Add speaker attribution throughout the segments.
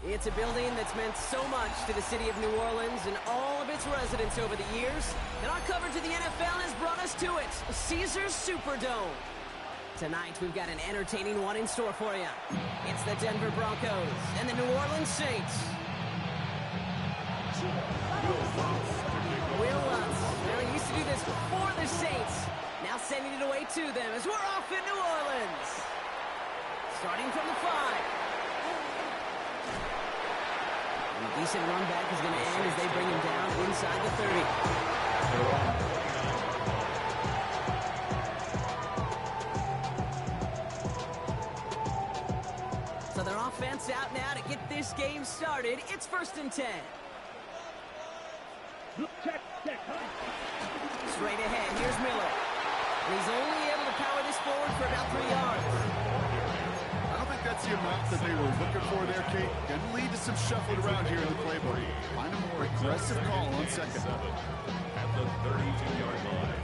Speaker 1: It's a building that's meant so much to the city of New Orleans and all of its residents over the years. And our coverage of the NFL has brought us to it, Caesars Superdome. Tonight, we've got an entertaining one in store for you. It's the Denver Broncos and the New Orleans Saints. Will Lutz, well, he used to do this before the Saints. Now sending it away to them as we're off in New Orleans. Starting from the 5. And a decent run back is going to end as they bring him down inside the 30. So their offense out now to get this game started. It's 1st and 10. Straight ahead, here's Miller. And he's only able to power this forward for about 3 yards.
Speaker 2: I don't think that's the amount that they were looking for there, Kate. Going to lead to some shuffling around here in the playbook. Find a more aggressive call on second.
Speaker 3: At the 32-yard line.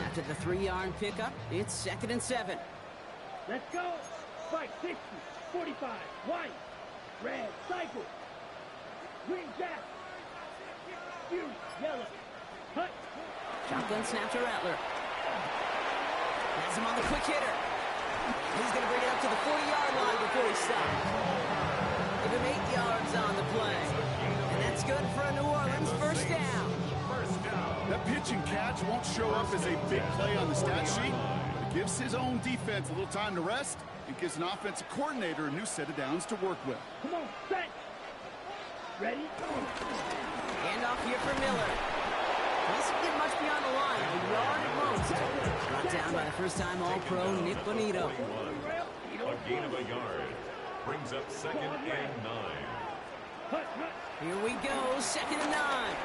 Speaker 1: After the 3-yard pickup, it's 2nd and 7.
Speaker 4: Let's go. 560, 45, white, red, cycle, green jack, blue, yellow, hut.
Speaker 1: Shotgun snap to Rattler. Has him on the quick hitter. He's going to bring it up to the 40-yard line before he stops. Give him 8 yards on the play. And that's good for a New Orleans first down.
Speaker 2: That pitch and catch won't show up as a big play on the stat sheet. It gives his own defense a little time to rest. It gives an offensive coordinator a new set of downs to work with.
Speaker 4: Come on, set. Ready?
Speaker 1: Hand off here for Miller. Doesn't get much beyond the line. A yard at most. Brought down by the first-time All-Pro Nick Bonito.
Speaker 3: A gain of a yard. Brings up 2nd and 9.
Speaker 1: Here we go, 2nd and 9.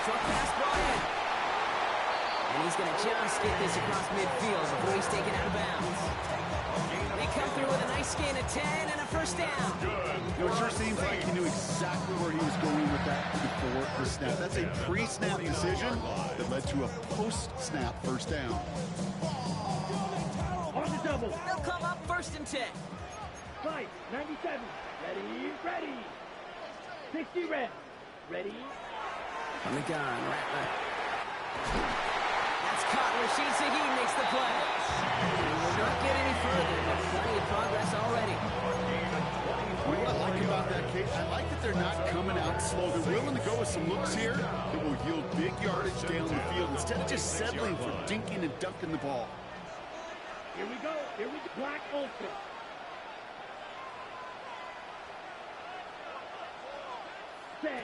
Speaker 1: Short pass brought in. And he's going to just get this across midfield before he's taken out of bounds. They come through with a nice gain of 10 and a first down.
Speaker 2: It sure seems like he knew exactly where he was going with that before the snap. That's a pre-snap decision that led to a post-snap first down.
Speaker 4: On the double.
Speaker 1: They'll come up 1st and 10.
Speaker 4: 5, 97. Ready. 60 red. Ready.
Speaker 1: On the gun, Rattler. That's caught. Rashid Shaheed makes the play. He will not get any further, but plenty of progress already.
Speaker 2: What I like about that, Kate, I like that they're not coming out slow. They're willing to go with some looks here that will yield big yardage down the field instead of just settling for dinking and dunking the ball.
Speaker 4: Here we go. Black Olsen. Set.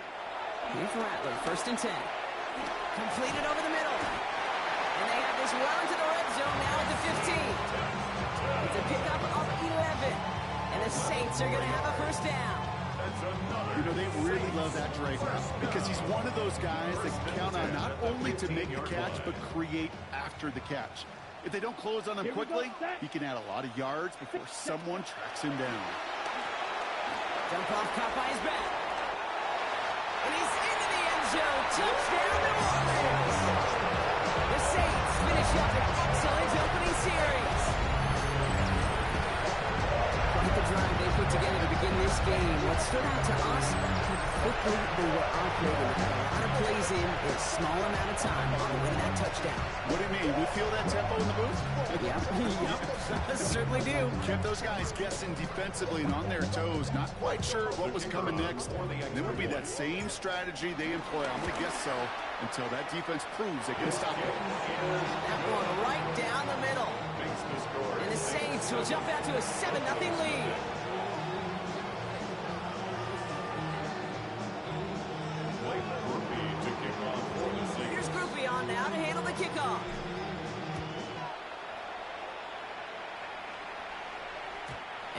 Speaker 1: Here's Rattler, 1st and 10. Completed over the middle. And they have this well into the red zone now at the 15. It's a pickup of 11. And the Saints are going to have a first down.
Speaker 2: You know, they really love that Drake because he's one of those guys that can count on not only to make the catch, but create after the catch. If they don't close on him quickly, he can add a lot of yards before someone tracks him down.
Speaker 1: Jump off, caught by his back. And he's into the end zone. Touchdown, New Orleans. The Saints finish up an excellent opening series. Quite the drive they put together to begin this game. What stood out to us, how quickly they were operating. A lot of plays in a small amount of time on the way to that touchdown.
Speaker 2: What do you mean? We feel that tempo in the booth?
Speaker 1: Yep, certainly do.
Speaker 2: Kept those guys guessing defensively and on their toes, not quite sure what was coming next. And it will be that same strategy they employ. I'm going to guess so until that defense proves they can stop it.
Speaker 1: That one right down the middle. And the Saints will jump out to a 7-0 lead. Here's Groupie on now to handle the kickoff.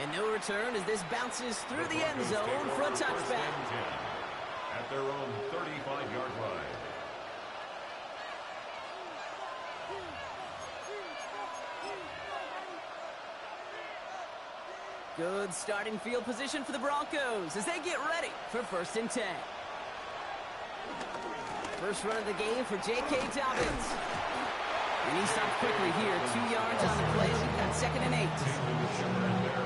Speaker 1: And no return as this bounces through the end zone for a touchback.
Speaker 3: At their own 35-yard line.
Speaker 1: Good starting field position for the Broncos as they get ready for 1st and 10. First run of the game for J.K. Dobbins. And he stopped quickly here. 2 yards on the play. We've got 2nd and 8.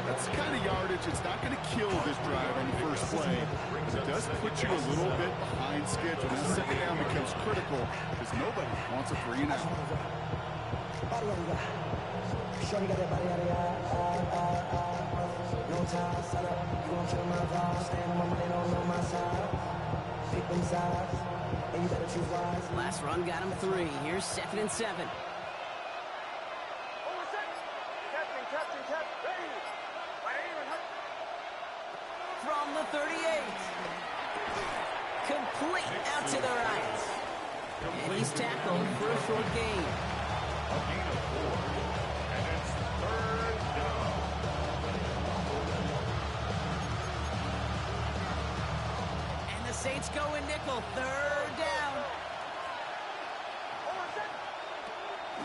Speaker 2: That's the kind of yardage. It's not going to kill this drive on the first play. But it does put you a little bit behind schedule. Now 2nd down becomes critical because nobody wants a 3 and out.
Speaker 1: Last run got him 3. Here's 2nd and 7. From the 38. Complete out to the right. And he's tackled for a short gain.
Speaker 3: A gain of 4. And it's 3rd down.
Speaker 1: And the Saints go in nickel. 3rd down.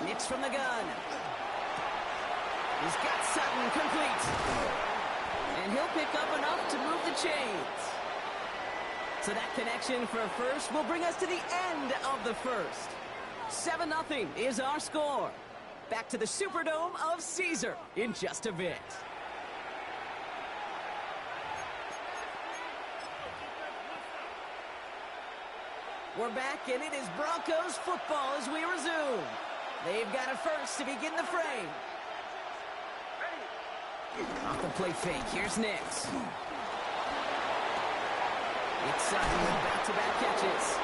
Speaker 1: Nix from the gun. He's got Sutton complete. And he'll pick up enough to move the chains. So that connection for a first will bring us to the end of the first. 7-0 is our score. Back to the Superdome of Caesar in just a bit. We're back, and it is Broncos football as we resume. They've got a first to begin the frame. Off the play fake, here's Nix. It's Sutton with back-to-back catches.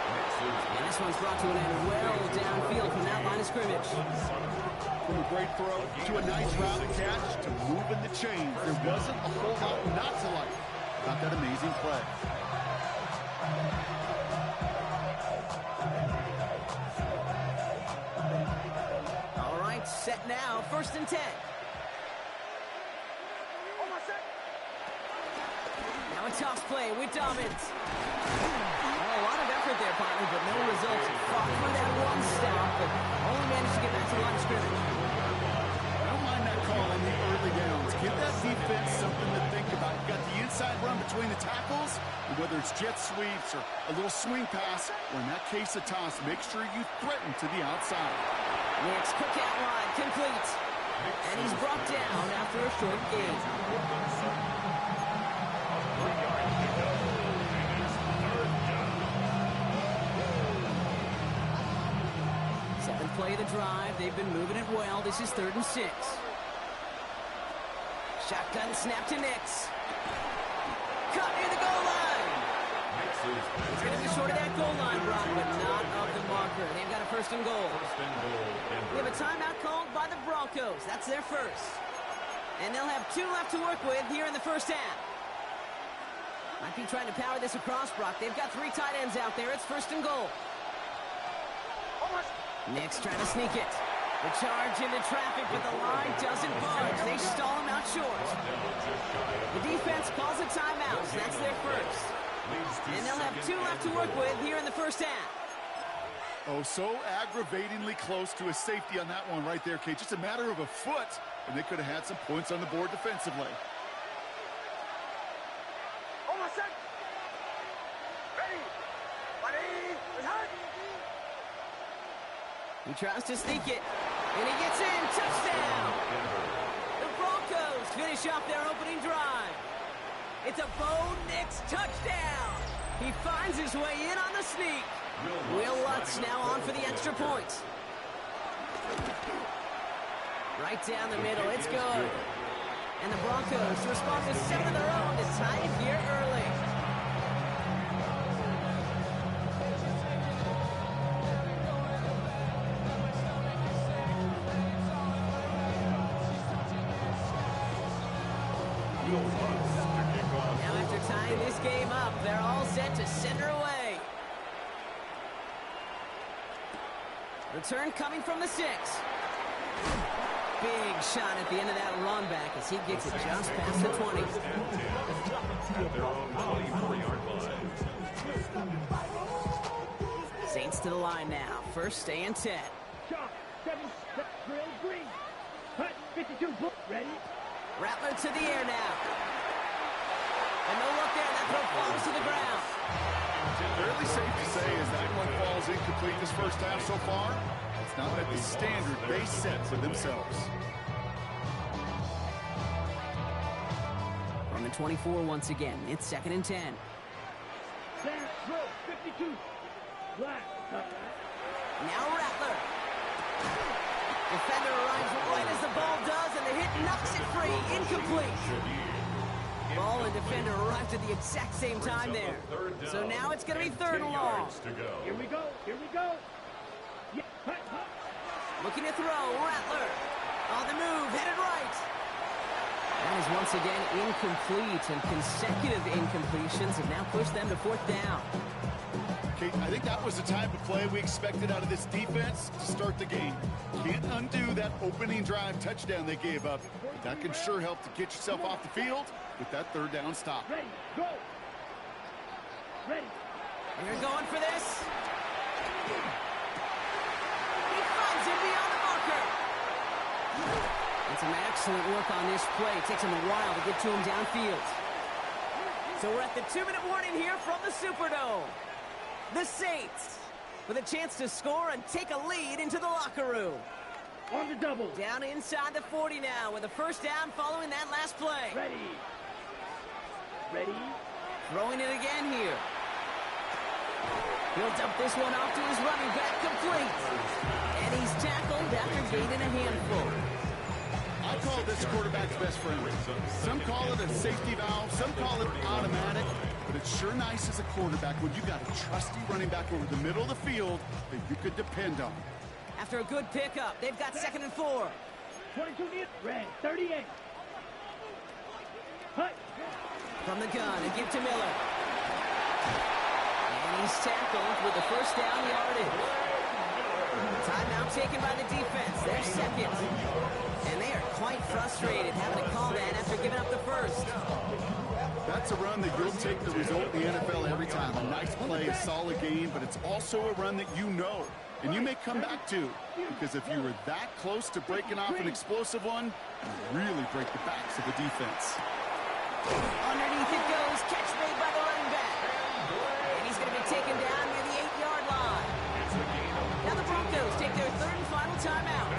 Speaker 1: And this one's brought to an end well downfield from that line of scrimmage.
Speaker 2: From a great throw to a nice route catch to moving the chains. There wasn't a whole lot not to like about that amazing play.
Speaker 1: All right, set now, 1st and 10. Now a toss play with Dobbins. A lot of effort there, partner, but no results. Fought for that one stop, but only managed to get back to the line of scrimmage.
Speaker 2: I don't mind that call on the early downs. Give that defense something to think about. You've got the inside run between the tackles, and whether it's jet sweeps or a little swing pass, or in that case a toss, make sure you threaten to the outside.
Speaker 1: Nix, quick outline, complete. And he's brought down after a short gain. Play of the drive. They've been moving it well. This is 3rd and 6. Shotgun snap to Nix. Caught near the goal line. It's going to be short of that goal line, Brock, but not of the marker. They've got a 1st and goal. We have a timeout called by the Broncos. That's their first. And they'll have 2 left to work with here in the first half. Might be trying to power this across, Brock. They've got 3 tight ends out there. It's 1st and goal. Nix trying to sneak it. The charge into traffic, but the line doesn't budge. They stall him out short. The defense calls a timeout, so that's their first. And they'll have 2 left to work with here in the first half.
Speaker 2: Oh, so aggravatingly close to a safety on that one right there, Kate. Just a matter of a foot, and they could have had some points on the board defensively.
Speaker 1: He tries to sneak it, and he gets in. Touchdown! The Broncos finish off their opening drive. It's a Bo Nix touchdown. He finds his way in on the sneak. Will Lutz now on for the extra point. Right down the middle, it's good. And the Broncos respond with 7 of their own to tie it here early. Now after tying this game up, they're all set to send her away. Return coming from the 6. Big shot at the end of that run back as he gets it just past the 20.
Speaker 3: At their own 24-yard line.
Speaker 1: Saints to the line now. 1st and 10.
Speaker 4: Shot, 7, drill, green. Hut, 52, ready.
Speaker 1: Rattler to the air now. And no look there. That throw falls to the ground.
Speaker 2: They're fairly safe to say as that one falls incomplete this first half so far. It's not met the standard they set for themselves.
Speaker 1: From the 24 once again, it's 2nd and 10.
Speaker 4: Center, throw, 52. Black.
Speaker 1: Now Rattler. Defender arrives right as the ball does, and the hit knocks it free. Incomplete. Ball and defender arrived at the exact same time there. So now it's going to be 3rd and long.
Speaker 4: Here we go. Here we go. Yeah.
Speaker 1: Looking to throw. Rattler. On the move. Headed right. That is once again incomplete, and consecutive incompletions have now pushed them to 4th down.
Speaker 2: Okay, I think that was the type of play we expected out of this defense to start the game. Can't undo that opening drive touchdown they gave up. But that can sure help to get yourself off the field with that 3rd down stop.
Speaker 4: Ready, go. Ready.
Speaker 1: They're going for this. He finds him beyond the marker. And some excellent work on this play. It takes him a while to get to him downfield. So we're at the 2-minute warning here from the Superdome. The Saints with a chance to score and take a lead into the locker room.
Speaker 4: On the double.
Speaker 1: Down inside the 40 now with a 1st down following that last play.
Speaker 4: Ready. Ready.
Speaker 1: Throwing it again here. He'll dump this one off to his running back, complete. And he's tackled after gaining a handful.
Speaker 2: I call this quarterback's best friend. Some call it a safety valve, some call it automatic, but it's sure nice as a quarterback when you got a trusty running back over the middle of the field that you could depend on.
Speaker 1: After a good pickup, they've got 2nd and 4.
Speaker 4: 22 near red. 38. Hut.
Speaker 1: From the gun, and give to Miller. And he's tackled with the 1st down yardage. Timeout taken by the defense. They're 2nd. And they are quite frustrated having to call that after giving up the 1st.
Speaker 2: That's a run that you'll take the result in the NFL every time. A nice play, a solid game, but it's also a run that you know and you may come back to, because if you were that close to breaking off an explosive one, you really break the backs of the defense.
Speaker 1: Underneath it goes, catch made by the running back. And he's going to be taken down near the 8-yard line. Now the Broncos take their 3rd and final timeout.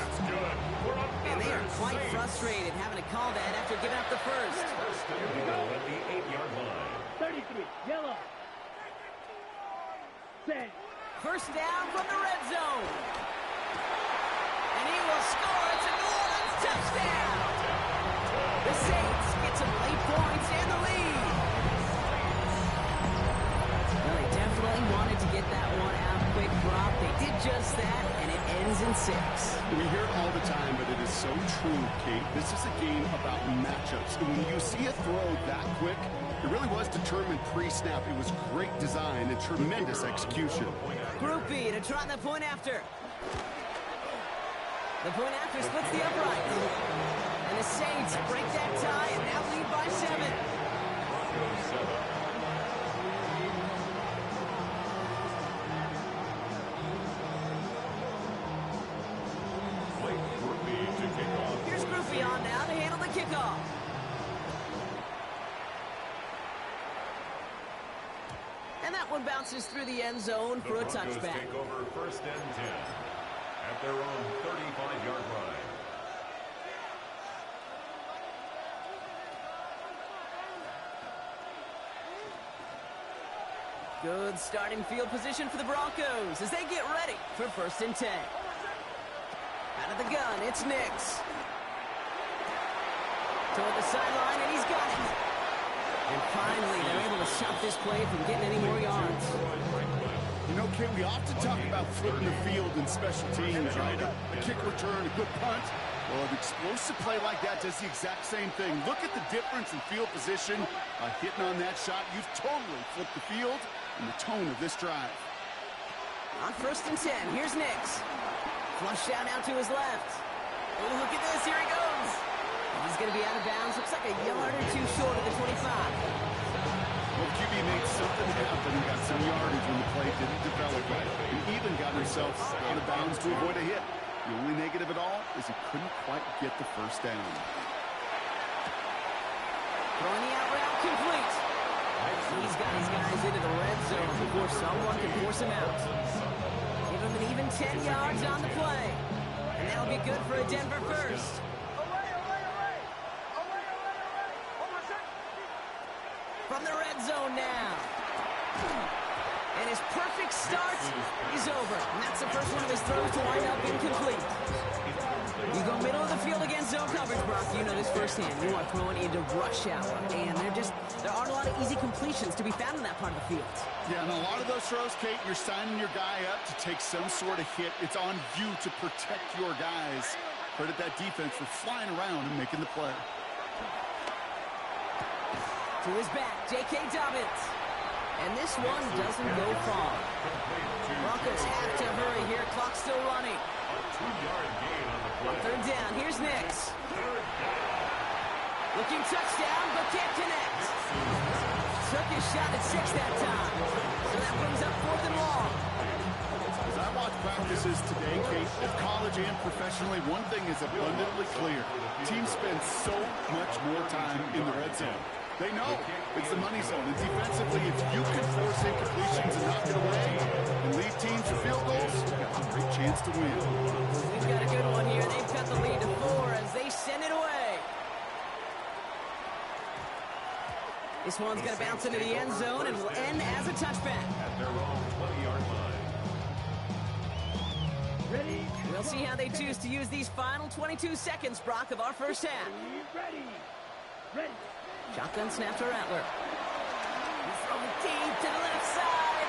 Speaker 1: And they are quite frustrated having to call that after giving up the 1st.
Speaker 3: Here we go at the 8-yard line.
Speaker 4: 33. Yellow. Set.
Speaker 1: 1st down from the red zone. And he will score. It's a New Orleans touchdown. The Saints get some late points and the lead. Well, they definitely wanted to get that one out quick drop. They did just that, and it ends in 6.
Speaker 2: We hear it all the time, but it is so true, Kate. This is a game about matchups. And when you see a throw that quick, it really was determined pre-snap. It was great design and tremendous execution.
Speaker 1: Group B to try the point after. The point after splits the upright. And the Saints break that tie and now lead by 7. Here's Group B on now to handle the kickoff. And that one bounces through the end zone for a touchback.
Speaker 3: Take over 1st and 10 at their own 35-yard line.
Speaker 1: Good starting field position for the Broncos as they get ready for 1st and 10. Out of the gun, it's Nix. Toward the sideline, and he's got it. And finally, they're able to stop this play from getting any more yards.
Speaker 2: You know, Kate, we often talk about flipping the field in special teams, right? A kick return, a good punt. Well, an explosive play like that does the exact same thing. Look at the difference in field position. By hitting on that shot, you've totally flipped the field and the tone of this drive.
Speaker 1: On 1st and 10, here's Nix. Flushed out now to his left. Oh, look at this, here he goes. And he's going to be out of bounds. Looks like a yard or two short of the 25.
Speaker 2: Well, QB made something happen and got some yardage when the play didn't develop right. He even got himself out of bounds to avoid a hit. The only negative at all is he couldn't quite get the 1st down.
Speaker 1: Throwing the out route complete. He's got his guys into the red zone before before someone can force him out. Give him an even 10 yards on the play. And that'll be good for a Denver first. From the red zone now. And his perfect start is over. And that's the first one of his throws to wind up incomplete. You go middle of the field against zone coverage, Brock. You know this firsthand. You are throwing into rush hour. And there aren't a lot of easy completions to be found in that part of the field.
Speaker 2: Yeah, and a lot of those throws, Kate, you're signing your guy up to take some sort of hit. It's on you to protect your guys. Credit that defense for flying around and making the play.
Speaker 1: To his back, J.K. Dobbins. And this one doesn't go far. Broncos have to hurry here. Clock's still running. On third down, here's Nix. Looking touchdown, but can't connect. Took his shot at 6 that time. So that brings up 4th and long.
Speaker 2: As I watch practices today, Kate, at college and professionally, one thing is abundantly clear. Teams spend so much more time in the red zone. They know it's the money zone. And defensively, if you can force incompletions and knock it away and lead teams to field goals, you got a great chance to win.
Speaker 1: We've got a good one here. They've cut the lead to 4 as they send it away. This one's going to bounce into the end zone and will end as a touchback.
Speaker 3: At their own 20-yard line.
Speaker 4: Ready?
Speaker 1: We'll see how they choose to use these final 22 seconds, Brock, of our first half.
Speaker 4: Ready. Ready.
Speaker 1: Shotgun snap to Rattler. He's throwing deep to the left side.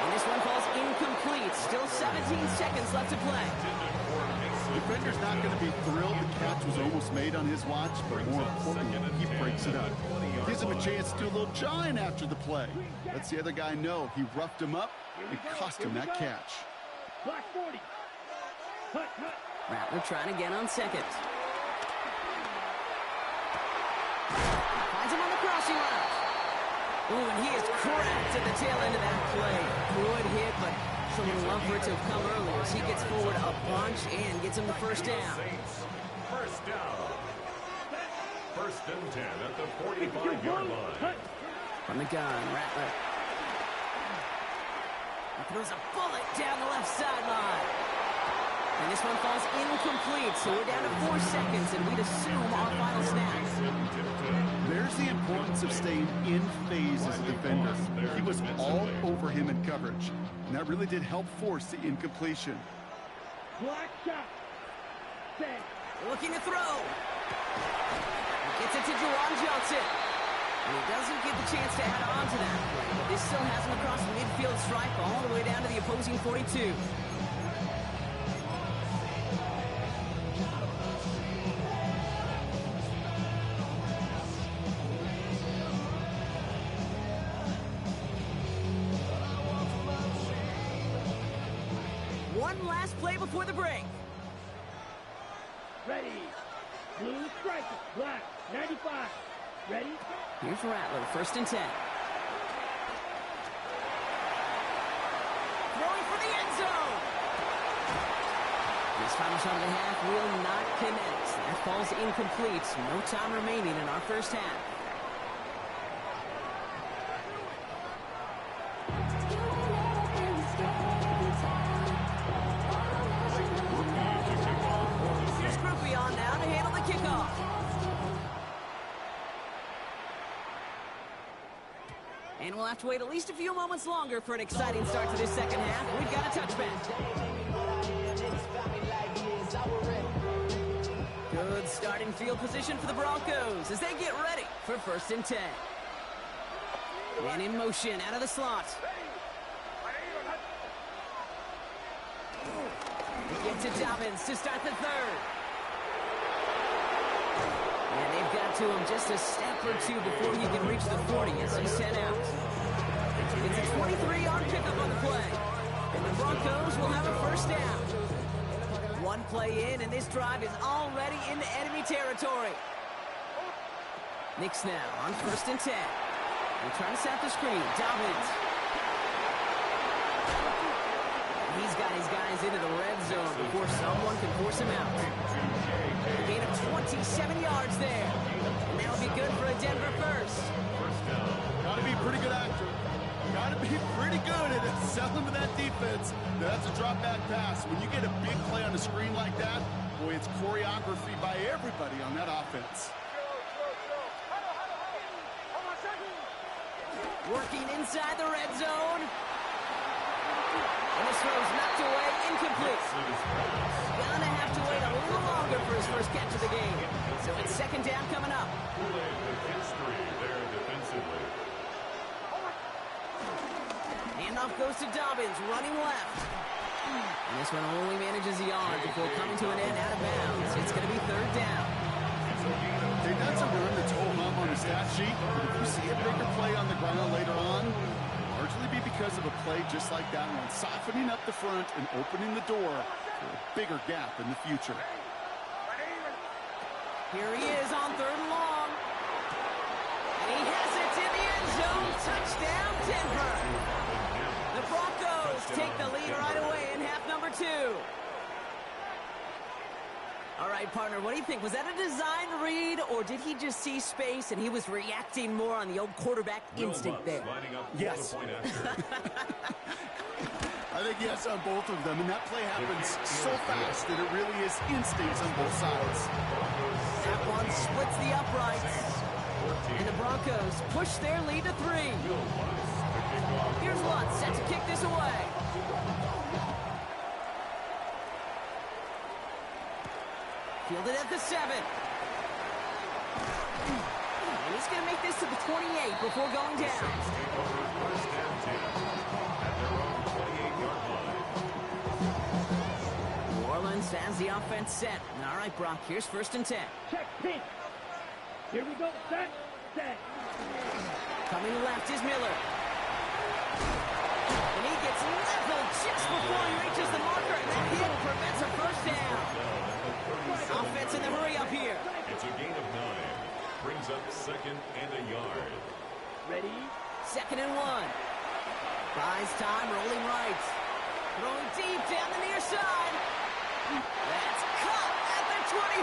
Speaker 1: And this one falls incomplete. Still 17 seconds left to play.
Speaker 2: Defender's not going to be thrilled the catch was almost made on his watch, but more importantly, he breaks it up. Gives him a chance to do a little jawing after the play. Lets the other guy know he roughed him up and cost him that catch.
Speaker 4: Block 40. Hut, hut.
Speaker 1: Rattler trying again on second. Finds him on the crossing route. Ooh, and he is cracked at the tail end of that play. Good hit, but someone would love for it to have come earlier as he gets forward a bunch and gets him the first down.
Speaker 3: First down. First and 10 at the 45-yard line.
Speaker 1: From the gun, Rattler. He throws a bullet down the left sideline. And this one falls incomplete, so we're down to 4 seconds, and we'd assume our final snap.
Speaker 2: There's the importance of staying in phase as a defender. He was all over him in coverage, and that really did help force the incompletion.
Speaker 4: Block shot. Set.
Speaker 1: Looking to throw. Gets it to Juwan Johnson. And he doesn't get the chance to add on to that play, but this still has him across the midfield stripe all the way down to the opposing 42. One last play before the break.
Speaker 4: Ready. Blue striker. Black. 95. Ready.
Speaker 1: Here's Rattler, first and 10. Throwing for the end zone. This final shot of the half will not connect. That falls incomplete. No time remaining in our first half. Here's Groupie on now to handle the kickoff. And we'll have to wait at least a few moments longer for an exciting start to this second half. We've got a touchback. Good starting field position for the Broncos as they get ready for first and 10. Man in motion out of the slot. Gets to Dobbins to start the third. And they've got to him just a step or two before he can reach the 40 as he's sent out. It's a 23-yard pickup on the play. And the Broncos will have a first down. One play in, and this drive is already into enemy territory. Nix now on first and 10. They're trying to set the screen. Dobbins. He's got his guys into the red zone before someone can force him out. A gain of 27 yards there. And that'll be good for a Denver first.
Speaker 2: Got to be pretty good actor. Got to be pretty good at sell into that defense. Now, that's a drop back pass. When you get a big play on the screen like that, boy, it's choreography by everybody on that offense.
Speaker 1: Working inside the red zone. And this throw's knocked away, incomplete. Gonna have to wait a little longer for his first catch of the game. So it's second down coming up. Handoff goes to Dobbins, running left. And this one only manages the yard before coming to an end out of bounds. It's going to be third down.
Speaker 2: Hey, that's a run that's whole hum on the stat sheet. But if you see a bigger play on the ground later on, largely be because of a play just like that one, softening up the front and opening the door for a bigger gap in the future.
Speaker 1: Here he is on third and long. And he has it in the end zone. Touchdown, Denver. The Broncos take the lead right away in half number 2. All right, partner, what do you think? Was that a design read, or did he just see space and he was reacting more on the old quarterback instinct there?
Speaker 2: Yes. I think yes on both of them, and that play happens so fast that it really is instincts on both sides.
Speaker 1: That one splits the uprights, and the Broncos push their lead to 3. Here's Lutz set to kick this away. Fielded at the 7. And he's going to make this to the 28 before going down. New Orleans has the offense set. All right, Brock, here's 1st and 10.
Speaker 4: Check pitch. Here we go. Set.
Speaker 1: Coming left is Miller. And he gets leveled just before he reaches the marker, and that hit prevents a first down. Offense in the hurry up here.
Speaker 3: It's a gain of 9. Brings up 2nd and a yard.
Speaker 4: Ready?
Speaker 1: 2nd and 1. Buys time, rolling right. Throwing deep down the near side. That's caught at the 25.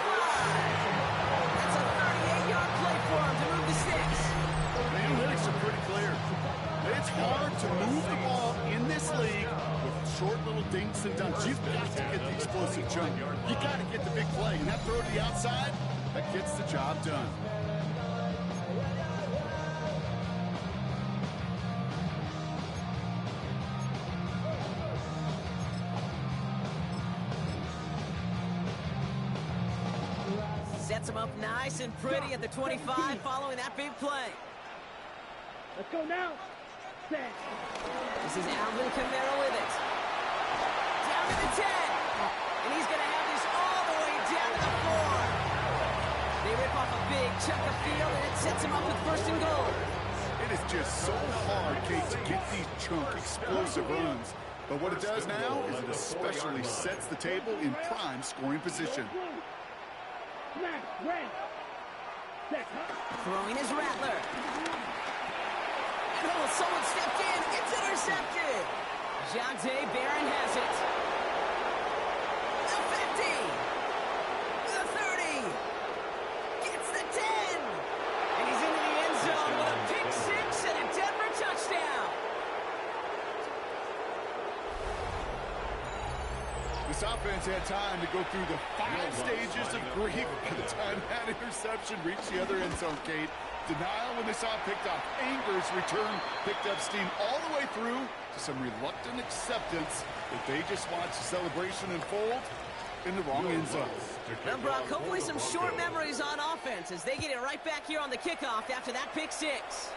Speaker 1: That's a 38-yard play for him to move the sticks.
Speaker 2: The analytics are pretty clear. It's hard to move the ball in this league with short little dinks and dunks. You've got to get the explosive jump. You got to get the big play. And that throw to the outside, that gets the job done.
Speaker 1: Sets him up nice and pretty at the 25 following that big play.
Speaker 4: Let's go now. Set.
Speaker 1: This is Alvin Kamara with it. Down to the 10. And he's going to have this all the way down to the 4. They rip off a big chunk of field, and it sets him up with 1st and goal.
Speaker 2: It is just so hard, Kate, to get these chunk, explosive runs. But what it does now is it especially sets the table in prime scoring position.
Speaker 4: Snap. Red. Set.
Speaker 1: Throwing is Rattler. Oh, someone stepped in. It's intercepted. Jonte Barron has it. The 50. The 30. Gets the 10. And he's into the end zone with a pick 6 and a Denver touchdown.
Speaker 2: This offense had time to go through the 5 stages of grief by the time that interception reached the other end zone, Kate. Denial when they saw it picked up. Anger's return picked up steam all the way through to some reluctant acceptance that they just watched the celebration unfold in the wrong end zone.
Speaker 1: Now, Brock, hopefully some short memories on offense as they get it right back here on the kickoff after that pick 6.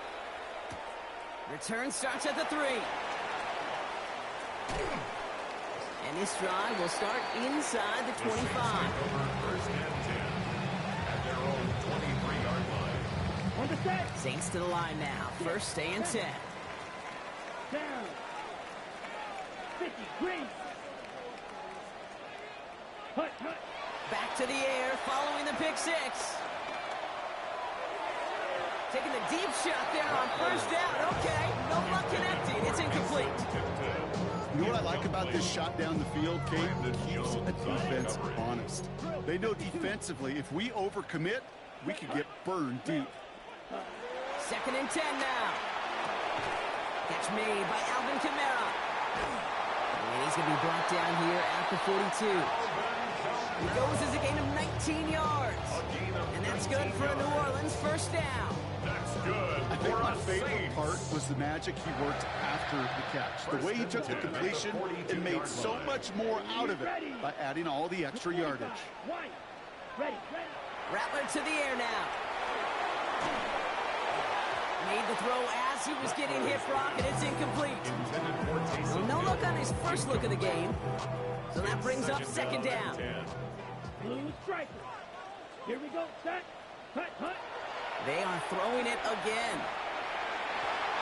Speaker 1: Return starts at the 3. And this drive will start inside the 25.
Speaker 3: First and 10 at their own 23-yard line.
Speaker 4: On the set.
Speaker 1: Saints to the line now. 1st and 10.
Speaker 4: Down. 50. Green. Hut.
Speaker 1: Back to the air following the pick 6. Taking the deep shot there on 1st down. Okay, no luck connecting. It's incomplete.
Speaker 2: You know what I like about this shot down the field, Kate? It keeps the defense honest. They know defensively, if we overcommit, we could get burned deep.
Speaker 1: 2nd and 10 now. Catch made by Alvin Kamara. And he's going to be brought down here at the 42. He goes as a gain of 19 yards. And that's good for a New Orleans first down.
Speaker 3: That's good.
Speaker 2: I think my favorite part was the magic he worked after the catch. The way he took the completion and made so much more out of it by adding all the extra yardage.
Speaker 1: Rattler to the air now. Made the throw as he was getting hit, Brock, and it's incomplete. So no look on his first look of the game. So that brings up second down.
Speaker 4: Blue striker. Here we go. Set. Hut, hut.
Speaker 1: They are throwing it again.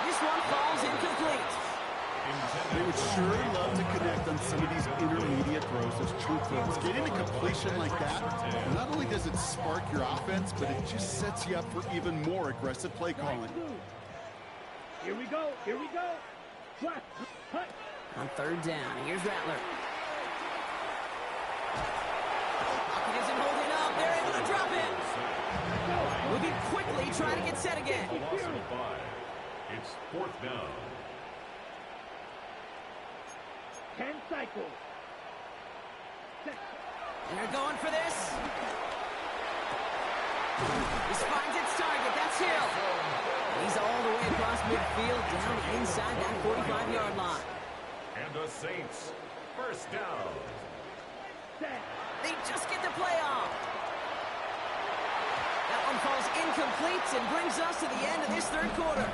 Speaker 1: This one falls incomplete.
Speaker 2: They would sure love to connect on some of these intermediate throws, those true throws. Getting a completion like that, not only does it spark your offense, but it just sets you up for even more aggressive play calling.
Speaker 4: Here we go. Here we go. Flat. Hut.
Speaker 1: On third down, here's Rattler. Pocket isn't holding up. They're able to drop it. Moving quickly, trying to get set again.
Speaker 3: It's fourth down.
Speaker 4: 10 cycles.
Speaker 1: And they're going for this. This finds its target. That's Hill. He's all the way across midfield, down inside that 45-yard line.
Speaker 3: And the Saints, first down.
Speaker 1: They just get the play off. That one falls incomplete and brings us to the end of this third quarter.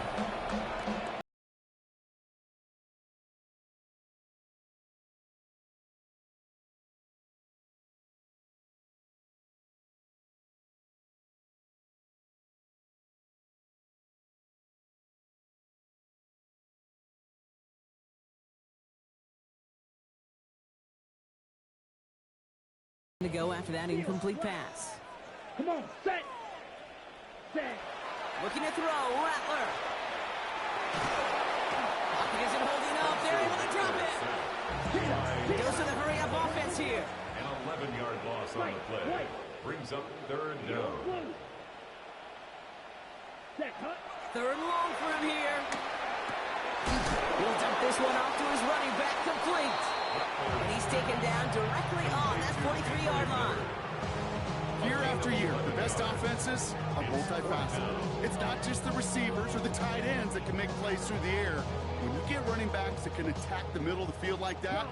Speaker 1: To go after that incomplete pass.
Speaker 4: Come on, set. Set.
Speaker 1: Looking to throw, Rattler. Pocket isn't holding up. They're able to drop it. Goes to the hurry-up offense here.
Speaker 3: An 11-yard loss on the play. Brings up third down.
Speaker 4: Set, hut.
Speaker 1: Third and long for him here. He'll dump this one off to his running back, complete. And he's taken down directly on that 43-yard line.
Speaker 2: Year after year, the best offenses are multifaceted. It's not just the receivers or the tight ends that can make plays through the air. When you get running backs that can attack the middle of the field like that,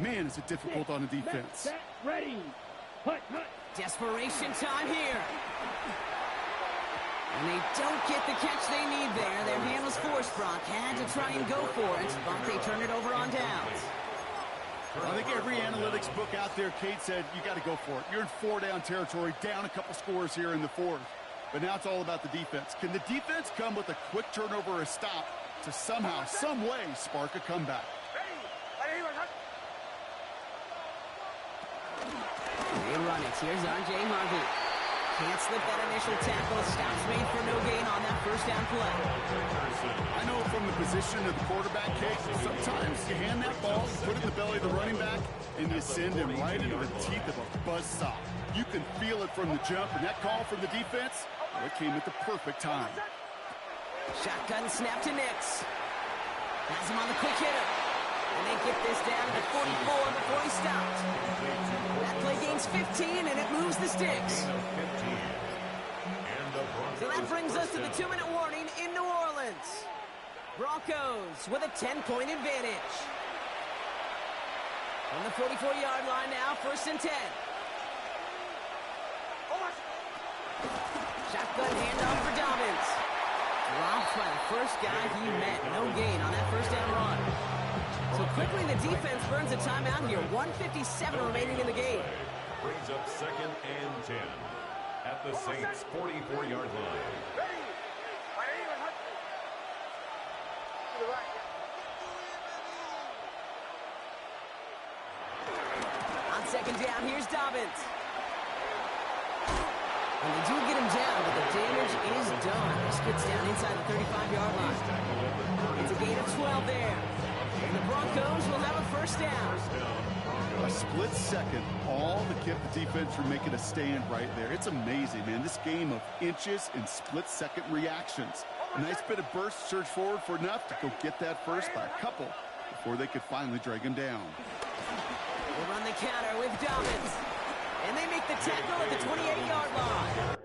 Speaker 2: man, is it difficult on a defense.
Speaker 4: Set, ready. Hut, hut.
Speaker 1: Desperation time here. And they don't get the catch they need there. Their hand was forced, Brock. Had to try and go for it, but they turn it over on downs.
Speaker 2: I think every analytics book out there, Kate, said you got to go for it. You're in four-down territory, down a couple scores here in the fourth. But now it's all about the defense. Can the defense come with a quick turnover or a stop to somehow, some way, spark a comeback?
Speaker 1: They run it. Here's R.J. Harvey. Can't slip that initial tackle. Stops made for no gain on that first down play.
Speaker 2: I know from the position of the quarterback, Kate, sometimes you hand that ball, put it in the belly of the running back, and you send him right into the teeth of a buzzsaw. You can feel it from the jump, and that call from the defense, well, it came at the perfect time.
Speaker 1: Shotgun snap to Nix. Has him on the quick hitter. And they get this down to 44 before he stopped. That play gains 15, and it moves the sticks. So that brings us to the 2-minute warning in New Orleans. Broncos with a 10-point advantage. On the 44-yard line now, 1st and 10. Shotgun handoff for Dobbins. Dropped by the first guy he met. No gain on that first down run. So quickly the defense burns a timeout here. 1:57 remaining in the game.
Speaker 3: Brings up 2nd and 10 at the Saints' 44-yard line.
Speaker 1: On 2nd down, here's Dobbins. And they do get him down, but the damage is done. This gets down inside the 35-yard line. It's a gain of 12 there. And the Broncos will have a first down.
Speaker 2: A split second, all to keep the defense from making a stand right there. It's amazing, man. This game of inches and split-second reactions. A nice bit of burst, surge forward for enough to go get that first by a couple. before they could finally drag him down.
Speaker 1: They run the counter with Dobbins. And they make the tackle at the 28-yard line.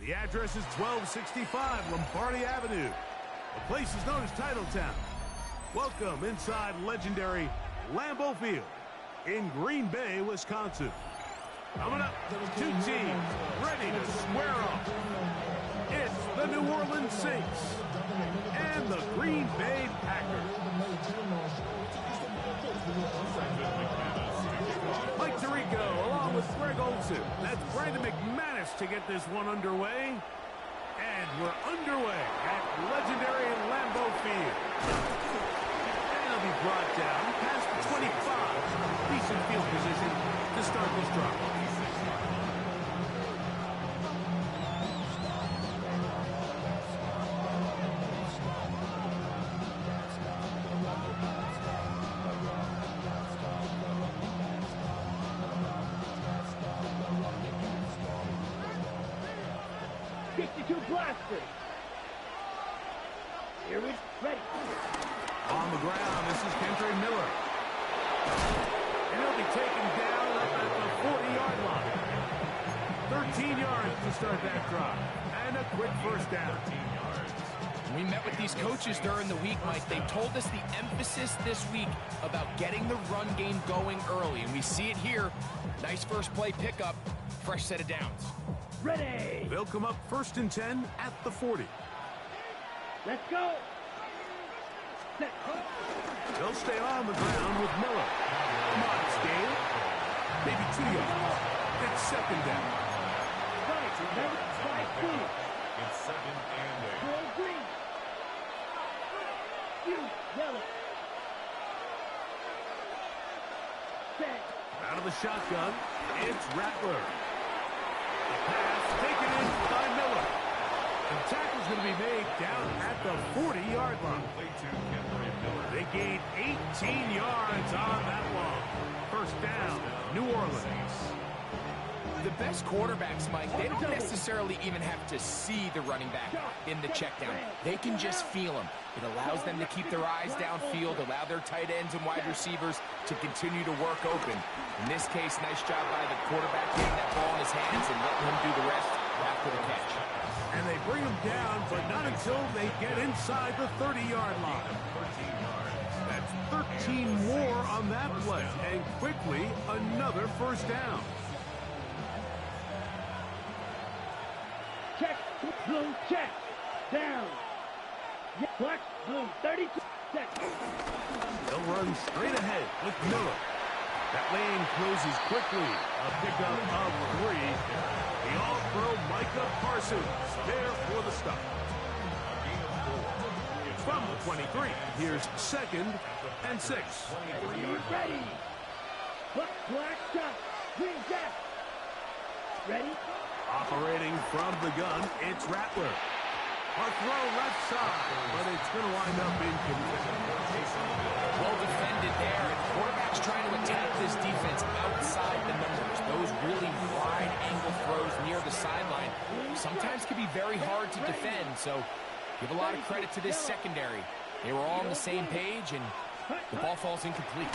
Speaker 5: The address is 1265 Lombardi Avenue. The place is known as Titletown. Welcome inside legendary Lambeau Field in Green Bay, Wisconsin. Coming up, two teams ready to square off. It's the New Orleans Saints and the Green Bay Packers. Mike Tirico along with Greg Olson. That's Brandon McManus to get this one underway. And we're underway at legendary Lambeau Field. And it'll be brought down past the 25. Decent field position to start this drive.
Speaker 4: Blaster. Here it's ready.
Speaker 5: On the ground, this is Kendre Miller. And he'll be taken down up at the 40-yard line. 13 yards to start that drive. And a quick first down.
Speaker 6: We met with these coaches during the week, Mike. They told us the emphasis this week about getting the run game going early. And we see it here. Nice first play pickup. Fresh set of downs.
Speaker 4: Ready.
Speaker 5: They'll come up 1st and 10 at the 40.
Speaker 4: Let's go. Set.
Speaker 5: They'll stay on the ground with Miller. Modest gain. Maybe 2 yards. It's second down.
Speaker 3: It's 2nd and 8.
Speaker 4: Girl green. You yellow. Set.
Speaker 5: Out of the shotgun, it's Rattler. The pass taken in by Miller. The tackle's going to be made down at the 40-yard line. They gained 18 yards on that one. First down, New Orleans.
Speaker 6: The best quarterbacks, Mike, they don't necessarily even have to see the running back in the check down. They can just feel him. It allows them to keep their eyes downfield, allow their tight ends and wide receivers to continue to work open. In this case, nice job by the quarterback getting that ball in his hands and letting him do the rest after the catch.
Speaker 5: And they bring him down, but not until they get inside the 30-yard line. That's 13 more on that play, and quickly another first down.
Speaker 4: Check. Blue check. Down. Black, blue, 32 seconds.
Speaker 5: They'll run straight ahead with Miller. That lane closes quickly. A pickup of 3. The all-pro Micah Parsons there for the stop. From the 23, here's 2nd and 6.
Speaker 4: Ready. Black shot. Green jack. Ready?
Speaker 5: Operating from the gun, it's Rattler. A throw left side, but it's going to wind up incomplete.
Speaker 6: Well defended there. And quarterback's trying to attack this defense outside the numbers. Those really wide angle throws near the sideline sometimes can be very hard to defend. So give a lot of credit to this secondary. They were all on the same page, and the ball falls incomplete.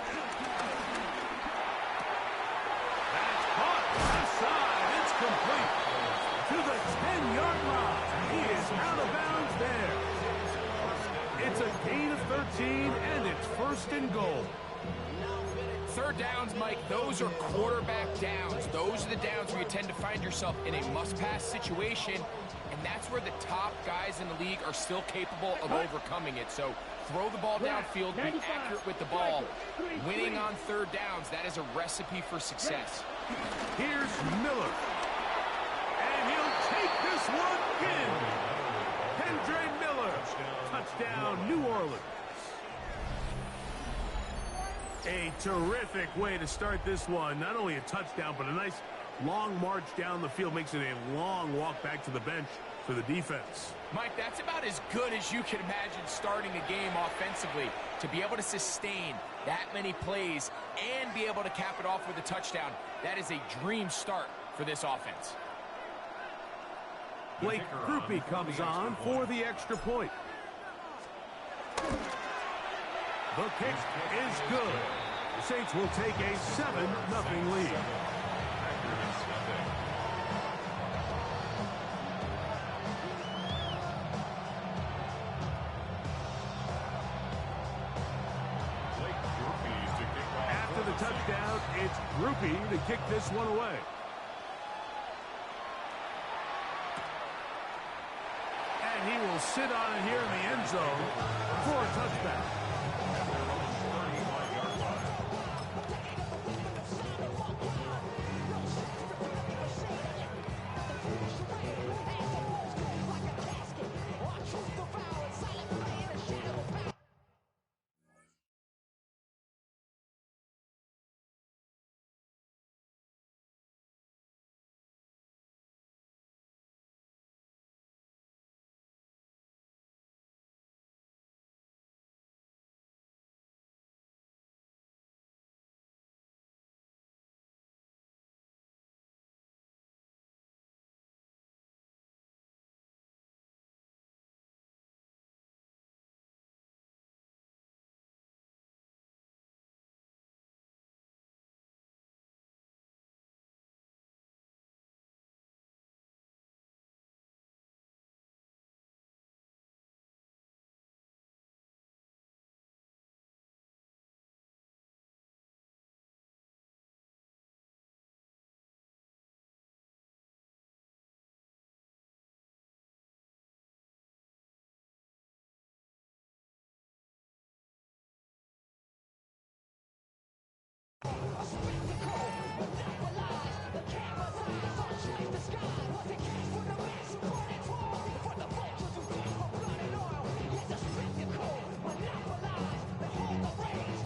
Speaker 5: That's caught. Aside, it's complete. To the 10-yard line. He is out of bounds there. It's a gain of 13, and it's first and goal.
Speaker 6: Third downs, Mike, those are quarterback downs. Those are the downs where you tend to find yourself in a must-pass situation, and that's where the top guys in the league are still capable of overcoming it. So throw the ball downfield, be accurate with the ball. Winning on third downs, that is a recipe for success.
Speaker 5: Here's Miller. And he'll take this one in. Kendre Miller. Touchdown, New Orleans. A terrific way to start this one. Not only a touchdown, but a nice long march down the field. Makes it a long walk back to the bench for the defense.
Speaker 6: Mike, that's about as good as you can imagine starting a game offensively. To be able to sustain that many plays and be able to cap it off with a touchdown, that is a dream start for this offense.
Speaker 5: Blake Grupe comes on for the extra point. The kick is good. The Saints will take a 7-0 lead. After the touchdown, it's Grupe to kick this one away. And he will sit on it here in the end zone for a touchback.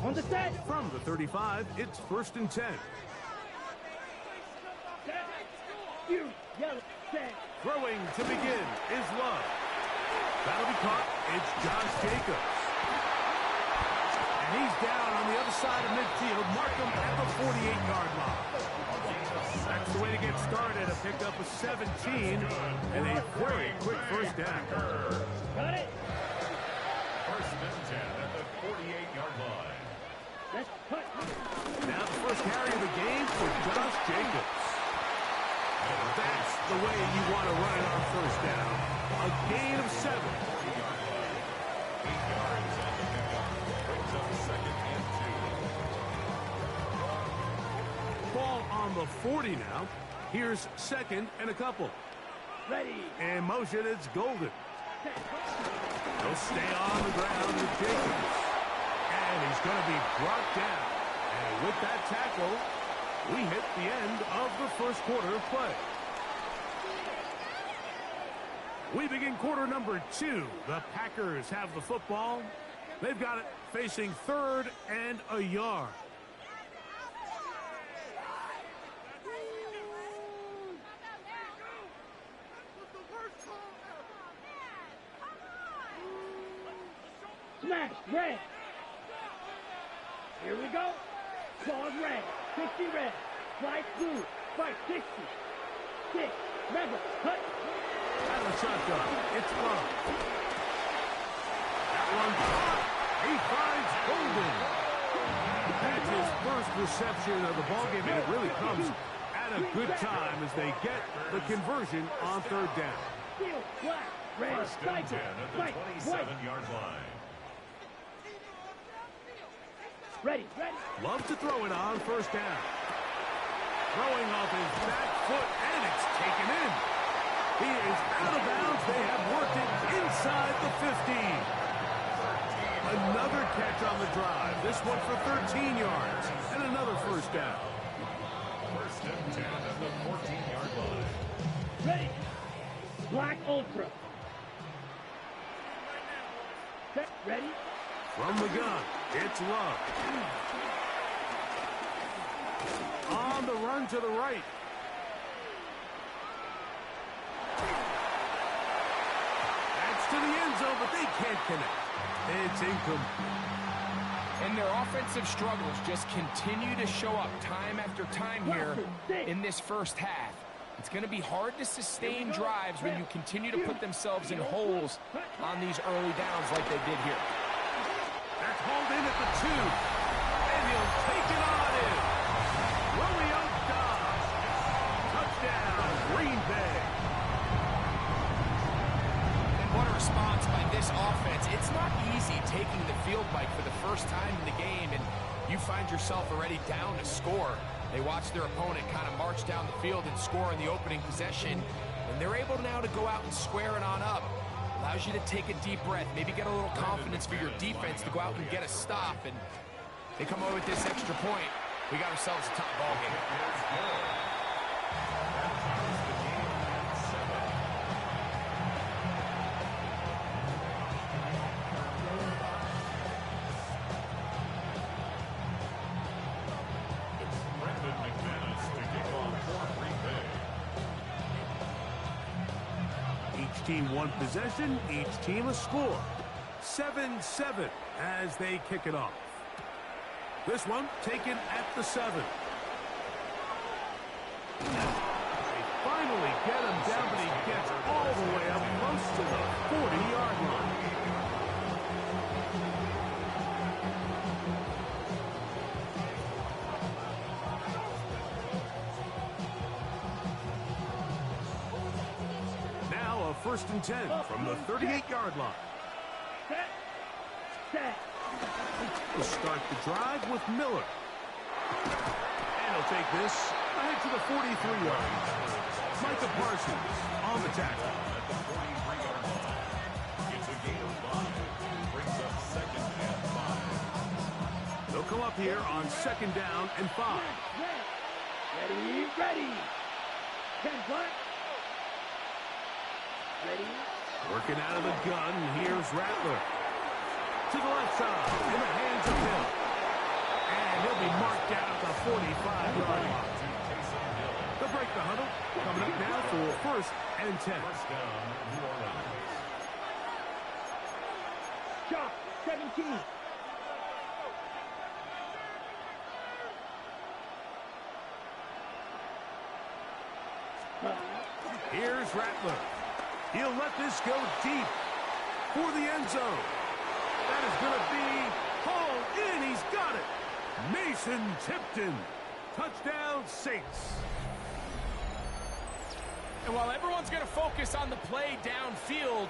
Speaker 4: On the set.
Speaker 5: From the 35, it's 1st and 10.
Speaker 4: You yellow set.
Speaker 5: Throwing to begin is Love. That'll be caught. It's Josh Jacobs. And he's down on the other side of midfield. Mark him at the 48-yard line. That's the way to get started. A pickup of 17 and a very quick first down.
Speaker 4: Got it.
Speaker 3: First and 10 at the 48-yard line.
Speaker 4: Let's cut.
Speaker 5: Now the first carry of the game for Josh Jacobs. That's the way you want to run it on first down. A gain of 7.
Speaker 3: 8 yards on the pickup. Brings up second and 2.
Speaker 5: Ball on the 40 now. Here's second and a couple.
Speaker 4: Ready.
Speaker 5: In motion, it's Golden. He'll stay on the ground with Jacobs. And he's going to be brought down. And with that tackle, we hit the end of the first quarter of play. We begin quarter number 2. The Packers have the football. They've got it facing 3rd and a yard.
Speaker 4: Smash, red. Here we go. Claws red, 60 red. Slide blue, fight 60. 6, mega, cut.
Speaker 5: Out of the shotgun. It's Love. That one caught. He finds Golden. That's his first reception of the ballgame, and it really comes at a good time as they get the conversion on third down.
Speaker 4: Steel, black, red,
Speaker 3: First and 10
Speaker 4: cycle,
Speaker 3: at the
Speaker 4: fight,
Speaker 3: 27-yard line.
Speaker 4: Ready, ready.
Speaker 5: Love to throw it on first down. Throwing off his back foot, and it's taken in. He is out of bounds. They have worked it inside the 15. Another catch on the drive. This one for 13 yards and another first down.
Speaker 3: First and 10 at the 14-yard line.
Speaker 4: Ready. Black Ultra. Set, ready.
Speaker 5: From the gun, it's Love. On the run to the right. That's to the end zone, but they can't connect. It's incomplete.
Speaker 6: And their offensive struggles just continue to show up time after time here in this first half. It's going to be hard to sustain drives when you continue to put themselves in holes on these early downs like they did here.
Speaker 5: That's hauled in at the 2. And he'll take it on in. Romeo Dobbs. Touchdown, Green Bay.
Speaker 6: And what a response by this offense. It's not easy taking the field, Mike, for the first time in the game, and you find yourself already down to score. They watch their opponent kind of march down the field and score in the opening possession, and they're able now to go out and square it on up. Allows you to take a deep breath, maybe get a little confidence for your defense to go out and get a stop, and they come away with this extra point. We got ourselves a top ball game.
Speaker 3: Brandon McManus to kick off for Green Bay.
Speaker 5: Each team one possession, each team a score. 7-7 as they kick it off. This one taken at the 7. They finally get him down, but he gets all the way up close to the 40-yard line. Now a 1st and 10 from the 38-yard line.
Speaker 4: Set, set.
Speaker 5: We'll start the drive with Miller. And he'll take this ahead to the 43-yard line. Micah Parsons on the tackle.
Speaker 3: At the 43-yard line. It's a gain of 5. Brings up 2nd and 5.
Speaker 5: They'll come up here on 2nd down and 5.
Speaker 4: Ready, ready. 10 black. Ready.
Speaker 5: Working out of the gun, here's Rattler. To the left side, in the hands of Hill. And he'll be marked down at the 45-yard line. They'll break the huddle. Coming up now for 1st and 10.
Speaker 3: First down, New Orleans.
Speaker 4: Shot, 17.
Speaker 5: Here's Rattler. He'll let this go deep for the end zone. That is going to be hauled in. He's got it. Mason Tipton. Touchdown, Saints.
Speaker 6: And while everyone's going to focus on the play downfield,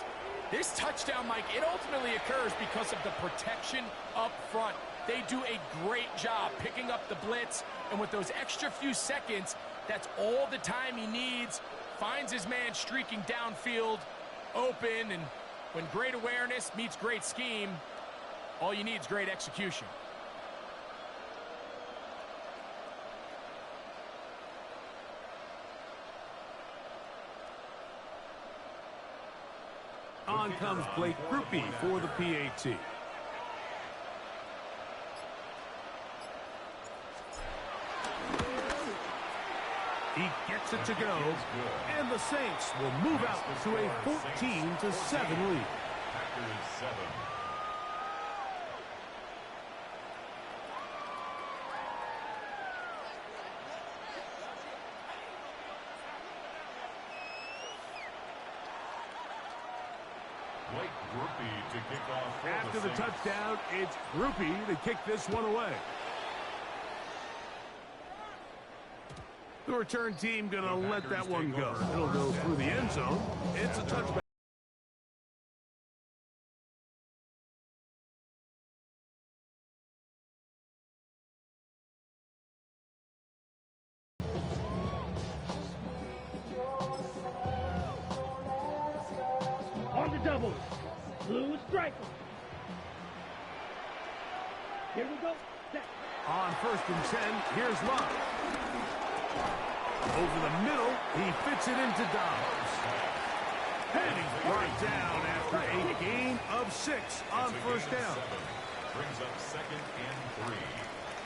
Speaker 6: this touchdown, Mike, it ultimately occurs because of the protection up front. They do a great job picking up the blitz, and with those extra few seconds, that's all the time he needs. Finds his man streaking downfield, open, and when great awareness meets great scheme, all you need is great execution.
Speaker 5: On comes Blake Grupe for the PAT. He gets it to go, and the Saints will move out to a 14-7 lead.
Speaker 3: Packers 7. Blake Grupe to kick off for
Speaker 5: After the
Speaker 3: Saints.
Speaker 5: touchdown, it's Grupe to kick this one away. The return team going to let that one go. It'll go through the end zone. It's a touchback.
Speaker 4: On the double. Blue striker. Here we go. Set.
Speaker 5: On 1st and 10, here's Love. Over the middle, he fits it into Dobbs. And he's brought down after a gain of 6 on 1st down.
Speaker 3: Brings up 2nd and 3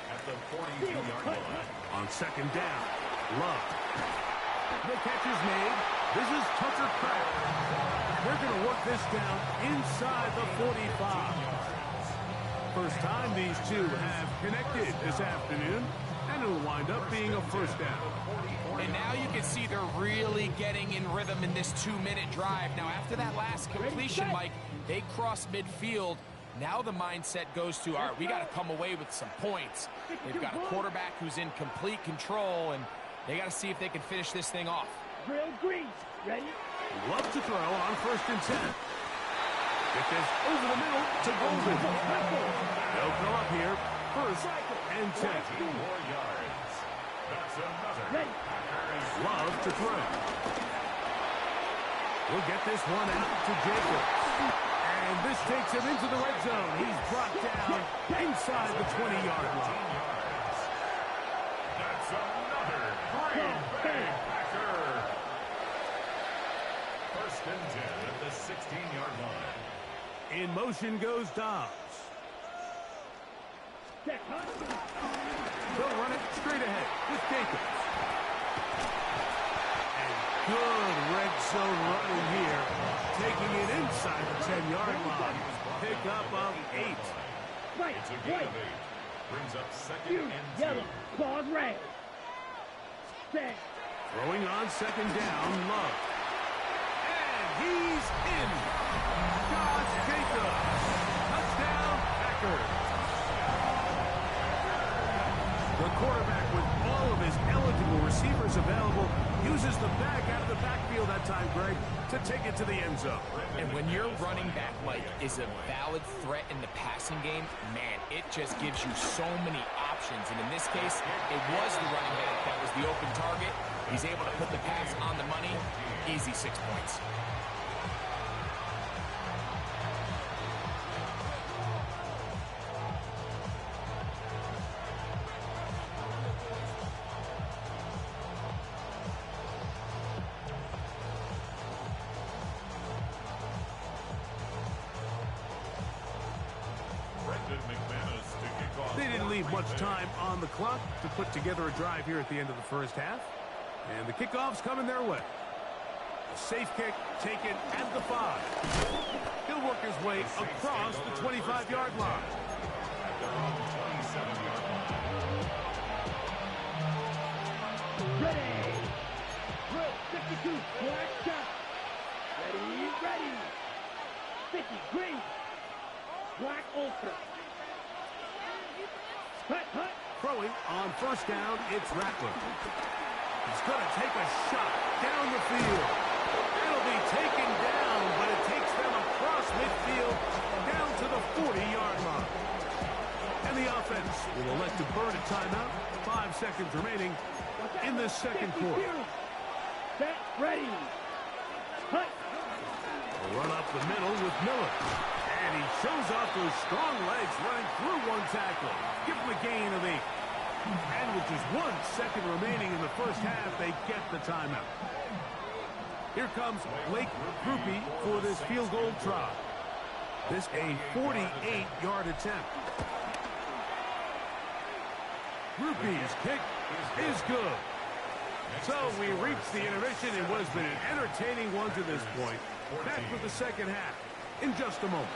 Speaker 3: at the 42-yard line.
Speaker 5: On 2nd down, Love. The catch is made. This is Tucker Kraft. They're going to work this down inside the 45. First time these two have connected this afternoon, and it'll wind up being a 1st down.
Speaker 6: And now you can see they're really getting in rhythm in this 2-minute drive. Now, after that last completion, Mike, they cross midfield. Now the mindset goes to, all right, we got to come away with some points. They've got a quarterback who's in complete control, and they got to see if they can finish this thing off.
Speaker 4: Drill green. Ready?
Speaker 5: Love to throw on 1st and 10. Get this over the middle to Golden. They'll go up here, 1st and 10.
Speaker 3: 2 more yards. That's another.
Speaker 4: Ready?
Speaker 5: Love to throw. We'll get this one out to Jacobs. And this takes him into the red zone. He's brought down inside the 20-yard line.
Speaker 3: That's another Green Bay Packer. 1st and 10 at the 16-yard line.
Speaker 5: In motion goes Dobbs.
Speaker 4: Set. Hut.
Speaker 5: They'll run it straight ahead with Jacobs. And good red zone running here, taking it inside the 10-yard line. Pick up of 8.
Speaker 4: Right.
Speaker 3: It's a gain
Speaker 4: Right.
Speaker 3: of 8. Brings up 2nd
Speaker 4: You.
Speaker 3: and 2.
Speaker 4: Yellow. Claws red. Set.
Speaker 5: Throwing on 2nd down, Love. And he's in. Josh Jacobs. Touchdown, Packers. The quarterback, with all of his eligible receivers available, uses the back out of the backfield that time, Greg, to take it to the end zone.
Speaker 6: And when your running back, Mike, is a valid threat in the passing game, man, it just gives you so many options. And in this case, it was the running back that was the open target. He's able to put the pass on the money. Easy 6 points.
Speaker 3: Brendan McManus to kick off.
Speaker 5: They didn't leave much
Speaker 3: Green Bay.
Speaker 5: time on the clock to put together a drive here at the end of the 1st half. And the kickoff's coming their way. A safe kick taken at the 5. He'll work his way across the 25-yard line.
Speaker 3: At their own 27-yard line.
Speaker 4: Ready. Drill 52. Black shot. Ready. Ready. 50. Green. Black ultra. Hut. Hut.
Speaker 5: Throwing on 1st down, it's Rattler. He's going to take a shot down the field. It'll be taken down, but it takes them across midfield down to the 40-yard line. And the offense will elect to burn a timeout. 5 seconds remaining in the 2nd quarter.
Speaker 4: Set. Ready. Hut.
Speaker 5: A run up the middle with Miller. And he shows off those strong legs running through one tackle. Give him a gain of 8. And with just 1 second remaining in the 1st half, they get the timeout. Here comes Blake Grupe for this field goal try. This a 48-yard attempt. Grupe's kick is good. So we reach the intermission in what has been an entertaining one to this point. Back with the 2nd half in just a moment.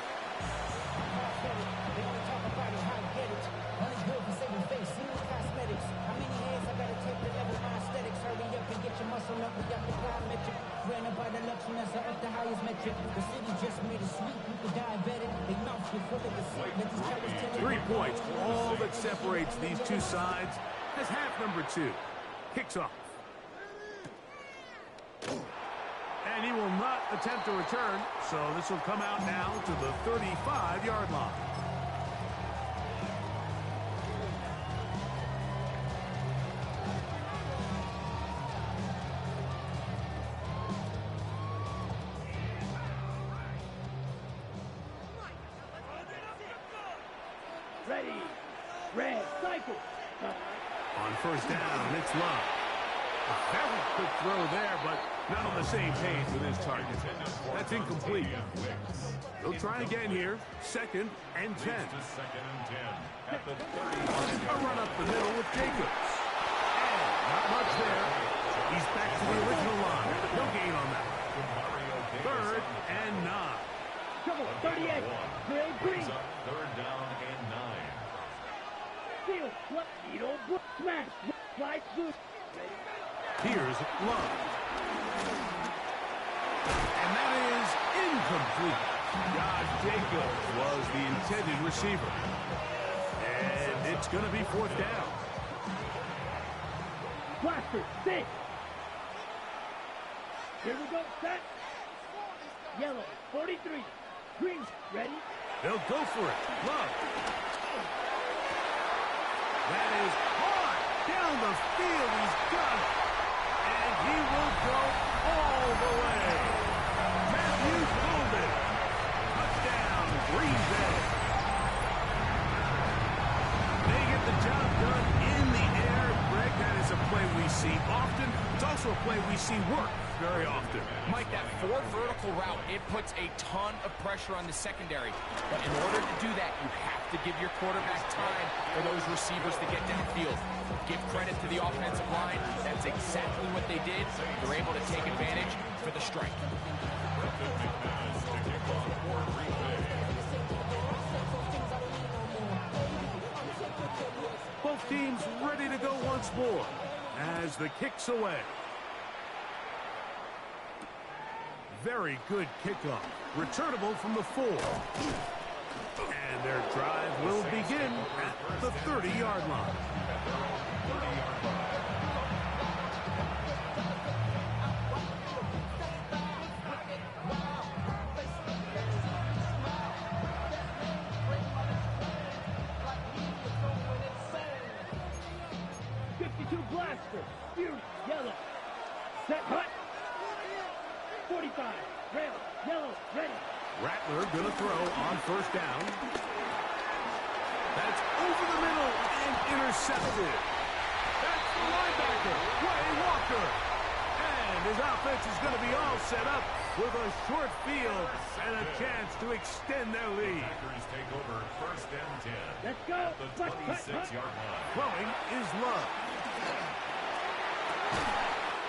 Speaker 7: How many hands I gotta take to level my aesthetics? Hurry up and get your muscle up. We got the plyometric. Granted by the luxuriness of the highest metric. The city just made it sweet. You could diabetic. They mouth you full of the sick. Let these cowards tell you.
Speaker 5: 3 points. All that separates these two sides as half number 2 kicks off. And he will not attempt to return, so this will come out now to the 35-yard line.
Speaker 4: Ready. Red. Cycle.
Speaker 5: On first down, it's Love. A very quick throw there, but not on the same page with his target. That's incomplete. They'll try again here. 2nd and 10.
Speaker 3: At the 30.
Speaker 5: A run up the middle with Jacobs. And not much there. He's back to the original line. No gain on that. 3rd and 9.
Speaker 4: Trouble. 38. Bill Green.
Speaker 3: 3rd down and 9.
Speaker 4: Field. What? Needle. Smash. Slide through.
Speaker 5: Here's Love. And that is incomplete. Josh Jacobs was the intended receiver. And it's going to be 4th down.
Speaker 4: Blaster. 6. Here we go. Set. Yellow. 43. Green. Ready.
Speaker 5: They'll go for it. Love. That is hard. Down the field. He's got it. And he will go all the way. Matthew Golden. Touchdown, Green Bay. They get the job done in the air. Greg, that is a play we see often. It's also a play we see work very often.
Speaker 6: Mike, that 4 vertical route, it puts a ton of pressure on the secondary. But in order to do that, you have to give your quarterback time for those receivers to get downfield. Give credit to the offensive line. That's exactly what they did. They're able to take advantage for the strike.
Speaker 5: Both teams ready to go once more as the kick's away. Very good kickoff. Returnable from the 4. And their drive will begin at the 30-yard line.
Speaker 4: Blaster. Fuse. Yellow. Set. Hut. 45. Rail. Yellow. Ready.
Speaker 5: Rattler gonna throw on first down. That's over the middle and intercepted. That's the linebacker, Quay Walker. And his offense is going to be all set up with a short field and a chance to extend their lead.
Speaker 3: Packers take over 1st and 10.
Speaker 4: Let's go.
Speaker 3: At the 26-yard line.
Speaker 5: Throwing is Love.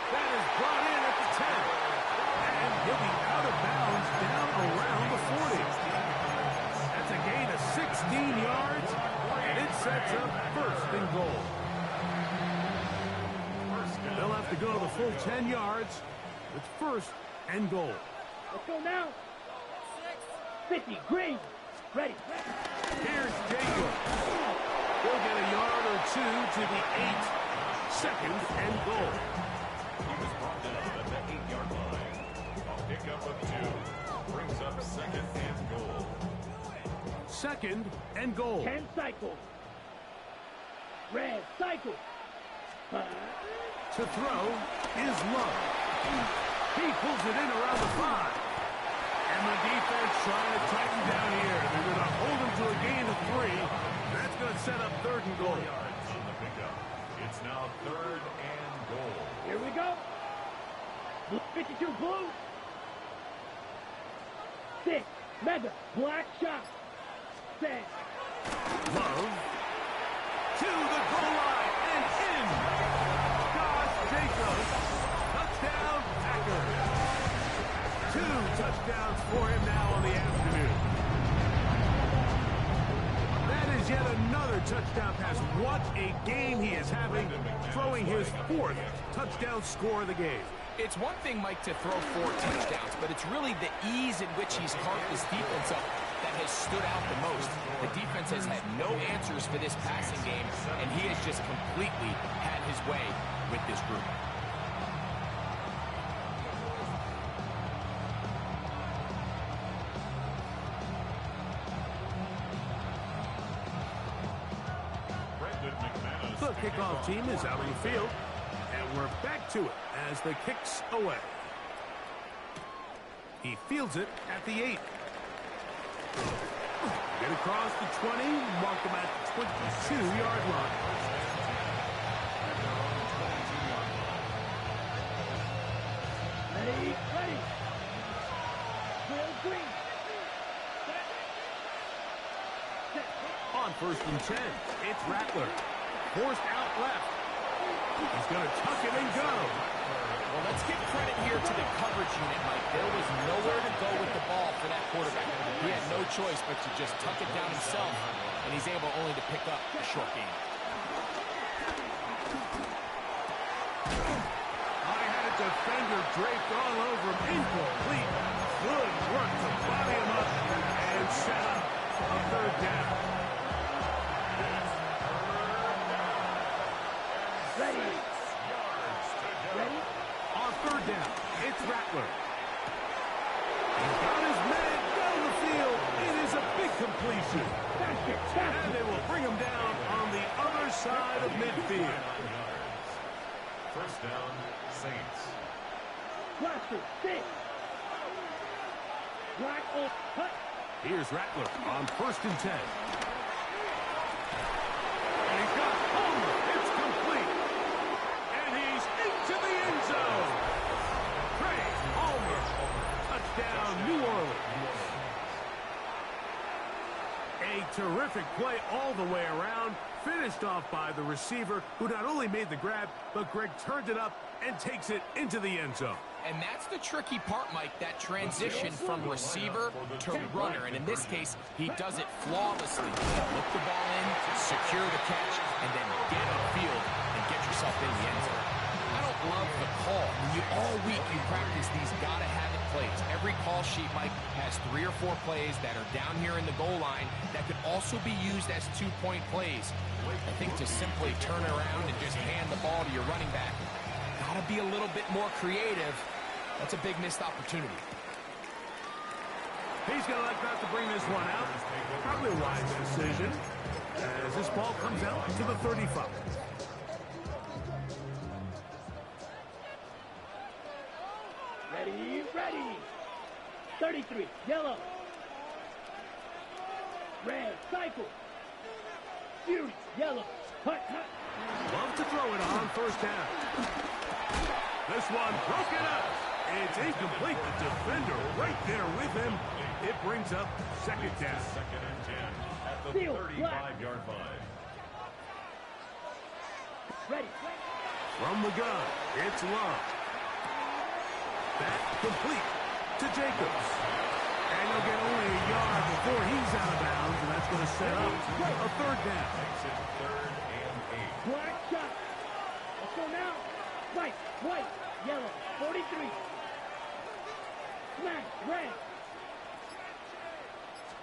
Speaker 5: That is brought in at the 10. And he'll be out of bounds down around the 40. That's a gain of 16 yards, and it sets up 1st and goal. They'll have to go to the full 10 yards. It's 1st and goal.
Speaker 4: Let's go now. 50. Green. Ready.
Speaker 5: Here's Jacob. He'll get a yard or 2 to the 8. 2nd and goal.
Speaker 3: He was brought down at the 8-yard line. A pickup of 2 brings up 2nd and goal.
Speaker 5: 2nd and goal.
Speaker 4: 10 cycles. Red. Cycle.
Speaker 5: To throw is Love. He pulls it in around the 5. And the defense trying to tighten down here. They're going to hold him to a gain of 3. That's going to set up 3rd and goal.
Speaker 3: Yards on the pickup. It's now 3rd and goal.
Speaker 4: Here we go. 52 blue. 6. Mega. Black shot. 10.
Speaker 5: Love to the goal line and in. Josh Jacobs. Touchdown, Packers. 2 touchdowns for him now on the afternoon. That is yet another touchdown pass. What a game he is having, throwing his 4th touchdown score of the game.
Speaker 6: It's one thing, Mike, to throw 4 touchdowns, but it's really the ease in which he's carved this defense up that has stood out the most. The defense has had no answers for this passing game, and he has just completely had his way with this group.
Speaker 5: The kickoff team is out on the field, and we're back to it as the kick's away. He fields it at the 8. Get across the 20, mark him at the 22-yard line.
Speaker 4: Ready, ready. Will Green.
Speaker 5: On 1st and 10, it's Rattler. Forced out left. He's going to tuck it and go.
Speaker 6: Well, let's give credit here to the coverage unit, Mike. There was nowhere to go with the ball for that quarterback. He had no choice but to just tuck it down himself, and he's able only to pick up a short gain.
Speaker 5: I had a defender draped all over him. Incomplete. Good work to body him up and set up a 3rd down.
Speaker 4: Ready. Ready.
Speaker 5: On 3rd down, it's Rattler. He's got his man down the field. It is a big completion. And they will bring him down on the other side of midfield.
Speaker 3: 1st down, Saints.
Speaker 4: Blaster, 6. Black on cut.
Speaker 5: Here's Rattler on 1st and 10. And he's got Homer. It's complete. And he's into the end zone. Craig Homer. Touchdown, New Orleans. A terrific play all the way around. Finished off by the receiver, who not only made the grab, but Greg turned it up and takes it into the end zone.
Speaker 6: And that's the tricky part, Mike, that transition from receiver to runner. And in this case, he does it flawlessly. Look the ball in, secure the catch, and then get upfield and get yourself in the end zone. I don't love the call. All week you practice these gotta-have-it plays. Every call sheet, Mike, has 3 or 4 plays that are down here in the goal line that could also be used as 2-point plays. I think to simply turn around and just hand the ball to your running back, gotta be a little bit more creative. That's a big missed opportunity.
Speaker 5: He's going to like not to bring this one out. Probably a wise decision as this ball comes out to the 35.
Speaker 4: Ready, ready. 33, yellow. Red, cycle. Fury, yellow. Hut, hut.
Speaker 5: Love to throw it on 1st down. This one broken up. It's incomplete. The defender right there with him. It brings up 2nd down.
Speaker 3: 2nd and 10 at the 35-yard line.
Speaker 4: Ready.
Speaker 5: From the gun, it's Love. That complete to Jacobs. And he'll get only a yard before he's out of bounds, and that's going to set up a 3rd down.
Speaker 3: Makes it 3rd and 8.
Speaker 4: Black shot. Let's go now. White, white, yellow. 43. Smash, red.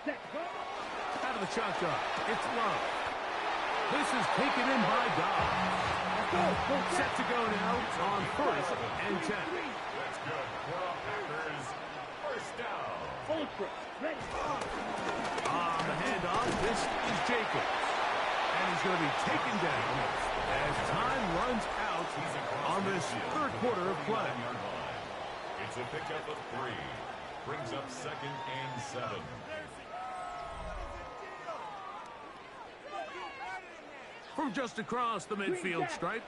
Speaker 4: Set.
Speaker 5: Out of the shotgun, it's Love. This is taken in by Dobbs. Set to go now on 1st and 10.
Speaker 3: That's good. For the Packers, 1st down.
Speaker 4: Ultra, ready.
Speaker 5: On the handoff, this is Jacobs. And he's going to be taken down as time runs out on this 3rd quarter of play.
Speaker 3: It's a pickup of 3. Brings up 2nd and 7.
Speaker 5: From just across the midfield stripe,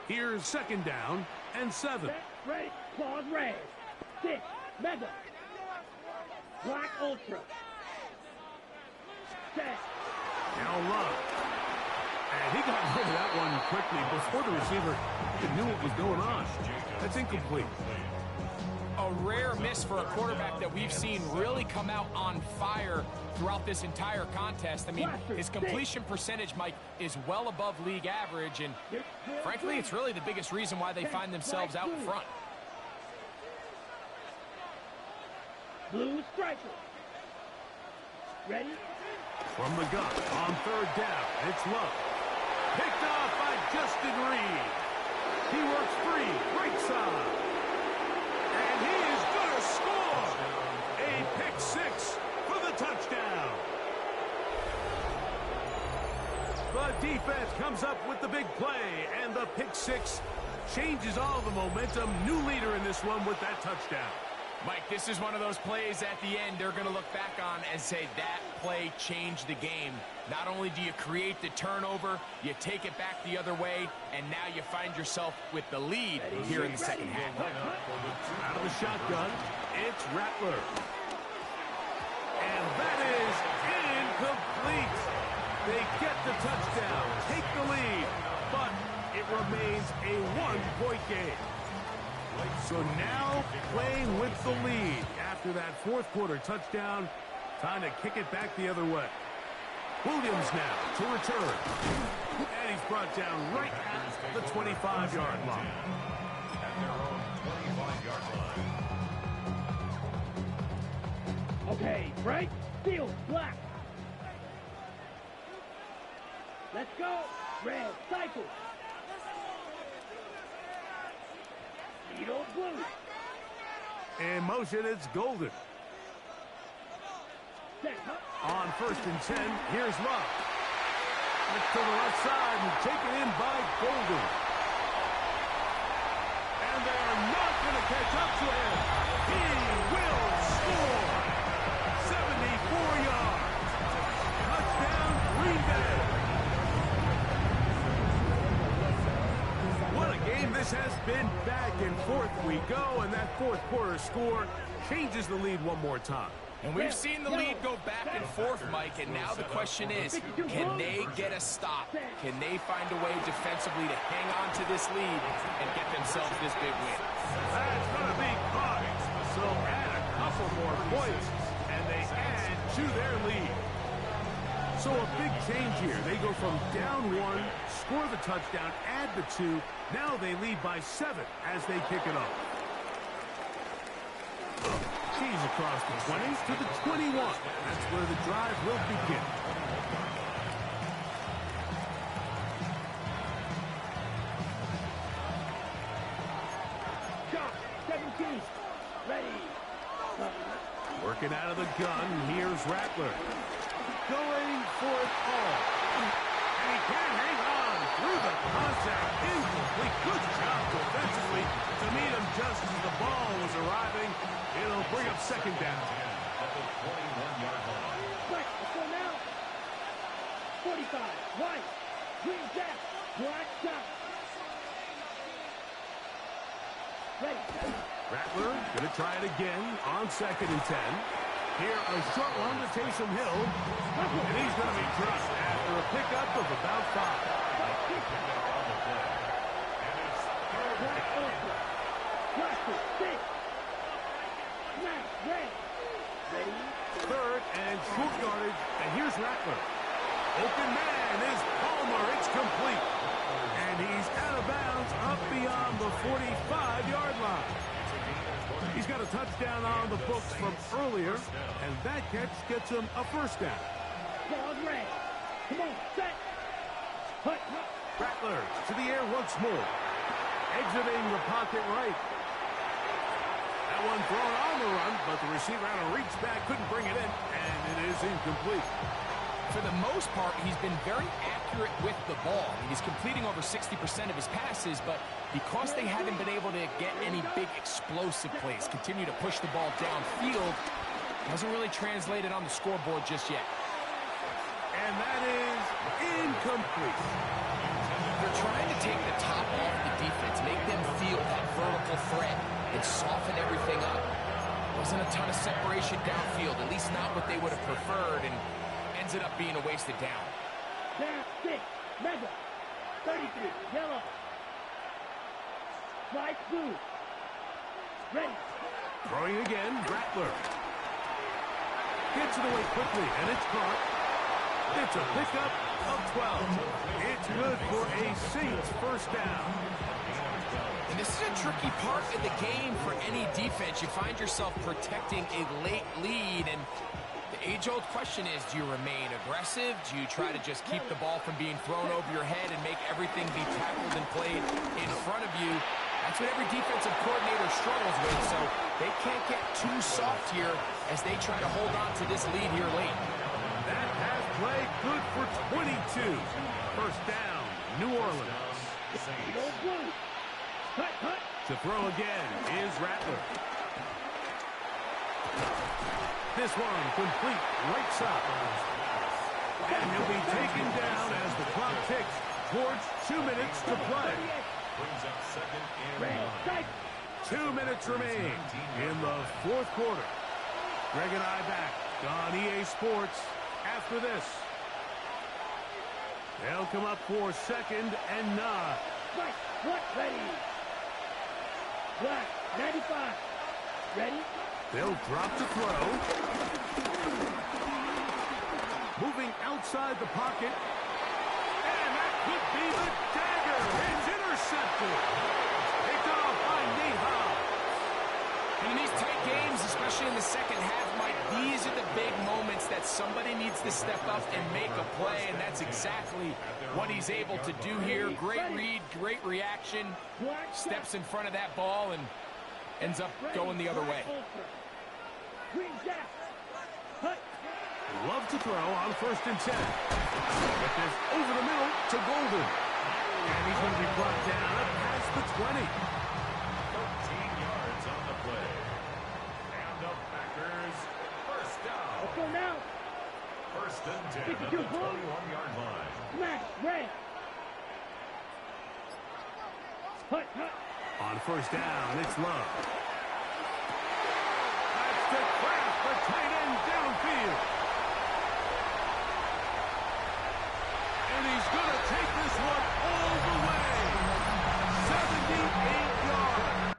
Speaker 5: here's 2nd down and 7.
Speaker 4: Ready, claws red. 6, mega. Black ultra. Set.
Speaker 5: Now Love. And he got rid of that one quickly before the receiver knew what was going on. That's incomplete.
Speaker 6: A rare miss for a quarterback that we've seen really come out on fire throughout this entire contest. I mean, his completion percentage, Mike, is well above league average, and frankly, it's really the biggest reason why they find themselves out in front.
Speaker 4: Blue striker. Ready?
Speaker 5: From the gun on third down, it's Love. Picked off by Justin Reed. He works free, right side. And he is going to score. A pick six for the touchdown. The defense comes up with the big play, and the pick six changes all the momentum. New leader in this one with that touchdown.
Speaker 6: Mike, this is one of those plays at the end they're going to look back on and say that play changed the game. Not only do you create the turnover, you take it back the other way, and now you find yourself with the lead here in the second half.
Speaker 5: Out of the shotgun, it's Rattler. And that is incomplete. They get the touchdown, take the lead, but it remains a one-point game. So now playing with the lead after that fourth quarter touchdown, time to kick it back the other way. Williams now to return. And he's brought down right at the 25-yard line.
Speaker 3: At their own 25-yard line.
Speaker 4: Okay, right? Field, black. Let's go. Red, cycle. Needle, blue.
Speaker 5: In motion, it's Golden.
Speaker 4: Set, huh?
Speaker 5: On 1st and 10, here's Love. It's to the left side and taken in by Golden. And they're not going to catch up to him. He will score. 74 yards. Touchdown, Green Bay. What a game this has been. Back and forth we go, and that fourth quarter score changes the lead one more time.
Speaker 6: And we've seen the lead go back and forth, Mike, and now the question is, can they get a stop? Can they find a way defensively to hang on to this lead and get themselves this big win?
Speaker 5: That's going to be caught. So add a couple more points, and they add to their lead. So a big change here. They go from down one, score the touchdown, add the two. Now they lead by 7 as they kick it off. Cheese across the 20 to the 21. That's where the drive will begin.
Speaker 4: Shot, 17. Ready.
Speaker 5: Working out of the gun, here's Rattler. Going for it all. And he can hang on through the contact. Incomplete. Good job defensively to meet him just as the ball was arriving. It'll bring up second down.
Speaker 3: At the 21-yard line.
Speaker 4: Right, let's go now. 45, white, green jack, black shot. Ready.
Speaker 5: Rattler going to try it again on 2nd and 10. Here, a short one to Taysom Hill. And he's going to be dropped after a pickup of about 5.
Speaker 4: Black ultra. Blaster, 6. Smash, red. Ready.
Speaker 5: 3rd and short yardage. And here's Rattler. Open man is Palmer. It's complete. And he's out of bounds up beyond the 45-yard line. He's got a touchdown on the books from earlier, and that catch gets him a first down.
Speaker 4: Ball red. Come on, set. Hut, hut.
Speaker 5: Rattler to the air once more. Exiting the pocket right. That one thrown on the run, but the receiver had to reach back, couldn't bring it in, and it is incomplete.
Speaker 6: For the most part, he's been very accurate with the ball. I mean, he's completing over 60% of his passes, but because they haven't been able to get any big explosive plays, continue to push the ball downfield, hasn't really translated on the scoreboard just yet.
Speaker 5: And that is incomplete.
Speaker 6: They're trying to take the top off the defense, make them feel that vertical threat, and soften everything up. Wasn't a ton of separation downfield, at least not what they would have preferred, and ends up being a wasted down.
Speaker 4: Down, 6. Mega. 33. Yellow. White, blue. Ready.
Speaker 5: Throwing again, Rattler. Gets it away quickly, and it's caught. It's a pickup of 12. It's good for a Saints first down.
Speaker 6: And this is a tricky part of the game for any defense. You find yourself protecting a late lead, and the age-old question is, do you remain aggressive? Do you try to just keep the ball from being thrown over your head and make everything be tackled and played in front of you? That's what every defensive coordinator struggles with, so they can't get too soft here as they try to hold on to this lead here late.
Speaker 5: That has played good for 22. First down, New Orleans. To throw again is Rattler. This one complete right side. And he'll be taken down as the clock ticks towards 2 minutes to play.
Speaker 3: Brings up second and 1.
Speaker 5: 2 minutes remain in the fourth quarter. Greg and I back on EA Sports after this. They'll come up for second and 9.
Speaker 4: Right, what? Ready. Black, 95. Ready?
Speaker 5: They'll drop to throw. Moving outside the pocket. And that could be the dagger. It's intercepted. Picked off by Nate Hobbs.
Speaker 6: And in these tight games, especially in the second half, Mike, these are the big moments that somebody needs to step up and make a play, and that's exactly what he's able to do here. Great read, great reaction, steps in front of that ball and ends up going the other way.
Speaker 4: Green Jack. Hut.
Speaker 5: Love to throw on 1st and 10. Get this over the middle to Golden. And he's going to be brought down up past the 20.
Speaker 3: 13 yards on the play. And the Packers first down.
Speaker 4: Let's go now.
Speaker 3: First and 10 at the 21-yard line.
Speaker 4: Smash. Red. Hut. Hut.
Speaker 5: On 1st down, it's Love. That's the Kraft, the tight end downfield. And he's going to take this one all the way. 78 yards.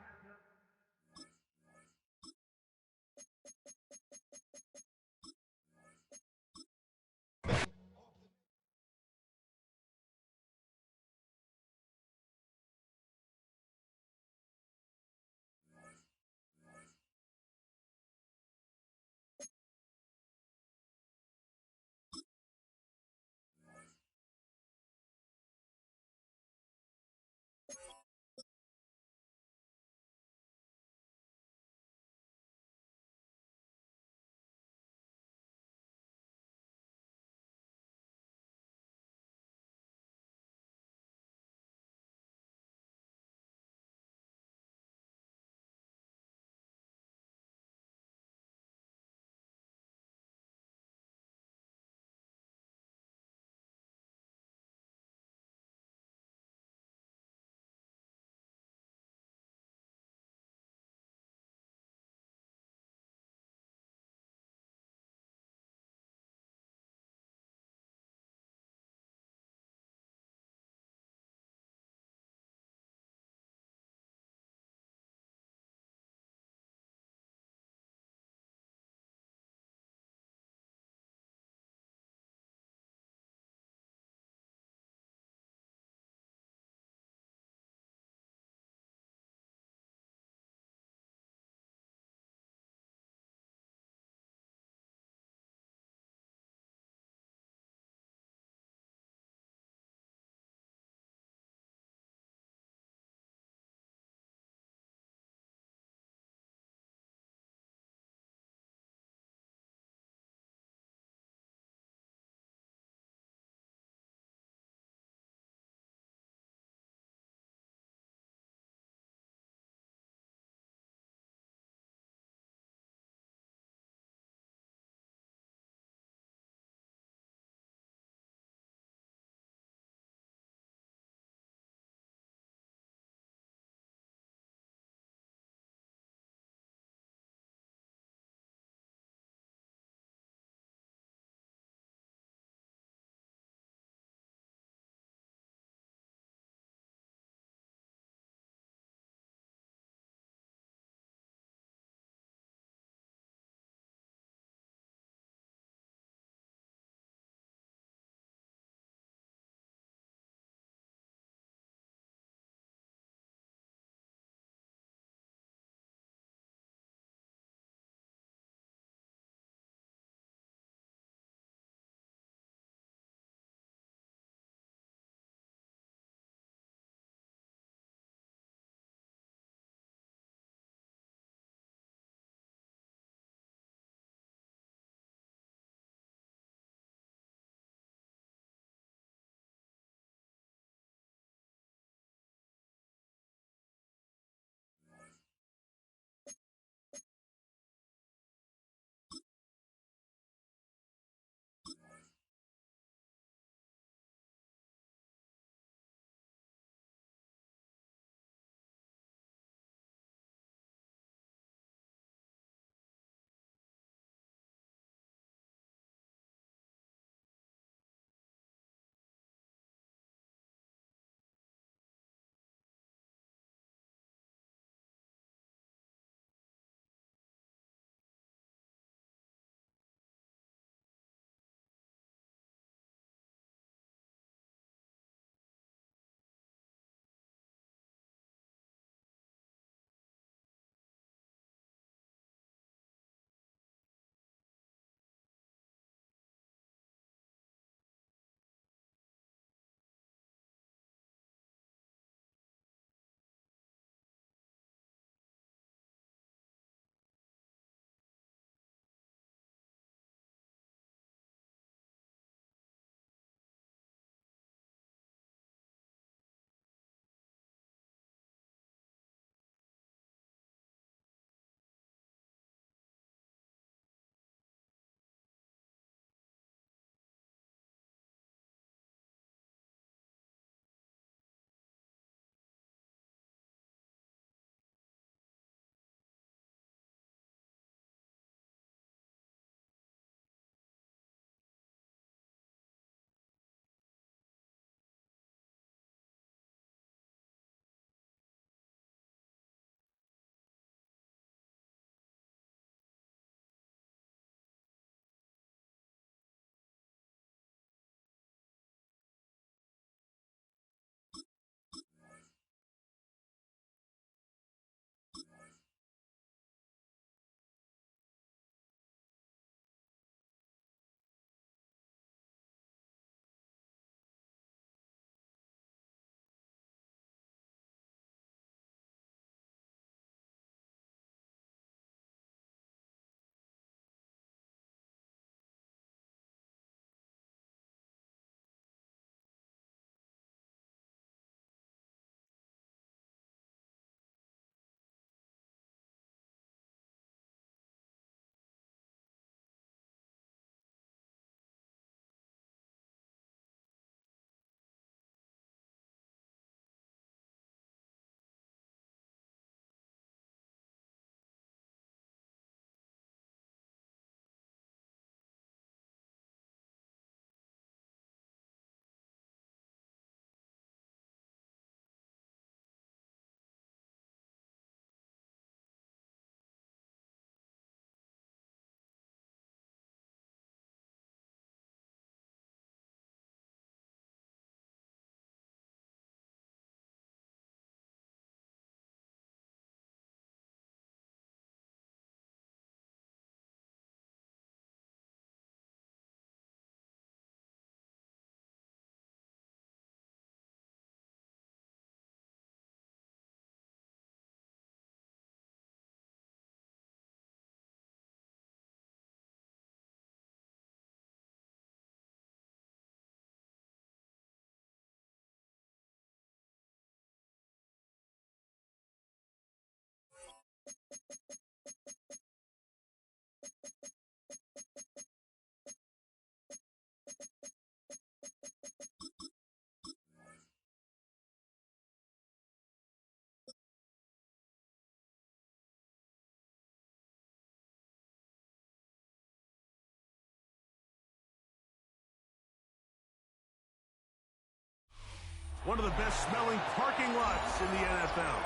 Speaker 5: One of the best smelling parking lots in the NFL.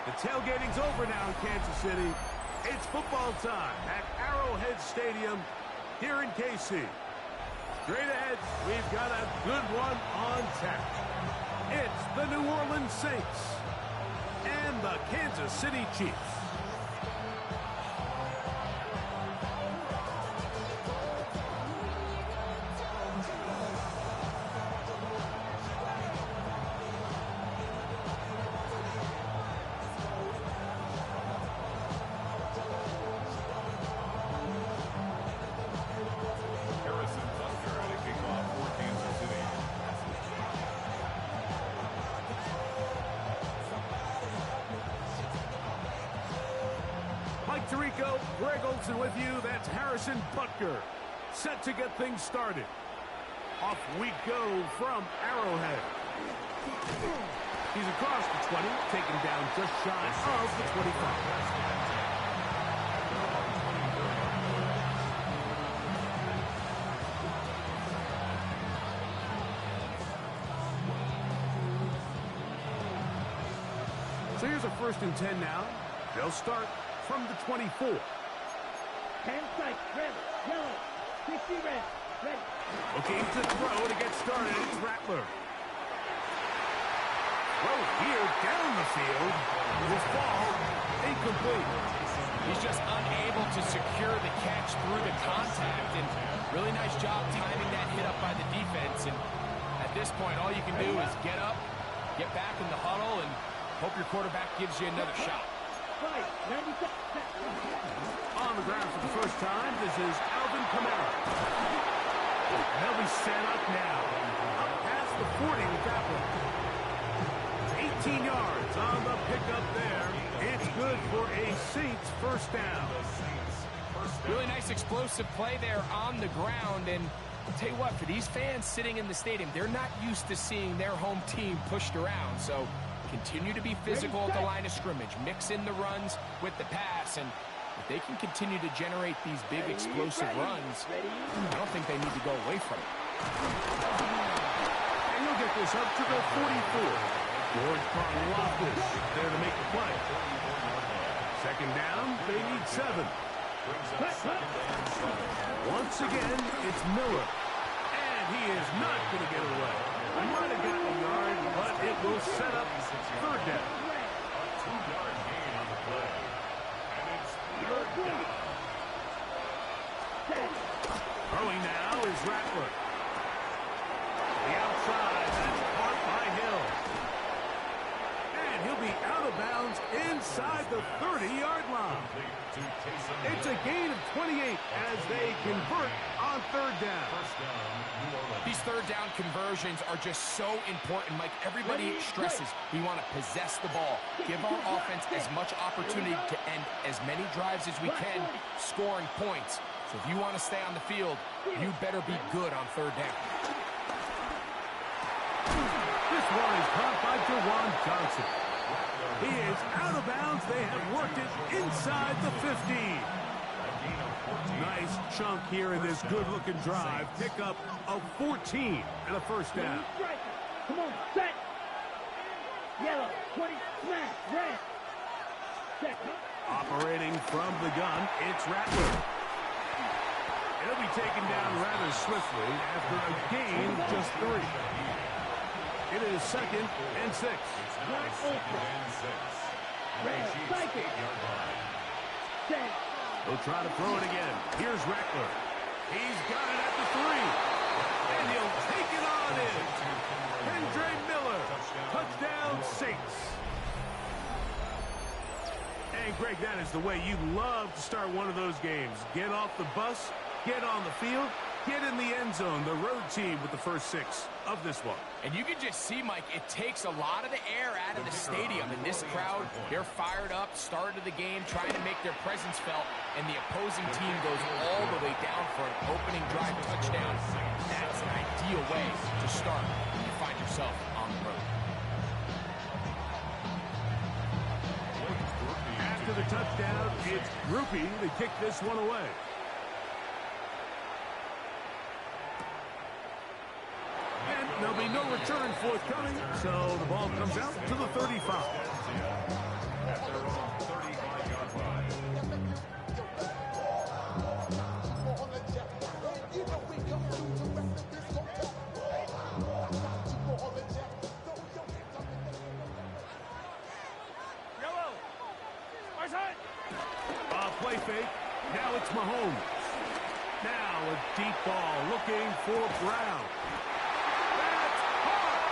Speaker 5: The tailgating's over now in Kansas City. It's football time at Arrowhead Stadium here in KC. Straight ahead, we've got a good one on tap. It's the New Orleans Saints and the Kansas City Chiefs. Mike Tirico, Greg Olsen with you. That's Harrison Butker, set to get things started. Off we go from Arrowhead. He's across the 20, taken down just shy of the 25. So here's a 1st and 10 now. They'll start from the 24.
Speaker 4: 10 strike, red, yellow, 60 red, ready.
Speaker 5: Looking to throw to get started. It's Rattler. Throw here down the field. Will fall incomplete.
Speaker 6: He's just unable to secure the catch through the contact, and really nice job timing that hit up by the defense. And at this point, all you can do is get up, get back in the huddle, and hope your quarterback gives you another shot.
Speaker 5: On the ground for the first time, this is Alvin Kamara. They'll be set up now. Up past the 40 with that one. 18 yards on the pickup there. It's good for a Saints first down.
Speaker 6: Really nice explosive play there on the ground. And I'll tell you what, for these fans sitting in the stadium, they're not used to seeing their home team pushed around. So continue to be physical at the line of scrimmage. Mix in the runs with the pass. And if they can continue to generate these big explosive runs, I don't think they need to go away from it.
Speaker 5: And he'll get this up to the 44. George Karlaftis there to make the play. 2nd down, they need 7. Once again, it's Miller. And he is not going to get away. He might have gotten a yard, but it will set up 3rd down.
Speaker 3: 2-yard gain on the play. And it's 3rd down.
Speaker 5: Throwing now is Rattler. The outside, that's caught by Hill. And he'll be out of bounds inside the 30-yard line. It's a gain of 28 as they convert on 3rd down.
Speaker 6: These 3rd down conversions are just so important. Like everybody stresses, we want to possess the ball, give our offense as much opportunity to end as many drives as we can, scoring points. So if you want to stay on the field, you better be good on 3rd down.
Speaker 5: This one is caught by Jawan Johnson. He is out of bounds. They have worked it inside the 15. Nice chunk here in this good-looking drive. Pick up of 14 and a 1st down.
Speaker 4: Come on, set. Yellow, 20, smash, red. Set.
Speaker 5: Operating from the gun, it's Rattler. He'll be taken down rather swiftly after a gain of just 3. It is 2nd and 6. They'll try to throw it again. Here's Rattler. He's got it at the 3. And he'll take it on in. Kendre Miller. Touchdown, Saints. And Greg, that is the way you love to start one of those games. Get off the bus, get on the field, get in the end zone. The road team with the first 6 of this one.
Speaker 6: And you can just see, Mike, it takes a lot of the air out of the stadium. And this crowd, they're fired up, start of the game, trying to make their presence felt. And the opposing team goes all the way down for an opening drive touchdown. That's an ideal way to start when you find yourself on the road.
Speaker 5: After the touchdown, it's Grupe to kick this one away. And there'll be no return forthcoming, so the ball comes out to the 35.
Speaker 3: At their own 35-yard line.
Speaker 5: Play fake. Now it's Mahomes. Now a deep ball looking for Brown. That's hard.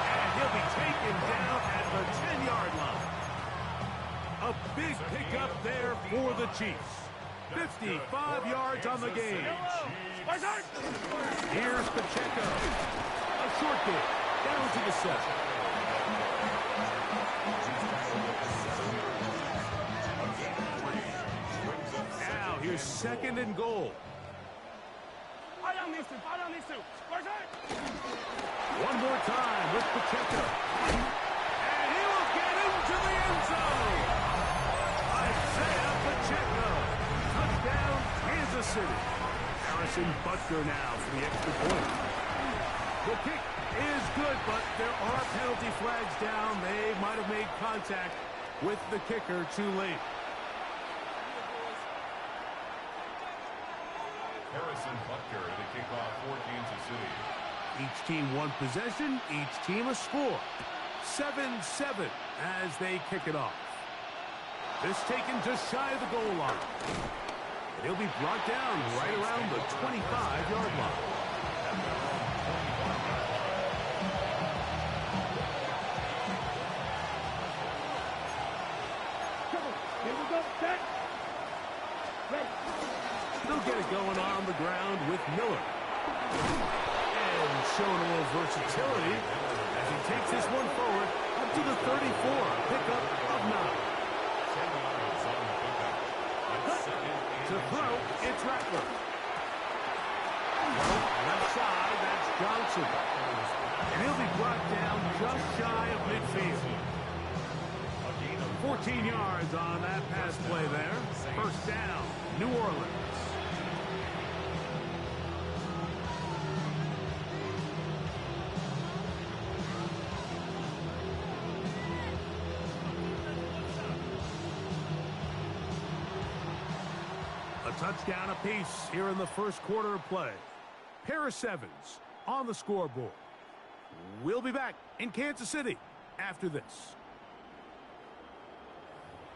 Speaker 5: And he'll be taken down at the 10-yard line. A big pickup there for the Chiefs. 55 yards on the game. Here's Pacheco. A short game. Down to the 7. Here's second and goal. One more time with Pacheco. And he will get into the end zone. Isaiah Pacheco. Touchdown, Kansas City. Harrison Butker now for the extra point. The kick is good, but there are penalty flags down. They might have made contact with the kicker too late.
Speaker 3: Harrison Butker to kick off for Kansas City.
Speaker 5: Each team one possession, each team a score. 7-7 as they kick it off. This taken just shy of the goal line. And he'll be brought down right around the 25-yard line.
Speaker 4: Here we go, set. Ready.
Speaker 5: They'll get it going on the ground with Miller. And showing a little versatility as he takes this one forward up to the 34. Pickup of 9. To throw, it's Rattler. Left side, that's Johnson. And he'll be brought down just shy of midfield. 14 yards on that pass play there. First down, New Orleans. Touchdown apiece here in the first quarter of play. Pair of 7s on the scoreboard. We'll be back in Kansas City after this.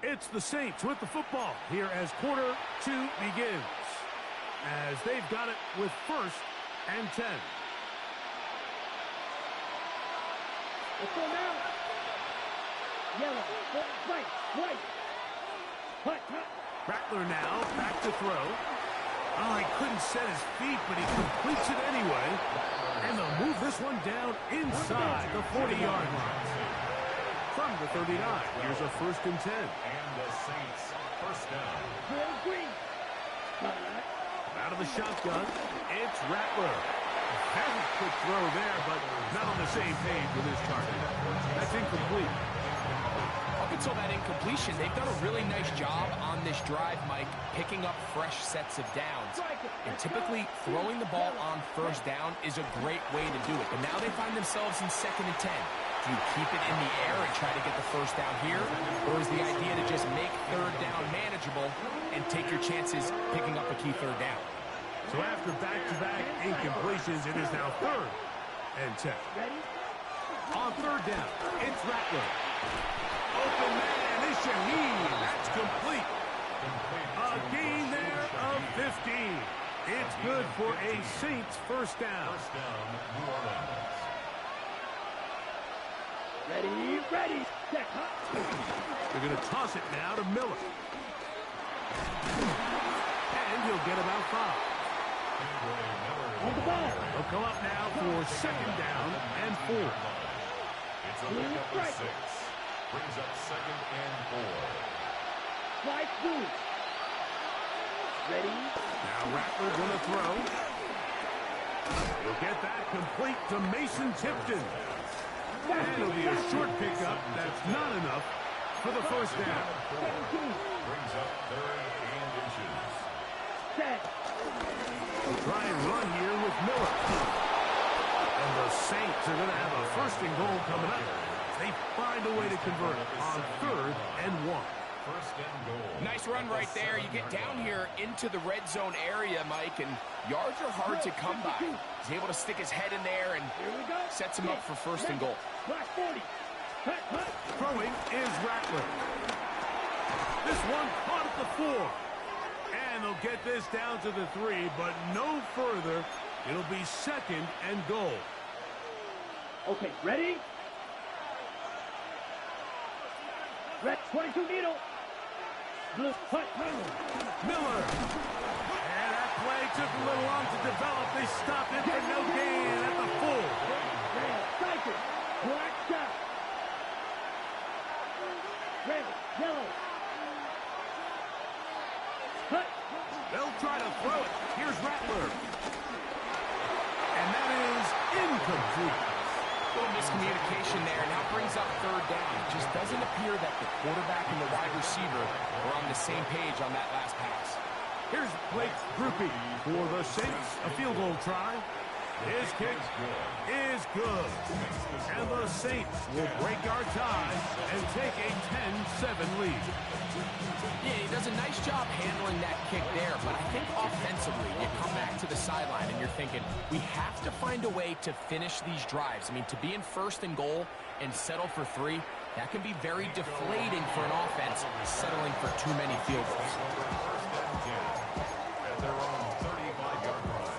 Speaker 5: It's the Saints with the football here as quarter 2 begins. As they've got it with 1st and 10.
Speaker 4: Let's go now. Yellow, white. Hut.
Speaker 5: Rattler now, back to throw. Oh, he couldn't set his feet, but he completes it anyway. And they'll move this one down inside the 40-yard line. From the 39, here's a 1st and 10.
Speaker 3: And the Saints, first down.
Speaker 4: Green.
Speaker 5: Out of the shotgun, it's Rattler. Has a quick throw there, but not on the same page with his target. That's incomplete.
Speaker 6: Up until that incompletion, they've done a really nice job on this drive, Mike, picking up fresh sets of downs. And typically, throwing the ball on 1st down is a great way to do it. But now they find themselves in 2nd and 10. Do you keep it in the air and try to get the 1st down here? Or is the idea to just make 3rd down manageable and take your chances picking up a key 3rd down?
Speaker 5: So after back-to-back incompletions, it is now 3rd and 10. On 3rd down, it's Rattler. Open man is Shaheed. That's complete. A gain there of 15. It's good for a Saints 1st down.
Speaker 3: First down, New Orleans.
Speaker 4: Ready. Set.
Speaker 5: They're going to toss it now to Miller. And he'll get about 5.
Speaker 4: On the ball.
Speaker 5: They'll come up now for 2nd down and 4.
Speaker 3: It's a pickup of 6. Brings up 2nd and 4.
Speaker 4: Slide through. Ready.
Speaker 5: Now Rattler going to throw. He'll get that complete to Mason Tipton. And it'll be a short pickup. That's not enough for the 1st down.
Speaker 4: 17.
Speaker 3: Brings up 3rd and inches.
Speaker 4: Set.
Speaker 5: They'll try and run here with Miller. And the Saints are going to have a first and goal coming up. They find a way to convert on 3rd and 1.
Speaker 3: First and goal.
Speaker 6: Nice run right there. You get down here into the red zone area, Mike, and yards are hard to come by. He's able to stick his head in there and sets him up for first and goal.
Speaker 4: Black 40. Hut, hut.
Speaker 5: Throwing is Rattler. This one caught at the 4. And they'll get this down to the 3, but no further. It'll be 2nd and goal.
Speaker 4: Okay, ready? Red 22 needle. Blue, hut,
Speaker 5: Miller. And that play took a little long to develop. They stopped it for no gain at the 4.
Speaker 4: red, cycle, black shot. Red, yellow. Hut.
Speaker 5: They'll try to throw it. Here's Rattler. And that is incomplete.
Speaker 6: Little miscommunication there. Now brings up 3rd down. It just doesn't appear that the quarterback and the wide receiver are on the same page on that last pass.
Speaker 5: Here's Blake Grupe for the Saints. A field goal try. His kick is good. And the Saints will break our tie and take a 10-7 lead.
Speaker 6: Yeah, he does a nice job handling that kick there, but I think offensively, you come back to the sideline and you're thinking, we have to find a way to finish these drives. I mean, to be in 1st and goal and settle for 3, that can be very deflating for an offense settling for too many field goals.
Speaker 3: At their own 35-yard line.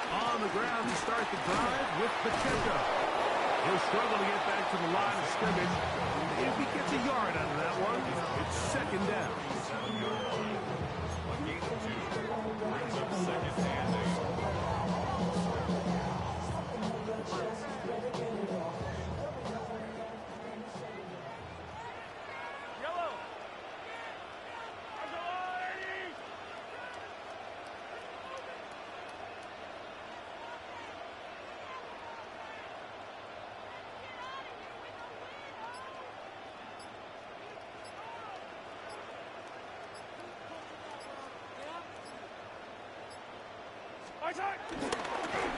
Speaker 5: On the ground to start the drive with Pacheco. He'll struggle to get back to the line of scrimmage. If he gets a yard out of that one, it's 2nd down.
Speaker 3: A gain of 2 brings up 2nd and 8.
Speaker 4: Yellow.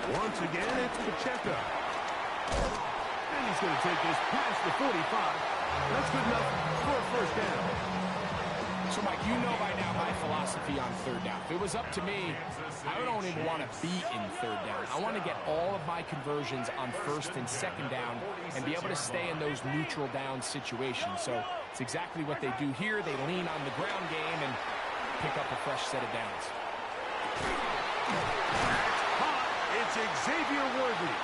Speaker 5: Once again, it's Pacheco. And he's going to take this past the 45. That's good enough for a first down.
Speaker 6: So, Mike, you know by now my philosophy on 3rd down. If it was up to me, I don't even want to be in 3rd down. I want to get all of my conversions on 1st and 2nd down and be able to stay in those neutral down situations. So it's exactly what they do here. They lean on the ground game and pick up a fresh set of downs.
Speaker 5: It's Xavier Worthy.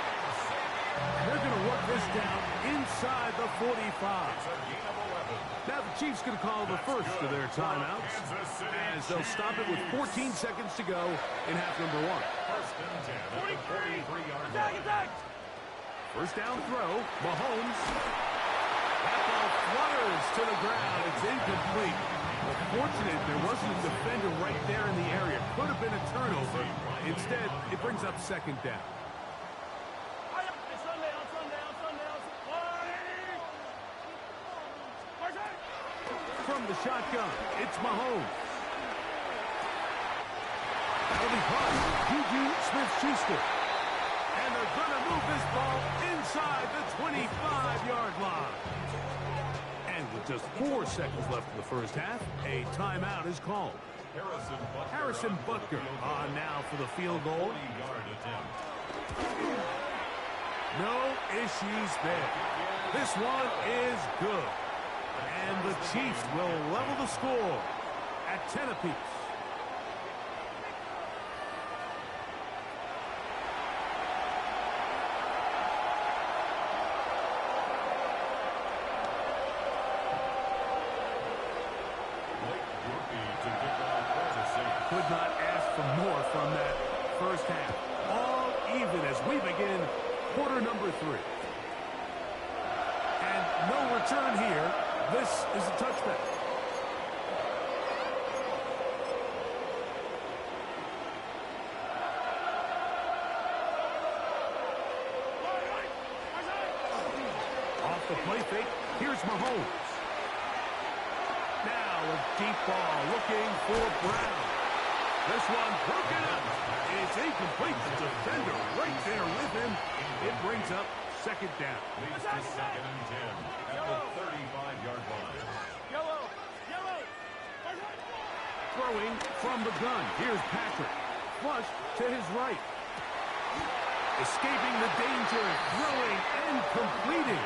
Speaker 5: They're going to work this down inside the 45. Now the Chiefs going to call the first of their timeouts as they'll stop it with 14 seconds to go in half number 1.
Speaker 3: First and 10 at the 43-yard line.
Speaker 5: First down throw, Mahomes. That ball flutters to the ground. It's incomplete. Fortunate there wasn't a defender right there in the area. Could have been a turnover. Instead, it brings up 2nd down. From the shotgun, it's Mahomes. That'll be caught. Juju Smith-Schuster. And they're going to move this ball inside the 25-yard line. And with just 4 seconds left in the first half, a timeout is called. Harrison Butker on now for the field goal.
Speaker 3: 40-yard attempt.
Speaker 5: No issues there. This one is good. And the Chiefs will level the score at 10 apiece. Could not ask for more from that first half. All even as we begin quarter number 3. And no return here. This is a touchback. the play fake. Here's Mahomes. Now a deep ball looking for Brown. This one broken up. It's incomplete. The defender right there with him. It brings up second down.
Speaker 3: Leads to second and 10 at the 35-yard line.
Speaker 5: Throwing from the gun. Here's Patrick. Flush to his right. Escaping the danger. Throwing and completing.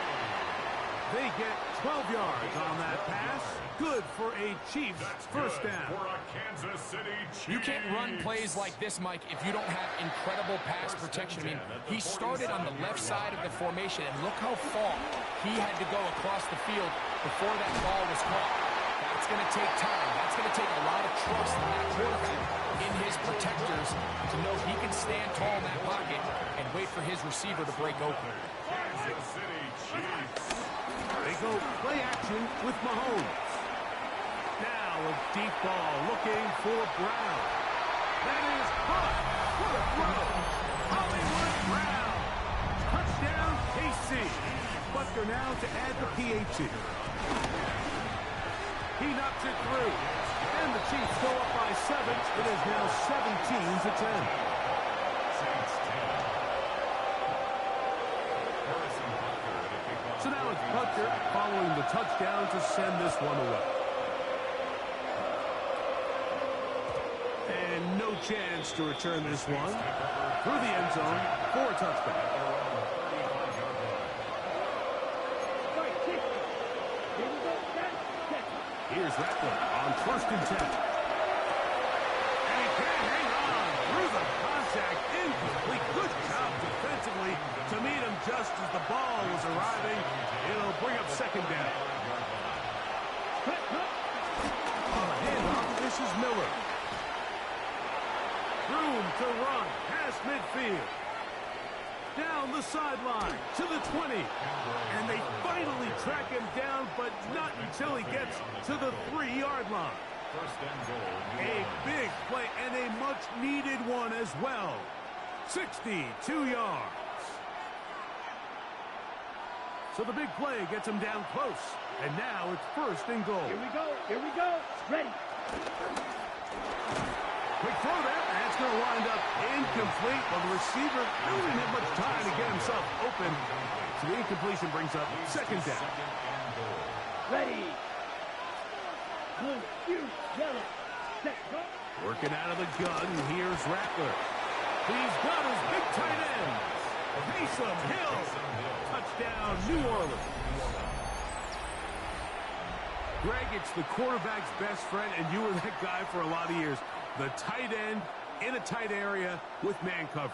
Speaker 5: They get 12 yards on that pass. Good for a Chiefs first down.
Speaker 3: For a Kansas City Chiefs.
Speaker 6: You can't run plays like this, Mike, if you don't have incredible pass protection. I mean, he started on the left side of the formation, and look how far he had to go across the field before that ball was caught. That's going to take time. That's going to take a lot of trust in that quarterback, in his protectors, to know he can stand tall in that pocket and wait for his receiver to break open.
Speaker 3: Kansas City Chiefs.
Speaker 5: They go play action with Mahomes. Now a deep ball looking for Brown. That is caught. What a throw. Hollywood Brown. Touchdown KC. Butker now to add the PAT. He knocks it through. And the Chiefs go up by 7. It is now 17-10. So now it's Butker following the touchdown to send this one away. And no chance to return this one through the end zone for a touchdown. Here's Rattler on 1st and 10. And he can't hang on through the contact. Incomplete. Good job defensively to meet him just as the ball was arriving. It'll bring up second down. On the handoff, this is Miller. Room to run past midfield. Down the sideline to the 20. And they finally track him down, but not until he gets to the 3-yard line.
Speaker 3: First and goal.
Speaker 5: A big play and a much-needed one as well. 62 yards. So the big play gets him down close. And now it's 1st and goal.
Speaker 4: Here we go. Here we go. Ready.
Speaker 5: Quick throw there. That's going to wind up incomplete. Well, the receiver didn't have much time to get himself open. So the incompletion brings up second down.
Speaker 4: Ready. Blue, you, yellow. Set, go.
Speaker 5: Working out of the gun. Here's Rattler. He's got his big tight end. Taysom Hill. Touchdown, New Orleans. Greg, it's the quarterback's best friend, and you were that guy for a lot of years. The tight end in a tight area with man coverage.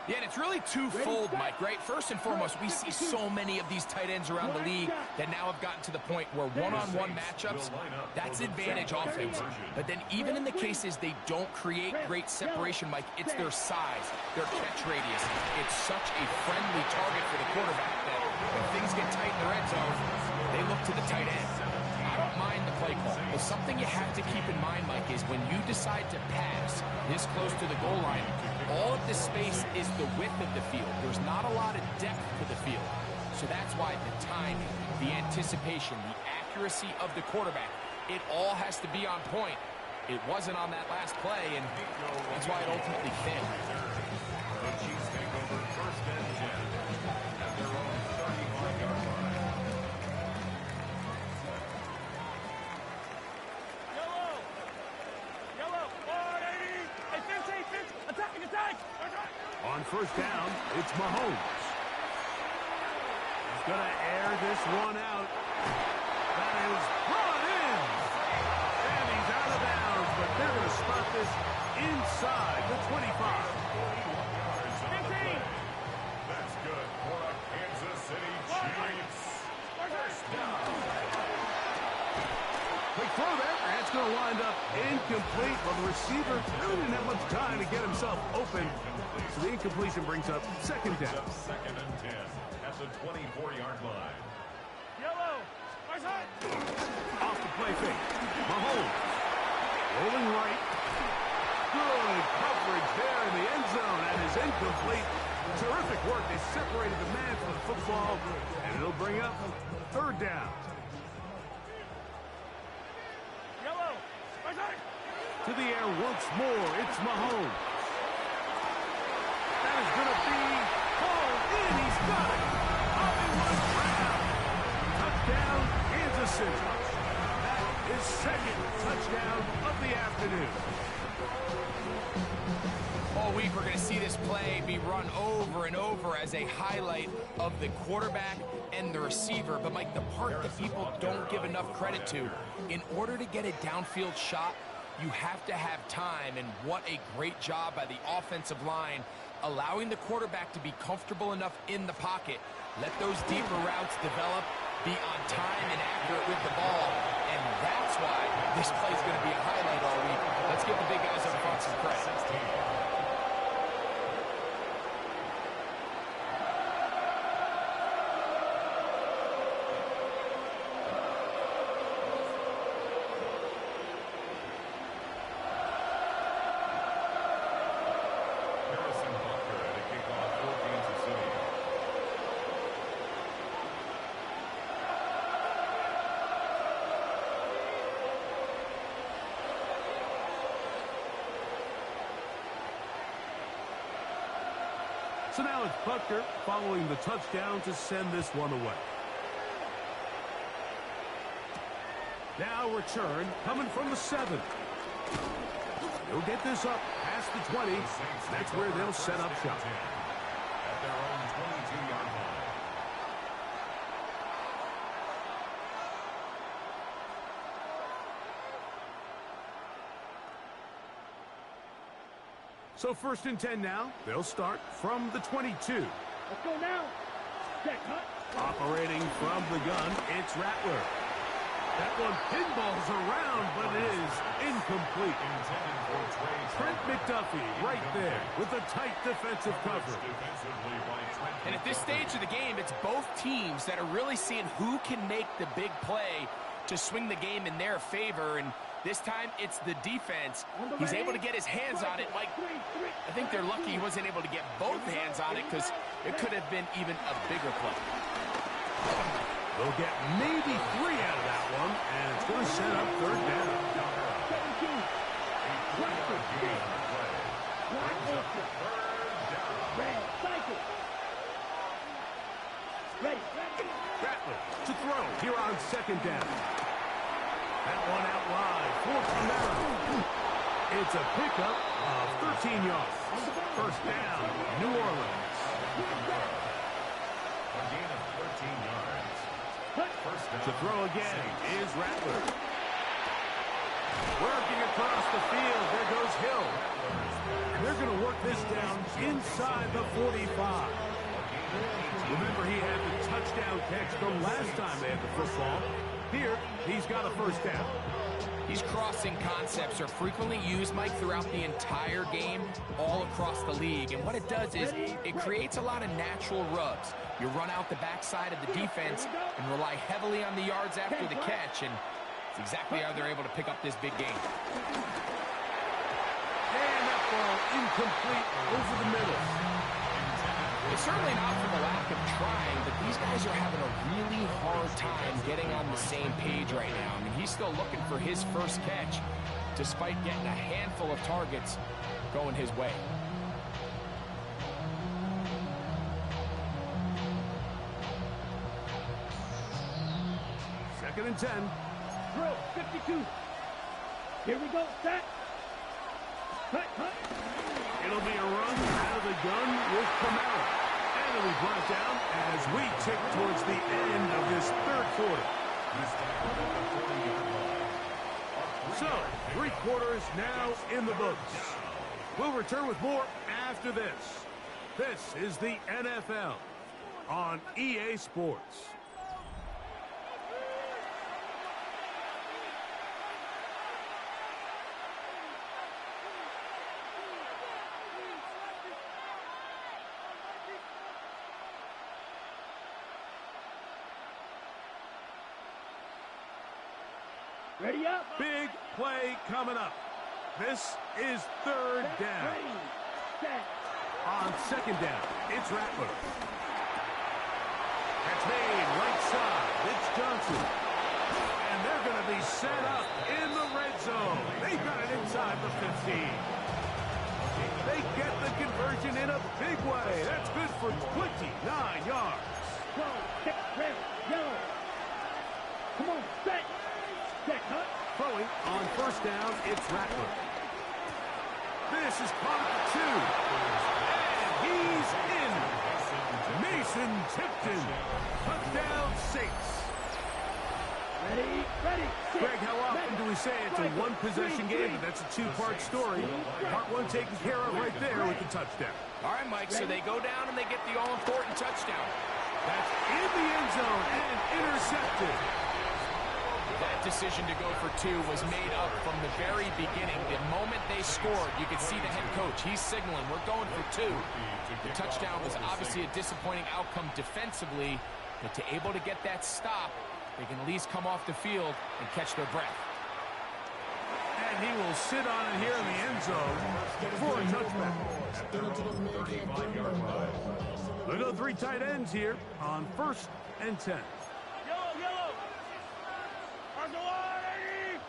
Speaker 6: Yeah, and it's really twofold, Mike, right? First and foremost, we see so many of these tight ends around the league that now have gotten to the point where one-on-one matchups, that's advantage offense. But then even in the cases they don't create great separation, Mike, it's their size, their catch radius. It's such a friendly target for the quarterback that when things get tight in the red zone, they look to the tight end. I don't mind the play call, but something you have to keep in mind, Mike, is when you decide to pass this close to the goal line, all of the space is the width of the field. There's not a lot of depth to the field. So that's why the timing, the anticipation, the accuracy of the quarterback, it all has to be on point. It wasn't on that last play, and that's why it ultimately failed.
Speaker 3: The Chiefs take over 1st and 10 at their own 35-yard line.
Speaker 5: On 1st down, it's Mahomes. He's going to air this one out. That is brought in. And he's out of bounds, but they're going to spot this inside the 25.
Speaker 3: That's good for a Kansas City Chiefs. First down.
Speaker 5: Quick throw there. That's going to wind up incomplete. Well, the receiver really didn't have much time to get himself open. So the incompletion brings up second down.
Speaker 3: Second and 10 at the 24-yard line.
Speaker 5: Off the play fake. Mahomes. Rolling right. Good coverage there in the end zone. And is incomplete. Terrific work. They separated the man from the football, and it'll bring up third down. To the air once more. It's Mahomes. That is going to be hauled in. He's got it. Hollywood Brown. Touchdown, Kansas City. That is second touchdown of the afternoon.
Speaker 6: All week we're going to see this play be run over and over as a highlight of the quarterback and the receiver. But, Mike, the part that people don't give enough credit to, in order to get a downfield shot, you have to have time, and what a great job by the offensive line, allowing the quarterback to be comfortable enough in the pocket, let those deeper routes develop, be on time and accurate with the ball, and that's why this play is going to be a highlight all week. Let's give the big guys up front some credit.
Speaker 5: So now it's Butker following the touchdown to send this one away. Now return coming from the 7. He'll get this up past the 20. That's where they'll set up shop.
Speaker 3: At their own 22-yard line.
Speaker 5: So first and 10 now. They'll start from the 22.
Speaker 4: Let's go now. Check, cut.
Speaker 5: Operating from the gun, it's Rattler. That one pinballs around, but it is incomplete. Trent McDuffie right there with a tight defensive cover.
Speaker 6: And at this stage of the game, it's both teams that are really seeing who can make the big play to swing the game in their favor, and this time it's the defense. He's able to get his hands on it. Like, I think they're lucky he wasn't able to get both hands on it, because it could have been even a bigger play.
Speaker 5: They'll get maybe 3 out of that one, and it's going to set up third down.
Speaker 4: 17. Red, cycle. Ready.
Speaker 5: Rattler to throw here on second down. That one out wide for Camaro. It's a pickup of 13 yards. First down, New Orleans.
Speaker 3: A gain of 13 yards. First down.
Speaker 5: To throw again is Rattler. Working across the field, there goes Hill. And they're going to work this down inside the 45. Remember, he had the touchdown catch the last time they had the football. Here, he's got a first down.
Speaker 6: These crossing concepts are frequently used, Mike, throughout the entire game, all across the league. And what it does is it creates a lot of natural rubs. You run out the backside of the defense and rely heavily on the yards after the catch, and it's exactly how they're able to pick up this big game.
Speaker 5: And that ball incomplete over the middle.
Speaker 6: It's certainly not from a lack of trying, but these guys are having a really hard time getting on the same page right now. I mean, he's still looking for his first catch, despite getting a handful of targets going his way.
Speaker 5: Second and 10.
Speaker 4: Throw, 52. Here we go, set. Cut, cut.
Speaker 5: It'll be a run out of the gun with Camaro. And it'll be brought down as we tick towards the end of this third quarter. So, 3 quarters now in the books. We'll return with more after this. This is the NFL on EA Sports.
Speaker 4: Ready up.
Speaker 5: Big play coming up. This is third down.
Speaker 4: Ready, set,
Speaker 5: On second down, it's Rattler. That's made right side. It's Johnson. And they're going to be set up in the red zone. They got it inside the 15. They get the conversion in a big way. That's good for 29 yards.
Speaker 4: Go, check, red, yellow. Come on, set. Check, hut.
Speaker 5: Throwing on first down, it's Rattler. This is caught at the 2. And he's in. Mason Tipton. Touchdown, Saints.
Speaker 4: Ready, ready, set.
Speaker 5: Greg, how often do we say it's a one-possession game, but that's a two-part story? Part one taken care of right there with the touchdown.
Speaker 6: All right, Mike, so they go down and they get the all-important touchdown.
Speaker 5: That's in the end zone and intercepted.
Speaker 6: That decision to go for 2 was made up from the very beginning. The moment they scored, you could see the head coach. He's signaling, we're going for 2. The touchdown was obviously a disappointing outcome defensively, but to able to get that stop, they can at least come off the field and catch their breath.
Speaker 5: And he will sit on it here in the end zone for a touchback. We'll go 3 tight ends here on 1st and 10.
Speaker 4: Yellow, yellow. Argolari.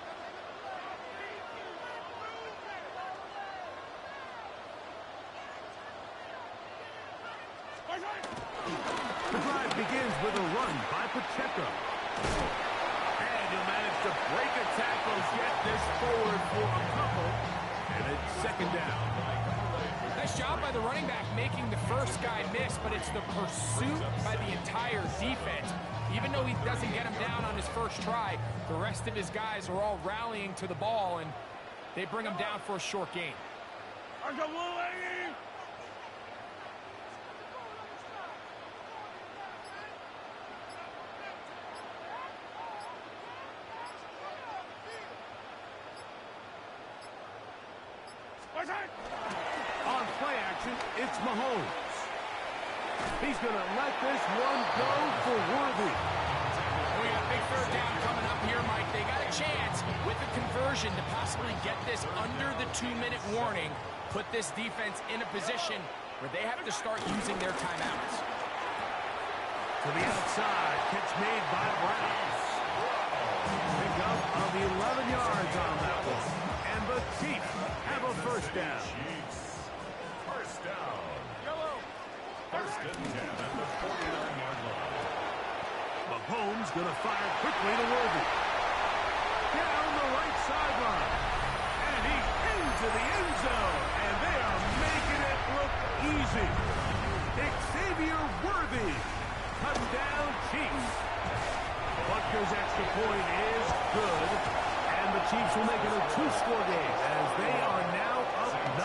Speaker 5: The drive begins with a run by Pacheco. And he'll manage to break a tackle, get this forward for a couple, and it's second down.
Speaker 6: Nice job by the running back making the first guy miss, but it's the pursuit by the entire defense. Even though he doesn't get him down on his first try, the rest of his guys are all rallying to the ball, and they bring him down for a short gain.
Speaker 5: On play action, it's Mahomes. He's going to let this one go for Worthy.
Speaker 6: We got a big third down coming up here, Mike. They got a chance with the conversion to possibly get this under the 2-minute warning, put this defense in a position where they have to start using their timeouts.
Speaker 5: To the outside, catch made by Brown. Pick up of 11 yards on that one. And the Chiefs have a first down.
Speaker 3: First down. Yellow. First and 10 at the 49-yard line.
Speaker 5: Mahomes going to fire quickly to Worthy. Down the right sideline. And he's into the end zone. And they are making it look easy. Xavier Worthy. Touchdown, Chiefs. Butker's extra point is good. And the Chiefs will make it a 2-score game as they are now up 9.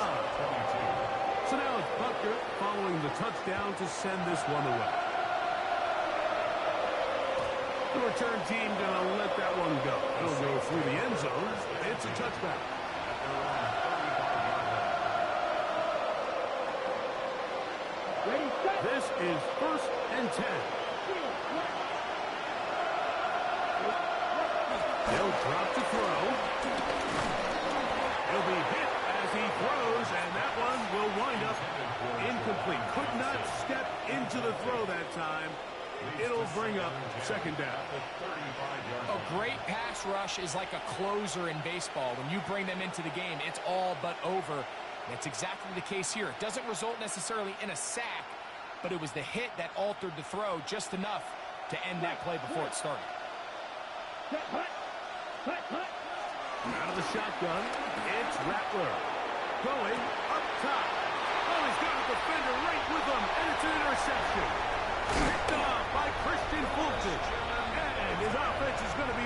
Speaker 5: So now it's Butker following the touchdown to send this one away. The return team going to let that one go. It'll go through the end zone. It's a touchback. This is 1st and 10. They'll drop to throw. He'll be hit as he throws, and that one will wind up incomplete. Could not step into the throw that time. It'll bring up second down.
Speaker 6: A great pass rush is like a closer in baseball. When you bring them into the game, it's all but over. That's exactly the case here. It doesn't result necessarily in a sack, but it was the hit that altered the throw just enough to end that play before it started.
Speaker 5: Out of the shotgun, it's Rattler. Going up top. Oh, he's got a defender right with him, and it's an interception. Picked off by Christian Fulton. And his offense is going to be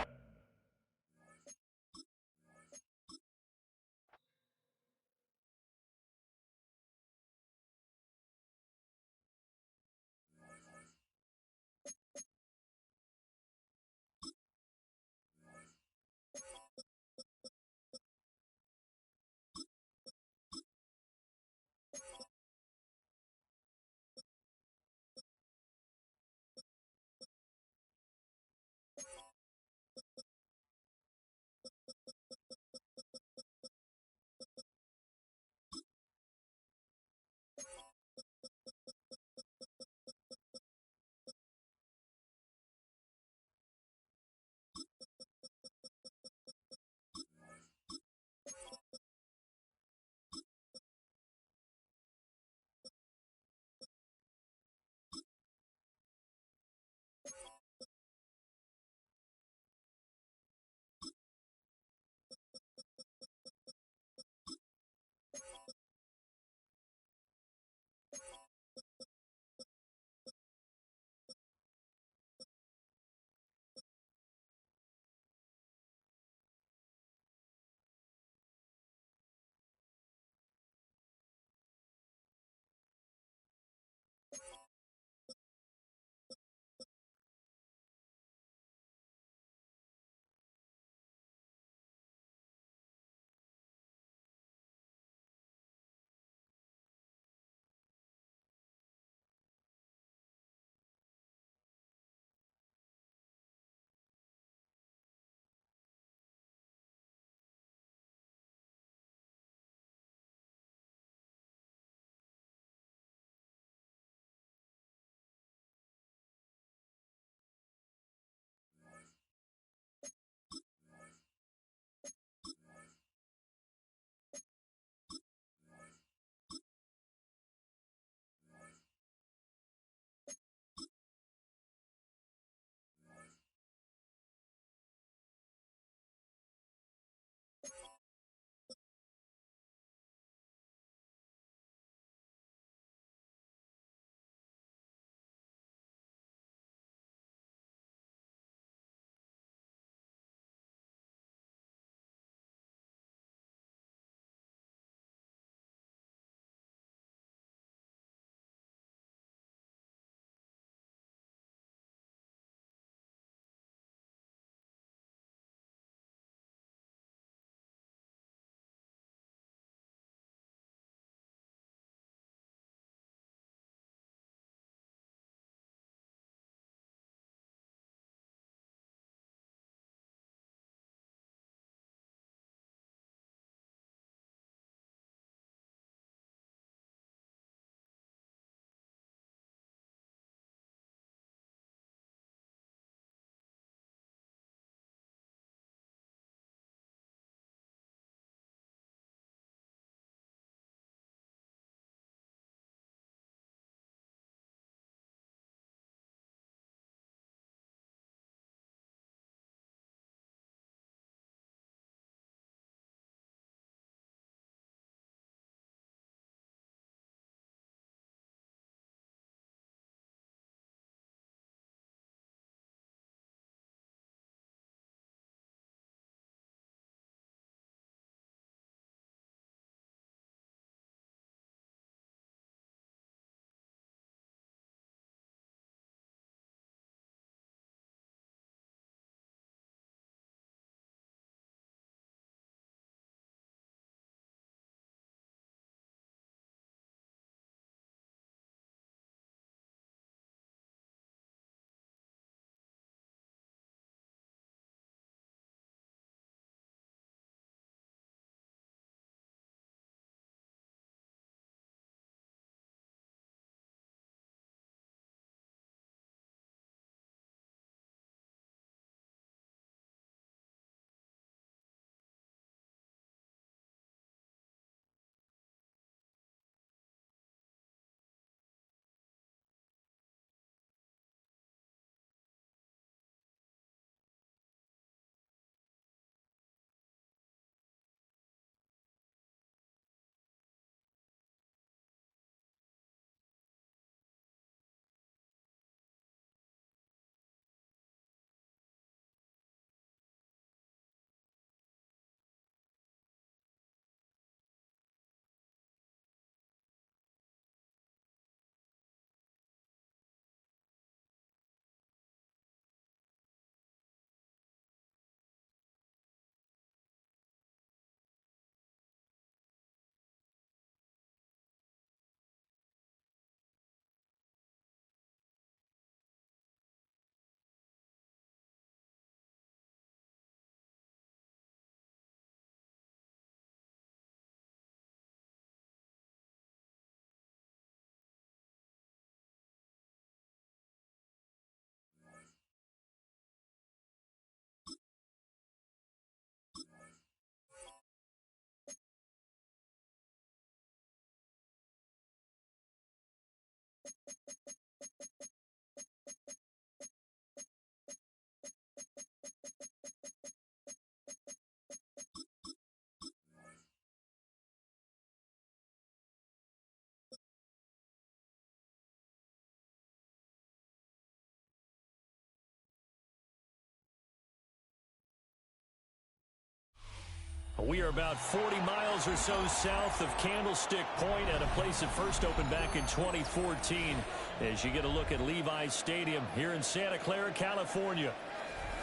Speaker 8: We are about 40 miles or so south of Candlestick Point at a place that first opened back in 2014 as you get a look at Levi's Stadium here in Santa Clara, California.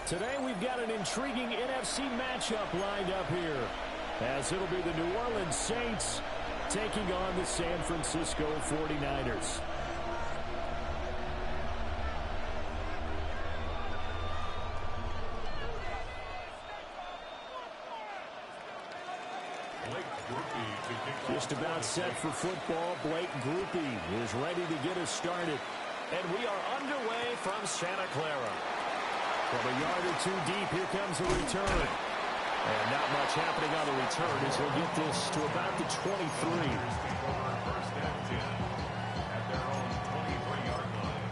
Speaker 8: Today we've got an intriguing NFC matchup lined up here as it'll be the New Orleans Saints taking on the San Francisco 49ers. Just about set for football. Blake Grupe is ready to get us started. And we are underway from Santa Clara. From a yard or two deep, here comes a return. And not much happening on the return as he'll get this to about the 23.
Speaker 3: First and 10 at their own 23-yard line.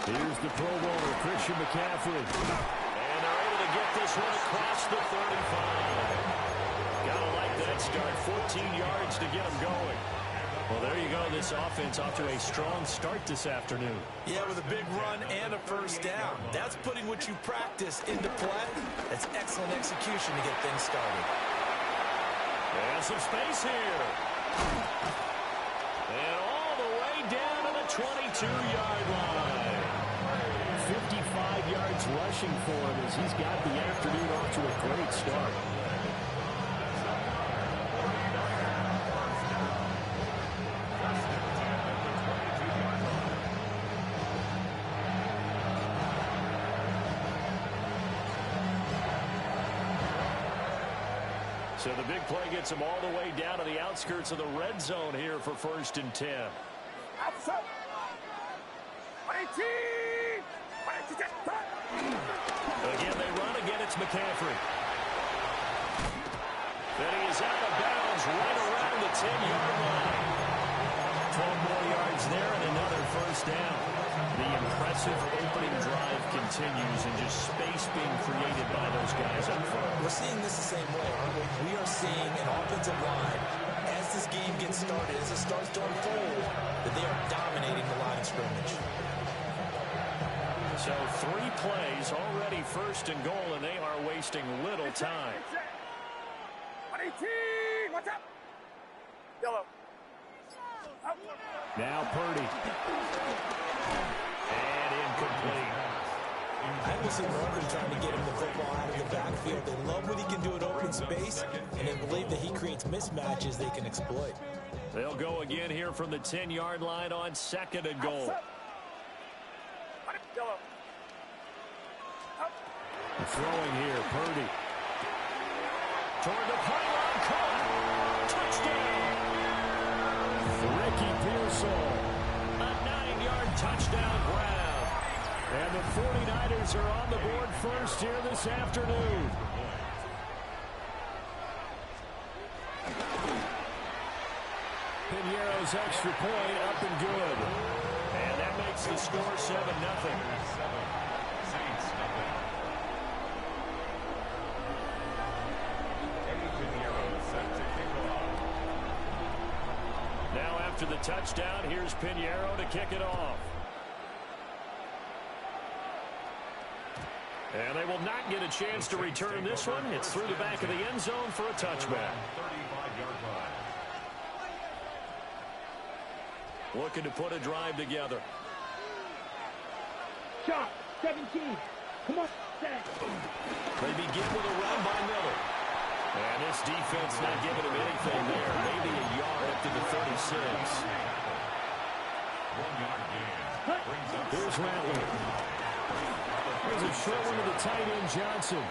Speaker 8: Here's the Pro Bowler, Christian McCaffrey. And they're able to get this one across the 35. Gotta like that start. 14 yards to get them going. Well, there you go. This offense off to a strong start this afternoon.
Speaker 9: Yeah, with a big run and a first down. That's putting what you practice into play. That's excellent execution to get things started.
Speaker 8: And some space here. And all the way down to the 22-yard line. 55 yards rushing for him as he's got the afternoon off to a great start. So the big play gets him all the way down to the outskirts of the red zone here for 1st and 10. Again, they run. Again, it's McCaffrey. Then he is out of bounds right around the 10-yard line. 12 more yards there and another first down. The impressive opening drive continues and just space being created by those guys up front.
Speaker 9: We're seeing this the same way, aren't we? We are seeing an offensive line, as this game gets started, as it starts to unfold, that they are dominating the line of scrimmage.
Speaker 8: So 3 plays, already 1st and goal, and they are wasting little time.
Speaker 4: What's up? Yellow.
Speaker 8: Now Purdy. And incomplete.
Speaker 9: I will see Northern trying to get him the football out of the backfield. They love what he can do in open space, and they believe that he creates mismatches they can exploit.
Speaker 8: They'll go again here from the 10-yard line on 2nd and goal. Throwing here, Purdy. Toward the pylon, caught. Touchdown. Ricky Pearsall. A 9-yard touchdown grab. And the 49ers are on the board first here this afternoon. Piñeiro's extra point up and good. And that makes the score 7-0. Now after the touchdown, here's Piñeiro to kick it off. And they will not get a chance to return this one. It's through the back of the end zone for a touchback.
Speaker 3: 35-yard line.
Speaker 8: Looking to put a drive together.
Speaker 4: Shot. 17. Come on.
Speaker 8: They begin with a run by Miller. And this defense not giving him anything there. Maybe a yard up to the 36.
Speaker 3: 1-yard gain.
Speaker 8: Here's Rattler. Here's a short one to the tight end, Johnson.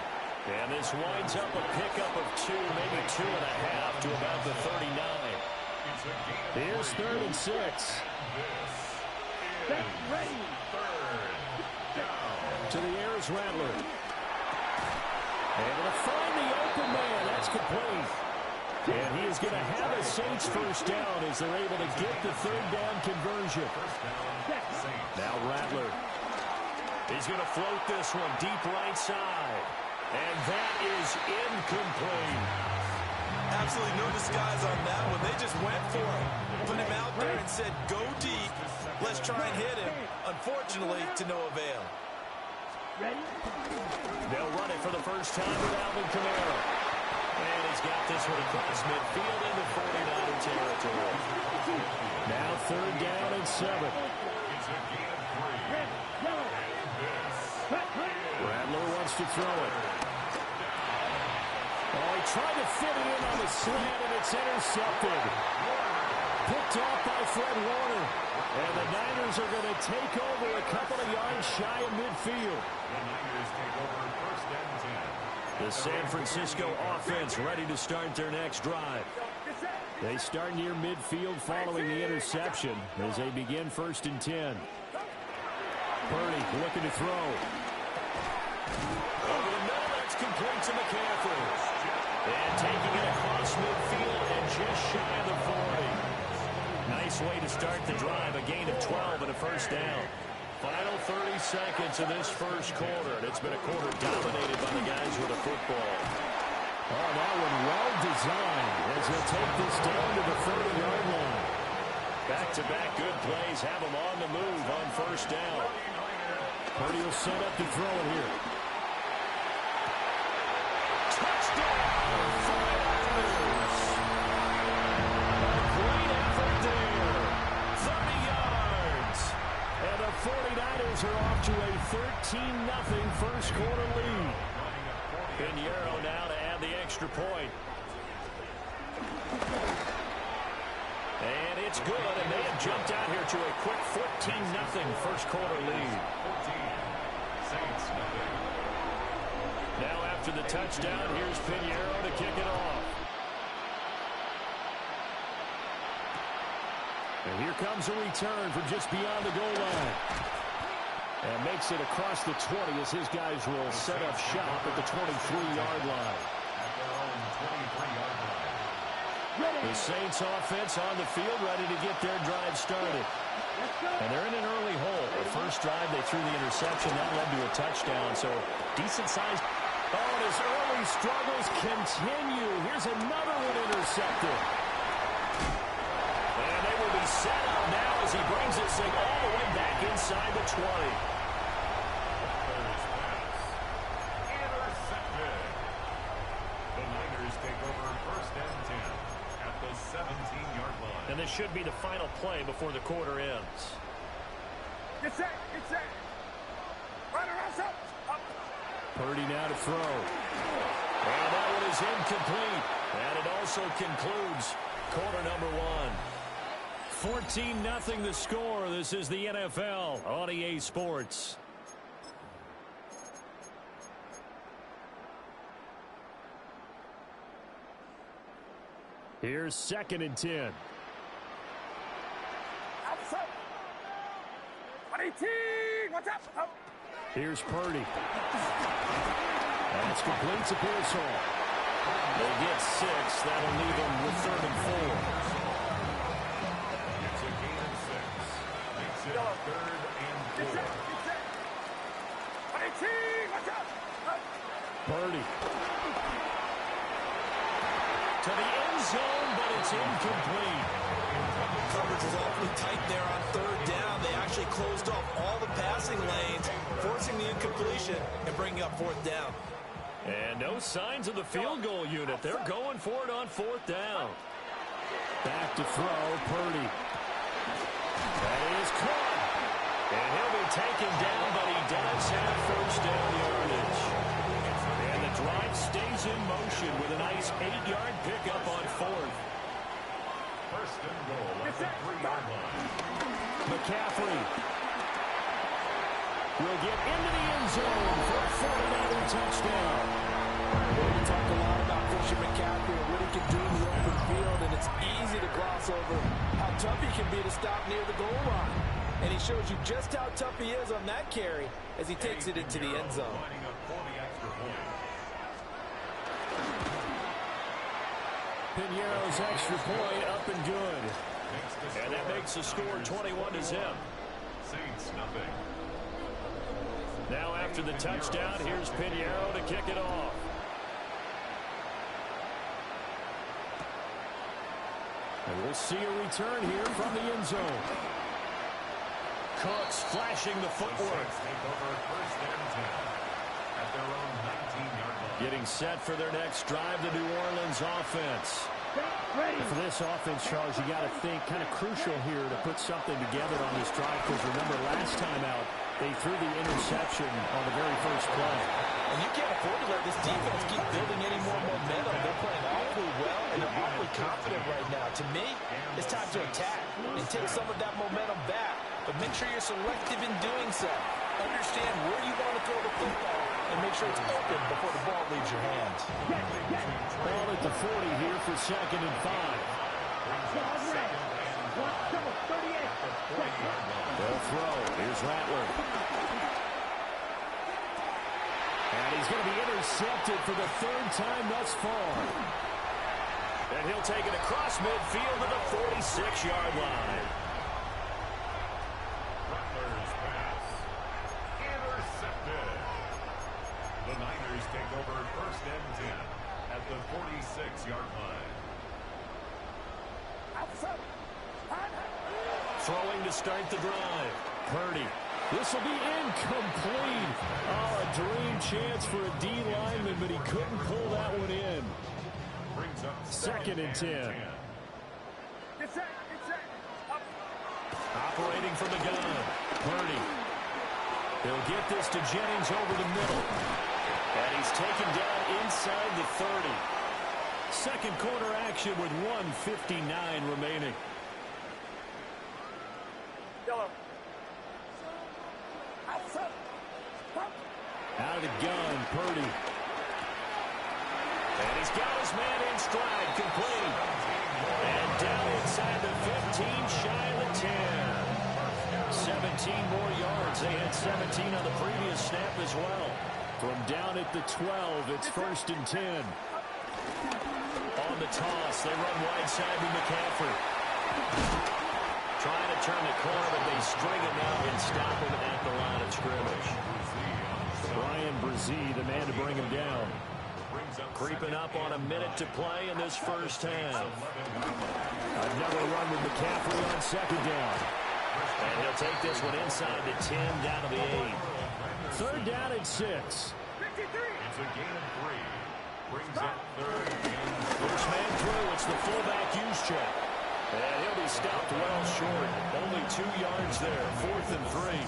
Speaker 8: And this winds up a pickup of 2, maybe 2.5 to about the 39. Here's 3rd and 6.
Speaker 4: Ready.
Speaker 8: To the air is Rattler. Able to find the open man. That's complete. And he is going to have a Saints first down as they're able to get the 3rd down conversion. Now Rattler. He's going to float this one deep right side. And that is incomplete.
Speaker 9: Absolutely no disguise on that one. They just went for it. Put him out there and said, go deep. Let's try and hit him. Unfortunately, to no avail.
Speaker 8: They'll run it for the first time with Alvin Kamara. And he's got this one across midfield into 49er territory. Now 3rd down and 7. Rattler wants to throw it. Oh, he tried to fit it in on the slant, and it's intercepted. Picked off by Fred Warner. And the Niners are going to take over a couple of yards shy of midfield.
Speaker 3: The Niners take over 1st and 10.
Speaker 8: The San Francisco offense ready to start their next drive. They start near midfield following the interception as they begin 1st and 10. Purdy looking to throw. Over the middle, that's complete to McCaffrey. And taking it across midfield and just shy of the 40. Nice way to start the drive, a gain of 12 and a 1st down. Final 30 seconds of this 1st quarter, and it's been a quarter dominated by the guys with the football. Oh, that one well designed as they'll take this down to the 30-yard line. Back-to-back good plays have them on the move on 1st down. Purdy will set up to throw it here. Touchdown! Great effort there. 30 yards. And the 49ers are off to a 13-0 1st quarter lead. Pinheiro now to add the extra point. And it's good, and they have jumped out here to a quick 14-0 1st quarter lead. Now after the touchdown, here's Pinheiro to kick it off. And here comes a return from just beyond the goal line. And makes it across the 20 as his guys will set up shop at the 23-yard line. The Saints offense on the field ready to get their drive started. And they're in an early hole. The first drive they threw the interception. That led to a touchdown. So decent size. Oh, and his early struggles continue. Here's another one intercepted. And they will be set up now as he brings this thing all the way back inside the 20.
Speaker 3: Intercepted. The Niners take over 1st and 10 at the 17-yard line.
Speaker 8: And this should be the final play before the quarter ends.
Speaker 4: Get set, get set. Right around, up.
Speaker 8: Purdy now to throw. And that one is incomplete. And it also concludes quarter number 1. 14-0 the score. This is the NFL on EA Sports. Here's 2nd and 10.
Speaker 4: Outside. 18. What's up?
Speaker 8: Here's Purdy. That's complete to Pearsall. They get 6. That'll leave them with 3rd and 4.
Speaker 3: It's a gain of 6. Makes it 3rd and 4.
Speaker 4: 18. What's up?
Speaker 8: Purdy. To the end zone, but it's incomplete.
Speaker 9: Coverage was awfully tight there on 3rd down. They actually closed off all the passing lanes, forcing the incompletion and bringing up 4th down.
Speaker 8: And no signs of the field goal unit. They're going for it on 4th down. Back to throw, Purdy. That is caught. And he'll be taken down, but he does have 1st down yardage. And the drive stays in motion with a nice 8-yard pickup on 4th.
Speaker 3: 1st and goal at the 3-yard line.
Speaker 8: McCaffrey will get into the end zone for a 49er touchdown.
Speaker 10: We talk a lot about Christian McCaffrey and what he can do in the open field, and it's easy to gloss over how tough he can be to stop near the goal line. And he shows you just how tough he is on that carry as he takes it into the end zone.
Speaker 3: Lining up for the extra point.
Speaker 8: Pinheiro's extra point up and good. And that makes the score 21-0.
Speaker 3: Saints nothing.
Speaker 8: Now after the touchdown, here's Pinheiro to kick it off. And we'll see a return here from the end zone. Cooks flashing the footwork. Getting set for their next drive, the New Orleans offense.
Speaker 4: Ready.
Speaker 11: For this offense, Charles, you got to think kind of crucial here to put something together on this drive, because remember last time out they threw the interception on the very first play.
Speaker 10: And you can't afford to let this defense keep building any more momentum. They're playing awfully well, and they're awfully confident right now. To me, it's time to attack and take some of that momentum back. But make sure you're selective in doing so. Understand where you want to throw the football and make sure it's open before the ball leaves your hands.
Speaker 8: Ball at the 40 here for 2nd and 5. They'll throw. Here's Rattler. And he's going to be intercepted for the 3rd time thus far. And he'll take it across midfield to the 46-yard line.
Speaker 3: Rattler's pass. Intercepted. The Niners take over 1st and 10 at the 46-yard line.
Speaker 8: Throwing to start the drive. Purdy. This will be incomplete. Oh, a dream chance for a D lineman, but he couldn't pull that one in.
Speaker 3: Brings up
Speaker 8: 2nd and 10. Operating from the gun. Purdy. They'll get this to Jennings over the middle. And he's taken down inside the 30. Second quarter action with 1:59 remaining. Out of the gun, Purdy. And he's got his man in stride, complete. And down inside the 15, shy of the 10. 17 more yards. They had 17 on the previous snap as well. From down at the 12, it's 1st and 10. On the toss, they run wide side with McCaffrey. Trying to turn the corner, but they string him out and stop him at the line of scrimmage. Bryan Bresee, the man to bring him down. Creeping up on a minute to play in this first half. Another run with McCaffrey on 2nd down. And he'll take this one inside the 10, down to the 8. 3rd down and 6.
Speaker 3: It's a gain of 3. Brings up 3rd and 6.
Speaker 8: First man through, it's the fullback use check. And he'll be stopped well short. Only 2 yards there, 4th and 3.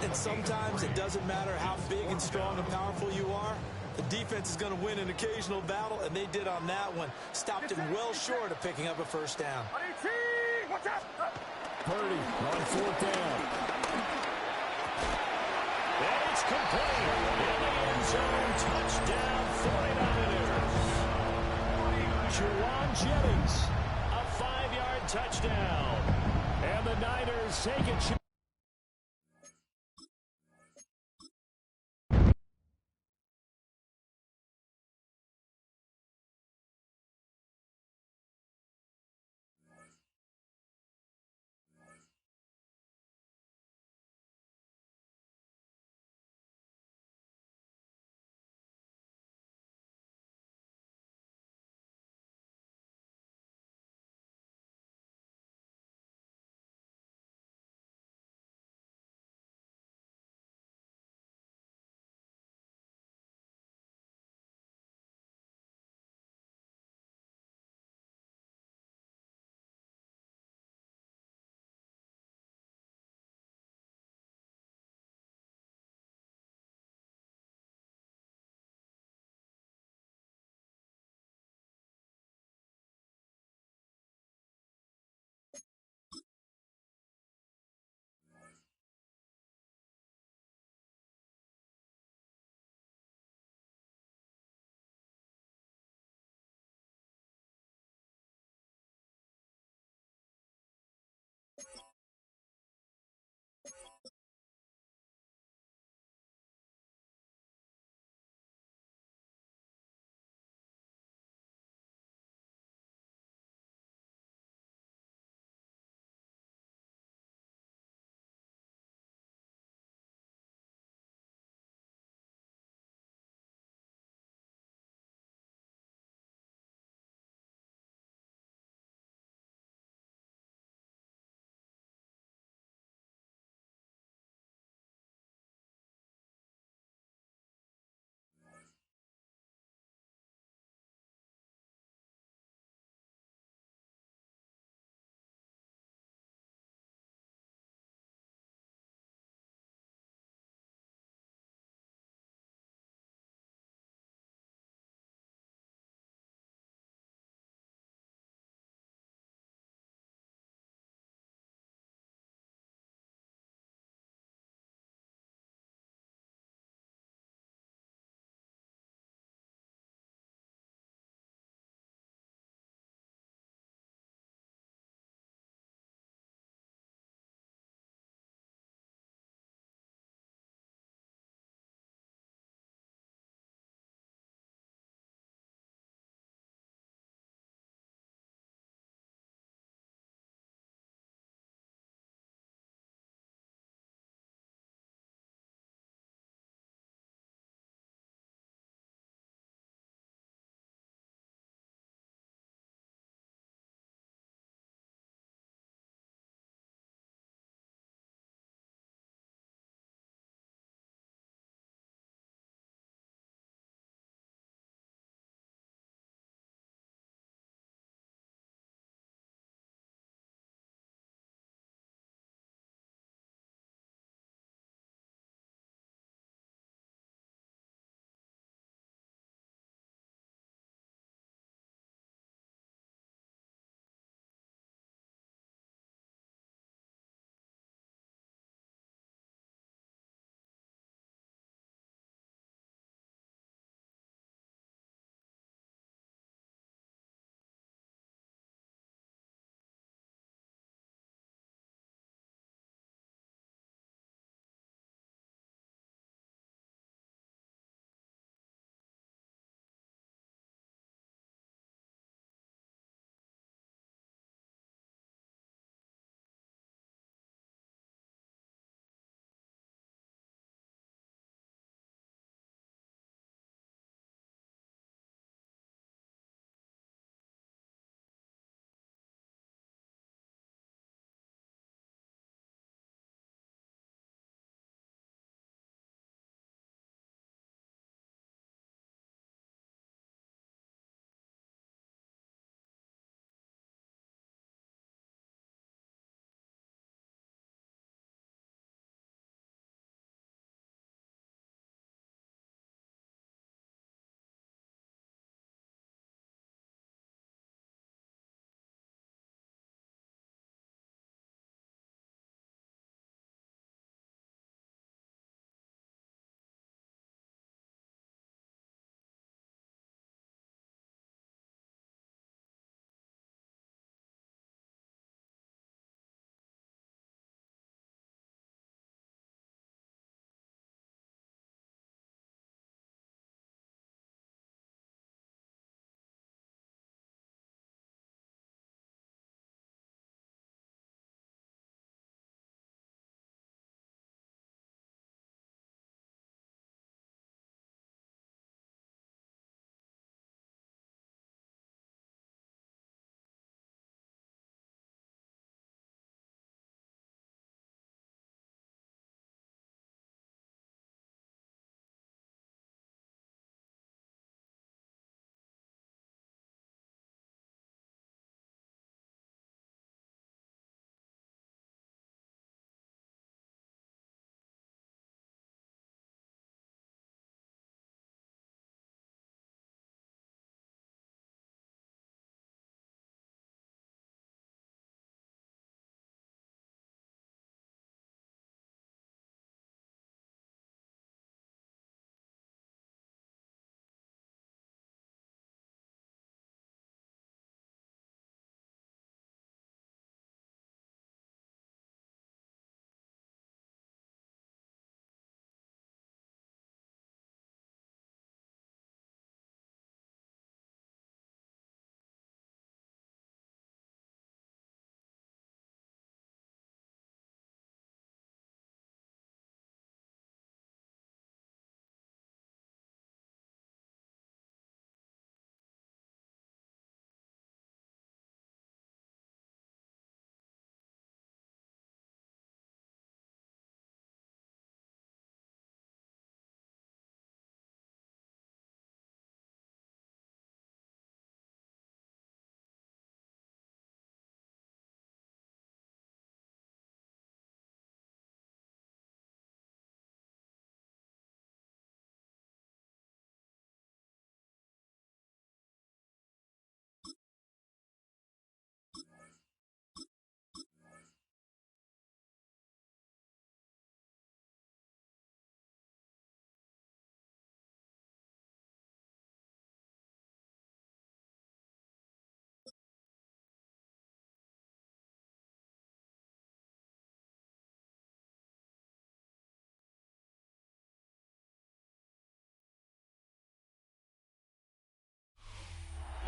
Speaker 10: And sometimes it doesn't matter how big and strong and powerful you are. The defense is going to win an occasional battle, and they did on that one. Stopped it well short of picking up a 1st down.
Speaker 8: Purdy on 4th down. And it's complete. In the end zone, touchdown 49ers. Juwan Jennings, a 5-yard touchdown. And the Niners take it.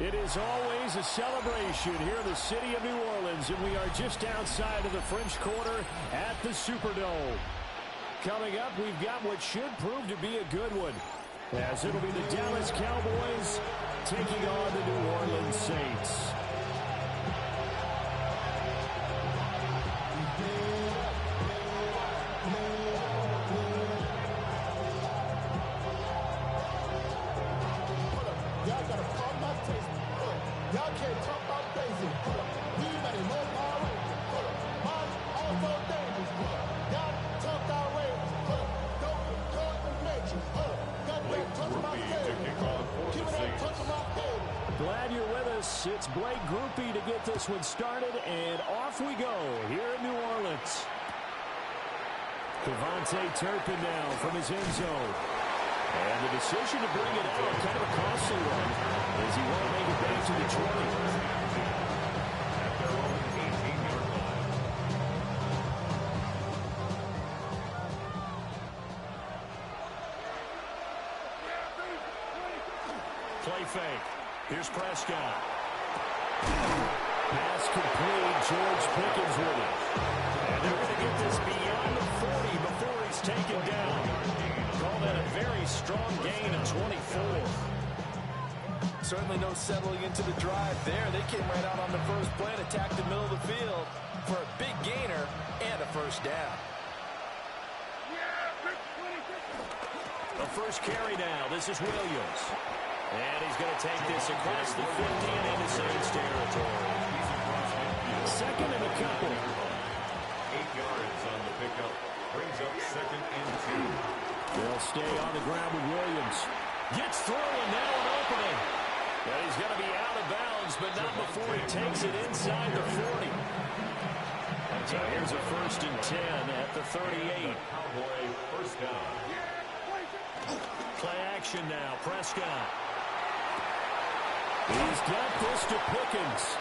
Speaker 11: It is always a celebration here in the city of New Orleans, and we are just outside of the French Quarter at the Superdome. Coming up, we've got what should prove to be a good one, as it'll be the Dallas Cowboys taking on the New Orleans Saints. Glad you're with us. It's Blake Grupe to get this one started, and off we go here in New Orleans. KaVontae Turpin now from his end zone. And the decision to bring it out, kind of a costly one, as he won't make it back to the 20.
Speaker 3: At their own 18-yard line.
Speaker 8: Play fake. Here's Prescott.
Speaker 11: Pass complete. George Pickens with it.
Speaker 8: And they're going to get this beyond the 40 before he's taken down. Call that a very strong gain of 24.
Speaker 10: Certainly no settling into the drive there. They came right out on the first play and attacked the middle of the field for a big gainer and a first down.
Speaker 8: The first carry now. This is Williams. And he's going to take this across the 50 and into Saints territory.
Speaker 11: Second and a couple.
Speaker 3: 8 yards on the pickup. Brings up 2nd and 2.
Speaker 11: They'll stay on the ground with Williams.
Speaker 8: Gets through and now an opening. And he's going to be out of bounds, but not before he takes it inside the 40. So here's a 1st and 10 at the 38.
Speaker 3: Cowboy first down.
Speaker 8: Play action now. Prescott.
Speaker 11: He's got this to Pickens.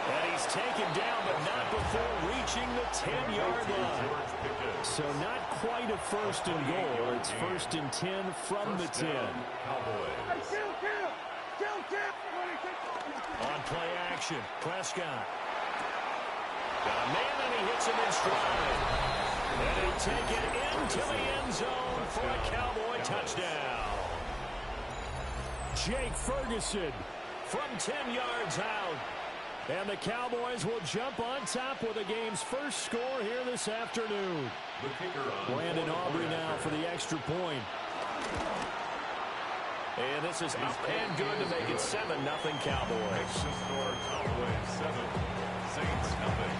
Speaker 8: And he's taken down, but not before reaching the 10-yard line.
Speaker 11: So not quite a 1st and goal. It's 1st and 10 from the 10.
Speaker 8: On play action, Prescott. Got a man, and he hits him in stride. And he'll take it into the end zone for a Cowboy touchdown.
Speaker 11: Jake Ferguson
Speaker 8: from 10 yards out.
Speaker 11: And the Cowboys will jump on top with the game's first score here this afternoon.
Speaker 3: The kicker on
Speaker 11: Brandon Aubrey now for the extra point.
Speaker 8: And this is up and good to make it 7-0 Cowboys.
Speaker 3: Makes the score Cowboys 7, Saints nothing.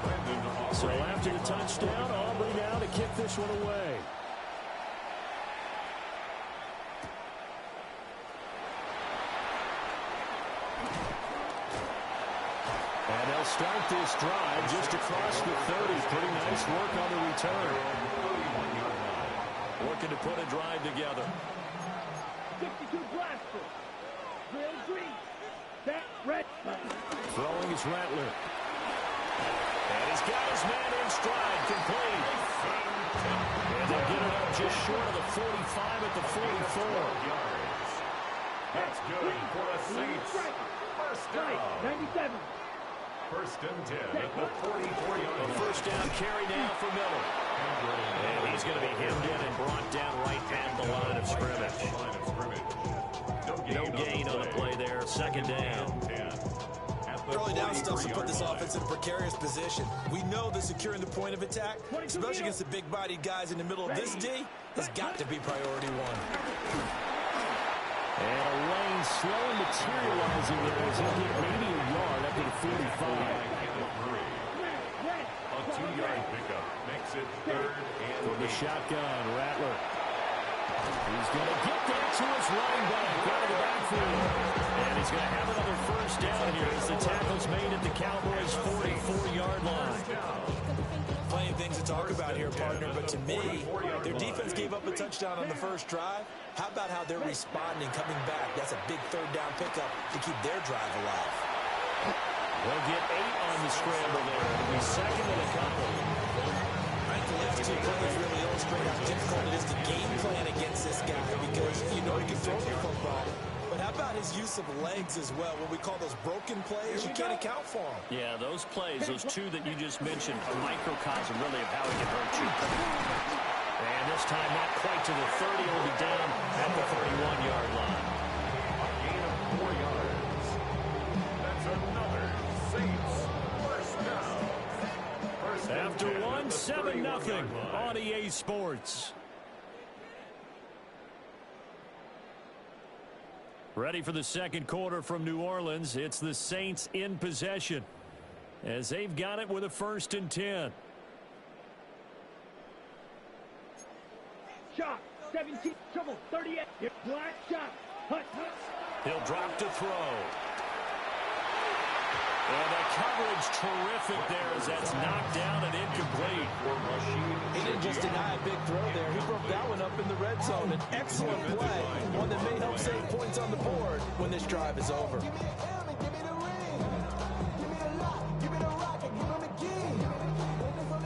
Speaker 3: Brandon Aubrey.
Speaker 11: So after the touchdown, Aubrey now to kick this one away. And they'll start this drive just across the 30. Pretty nice work on the return.
Speaker 8: Working to put a drive together.
Speaker 4: 62 blaster. Real green. That red.
Speaker 11: Throwing is Rattler.
Speaker 8: And he's got his man in stride, complete. And they'll get it up just short of the 45 at the 44.
Speaker 3: That's good for the Saints. First down.
Speaker 4: 97.
Speaker 3: 1st and 10 at the 44-yard line.
Speaker 8: A first down carry now for Miller. And he's going to be hemmed in and brought down right at the line of scrimmage.
Speaker 3: No gain on the play there.
Speaker 8: 2nd down.
Speaker 10: Early down stuff to put this offense in a precarious position. We know that securing the point of attack, especially against the big-bodied guys in the middle of this D, has got to be priority one.
Speaker 11: And a lane slowly materializing there as he'll get maybe a yard up to the 45.
Speaker 3: A 2-yard pickup makes it 3rd and
Speaker 11: For the shotgun, Rattler. He's going to get that to his running back out of the backfield.
Speaker 8: And he's going to have another first down here as the tackle's made at the Cowboys' 44-yard line.
Speaker 10: Plenty of things to talk about here, partner, but to me, their defense gave up a touchdown on the first drive. How about how they're responding, coming back? That's a big 3rd down pickup to keep their drive alive.
Speaker 8: They'll get 8 on the scramble there. It'll be 2nd and a couple.
Speaker 10: I think the last 2 plays really illustrate how difficult it is to game plan against this guy because you know he can throw the football. But how about his use of legs as well. What we call those broken plays, you can't account for them.
Speaker 8: Yeah, those plays, those two that you just mentioned, a microcosm really of how he can hurt you. And this time not quite to the 30, will be down at the 31-yard line.
Speaker 3: A gain of 4 yards. That's another Saints first down.
Speaker 8: After 1, 7-0 on EA Sports. Ready for the second quarter from New Orleans. It's the Saints in possession as they've got it with a 1st and 10.
Speaker 4: Shot, 17, trouble, 38. Black shot, hut.
Speaker 8: He'll drop to throw. And the coverage terrific there as that's knocked down and incomplete.
Speaker 10: He didn't just deny a big throw there. He broke that one up in the red zone. An excellent play. One that may help save points on the board when this drive is over.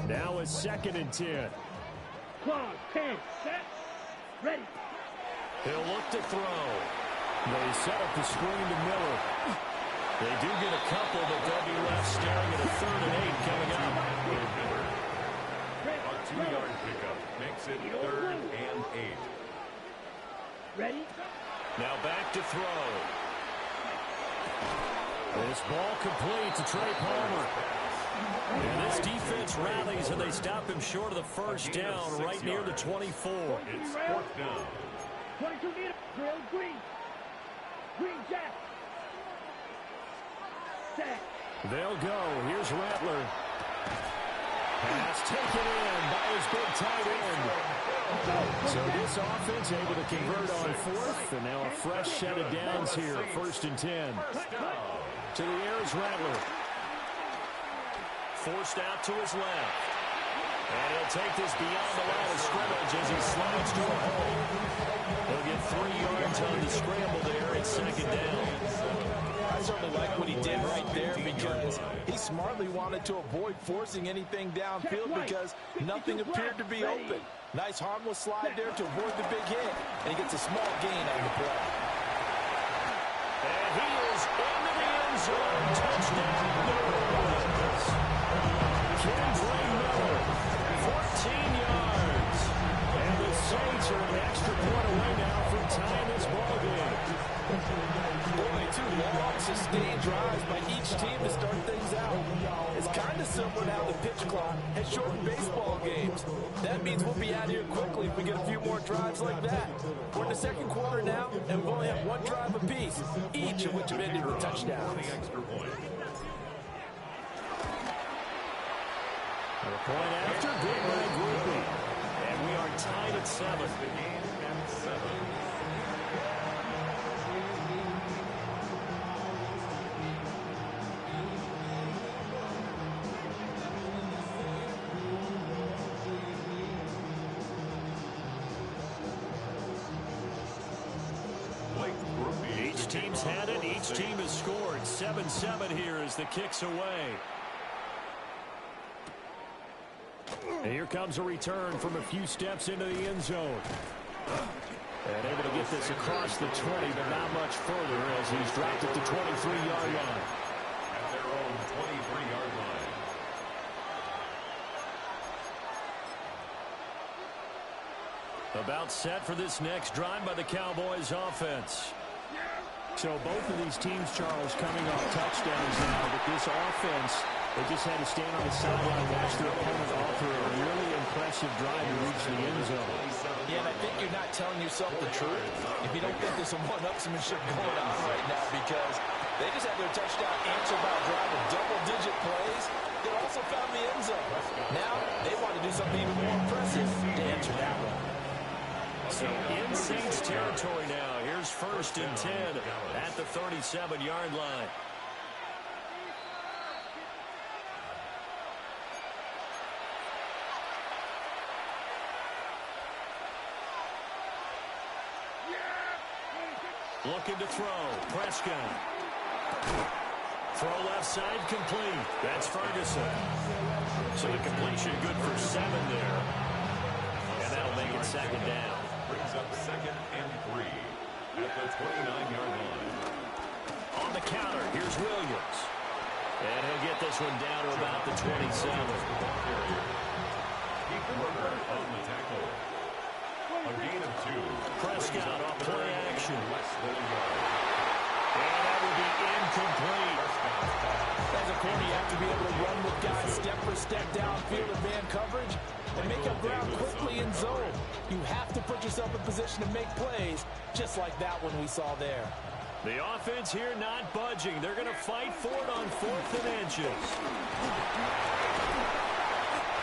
Speaker 8: Now a 2nd and 10.
Speaker 4: Clock, 10, set, ready.
Speaker 8: He'll look to throw. They set up the screen to Miller. They do get a couple, but they'll be left staring at a 3rd and 8 coming up.
Speaker 3: A 2-yard pickup makes it 3rd and 8.
Speaker 4: Ready?
Speaker 8: Now back to throw. This ball complete to Trey Palmer. And this defense rallies, and they stop him short of the first down right near the 24.
Speaker 3: It's 4th down.
Speaker 4: 22 meters, drill, green. Green jack.
Speaker 8: They'll go. Here's Rattler. Pass taken in by his big tight end. So this offense able to convert on 4th, and now a fresh set of downs here. 1st and 10. To the air is Rattler. Forced out to his left. And he'll take this beyond the line of scrimmage as he slides to a hole. He'll get 3 yards on the scramble there. It's 2nd down.
Speaker 10: I certainly like what he did right there because he smartly wanted to avoid forcing anything downfield because nothing appeared to be open. Nice harmless slide there to avoid the big hit, and he gets a small gain on the play.
Speaker 8: And he is into the end zone. Touchdown, New Orleans. Kendra Miller, 14 yards. And the Saints are an extra point away now from tying this ball game.
Speaker 10: Boy, 2 long, sustained drives by each team to start things out. It's kind of similar to how the pitch clock has shortened baseball games. That means we'll be out here quickly if we get a few more drives like that. We're in the second quarter now, and we only have 1 drive apiece, each of which have ended with touchdowns.
Speaker 8: The point after, good by Grupe. And we are tied at 7.
Speaker 3: The game at 7.
Speaker 8: Each team's had it. Each team has scored. 7-7 here as the kick's away. And here comes a return from a few steps into the end zone. And able to get this across the 20, but not much further as he's dropped at the 23-yard line.
Speaker 3: At their own 23-yard line.
Speaker 8: About set for this next drive by the Cowboys offense. So both of these teams, Charles, coming off touchdowns now, but this offense, they just had to stand on the sideline and watch their opponent offer a really impressive drive to reach the end zone.
Speaker 10: Yeah, and I think you're not telling yourself the truth if you don't think there's some one-upsmanship going on right now, because they just had their touchdown answered by a drive of double-digit plays. They also found the end zone. Now they want to do something even more impressive to answer that one.
Speaker 8: So in Saints territory now. Here's 1st and 10 at the 37-yard line. Looking to throw. Prescott. Throw left side complete. That's Ferguson. So the completion good for 7 there. And that'll make it 2nd down.
Speaker 3: Brings up 2nd and 3 at the 29-yard line.
Speaker 8: on the counter. Here's Williams. And he'll get this one down to about the 27.
Speaker 3: On the tackle. A gain of 2.
Speaker 8: Prescott off play action. And that will be incomplete.
Speaker 10: As a corner, you have to be able to run with guys step for step downfield in man coverage and make up ground quickly in zone. You have to put yourself in position to make plays, just like that one we saw there.
Speaker 8: The offense here not budging. They're going to fight for it on 4th and inches.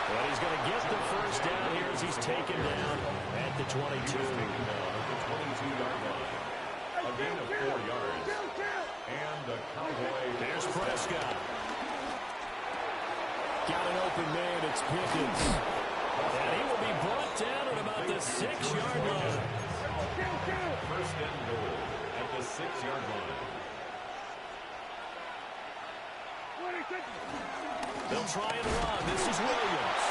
Speaker 8: But he's going to get the first down here as he's taken down at the 22.
Speaker 3: The 22-yard line. A gain of 4 yards. And the Cowboy.
Speaker 8: There's Prescott. Got an open man. It's Pickens. And he will be brought down at about the 6-yard line.
Speaker 3: First and goal at the 6-yard line.
Speaker 8: They'll try and run. This is Williams.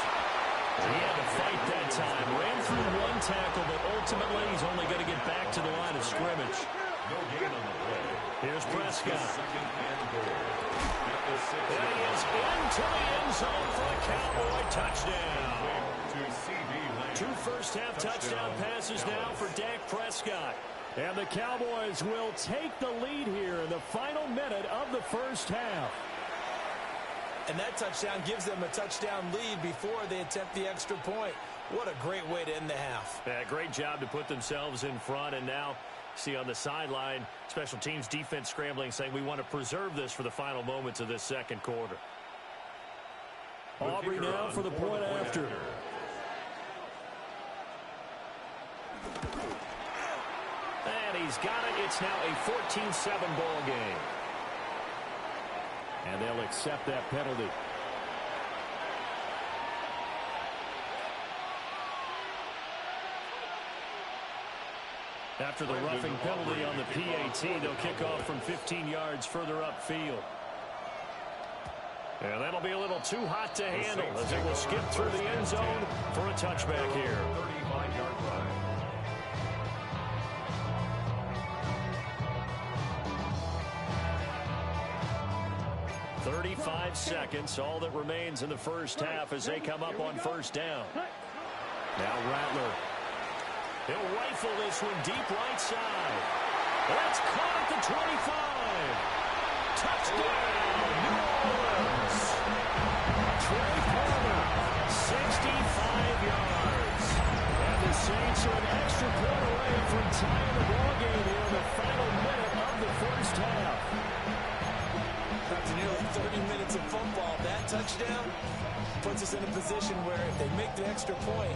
Speaker 8: He had to fight that time. Ran through one tackle, but ultimately he's only going to get back to the line of scrimmage.
Speaker 3: No gain on the play.
Speaker 8: Here's Prescott.
Speaker 3: Second and goal at the 6.
Speaker 8: And he is into the end zone for a Cowboy touchdown.
Speaker 3: To C.D. Lamb.
Speaker 8: 2 first-half touchdown passes now for Dak Prescott. And the Cowboys will take the lead here in the final minute of the first half.
Speaker 10: And that touchdown gives them a touchdown lead before they attempt the extra point. What a great way to end the half.
Speaker 8: Yeah, great job to put themselves in front. And now, see on the sideline, special teams defense scrambling, saying we want to preserve this for the final moments of this second quarter. Aubrey now for the point after. And he's got it. It's now a 14-7 ball game. And they'll accept that penalty. After the roughing penalty on the PAT, they'll kick off from 15 yards further upfield. And that'll be a little too hot to handle as it will skip through the end zone for a touchback here.
Speaker 3: 35-yard line.
Speaker 8: 35 seconds, all that remains in the first half as they come up on first down. Now Rattler. He'll rifle this one deep right side. That's caught at the 25. Touchdown, New Orleans. Trey Palmer, 65 yards. And the Saints are an extra point away from tying the ball game here in the final minute of the first half.
Speaker 10: After nearly 30 minutes of football, that touchdown puts us in a position where if they make the extra point,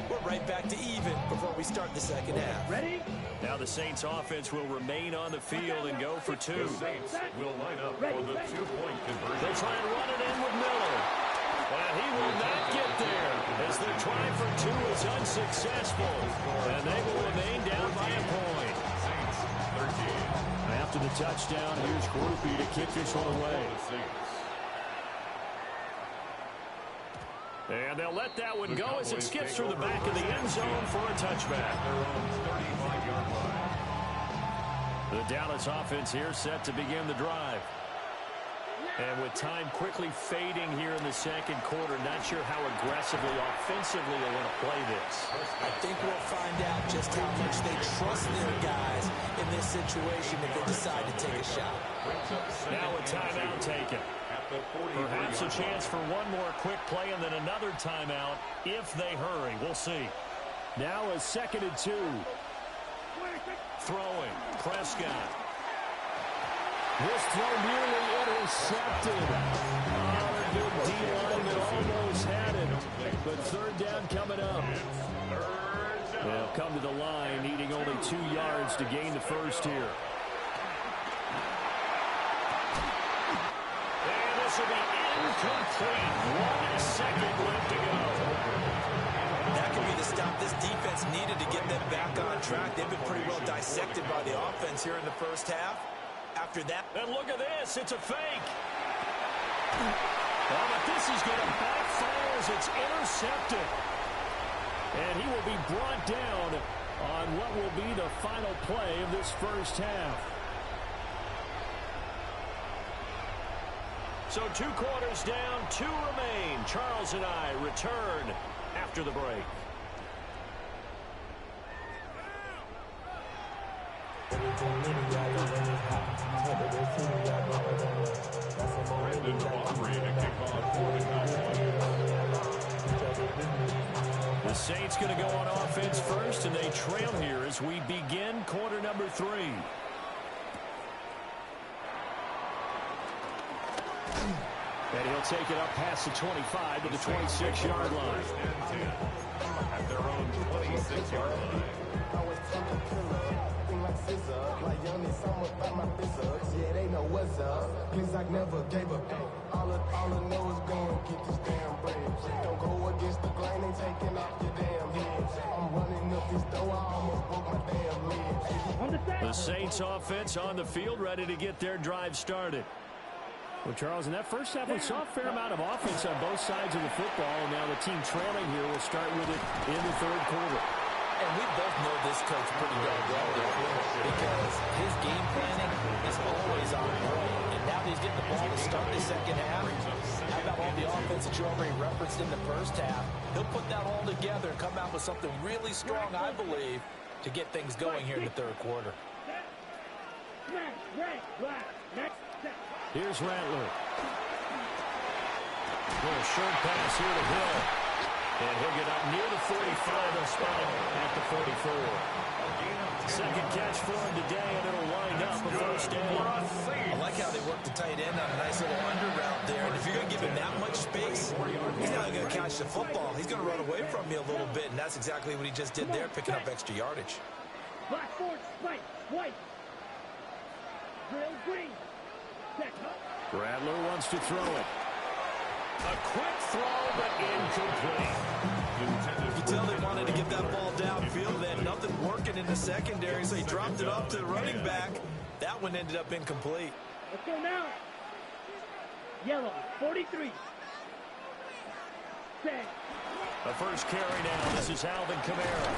Speaker 10: we're right back to even before we start the second half.
Speaker 4: Ready?
Speaker 8: Now the Saints offense will remain on the field and go for 2.
Speaker 3: The Saints will line up for the 2-point conversion.
Speaker 8: They'll try and run it in with Miller. And he will not get there as their try for 2 is unsuccessful. And they will remain down by a point.
Speaker 3: Saints 13.
Speaker 8: After the touchdown, here's Groupie to kick this one away. And they'll let that one go as it skips through the back of the end zone for a touchback. The Dallas offense here set to begin the drive. And with time quickly fading here in the second quarter, not sure how aggressively, offensively they want to play this.
Speaker 10: I think we'll find out just how much they trust their guys in this situation if they decide to take a shot.
Speaker 8: Now a timeout taken. Perhaps a chance for one more quick play and then another timeout if they hurry. We'll see. Now a 2nd and 2. Throwing. Prescott. This throw nearly intercepted. Good D-line that almost had it. But third down coming up. They'll come to the line, needing only 2 yards to gain the first here. And this will be incomplete. 1 second left to go.
Speaker 10: That could be the stop this defense needed to get them back on track. They've been pretty well dissected by the offense here in the first half. After that,
Speaker 8: and look at this, it's a fake. Oh, but this is going to backfire as it's intercepted. And he will be brought down on what will be the final play of this first half. So 2 quarters down, 2 remain. Charles and I return after the break. The Saints going to go on offense first, and they trail here as we begin quarter number 3. And he'll take it up past the 25 to the 26-yard line.
Speaker 3: At their own 26-yard line.
Speaker 12: Yeah, they know what's up. Please, I never gave up. All I know is going to get this damn bread. Don't go against the grain, they taking off your damn head. I'm running up this door, I almost broke my damn leg.
Speaker 8: The Saints offense on the field, ready to get their drive started.
Speaker 11: Well, Charles, in that first half, we saw a fair amount of offense on both sides of the football, and now the team trailing here will start with it in the third quarter.
Speaker 10: And we both know this coach pretty darn well, because his game planning is always on point. And now that he's getting the ball to start the second half, how about all the offense that you already referenced in the first half? He'll put that all together and come out with something really strong, I believe, to get things going here in the third quarter.
Speaker 11: Here's Rattler.
Speaker 8: Little short pass here to Hill. And he'll get up near the 45 and spot at the 44. Second catch for him today, and it'll wind up a first down.
Speaker 9: I like how they work the tight end on a nice little under route there. And if you're going to give him that much space, he's not going to catch the football. He's going to run away from you a little bit, and that's exactly what he just did there, picking up extra yardage.
Speaker 4: Black forward, white, white. Drill green.
Speaker 11: Rattler wants to throw it.
Speaker 8: A quick throw, but incomplete.
Speaker 9: You can tell they wanted to get that ball downfield. They had nothing working in the secondary, so he dropped it off to the running back. That one ended up incomplete.
Speaker 4: Let's go now. Yellow, 43. Set.
Speaker 8: The first carry now. This is Alvin Kamara.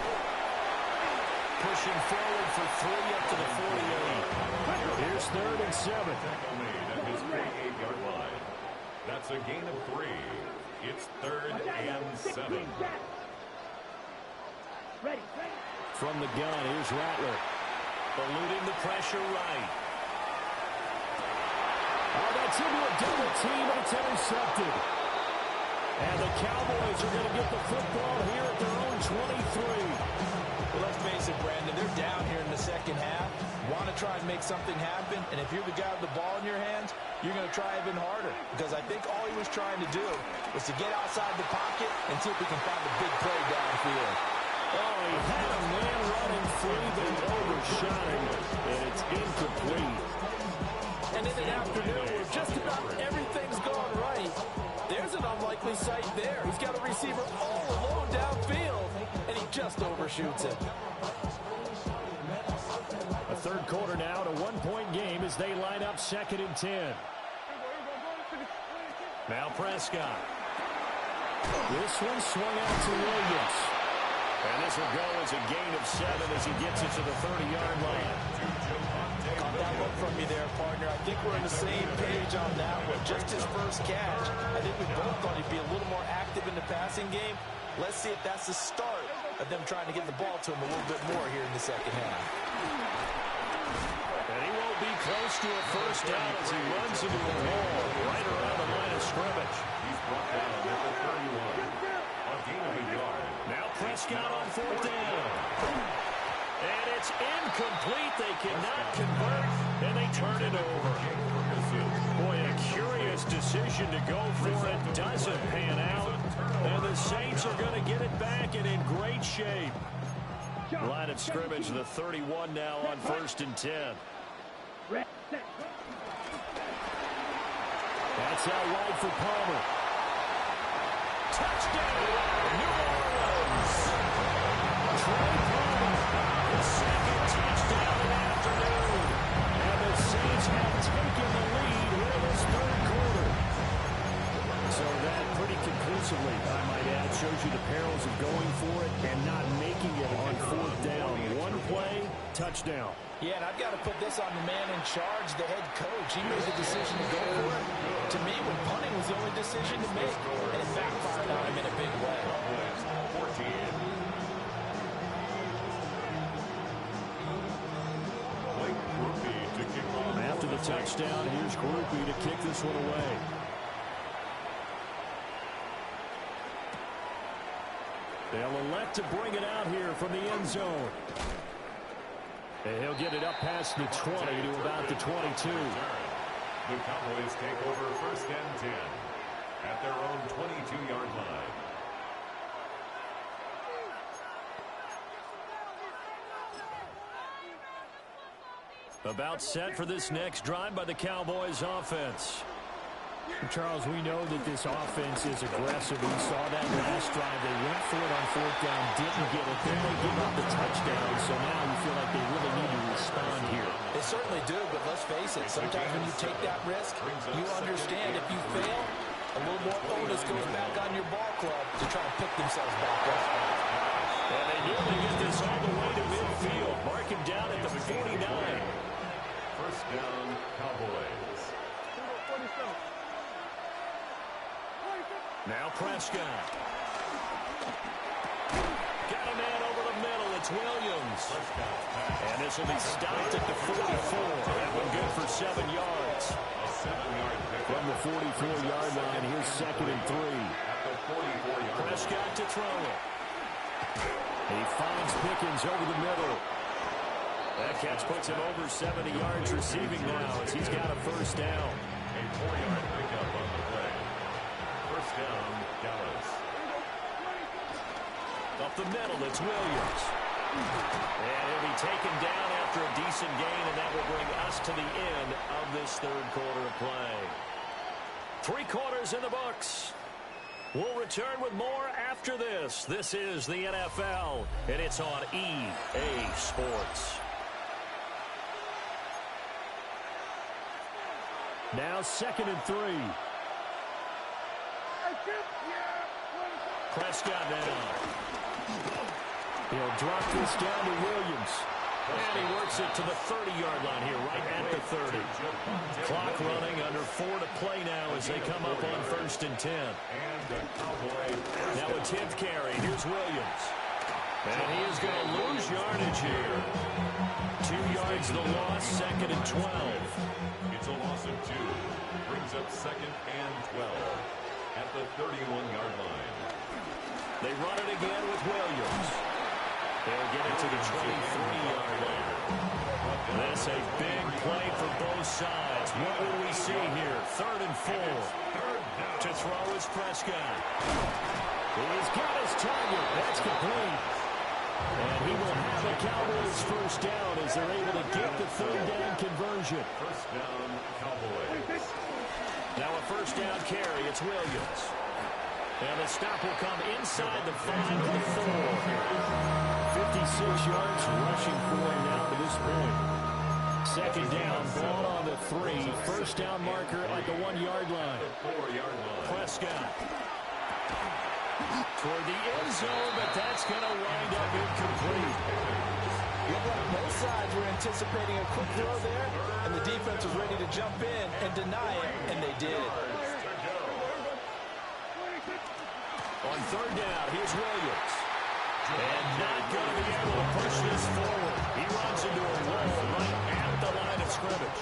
Speaker 8: Pushing forward for 3 up to the 48.
Speaker 11: Here's 3rd and 7.
Speaker 3: At his 48-yard line. That's a gain of 3. It's 3rd and 7.
Speaker 4: Ready.
Speaker 11: From the gun, here's Rattler.
Speaker 8: Eluding the pressure right.
Speaker 11: Oh, that's into a double team, and it's intercepted. And the Cowboys are going to get the football here at their own 23.
Speaker 10: Well, let's face it, Brandon, they're down here in the second half. Want to try and make something happen, and if you're the guy with the ball in your hands, you're going to try even harder, because I think all he was trying to do was to get outside the pocket and see if he can find a big play downfield.
Speaker 11: Oh, he had a man running free, but he overshot him, and it's incomplete.
Speaker 10: And in an afternoon where just about everything's gone right, there's an unlikely sight there. He's got a receiver all alone downfield, and he just overshoots it.
Speaker 11: A third quarter now, to 1-point game as they line up 2nd and 10.
Speaker 8: Now Prescott.
Speaker 11: This one swung out to Williams.
Speaker 8: And this will go as a gain of 7 as he gets it to the 30-yard line.
Speaker 10: Caught that look from you there, partner. I think we're on the same page on that one. Just his first catch. I think we both thought he'd be a little more active in the passing game. Let's see if that's the start of them trying to get the ball to him a little bit more here in the second half.
Speaker 8: And he won't be close to a first down as he runs into a wall right around the line of scrimmage.
Speaker 3: He's brought down at the 31. A gain of a yard.
Speaker 8: Now Prescott on 4th down. And it's incomplete. They cannot convert, and they turn it over. Boy, a curious decision to go for it. Doesn't pan out. And the Saints are going to get it back and in great shape. Line of scrimmage, the 31 now on 1st and 10.
Speaker 11: That's out wide for Palmer.
Speaker 8: Touchdown, New Orleans. Trey Palmer, the second touchdown of the afternoon. And the Saints have taken the lead here in this third quarter.
Speaker 11: So that pretty conclusively, I might add, shows you the perils of going for it and not making it on 4th down. One play touchdown.
Speaker 10: Yeah, and I've got to put this on the man in charge, the head coach. He made the decision to go for it. To me, when punting was the only decision to make, and it backfired on him in a big way.
Speaker 11: After the touchdown, here's Grupe to kick this one away. They'll elect to bring it out here from the end zone. And he'll get it up past the 20 to about the 22.
Speaker 3: The Cowboys take over 1st and 10 at their own 22-yard line.
Speaker 8: About set for this next drive by the Cowboys offense.
Speaker 11: Charles, we know that this offense is aggressive. We saw that last drive. They went for it on 4th down, didn't get it. Then they give up the touchdown. So now you feel like they really need to respond here.
Speaker 10: They certainly do, but let's face it. Sometimes when you take that risk, you understand if you fail, a little more onus goes back on your ball club to try and pick themselves back up.
Speaker 8: And they nearly get this all the way to midfield. Mark him down at the 49.
Speaker 3: 1st down, Cowboys.
Speaker 8: Now Prescott. Got a man over the middle. It's Williams. And this will be stopped at the 44. That one good for 7 yards.
Speaker 11: From the 44-yard line, here's 2nd and 3.
Speaker 8: Prescott to throw it.
Speaker 11: He finds Pickens over the middle.
Speaker 8: That catch puts him over 70 yards receiving now as he's got a 1st down.
Speaker 3: A 4-yard pickup on the play. 1st down, Dallas.
Speaker 8: Up the middle, it's Williams. And he'll be taken down after a decent gain, and that will bring us to the end of this 3rd quarter of play. 3 quarters in the books. We'll return with more after this. This is the NFL, and it's on EA Sports.
Speaker 11: Now 2nd and 3.
Speaker 8: Prescott now.
Speaker 11: He'll drop this down to Williams.
Speaker 8: And he works it to the 30-yard line here, right at the 30. Clock running, under 4 to play now as they come up on 1st and 10. Now a 10th carry. Here's Williams. And he is going to lose yardage here. 2 yards the loss, 2nd and 12.
Speaker 3: It's a loss of 2. Brings up 2nd and 12 at the 31-yard line.
Speaker 8: They run it again with Williams. They'll get it to the 23-yard line. This a big play for both sides. What will we see here? 3rd and 4. To throw is Prescott.
Speaker 11: He's got his target. That's complete. And he will have a Cowboys 1st down as they're able to get the 3rd down conversion.
Speaker 3: 1st down, Cowboys.
Speaker 8: Now a 1st down carry. It's Williams. And the stop will come inside the 5 to the 4.
Speaker 11: 56 yards rushing for him now to this point. 2nd down, ball on the 3. 1st down marker at the 1-yard line.
Speaker 8: Prescott. Toward the end zone, but that's going to wind up incomplete.
Speaker 10: Look like both sides were anticipating a quick throw there, and the defense was ready to jump in and deny it, and they did.
Speaker 8: On 3rd down, here's Williams. And not going to be able to push this forward. He runs into a wall right at the line of scrimmage.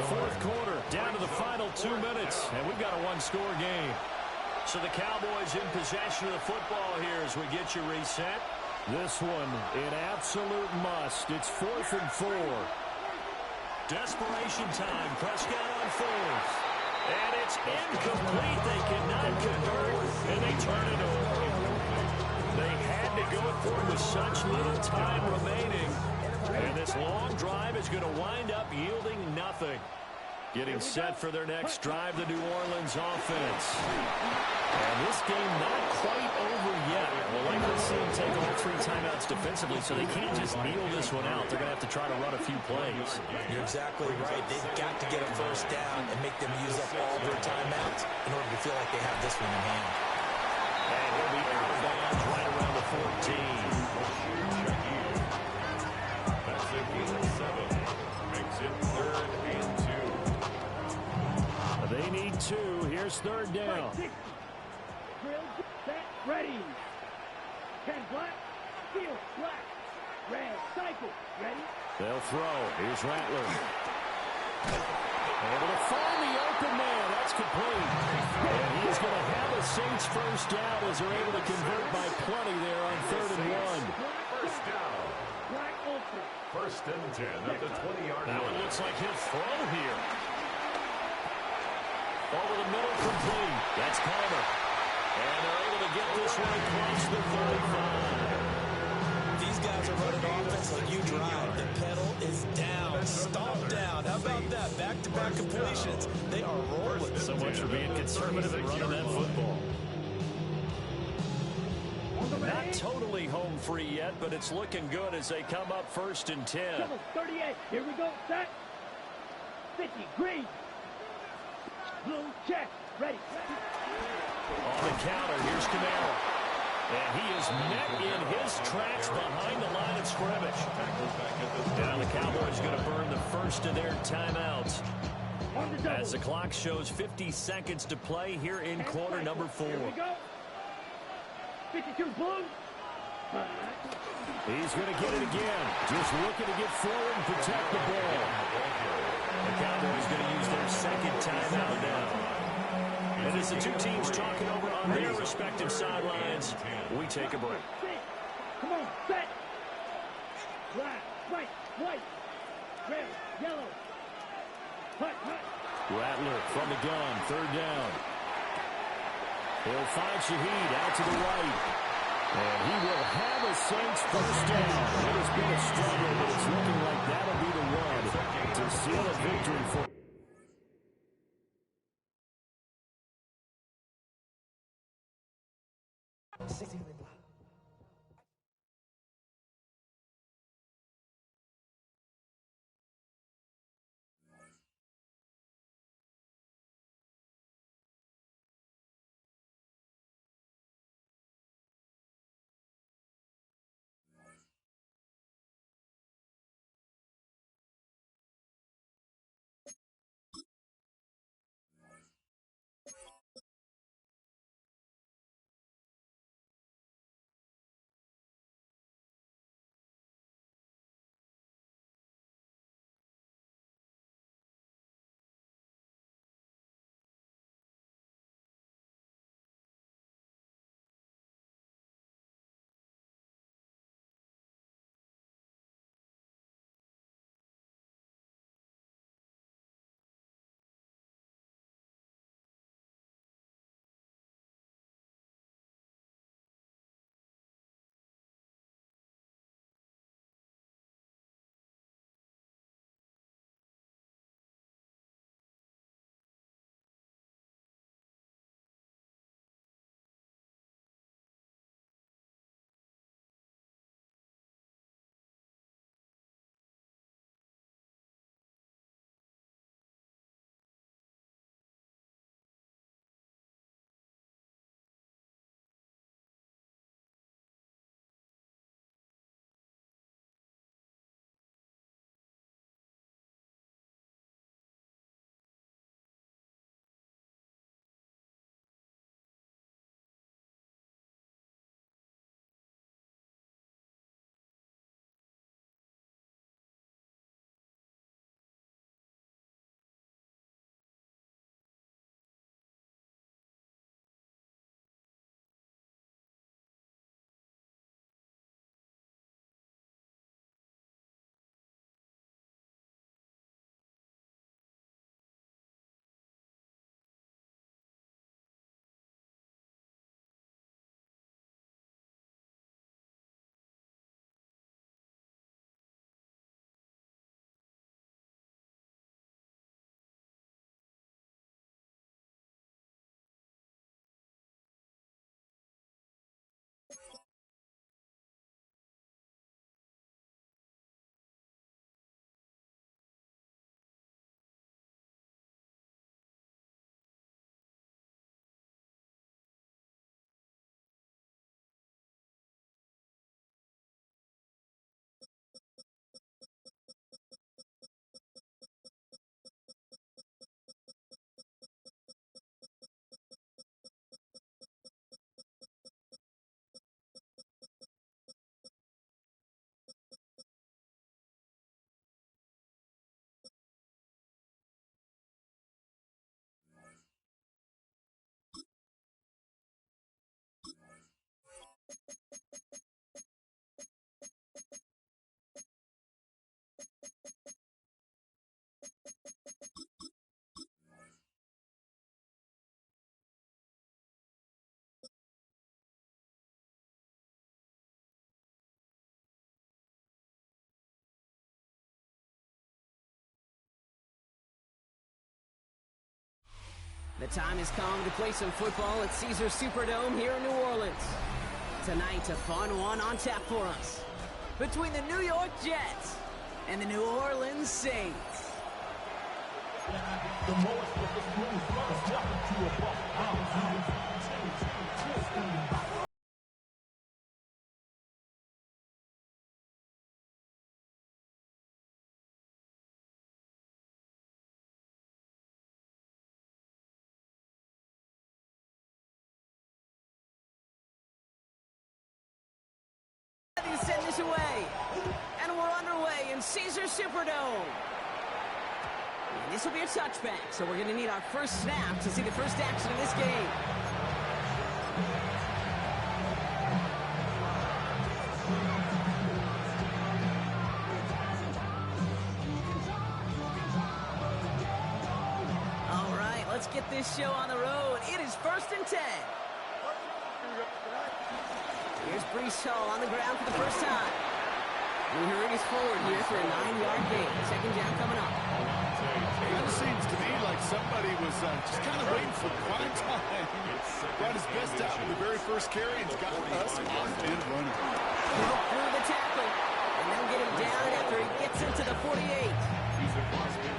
Speaker 8: 4th quarter, down to the final 2 minutes, and we've got a 1-score game. So the Cowboys in possession of the football here as we get you reset.
Speaker 11: This one, an absolute must. It's 4th and 4.
Speaker 8: Desperation time. Prescott on 4th. And it's incomplete. They cannot convert, and they turn it over. They had to go for it with such little time remaining. And this long drive is going to wind up yielding nothing. Getting set for their next drive, the New Orleans offense. And this game not quite over yet. We'll likely see them take all 3 timeouts defensively, so they can't just kneel this one out. They're going to have to try to run a few plays.
Speaker 9: You're exactly right. They've got to get a 1st down and make them use up all their timeouts in order to feel like they have this one in hand.
Speaker 8: And he'll be out of bounds right around the 14.
Speaker 3: gain of 7. Makes it 3rd and 2.
Speaker 11: They need 2. Here's 3rd down.
Speaker 4: Drill, set, ready. 10 black, steel, black, red, cycle, ready.
Speaker 11: They'll throw. Here's Rattler. Able to find the open man. That's complete. And he is going to have a Saints first down as they're able to convert by plenty there on 3rd and 1.
Speaker 3: First down.
Speaker 4: Black ultra.
Speaker 3: 1st and 10 at the 20-yard line.
Speaker 8: That one looks like he'll throw here. Over the middle, complete. That's Palmer. And they're able to get this one across the 35.
Speaker 9: These guys are running offense like you drive. The pedal is down, stomped down. How about that? Back-to-back completions. They are rolling.
Speaker 8: So much for being conservative and running that football. Not totally home free yet, but it's looking good as they come up 1st and 10.
Speaker 4: 38. Here we go. Set. 50. Green. Blue. Check. Ready.
Speaker 8: On the counter, here's Kamara. And he is met in his tracks behind the line of scrimmage. Now the Cowboys going to burn the first of their timeouts. As the clock shows 50 seconds to play here in quarter number 4.
Speaker 4: Here we go. 52 blue.
Speaker 11: He's going to get it again. Just looking to get forward and protect the ball.
Speaker 8: The Cowboys going to use their 2nd timeout now. And as the two teams talking over on their respective sidelines, we take a break.
Speaker 4: Come on, set. Black, white, red, yellow. Hut.
Speaker 11: Rattler from the gun, 3rd down. He'll find Shaheed out to the right. And he will have a Saints first down. It has been a struggle, but it's looking like that'll be the one to seal a victory for
Speaker 1: The time has come to play some football at Caesars Superdome here in New Orleans. Tonight, a fun one on tap for us between the New York Jets and the New Orleans Saints. Send this away, and we're underway in Caesars Superdome. And this will be a touchback, so we're going to need our first snap to see the first action of this game. All right, let's get this show on the road. It is 1st and 10. Here's Breece Hall on the ground for the first time. And he hurries forward here for a 9-yard gain. Second down coming up.
Speaker 2: It seems to me like somebody was just kind of waiting for prime time. Brought his best out in the very first carry and got us and running.
Speaker 1: Through the tackle. And they'll get him down after he gets into the 48.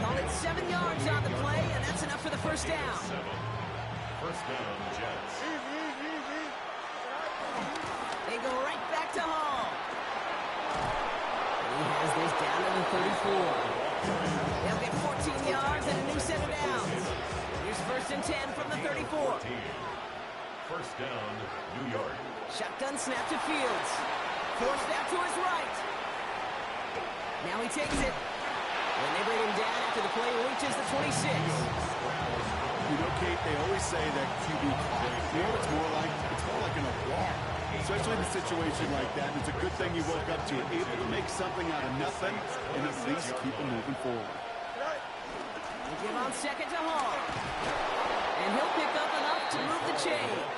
Speaker 1: Call it 7 yards on the play, and that's enough for the first down.
Speaker 3: First down, Jets.
Speaker 1: They go right back to Hall. He has this down to the 34. They'll get 14 yards and a new set of downs. Here's 1st and 10 from the 34.
Speaker 3: First down, New York.
Speaker 1: Shotgun snap to Fields. Forced out to his right. Now he takes it. And they bring him down after the play reaches the 26.
Speaker 2: You know, Kate, they always say that QB clock, it's more like an alarm. Especially in a situation like that, it's a good thing you woke up to it, able to make something out of nothing, and at least keep them moving forward.
Speaker 1: They give on second to Hall. And he'll pick up enough to move the chains.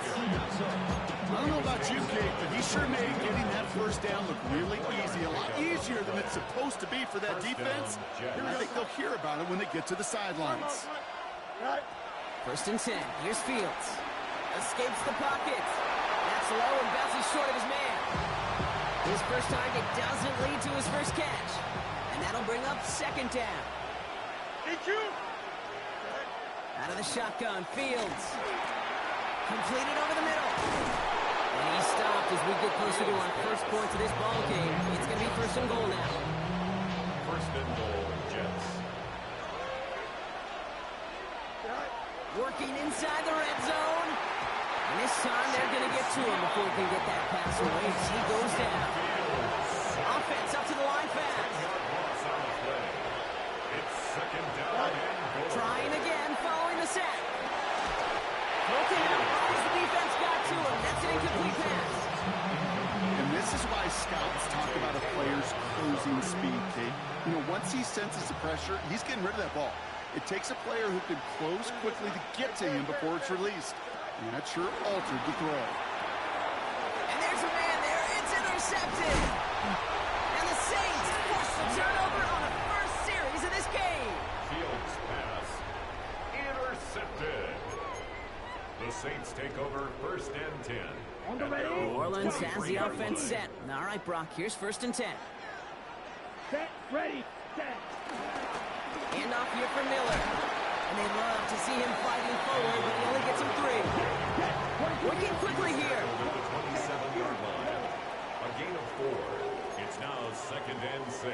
Speaker 2: I don't know about you, Kate, but he sure made getting that first down look really easy. A lot easier than it's supposed to be for that defense. And I think they'll hear about it when they get to the sidelines.
Speaker 1: 1st and 10. Here's Fields. Escapes the pocket. That's low and bounces short of his man. His first target doesn't lead to his first catch. And that'll bring up second down. Out of the shotgun, Fields. Completed over the middle. And he stopped as we get closer to our first points of this ball game. It's going to be 1st and goal now.
Speaker 3: First and goal, Jets.
Speaker 1: Working inside the red zone. And this time they're going to get to him before he can get that pass away as he goes down. Offense up to the line fast.
Speaker 3: It's second down and goal.
Speaker 1: Trying again following the sack. Okay, as the defense got to him. That's an incomplete pass.
Speaker 2: And this is why scouts talk about a player's closing speed, Kate. You know, once he senses the pressure, he's getting rid of that ball. It takes a player who can close quickly to get to him before it's released. And that sure altered the throw.
Speaker 1: And there's a man there. It's intercepted. And the Saints force the turnover on the first series of this game.
Speaker 3: Fields pass. Intercepted. The Saints take over 1st and 10.
Speaker 1: New Orleans has the offense set. All right, Brock, here's 1st and 10.
Speaker 4: Set, ready, set.
Speaker 1: Hand off here for Miller. And they love to see him fighting forward, but he only gets him 3. Working quickly here.
Speaker 3: Over the 27-yard line. A gain of 4. It's now 2nd and 6.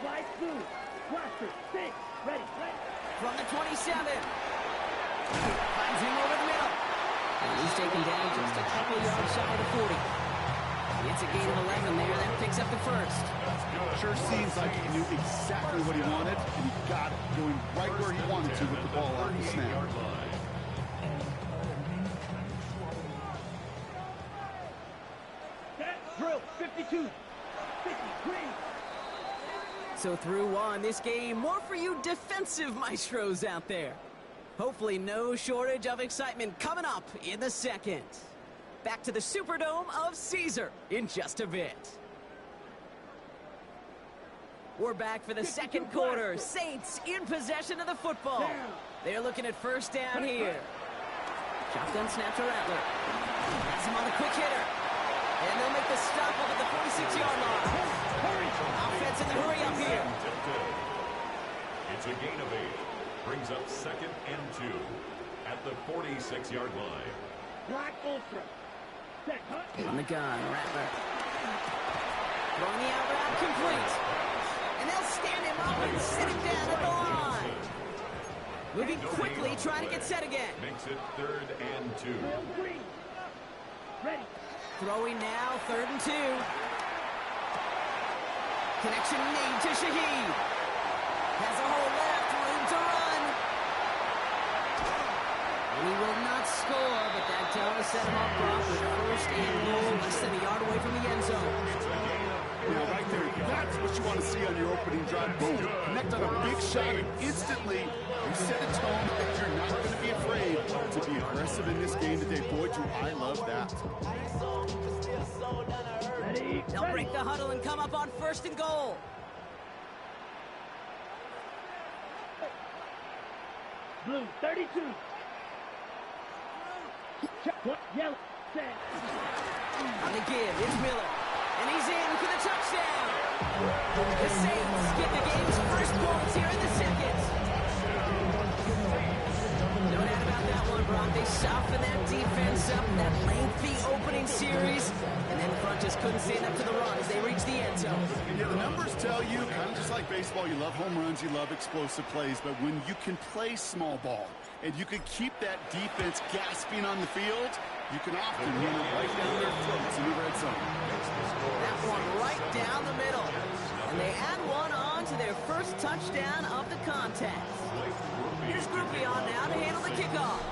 Speaker 4: Slide through. Cluster, 6. Ready, ready.
Speaker 1: From the 27. Finds him over the middle. And he's taken down just a couple yards shy of the 40. It's a gain of 11 there. That picks up the first.
Speaker 2: Sure seems like he knew exactly what he wanted, and he got it, going right where he wanted to with the ball off the snap.
Speaker 4: Set, drill, 52. 53.
Speaker 1: So through one, this game more for you defensive maestros out there. Hopefully no shortage of excitement coming up in the second. Back to the Superdome of Caesar in just a bit. We're back for the second quarter. Saints in possession of the football. They're looking at first down here. Shotgun snap to Rattler. Has him on the quick hitter. And they'll make the stop up at the 46-yard line. Offense in the hurry up here.
Speaker 3: It's a gain of 8. Brings up 2nd and 2 at the 46-yard line.
Speaker 4: Black Ultra. Set, hut.
Speaker 1: On the gun, Rattler. Throwing the out route complete. And they'll stand him up and sit him down at the line. Moving quickly, trying to get set again.
Speaker 3: Makes it 3rd and 2.
Speaker 4: Ready.
Speaker 1: Throwing now, 3rd and 2. Connection made to Shaheed. Has a hole left, room to run. And he will not score, but that does set him up with 1st and goal, less than a yard away from the end zone.
Speaker 2: Now, right there, that's what you want to see on your opening drive. Boom, connect on a big shot, and instantly you set a tone that you're not going to be afraid to be aggressive in this game today. Boy, do I love that.
Speaker 1: They'll break the huddle and come up on 1st and goal.
Speaker 4: Blue, 32. Yellow, set.
Speaker 1: On the give, it's Miller. And he's in for the touchdown. The Saints get the game's first points here in the second. No doubt about that one, Brock. They softened that defense up, that lengthy opening series, and then the front just couldn't stand up to the run as they reached the end zone.
Speaker 2: Yeah, the numbers tell you, kind of just like baseball, you love home runs, you love explosive plays, but when you can play small ball and you can keep that defense gasping on the field, you can often win it right down their throats in the red zone.
Speaker 1: That one right down the middle. And they add one on to their first touchdown of the contest. Here's Groupie on now to handle the kickoff.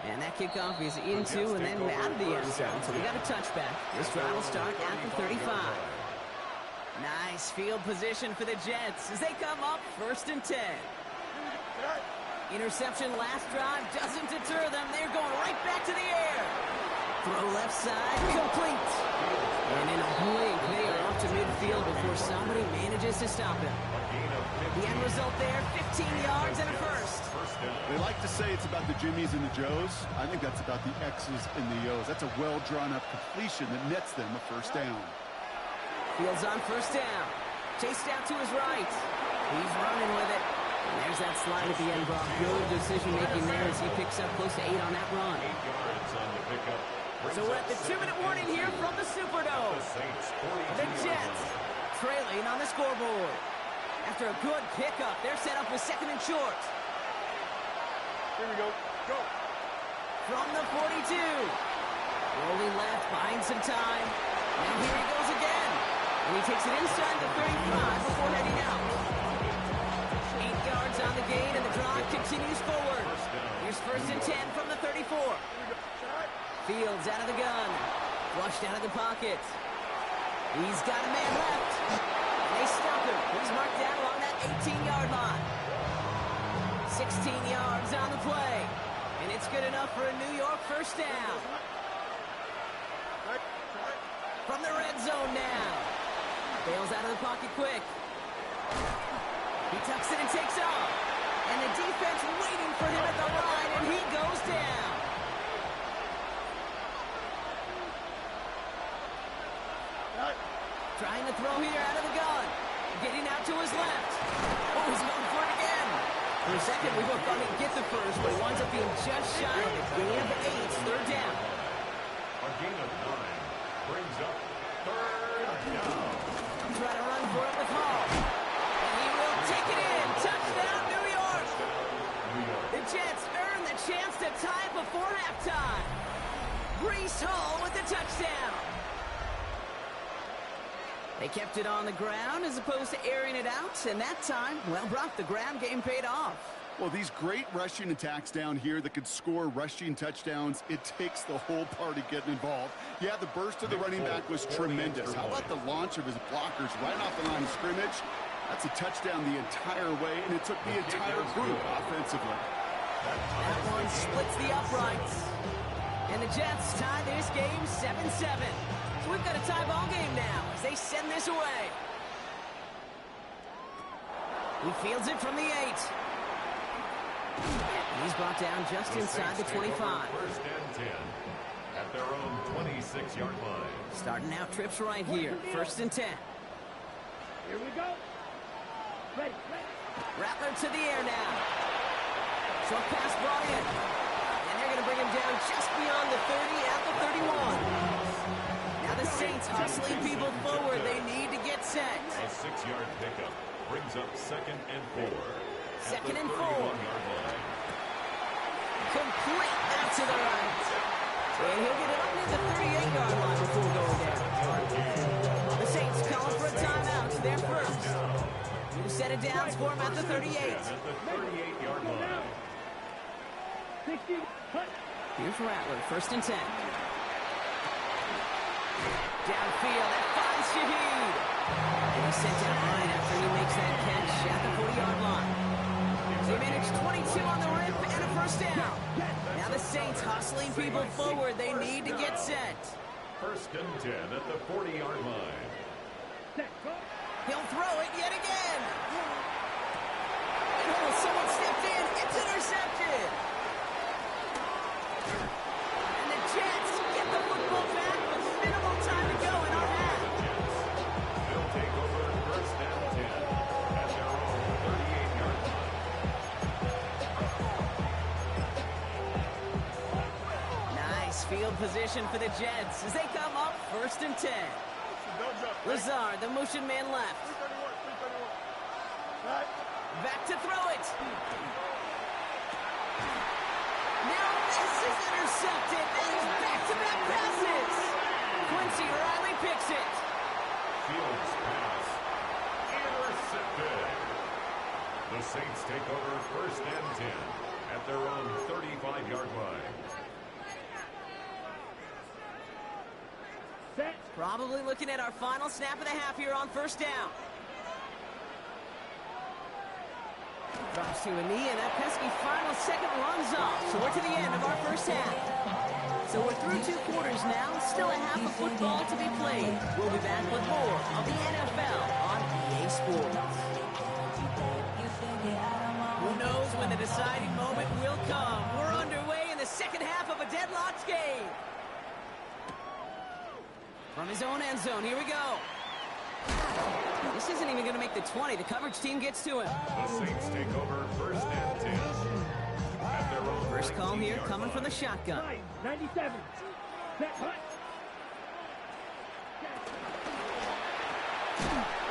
Speaker 1: And that kickoff is into and then out of the end zone. So we got a touchback. This drive will start at the 35. Nice field position for the Jets as they come up 1st and 10. Interception last drive doesn't deter them. They're going right back to the air. Throw left side, complete. And in a blink, they are off to midfield before somebody manages to stop him. The end result there, 15 yards and a first.
Speaker 2: They like to say it's about the Jimmies and the Joes. I think that's about the X's and the O's. That's a well-drawn-up completion that nets them a first down.
Speaker 1: Fields on 1st down. Chased out to his right. He's running with it. And there's that slide at the end, Brock. Good decision-making there as he picks up close to 8 on that run.
Speaker 3: 8 yards on the pickup.
Speaker 1: So we're at the 2-minute warning here from the Superdome. The Jets trailing on the scoreboard. After a good pickup, they're set up with 2nd and short.
Speaker 2: Here we go. Go.
Speaker 1: From the 42. Rolling left, buying some time. Now here he goes again. And he takes it inside the 35 before heading out. 8 yards on the gain, and the drive continues forward. Here's 1st and 10 from the 34. Fields out of the gun. Flushed out of the pocket. He's got a man left. And they stop him. He's marked down along that 18-yard line. 16 yards on the play. And it's good enough for a New York first down. From the red zone now. Bails out of the pocket quick. He tucks it and takes off. And the defense waiting for him at the line, and he goes down. Trying to throw here out of the gun. Getting out to his left. Oh, he's going for it again. For a second, we both thought he'd get the first, but he winds up being just shy of a gain of 8. 3rd down.
Speaker 3: A gain of 9 brings up 3rd down.
Speaker 1: Try to run for it with Hall. And he will take it in. Touchdown, New York. The Jets earn the chance to tie before halftime. Breece Hall with the touchdown. They kept it on the ground as opposed to airing it out, and that time, well, Brock, the ground game paid off.
Speaker 2: Well, these great rushing attacks down here that could score rushing touchdowns, it takes the whole party getting involved. Yeah, the burst of the running back was tremendous. How about the launch of his blockers right off the line of scrimmage? That's a touchdown the entire way, and it took the entire group offensively.
Speaker 1: That one splits the uprights. And the Jets tie this game 7-7. So we've got a tie ball game now as they send this away. He fields it from the 8. He's brought down just inside the 25.
Speaker 3: First and 10 at their own 26-yard line.
Speaker 1: Starting out trips right here. First and 10.
Speaker 4: Here we go. Ready.
Speaker 1: Rattler to the air now. Short pass brought in. And they're going to bring him down just beyond the 30 at the 31. Now the Saints hustling people forward. They need to get set.
Speaker 3: A 6-yard pickup brings up 2nd and 4.
Speaker 1: Second and 4.
Speaker 3: Line.
Speaker 1: Complete out to the right. And he'll get it up near the 38-yard line before going down. The Saints calling for a timeout. They're first. New set of downs for him at the 38.
Speaker 3: At the 38-yard line.
Speaker 4: 60.
Speaker 1: Here's Rattler, first and 10. Downfield, that finds Shaheed. And he's sent out right after he makes that catch at the 40-yard line. They managed 22 on the rip and a first down. Now the Saints hustling people forward. They need to get set.
Speaker 3: First and 10 at the 40-yard line.
Speaker 1: He'll throw it yet again. Oh, someone stepped in. It's intercepted. And the Jets get the football back with minimal time to go in our half.
Speaker 3: They'll take over first and 10 at their own 38-yard line.
Speaker 1: Nice field position for the Jets as they come up first and 10. Lazard, the motion man left. Back to throw it. Now this is intercepted. That is back-to-back passes. Quincy Riley picks it.
Speaker 3: Fields pass. Intercepted. The Saints take over first and 10 at their own 35-yard line.
Speaker 1: Probably looking at our final snap of the half here on first down. Drops to a knee, and that pesky final second runs off. So we're to the end of our first half. So we're through 2 quarters now. Still a half of football to be played. We'll be back with more of the NFL on EA Sports. Who knows when the deciding moment will come? We're underway in the second half of a deadlocked game. From his own end zone, here we go. This isn't even going to make the 20. The coverage team gets to him.
Speaker 3: The Saints take over first and 10 at their own.
Speaker 1: First call here coming from the shotgun.
Speaker 4: 97.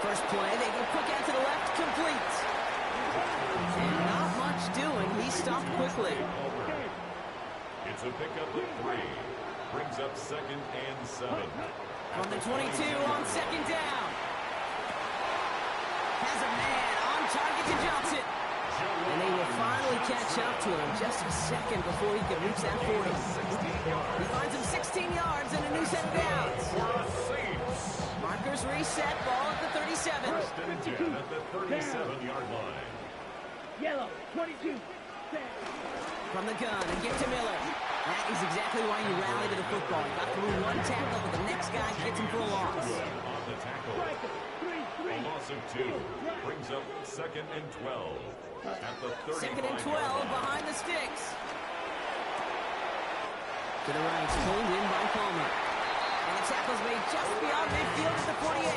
Speaker 1: First play, they go quick out to the left, complete. And not much doing. He stopped quickly.
Speaker 3: It's a pickup of 3. Brings up 2nd and 7.
Speaker 1: From the 22 on second down. Has a man on target to Johnson. And they will finally catch up to him just a second before he could reach that 40. He finds him 16 yards and a new set of downs. Markers reset, ball at the 37.
Speaker 3: First and 10 at the 37-yard line.
Speaker 4: Yellow, 22.
Speaker 1: From the gun and get to Miller. That is exactly why you rally to the football. You got through one tackle, but the next guy gets him for a loss.
Speaker 3: On the tackle. A loss of 2 brings up 2nd and 12 at the 35.
Speaker 1: 2nd and 12 behind the sticks. To the right, pulled in by Palmer. And the tackle's made just beyond midfield at the 48.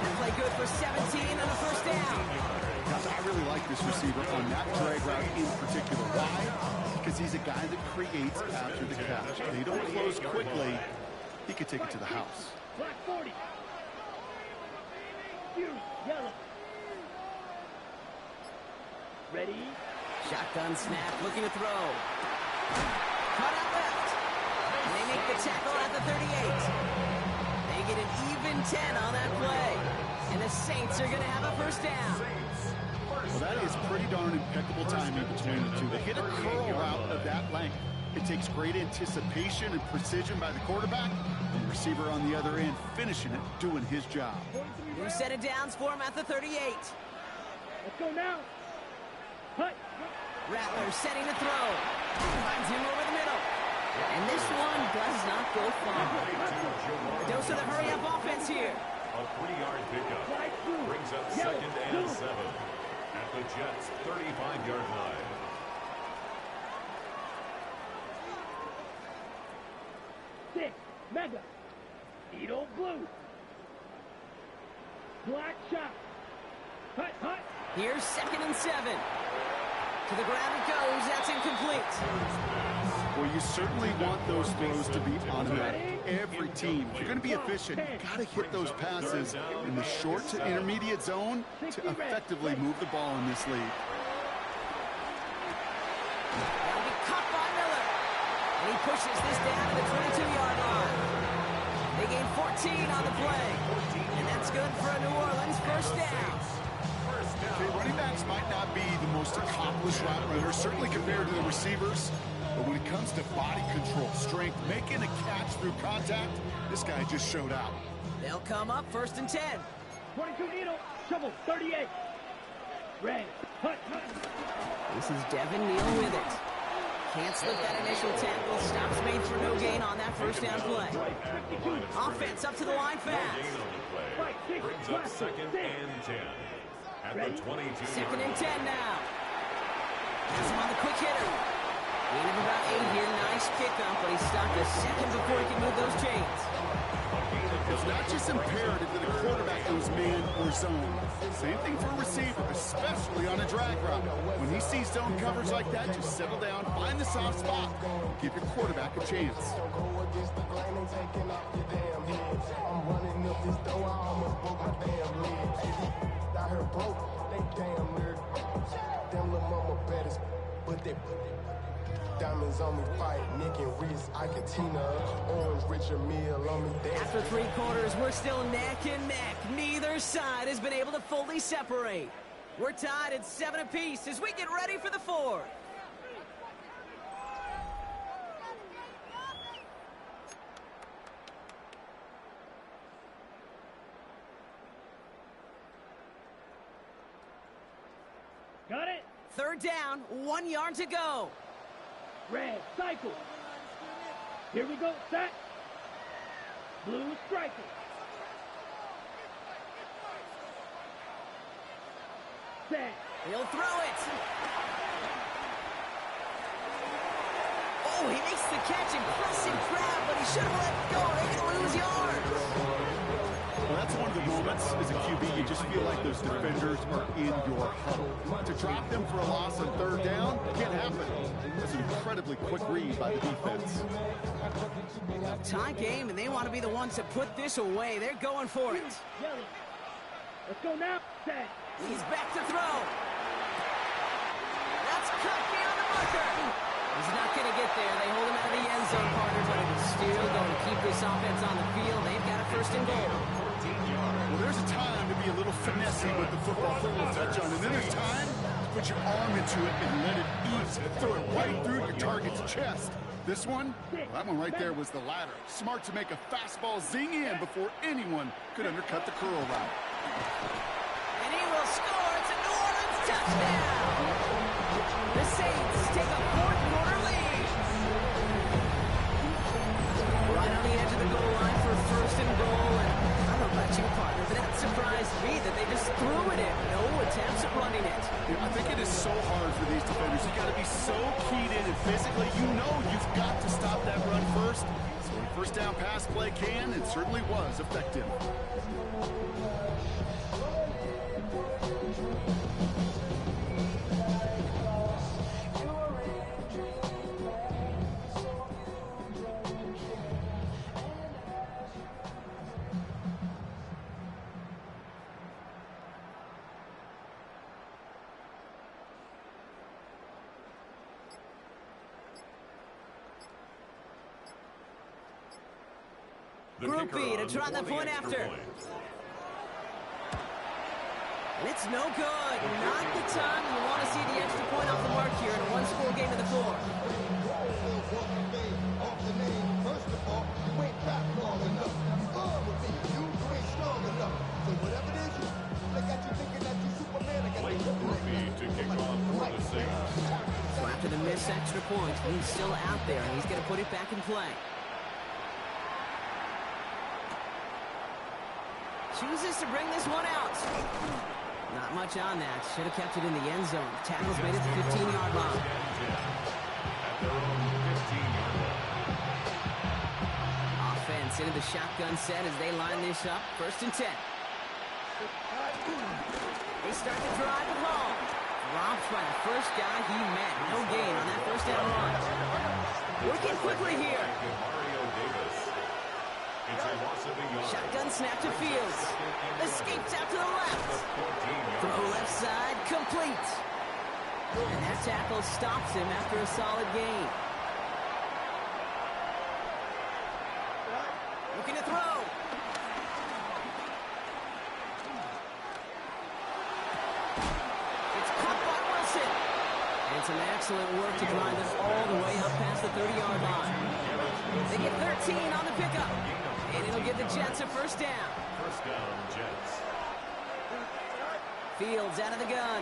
Speaker 1: That play good for 17 and a first down.
Speaker 2: Guys, I really like this receiver on that drag route in particular. Why? Because he's a guy that creates after the catch. They don't close quickly. He could take it to the house.
Speaker 4: Black 40. Yellow. Ready?
Speaker 1: Shotgun snap, looking to throw. Cut out left. And they make the tackle at the 38. They get an even 10 on that play. And the Saints are going to have a first down.
Speaker 2: Well, that is pretty darn impeccable timing between the two. They hit a curl route of that length. It takes great anticipation and precision by the quarterback, and the receiver on the other end finishing it, doing his job.
Speaker 1: New set of downs for him at the 38.
Speaker 4: Let's go now. Hut.
Speaker 1: Rattler setting the throw. Finds him over the middle. And this one does not go far. A dose of the hurry-up offense here.
Speaker 3: A 3-yard pickup brings up 2nd and 7 at the Jets' 35-yard line.
Speaker 4: Six, mega. Edo blue. Black shot. Hut, hut.
Speaker 1: Here's 2nd and 7. To the ground it goes. That's incomplete.
Speaker 2: Well, you certainly want those throws to be automatic. Every team, if you're going to be efficient, you've got to hit those passes in the short to intermediate zone to effectively move the ball in this league.
Speaker 1: That'll be caught by Miller. And he pushes this down to the 22-yard line. They gain 14 on the play. And that's good for a New Orleans first down.
Speaker 2: Okay, running backs might not be the most accomplished route runners, certainly compared to the receivers. But when it comes to body control, strength, making a catch through contact, this guy just showed out.
Speaker 1: They'll come up 1st and 10.
Speaker 4: 22 Edo. Shovel, 38. Red. Hut, hut.
Speaker 1: This is Devin Neal with it. Can't slip that initial tackle. Stops made for no gain on that first down play. Offense up to the line fast.
Speaker 3: Brings up 2nd and 10 at the 22.
Speaker 1: 2nd and 10 now. Has him on the quick hitter. Gain of about 8 here. Nice pickup, but he stopped a second before he could move those chains.
Speaker 2: It's not just imperative that a quarterback goes man or zone. Same thing for a receiver, especially on a drag route. When he sees zone coverage like that, just settle down, find the soft spot, give your quarterback a chance.
Speaker 12: I'm running up this door, I almost broke my damn leg. Out here broke, they damn nerd. Them little mama better, but they diamonds on me fight, neck and wrist, Icatina, orange Richard Mille on me dance.
Speaker 1: After 3 quarters, we're still neck and neck. Neither side has been able to fully separate. We're tied at 7 apiece as we get ready for the 4th.
Speaker 4: Got it.
Speaker 1: 3rd down, 1 yard to go.
Speaker 4: Red, cycle. Here we go, set. Blue, striker. Set.
Speaker 1: He'll throw it. Oh, he makes the catch. Impressive grab, but he should have let it go. They're going to lose yards.
Speaker 2: Well, that's one of the moments as a QB, you just feel like those defenders are in your huddle. To drop them for a loss on 3rd down, can't happen. That's an incredibly quick read by the defense.
Speaker 1: Tie game, and they want to be the ones to put this away. They're going for it.
Speaker 4: Let's go now. Set.
Speaker 1: He's back to throw. That's cut beyond the marker. He's not going to get there. They hold him out of the end zone, partner, but it is still going to keep this offense on the field. They've got a 1st and goal.
Speaker 2: Well, there's a time to be a little finessey with the football, put a little touch on, and then there's time to put your arm into it and let it eat, throw it right through your target's chest. This one, well, that one right there was the latter. Smart to make a fastball zing in before anyone could undercut the curl route.
Speaker 1: And he will score. It's a New Orleans touchdown. The Saints take a 4th quarter lead. Right on the edge of the goal line for 1st and goal. And I don't know about you, partner, but that surprised me that they just threw it in. No attempts at running it.
Speaker 2: I think it is so hard for these defenders. You got to be so keyed in, and physically, you know you've got to stop that run first. So a 1st down pass play can, and certainly was effective.
Speaker 1: Group B to try the point after. And it's no good. Not the time you want to see the extra point off the mark here in a one-score game of the fourth. So after the missed extra point, he's still out there, and he's going to put it back in play. Chooses to bring this one out. Not much on that. Should have kept it in the end zone. Tackle's made at the 15-yard line. Offense into the shotgun set as they line this up. 1st and 10. They start to drive the ball. Dropped by the first guy he met. No gain on that 1st down run. Working quickly here. Shotgun snap to Fields. Escapes out to the left. Throw left side, complete. And that tackle stops him after a solid gain. Looking to throw. It's caught by Wilson. And some excellent work to drive this all the way up past the 30-yard line. They get 13 on the pickup. And it'll give the Jets a 1st down.
Speaker 3: 1st down, Jets.
Speaker 1: Fields out of the gun.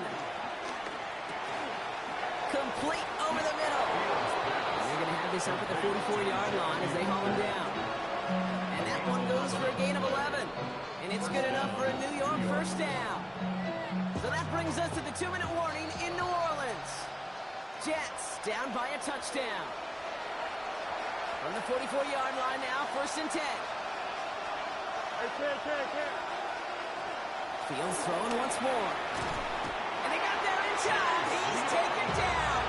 Speaker 1: Complete over the middle. They're going to have this up at the 44-yard line as they haul him down. And that one goes for a gain of 11. And it's good enough for a New York 1st down. So that brings us to the 2-minute warning in New Orleans. Jets down by a touchdown. From the 44-yard line now, 1st and 10. Fields throwing once more. And they got there in time. He's taken down.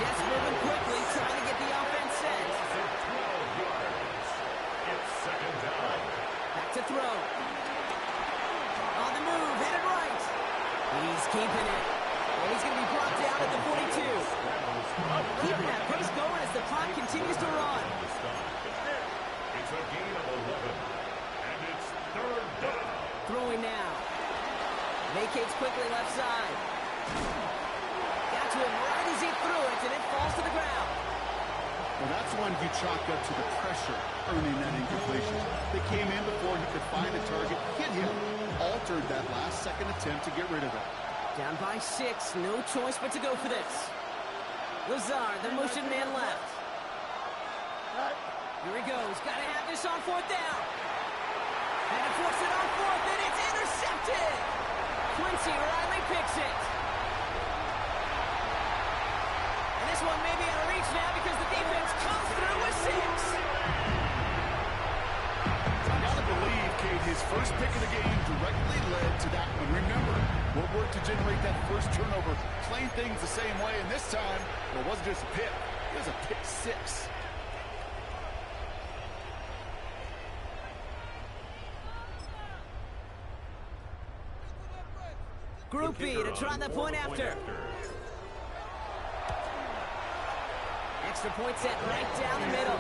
Speaker 1: Jets moving quickly, trying to get the offense set.
Speaker 3: It's 2nd down.
Speaker 1: Back to throw. On the move, headed right. He's keeping it. And he's going to be brought down at the 42. Keeping that pace going as the clock continues to run.
Speaker 3: It's a gain of 11. And it's 3rd down.
Speaker 1: Throwing now. Vacates quickly left side. Got to him right as he threw it, and it falls to the ground.
Speaker 2: Well, that's one you chalk up to the pressure earning that incompletion. They came in before he could find a target, hit him, altered that last-second attempt to get rid of it.
Speaker 1: Down by 6, no choice but to go for this. Lazard, the motion man left. Here he goes, got to have this on 4th down. And to force it on 4th, and it's intercepted. Quincy Riley picks it. And this one may be out of reach now because the defense comes through with 6.
Speaker 2: I gotta believe, Kate, his first pick of the game directly led to that one. Remember, what worked to generate that first turnover, playing things the same way, and this time, well, it wasn't just a pick, it was a pick 6.
Speaker 1: Group B to try the point after. Extra point set right down the middle.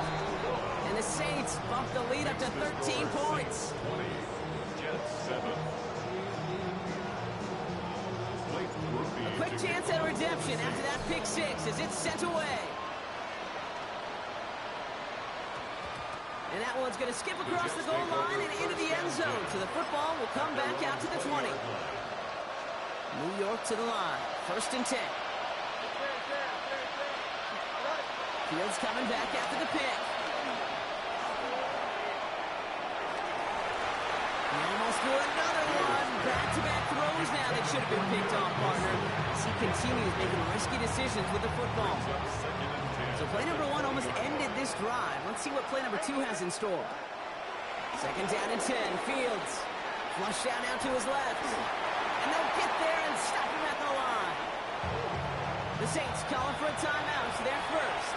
Speaker 1: And the Saints bump the lead up to 13 points.
Speaker 3: 20, Jets 7.
Speaker 1: A quick chance at redemption after that pick 6 as it's sent away. And that one's going to skip across the goal line and into the end zone. So the football will come back out to the 20. New York to the line. 1st and 10. Fields coming back after the pick. He almost threw another one. Back-to-back throws now that should have been picked off, partner. As he continues making risky decisions with the football. So play number 1 almost ended this drive. Let's see what play number 2 has in store. 2nd down and 10. Fields. Flush out now to his left. And they'll get there and stop him at the line. The Saints calling for a timeout. So they're first.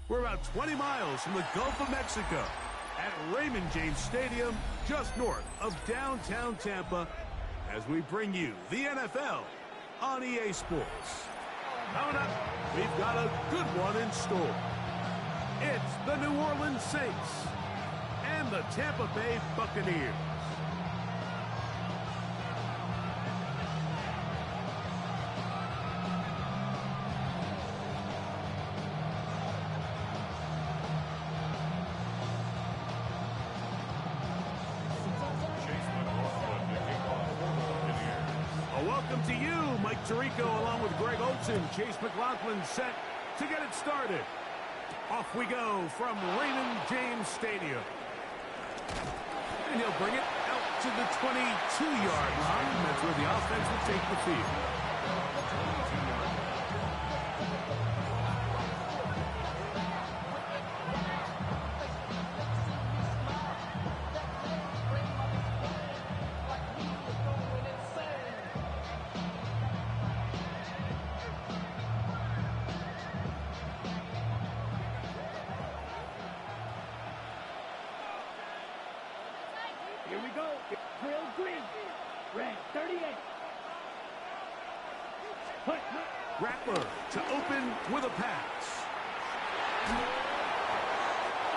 Speaker 5: We're about 20 miles from the Gulf of Mexico at Raymond James Stadium, just north of downtown Tampa, as we bring you the NFL on EA Sports. Coming up, we've got a good one in store. It's the New Orleans Saints and the Tampa Bay Buccaneers. Welcome to you, Mike Tirico, along with Greg Olson. Chase McLaughlin set to get it started. Off we go from Raymond James Stadium. And he'll bring it out to the 22-yard line. That's where the offense will take the field.
Speaker 4: Here we go. Drill green. Red 38.
Speaker 5: Rattler to open with a pass.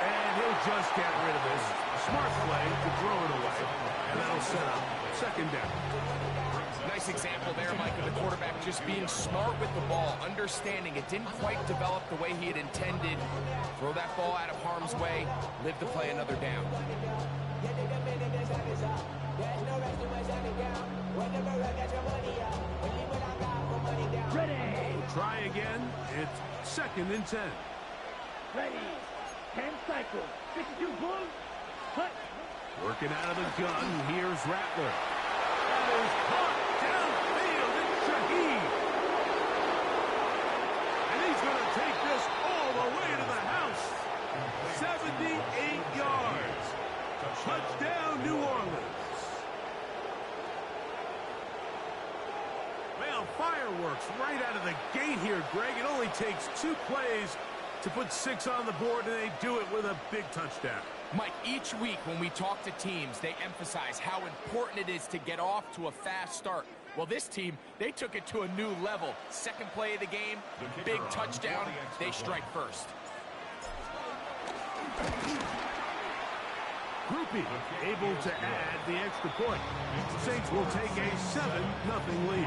Speaker 5: And he'll just get rid of this. Smart play to throw it away. And that'll set up second down.
Speaker 6: Nice example there, Mike, of the quarterback just being smart with the ball, understanding it didn't quite develop the way he had intended. Throw that ball out of harm's way, live to play another down.
Speaker 4: Ready.
Speaker 5: Try again. It's second and 10.
Speaker 4: Ready. 10 cycles. 62 blows. Cut.
Speaker 5: Working out of the gun. Here's Rattler. That is caught downfield. It's Shaheed. And he's going to take this all the way to the house. 78 yards. Touchdown, New Orleans. Well, fireworks right out of the gate here, Greg. It only takes 2 plays to put 6 on the board, and they do it with a big touchdown.
Speaker 6: Mike, each week when we talk to teams, they emphasize how important it is to get off to a fast start. Well, this team, they took it to a new level. Second play of the game, big touchdown, they strike first.
Speaker 5: Grupe able to add the extra point. Saints will take a 7-0 lead.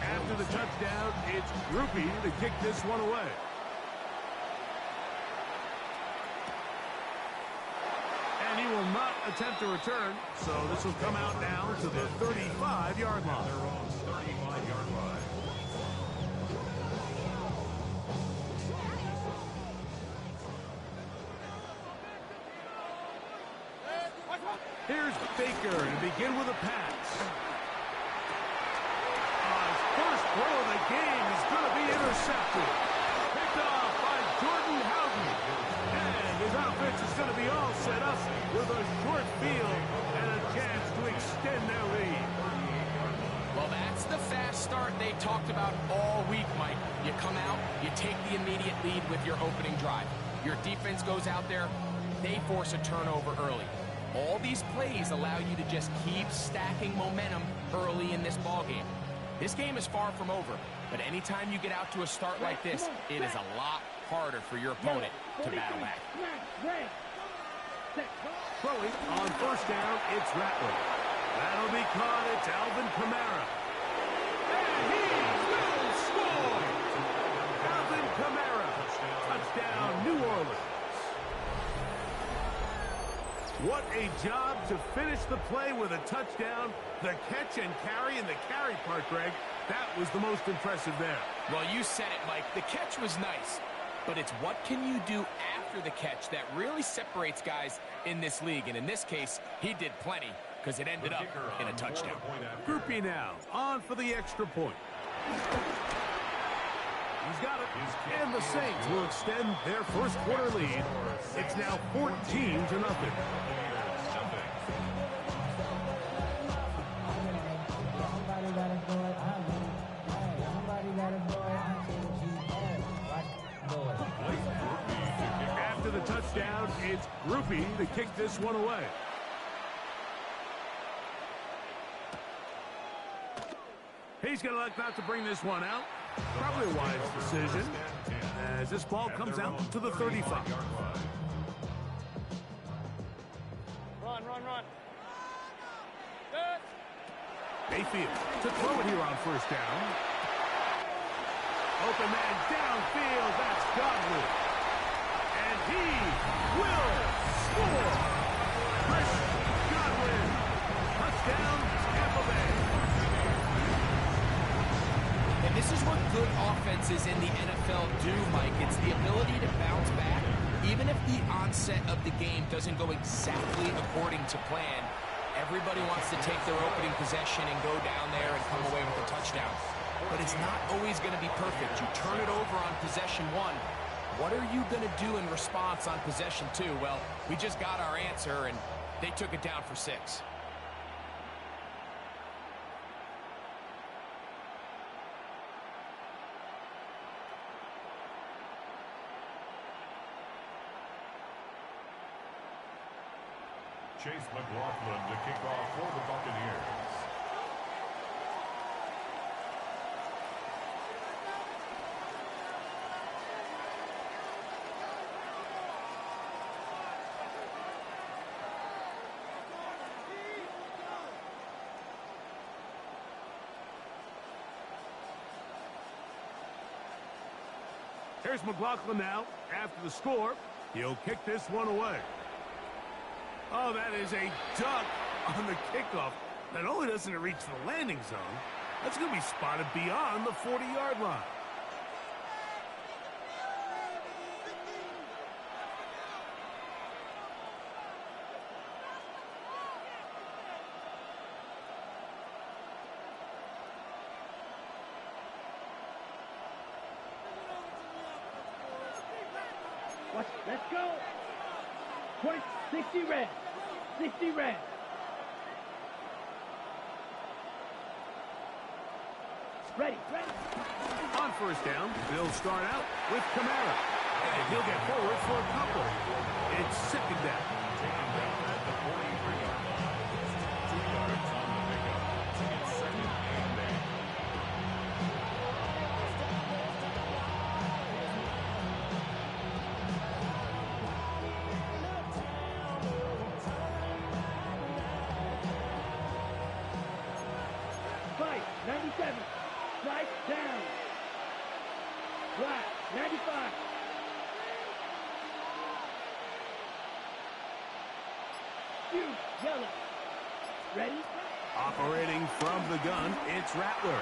Speaker 5: After the touchdown, it's Grupe to kick this one away. And he will not attempt to return, so this will come out now to the 35-yard line. Here's Baker to begin with a pass. His first throw of the game is going to be intercepted. Picked off by Jordan Howden. And his offense is going to be all set up with a short field and a chance to extend their lead.
Speaker 6: Well, that's the fast start they talked about all week, Mike. You come out, you take the immediate lead with your opening drive. Your defense goes out there, they force a turnover early. All these plays allow you to just keep stacking momentum early in this ballgame. This game is far from over, but anytime you get out to a start like this, it is a lot harder for your opponent to battle back.
Speaker 5: Throwing on first down, it's Rattler. That'll be caught. It's Alvin Kamara. And he will score! Alvin Kamara. Touchdown, New Orleans. What a job to finish the play with a touchdown. The catch and carry, and the carry part, Greg, that was the most impressive there.
Speaker 6: Well, you said it, Mike. The catch was nice, but it's what can you do after the catch that really separates guys in this league. And in this case, he did plenty because it ended up in a touchdown.
Speaker 5: Grupe now on for the extra point. He's got it. And the Saints will extend their first quarter lead. It's now 14-0. first down. It's Grupe to kick this one away. He's going to elect not to bring this one out. Probably a wise decision as this ball comes out to the 35.
Speaker 4: Run.
Speaker 5: Mayfield to throw it here on first down. Open man downfield. That's Godwin. And he will score. Chris Godwin. Touchdown, Tampa Bay.
Speaker 6: And this is what good offenses in the NFL do, Mike. It's the ability to bounce back. Even if the onset of the game doesn't go exactly according to plan, everybody wants to take their opening possession and go down there and come away with a touchdown. But it's not always going to be perfect. You turn it over on possession 1. What are you going to do in response on possession 2? Well, we just got our answer, and they took it down for 6.
Speaker 3: Chase McLaughlin to kick off for the Buccaneers.
Speaker 5: Here's McLaughlin now. After the score, he'll kick this one away. Oh, that is a duck on the kickoff. Not only doesn't it reach the landing zone, that's going to be spotted beyond the 40-yard line.
Speaker 4: Let's go. 60 red. 60 red. Ready.
Speaker 5: On first down, they'll start out with Kamara. And he'll get forward for a couple. It's second down.
Speaker 3: Taken down at the 43-yard line. 2 yards on the pickup. It's second and 8.
Speaker 4: Fight, 97. Right down. Black, 95. You, yellow. Ready?
Speaker 5: Operating from the gun, it's Rattler.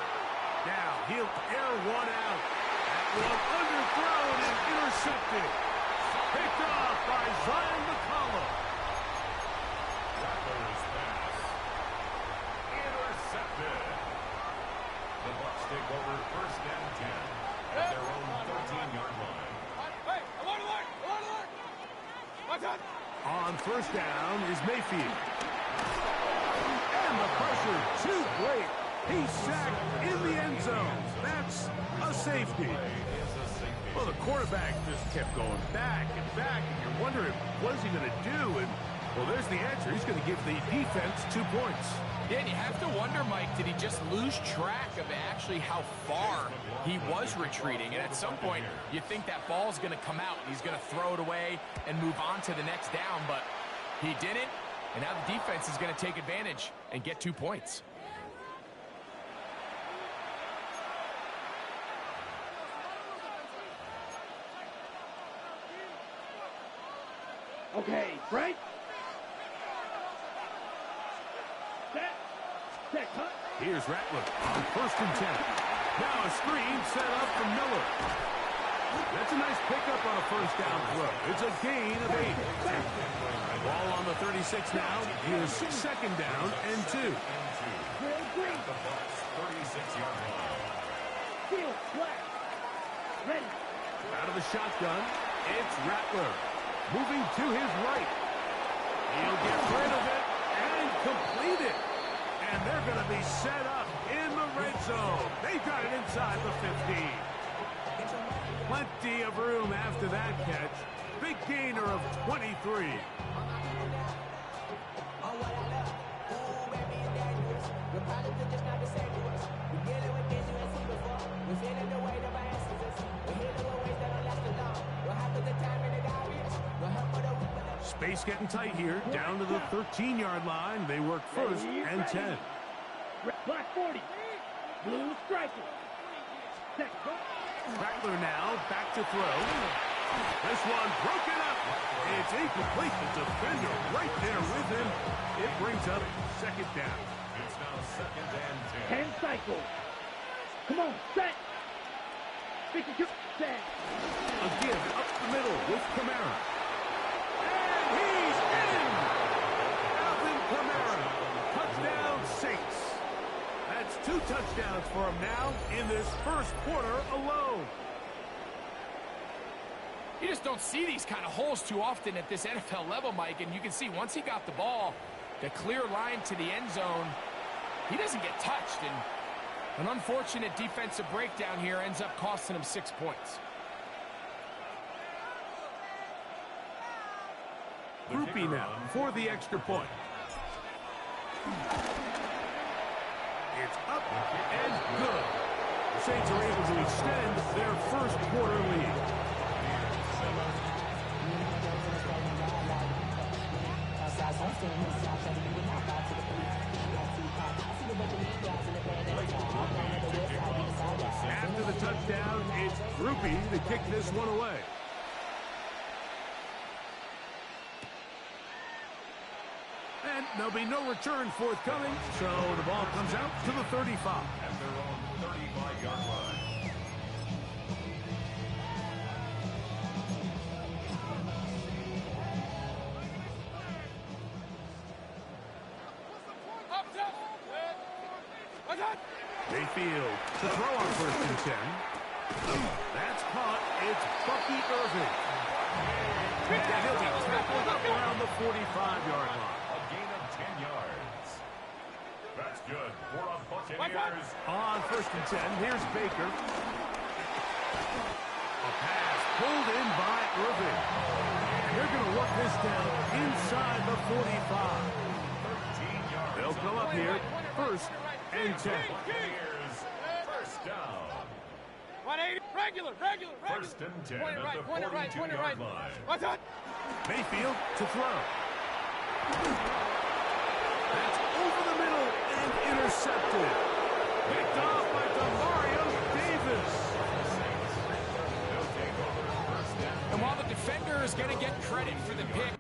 Speaker 5: Now he'll air one out. That one underthrown and intercepted. Picked off by Zion McCollum.
Speaker 3: Rattler's pass. Intercepted. The Bucs take over first and 10 at their own 13-yard line.
Speaker 13: Hey, alert! Watch out!
Speaker 5: On first down is Mayfield. And the pressure too great. He's sacked in the end zone. That's a safety. Well, the quarterback just kept going back, and you're wondering, what is he going to do? And, well, there's the answer. He's going to give the defense 2 points.
Speaker 6: Yeah, and you have to wonder, Mike, did he just lose track of actually how far he was retreating? And at some point, you think that ball's going to come out. He's going to throw it away and move on to the next down, but he didn't. And now the defense is going to take advantage and get 2 points.
Speaker 4: Okay, break. Set, cut.
Speaker 5: Here's Rattler on first and 10. Now a screen set up for Miller. That's a nice pickup on a first down throw. It's a gain of 8. Ball on the 36 now. Here's second down and 2.
Speaker 3: The Bucs 36-yard line.
Speaker 4: Field, black. Ready.
Speaker 5: Out of the shotgun, it's Rattler. Moving to his right. He'll get rid of it and complete it. And they're going to be set up in the red zone. They've got it inside the 15. Plenty of room after that catch. big gainer of 23. Space getting tight here, down to the 13-yard line. They work first and 10.
Speaker 4: Black 40. Blue striker.
Speaker 5: Rattler now back to throw. This one broken up. It's incomplete. The defender right there with him. It brings up second down.
Speaker 3: It's now second and
Speaker 4: 10 cycles. Come on, set. Speaking to set.
Speaker 5: Again, up the middle with Kamara. And he's in! Alvin Kamara. Touchdown Saints. That's 2 touchdowns for him now in this first quarter alone.
Speaker 6: You just don't see these kind of holes too often at this NFL level, Mike, and you can see once he got the ball, the clear line to the end zone, he doesn't get touched, and an unfortunate defensive breakdown here ends up costing him 6 points.
Speaker 5: Groupie now for the extra point. It's up and good. The Saints are able to extend their first quarter lead. After the touchdown, it's Groupie to kick this one away. And there'll be no return forthcoming, so the ball comes out to the 35.
Speaker 3: At their own 35-yard line.
Speaker 5: Mayfield to throw on first and 10. That's caught. It's Bucky Irving. And he'll be tackled up around the 45-yard line.
Speaker 3: A gain of 10 yards. That's good for a Buccaneers.
Speaker 5: On first and 10, here's Baker. A pass pulled in by Irving. And they're going to work this down inside the 45.
Speaker 3: 13 yards.
Speaker 5: They'll come up here first and 10.
Speaker 3: Buccaneers, first down.
Speaker 13: 180, regular.
Speaker 3: First and 10 at the 42-yard line.
Speaker 13: What's that?
Speaker 5: Mayfield to throw. That's over the middle and intercepted. Picked off by Demario Davis.
Speaker 3: They'll take over first down.
Speaker 6: And while the defender is going to get credit for the pick,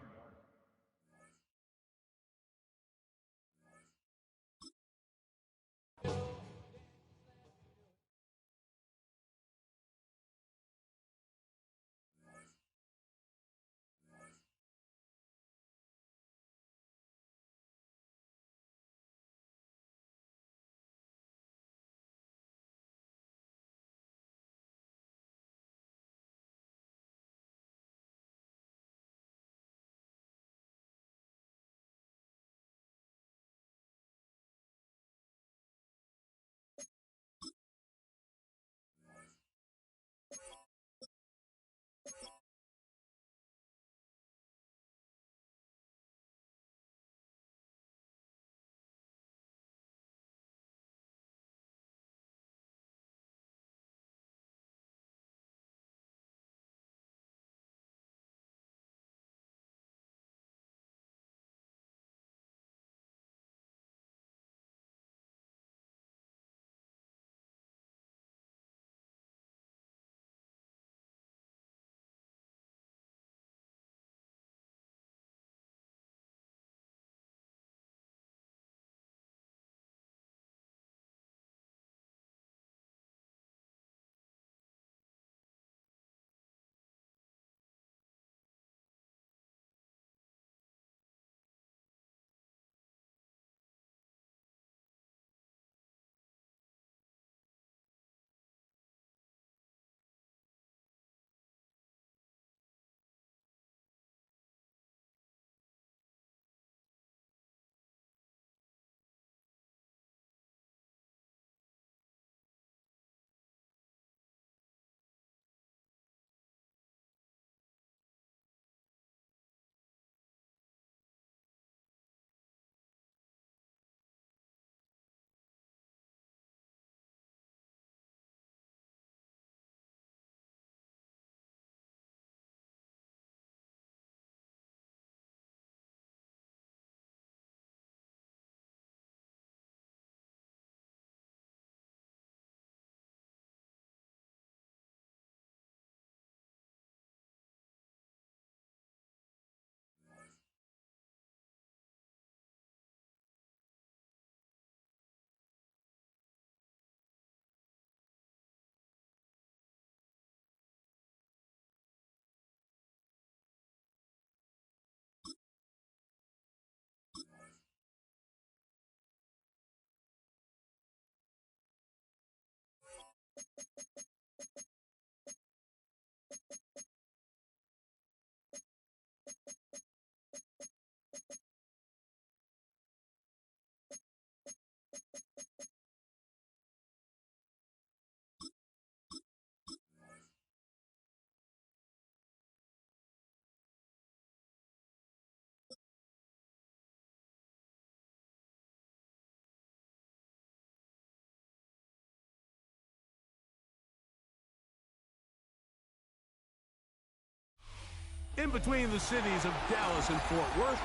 Speaker 5: In between the cities of Dallas and Fort Worth,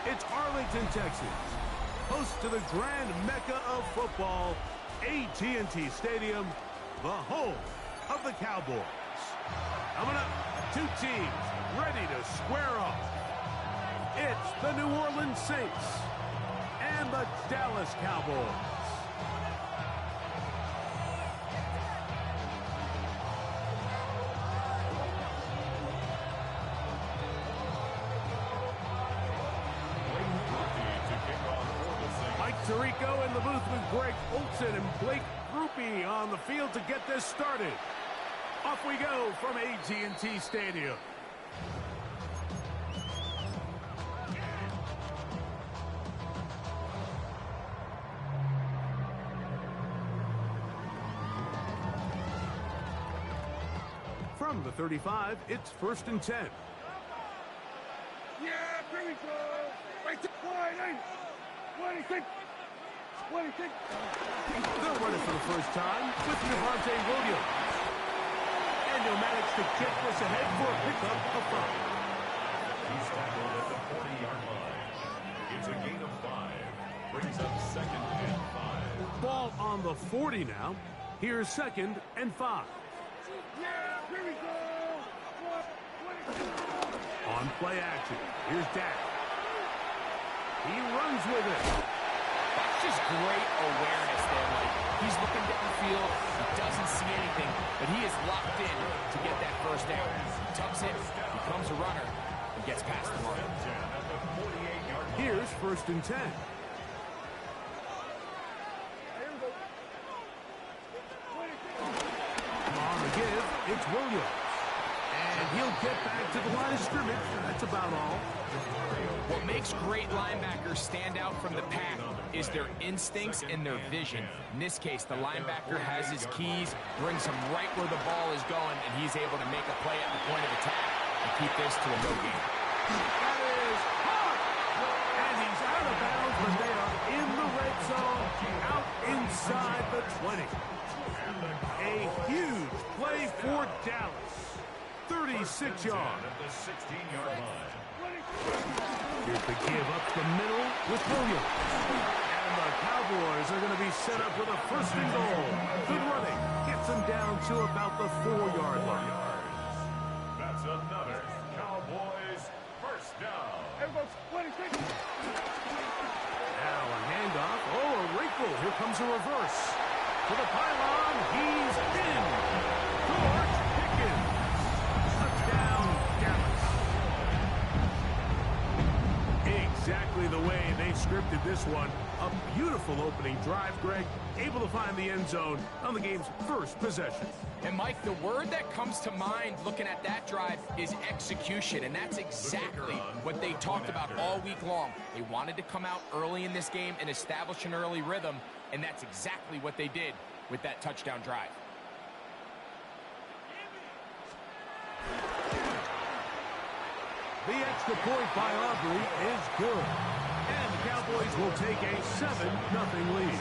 Speaker 5: it's Arlington, Texas, host to the grand mecca of football, AT&T Stadium, the home of the Cowboys. Coming up, two teams ready to square off. It's the New Orleans Saints and the Dallas Cowboys. Mike Tirico in the booth with Greg Olsen and Blake Grupe on the field to get this started. Off we go from AT&T Stadium. From the 35, it's 1st and 10.
Speaker 13: Yeah, here we go. Right to 26. 26.
Speaker 5: They'll run it for the first time with Javonte Williams. And he'll manage to kick this ahead for a pickup of 5.
Speaker 3: He's tackled at the 40-yard line. It's a gain of 5. Brings up 2nd and 5.
Speaker 5: Ball on the 40 now. Here's 2nd and 5.
Speaker 13: Yeah, here we go.
Speaker 5: On play action, here's Dak. He runs with it.
Speaker 6: That's just great awareness there, Mike. He's looking downfield. He doesn't see anything, but he is locked in to get that first down. He tucks it, becomes a runner, and gets past the line.
Speaker 5: Here's 1st and 10. On the give, it's Williams. And he'll get back to the line of scrimmage. That's about all.
Speaker 6: What makes great linebackers stand out from the pack is their instincts and their vision. In this case, the linebacker has his keys, brings him right where the ball is going, and he's able to make a play at the point of attack and keep this to a no gain.
Speaker 5: That is hard. And he's out of bounds, but they are in the red zone, out inside the 20. A huge play for Dallas. 36 yards.
Speaker 3: At the 16-yard line.
Speaker 5: Here's the give up the middle with Williams. And the Cowboys are going to be set up with a 1st and goal. Good running. Gets them down to about the 4-yard line.
Speaker 3: That's another Cowboys first down.
Speaker 13: Everyone's 26.
Speaker 5: Now a handoff. Oh, a wrinkle. Here comes a reverse. To the pylon. He's in. George Pickens. Touchdown, Dallas. Exactly the way they scripted this one. A beautiful opening drive, Greg. Able to find the end zone on the game's first possession.
Speaker 6: And, Mike, the word that comes to mind looking at that drive is execution, and that's exactly what they talked about all week long. They wanted to come out early in this game and establish an early rhythm, and that's exactly what they did with that touchdown drive.
Speaker 5: The extra point by Aubrey is good. And the Cowboys will take a 7-0 lead.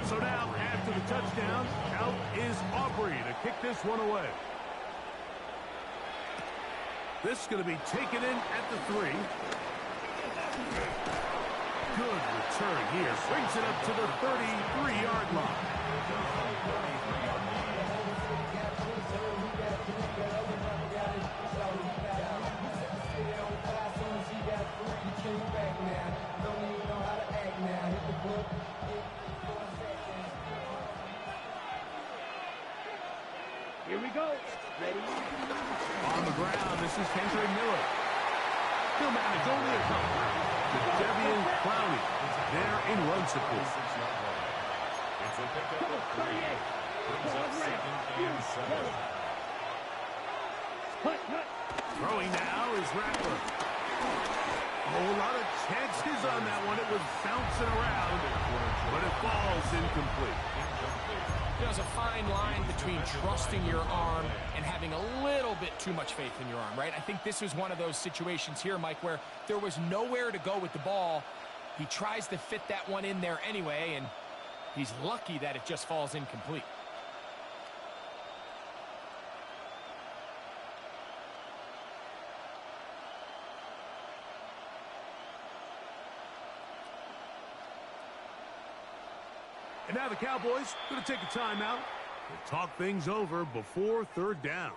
Speaker 5: So now, after the touchdown, out is Aubrey to kick this one away. This is going to be taken in at the 3. Good return here. Brings it up to the 33-yard line.
Speaker 4: Here we go. Ready?
Speaker 5: On the ground, this is Kendra Miller. He'll manage only a couple to Devian Clowney. There in run support.
Speaker 3: It's a pickup of 3. Brings up 2nd and 7.
Speaker 4: Hut, hut.
Speaker 5: Throwing now is Rattler. Oh, a lot of chances on that one. It was bouncing around, but it falls incomplete.
Speaker 6: There's a fine line between trusting your arm and having a little bit too much faith in your arm, right? I think this was one of those situations here, Mike, where there was nowhere to go with the ball. He tries to fit that one in there anyway, and he's lucky that it just falls incomplete.
Speaker 5: And now the Cowboys going to take a timeout and talk things over before third down.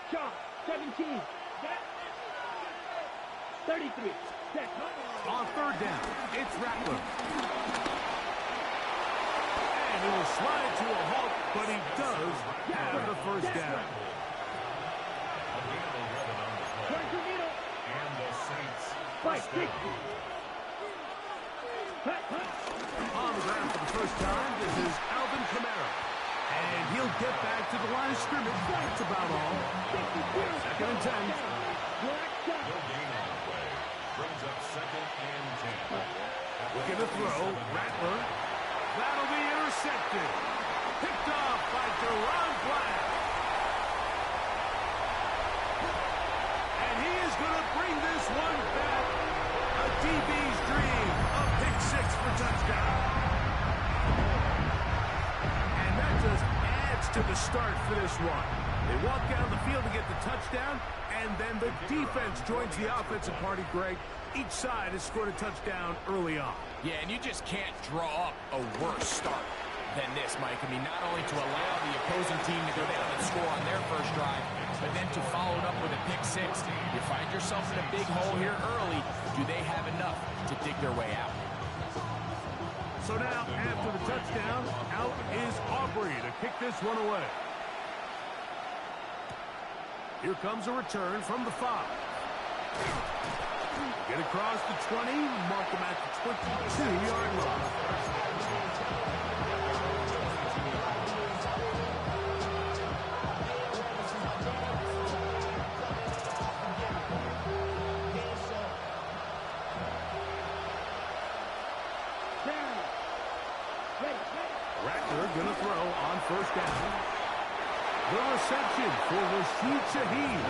Speaker 4: Shot, 17. 33.
Speaker 5: On third down, it's Rattler. And he will slide to a halt, but he does have the first down.
Speaker 3: And the Saints.
Speaker 4: Fight, 60.
Speaker 5: On the ground for the first time, this is Alvin Kamara. And he'll get back to the line of scrimmage. That's about all. Second and 10.
Speaker 3: Brings up second and 10.
Speaker 5: Looking to throw. Rattler. That'll be intercepted. Picked off by Deron Black. And he is going to bring this one back. A DB's dream. A pick six for touchdown. And that just adds to the start for this one. They walk down the field to get the touchdown, and then the defense joins the offensive party, Greg. Each side has scored a touchdown early on.
Speaker 6: Yeah, and you just can't draw up a worse start than this, Mike. I mean, not only to allow the opposing team to go down and score on their first drive, but then to follow it up with a pick six. You find yourself in a big hole here early. Do they have enough to dig their way out?
Speaker 5: So now, after the touchdown, out is Aubrey to kick this one away. Here comes a return from the 5. Get across the 20, mark them at the 22-yard line. Rattler gonna throw on first down. The reception for Rashid Shaheed.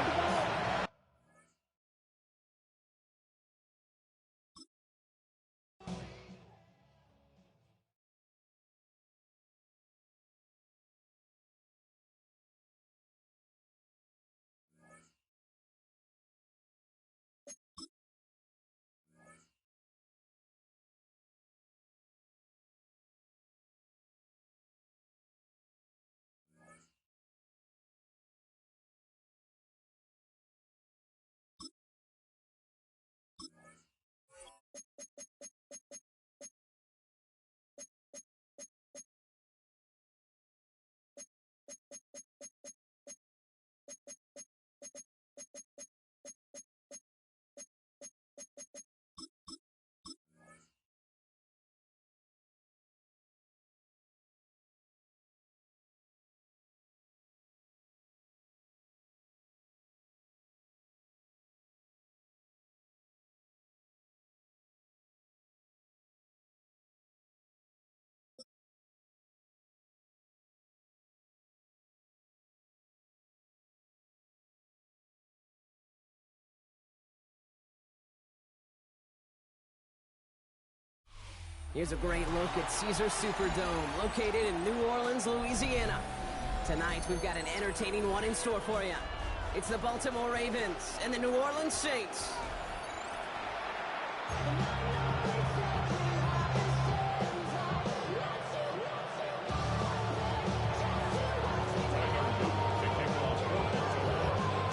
Speaker 1: Here's a great look at Caesars Superdome, located in New Orleans, Louisiana. Tonight, we've got an entertaining one in store for you. It's the Baltimore Ravens and the New Orleans Saints.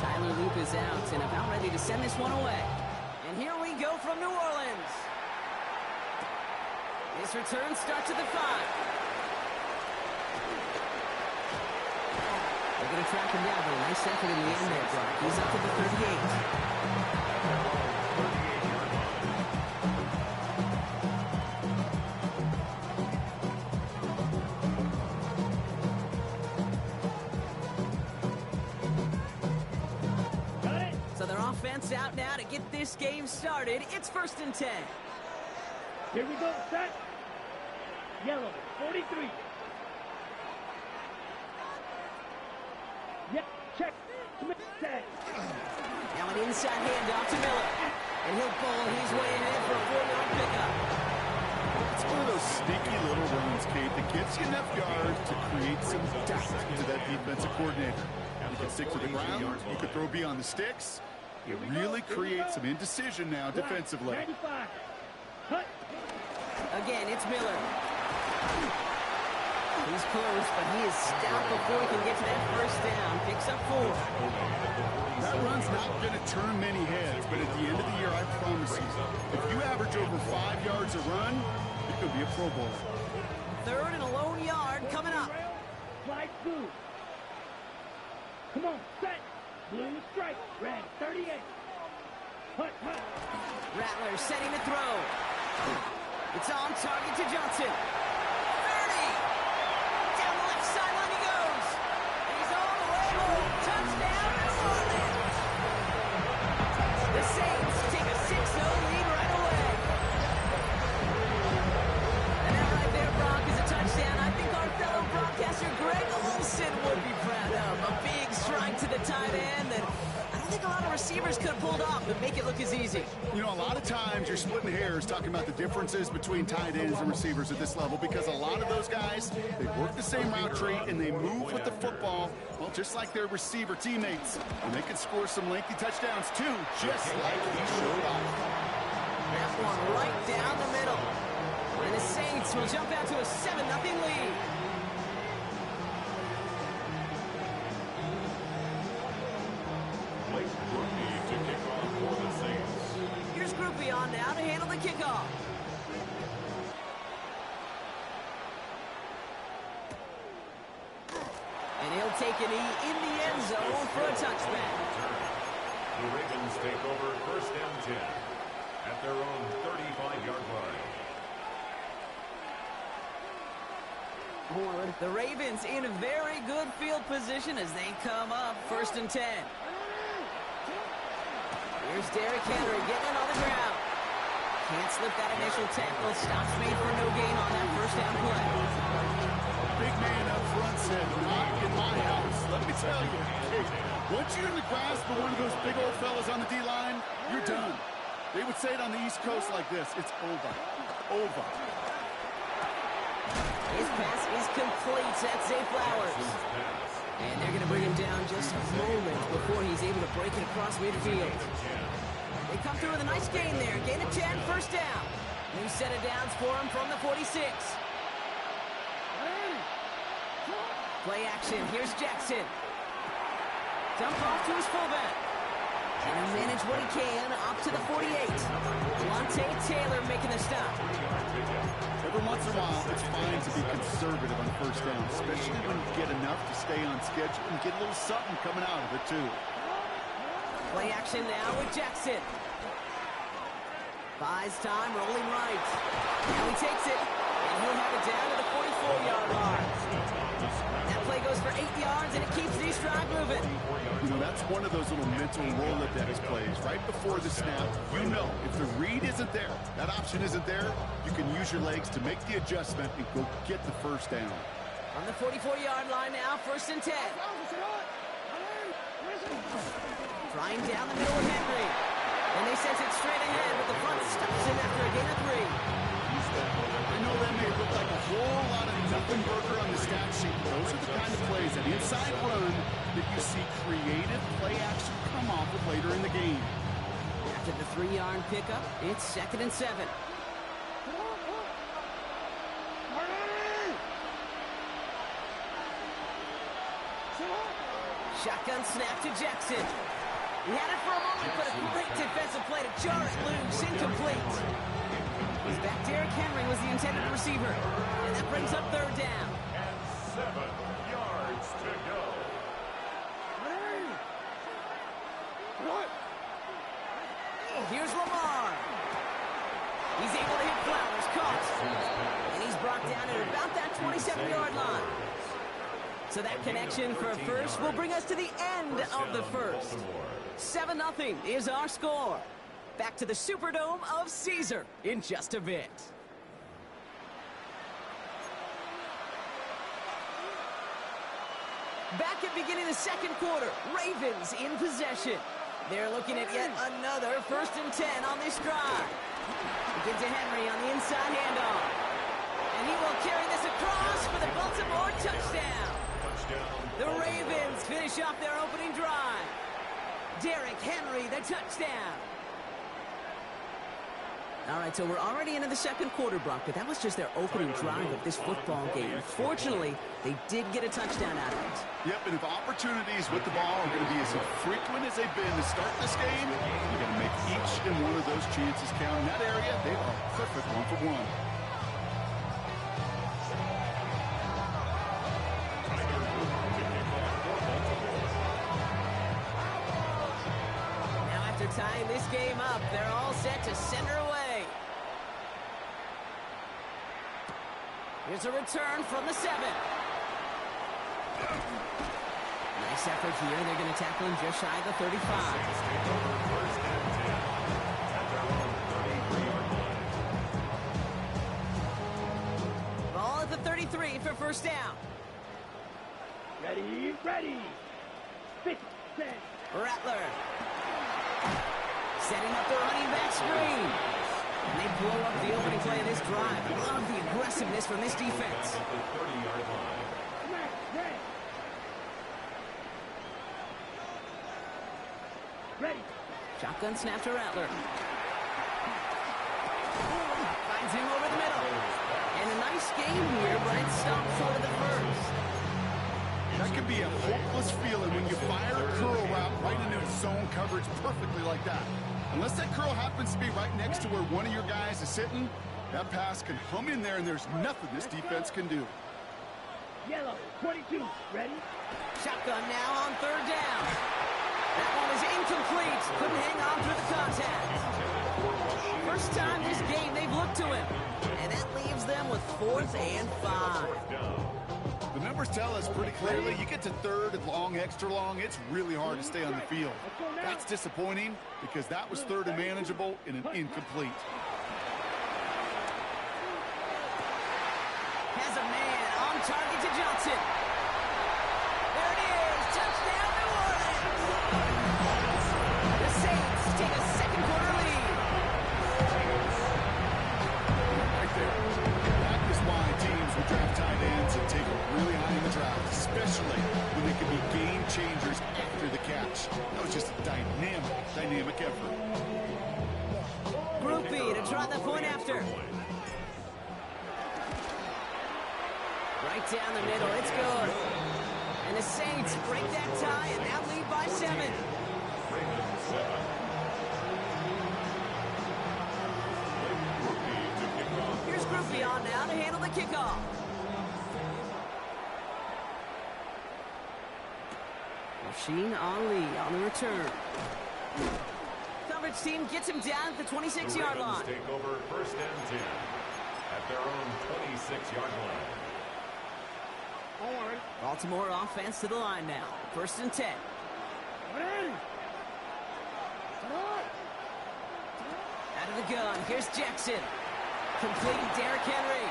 Speaker 1: Tyler Loop is out and about ready to send this one away. And here we go from New Orleans. This return starts at the 5. track him down, but a nice effort in the end there, Brock. He's up to the 38. So their offense out now to get this game started. It's 1st and 10.
Speaker 4: Here we go, set. Yellow, 43. Yep, check. Smith tag.
Speaker 1: Now an inside handoff to Miller. And he'll pull his way in for a 4-yard pickup.
Speaker 2: It's one of those sneaky little runs, Kate, that gets you enough yards to create some doubt to that defensive coordinator. You can stick to the ground. You can throw beyond the sticks. You really create some indecision now defensively.
Speaker 4: 95. Cut.
Speaker 1: Again, it's Miller. He's close, but he is stopped before he can get to that first down. Picks up 4.
Speaker 2: That run's not going to turn many heads, but at the end of the year, I promise you, if you average over 5 yards a run, you could be a Pro Bowler.
Speaker 1: 3rd and a lone yard coming up.
Speaker 4: Slide through. Come on, set. Blue strike. Red, 38. Hut, hut.
Speaker 1: Rattler setting the throw. It's on target to Johnson. 30. Down the left sideline he goes. He's all the way home. Touchdown, New Orleans. The Saints take a 6-0 lead right away. And that right there, Brock, is a touchdown. I think our fellow broadcaster Greg Olsen would be proud of. A big strike to the tight end that I don't think a lot of receivers could have pulled off and make it look as easy.
Speaker 2: You know, a lot of times you're splitting hairs talking about the differences between tight ends and receivers at this level because a lot of those guys, they work the same route tree and they move with the football, well, just like their receiver teammates. And they can score some lengthy touchdowns too, just like he showed off.
Speaker 1: That one right down the middle. And the Saints will jump out to a 7-0 lead. Here's Groupie on now to handle the kickoff. And he'll take a knee in the end zone for a touchback.
Speaker 3: The Ravens take over 1st and 10 at their own 35-yard line.
Speaker 1: The Ravens in a very good field position as they come up 1st and 10. Here's Derrick Henry getting it on the ground. Can't slip that initial tackle. Stops made for no gain on that first down play.
Speaker 2: Big man up front said, not in my house. Let me tell you, hey, once you're in the grasp of one of those big old fellas on the D-line, you're done. They would say it on the East Coast like this, it's over. Over.
Speaker 1: His pass is complete. That's Zay Flowers. And they're going to bring him down just a moment before he's able to break it across midfield. They come through with a nice gain there. Gain of 10, first down. New set of downs for him from the 46. Play action. Here's Jackson. Dump off to his fullback. And he managed what he can up to the 48. Lante Taylor making the stop.
Speaker 2: Every once in a while, it's fine to be conservative on first down, especially when you get enough to stay on schedule and get a little something coming out of it, too.
Speaker 1: Play action now with Jackson. Buys time, rolling right. Now he takes it, and he'll have it down to the 44-yard line. That play goes for 8 yards, and it keeps the stride moving.
Speaker 2: You know, that's one of those little mental Rolodex plays. Right before the snap, you know if the read isn't there, that option isn't there, you can use your legs to make the adjustment and go get the first down.
Speaker 1: On the 44-yard line now, 1st and 10. Trying down the middle of Henry. And they sent it straight ahead, but the front stops him after a gain of 3.
Speaker 2: I know that may look like a whole lot of nothing burger on the stat sheet. Those are the kind of plays, an inside run, that you see creative play action come off of later in the game.
Speaker 1: After the 3-yard pickup, it's 2nd and 7. Shotgun snap to Jackson. He had it for a moment, but a great defensive play to jar it loose. Incomplete. He's back. Derrick Henry was the intended receiver. And that brings up 3rd down.
Speaker 3: And 7 yards to go.
Speaker 1: So that connection for first will bring us to the end of the first. 7-0 is our score. Back to the Superdome of Caesar in just a bit. Back at beginning of the second quarter, Ravens in possession. They're looking at yet another 1st and 10 on this drive. Get to Henry on the inside handoff. And he will carry this across for the Baltimore touchdown. The Ravens finish off their opening drive. Derrick Henry, the touchdown. All right, so we're already into the second quarter, Brock, but that was just their opening drive of this football game. Fortunately, they did get a touchdown out of it.
Speaker 2: Yep, and if opportunities with the ball are going to be as frequent as they've been to start this game, you're going to make each and one of those chances count. In that area, they are perfect 1-for-1.
Speaker 1: Tying this game up, they're all set to center away. Here's a return from the 7. Nice effort here. They're going to tackle him just shy of the 35. Ball at the 33 for first down.
Speaker 4: Ready, ready. 6, 10.
Speaker 1: Rattler. Setting up the running back screen. And they blow up the opening play of this drive. I love the aggressiveness from this defense.
Speaker 4: Ready.
Speaker 1: Shotgun snap to Rattler. Finds him over the middle. And a nice game here, but it's stopped short of the first.
Speaker 2: That could be a hopeless feeling when you fire a curl route right into zone coverage perfectly like that. Unless that curl happens to be right next to where one of your guys is sitting, that pass can hum in there, and there's nothing this defense can do.
Speaker 4: Yellow, 22, ready?
Speaker 1: Shotgun now on 3rd down. That one is incomplete. Couldn't hang on through the contact. First time this game they've looked to him. And that leaves them with 4th and 5.
Speaker 2: The numbers tell us pretty clearly, you get to 3rd and long, extra long, it's really hard to stay on the field. That's disappointing because that was 3rd and manageable in an incomplete.
Speaker 1: Has a man on target to Johnson. There it is, touchdown New Orleans. The Saints take a second quarter lead.
Speaker 2: Right there. That is why teams will draft tight ends and take them really high in the draft, especially when they can be game changers after the catch. That was just a dynamic effort.
Speaker 1: Groupie to try the point after. Right down the middle, it's good. And the Saints break that tie and now lead by 7. Here's Groupie on now to handle the kickoff. Rasheen Ali on the return. Coverage team gets him down at the 26-yard line.
Speaker 3: Take over 1st and 10 at their own 26-yard line.
Speaker 1: Baltimore offense to the line now. 1st and 10. Out of the gun, here's Jackson. Complete Derrick Henry.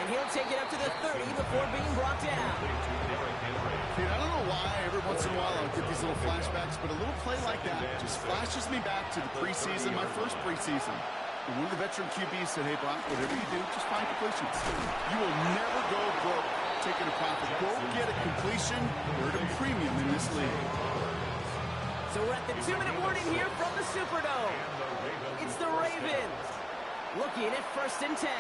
Speaker 1: And he'll take it up to the 30 before being brought down.
Speaker 2: Dude, I don't know why every once in a while I'll get these little flashbacks, but a little play like that just flashes me back to the preseason, my first preseason. And one of the veteran QBs said, hey, Brock, whatever you do, just find completions. You will never go broke taking a profit. Go get a completion. You're at a premium in this league.
Speaker 1: So we're at the 2-minute warning here from the Superdome. It's the Ravens looking at 1st and 10.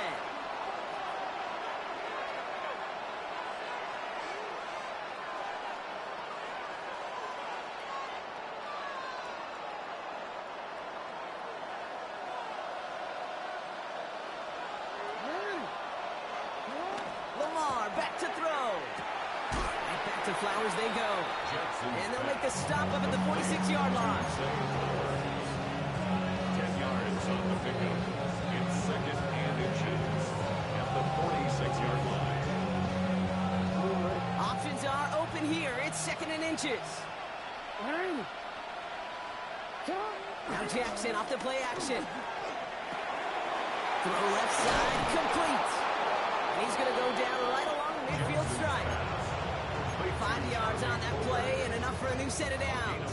Speaker 1: Lamar back to throw. Right back to Flowers they go. And they'll make the stop up at the 46-yard line.
Speaker 3: 10 yards on the pickup. It's 2nd and inches at the 46-yard line.
Speaker 1: Options inches. Now Jackson off the play action. Throw left side, complete. And he's going to go down right along the midfield stripe. 5 yards on that play and enough for a new set of downs.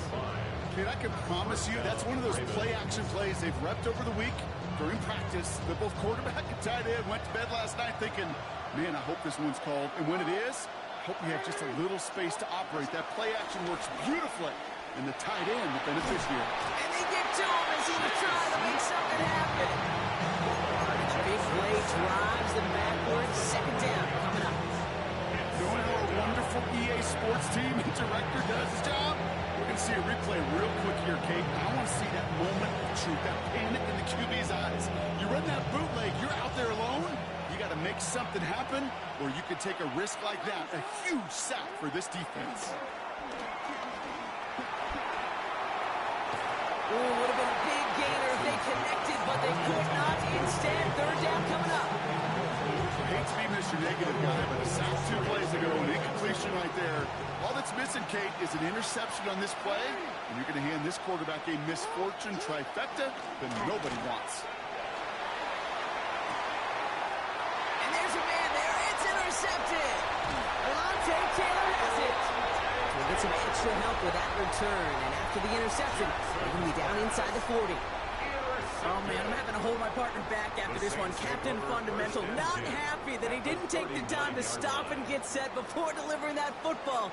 Speaker 2: Kid, I can promise you that's one of those play-action plays they've repped over the week during practice. That both quarterback and tight end went to bed last night thinking, man, I hope this one's called. And when it is, I hope we have just a little space to operate. That play-action works beautifully. And the tight end, the beneficiary.
Speaker 1: And they get to him as he was trying to make something happen. Big play drives them backwards. Second down coming up.
Speaker 2: Knowing how a wonderful EA Sports team and director does his job, we're going to see a replay real quick here, Kate. I want to see that moment of truth, that panic in the QB's eyes. You run that bootleg, you're out there alone. You got to make something happen, or you could take a risk like that. A huge sack for this defense.
Speaker 1: Ooh, would have been a big gainer if they connected, but they could not. Instead, third down coming up.
Speaker 2: I hate to be Mr. Negative guy, but a sack 2 plays ago, an incompletion right there. All that's missing, Kate, is an interception on this play, and you're going to hand this quarterback a misfortune trifecta that nobody wants.
Speaker 1: And there's a man there. It's intercepted. Alontae Taylor has it. We'll get some extra help with that return, and after the interception, they're going to be down inside the 40. Oh, man, I'm having to hold my partner back after this one. Captain Fundamental not happy that he didn't take the time to stop and get set before delivering that football.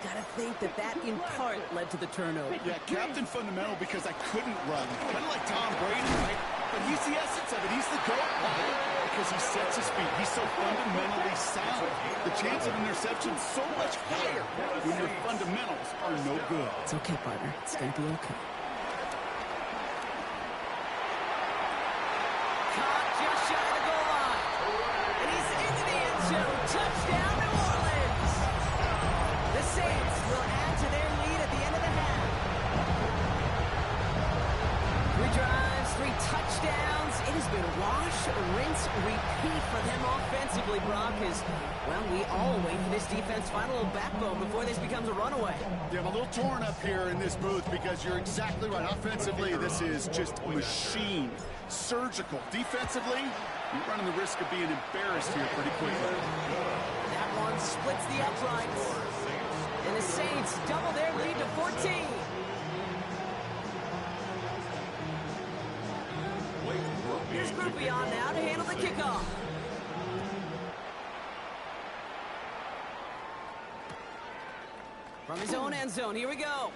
Speaker 1: Gotta think that in part led to the turnover.
Speaker 2: Yeah, Captain Fundamental because I couldn't run. Kind of like Tom Brady, right? But he's the essence of it. He's the GOAT. Why? Because he sets his feet. He's so fundamentally sound. The chance of interception so much higher when your fundamentals are no good.
Speaker 1: It's okay, partner. It's gonna be okay. Caught just shy of the goal line. And he's into the end zone. Touchdown, New Orleans. The Saints will add to their lead at the end of the half. 3 drives, 3 touchdowns. It has been wash, rinse, repeat for them offensively, Brock, as, well, we all wait for this defense find a little backbone before this becomes a runaway.
Speaker 2: Yeah, I'm a little torn up here in this booth because you're exactly right. Offensively, this is just a machine. Surgical. Defensively, you're running the risk of being embarrassed here pretty quickly.
Speaker 1: That one splits the uprights. And the Saints double their lead to 14. Here's Groupie on now to handle the kickoff. From his own end zone, here we go.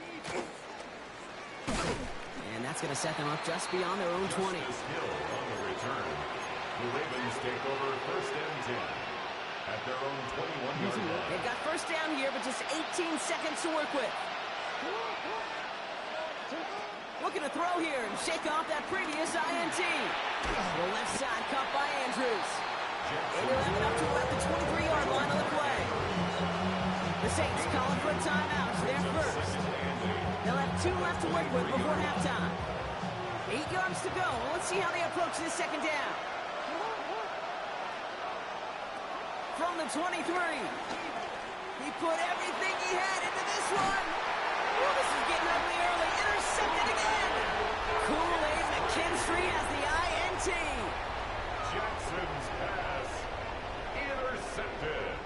Speaker 1: And that's going to set them up just beyond their own 20.
Speaker 3: Hill on the return. The Ravens take over first and 10 at their own 21-yard line.
Speaker 1: They've got first down here, but just 18 seconds to work with. Looking to throw here and shake off that previous INT. The left side caught by Andrews. And he'll have it up to about the 23-yard line on the play. The Saints calling for a timeout. They're first. They'll have 2 left to work with before halftime. 8 yards to go. Let's see how they approach this second down. From the 23. He put everything he had into this one. Oh, this is getting ugly early. Intercepted again. Kool-Aid McKinstry has the INT.
Speaker 3: Jackson's pass intercepted.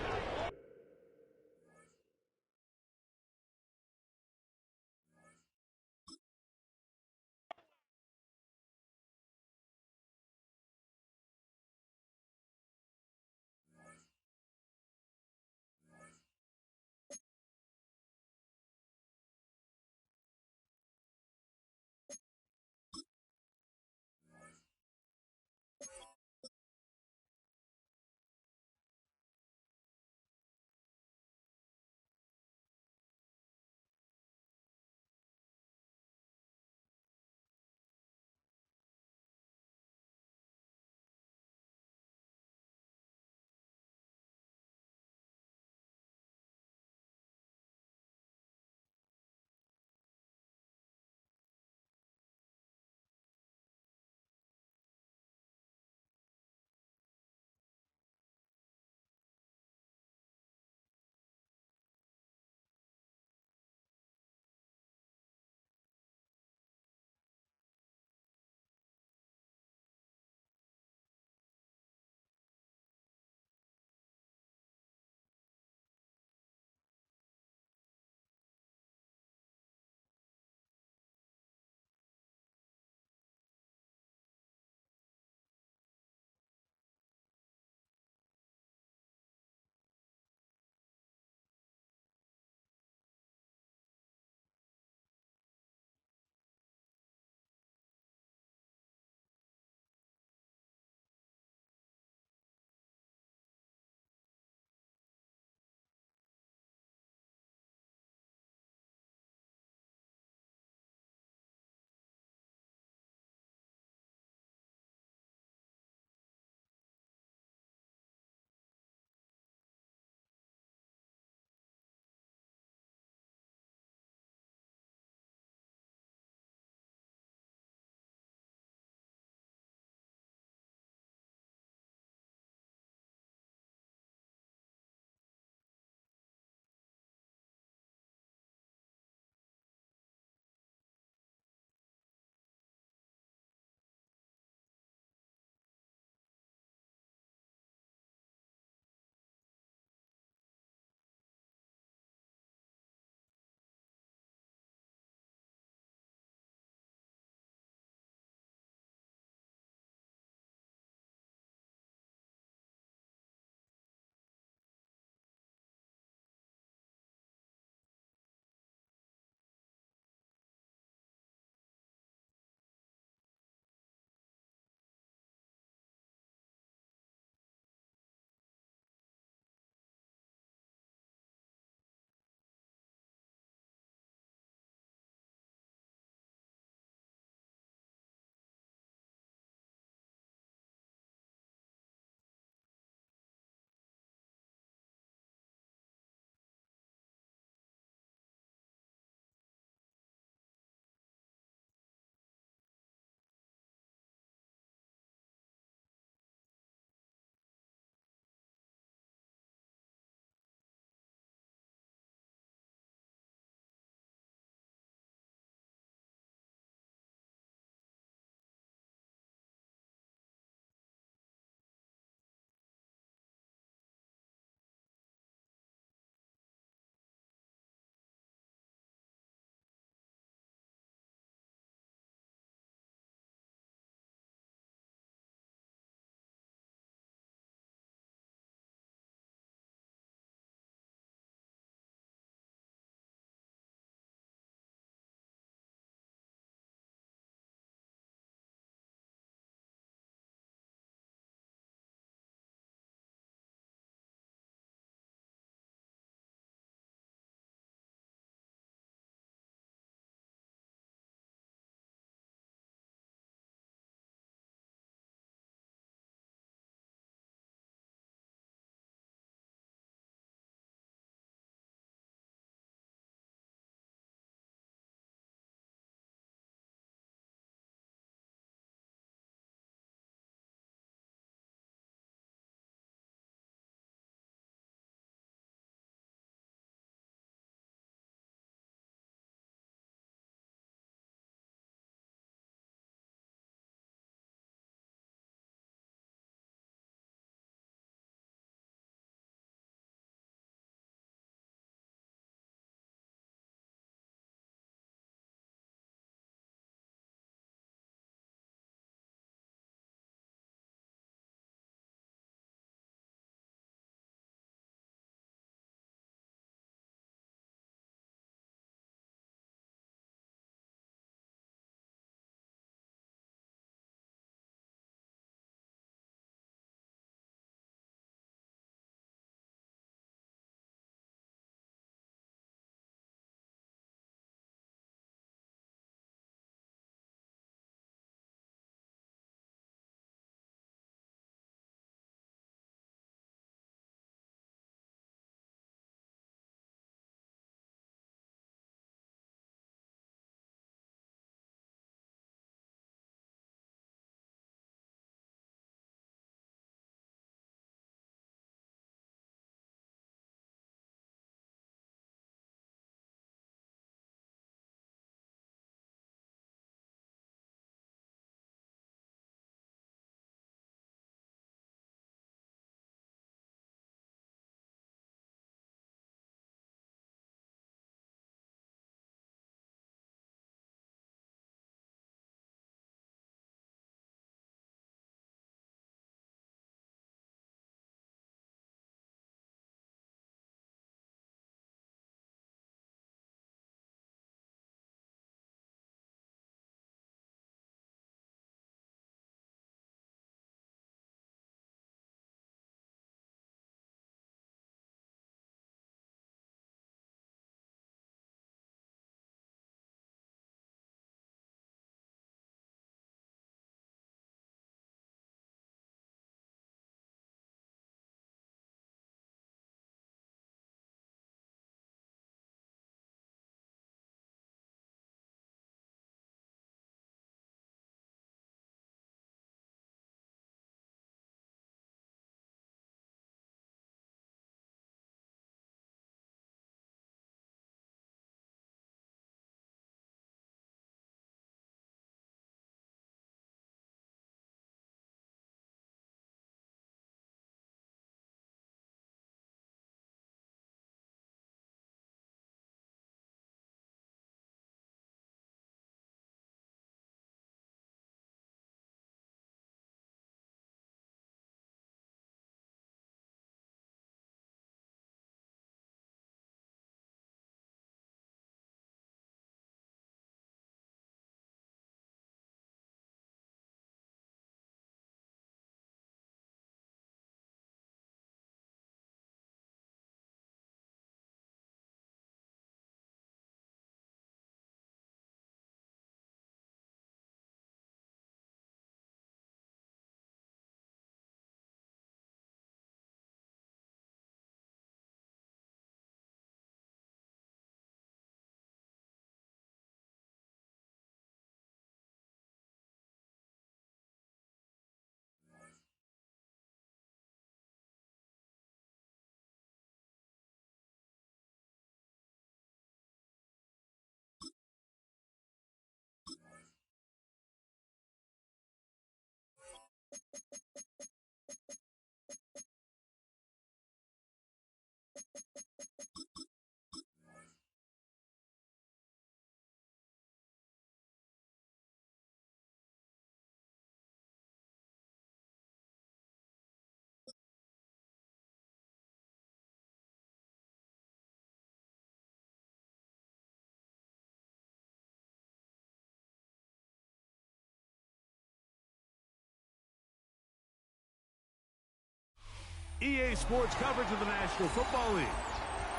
Speaker 5: EA Sports coverage of the National Football League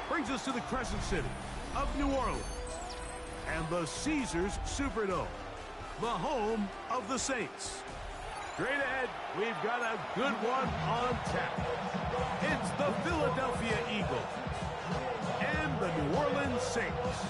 Speaker 5: brings us to the Crescent City of New Orleans and the Caesars Superdome, the home of the Saints. Straight ahead, we've got a good one on tap. It's the Philadelphia Eagles and the New Orleans Saints.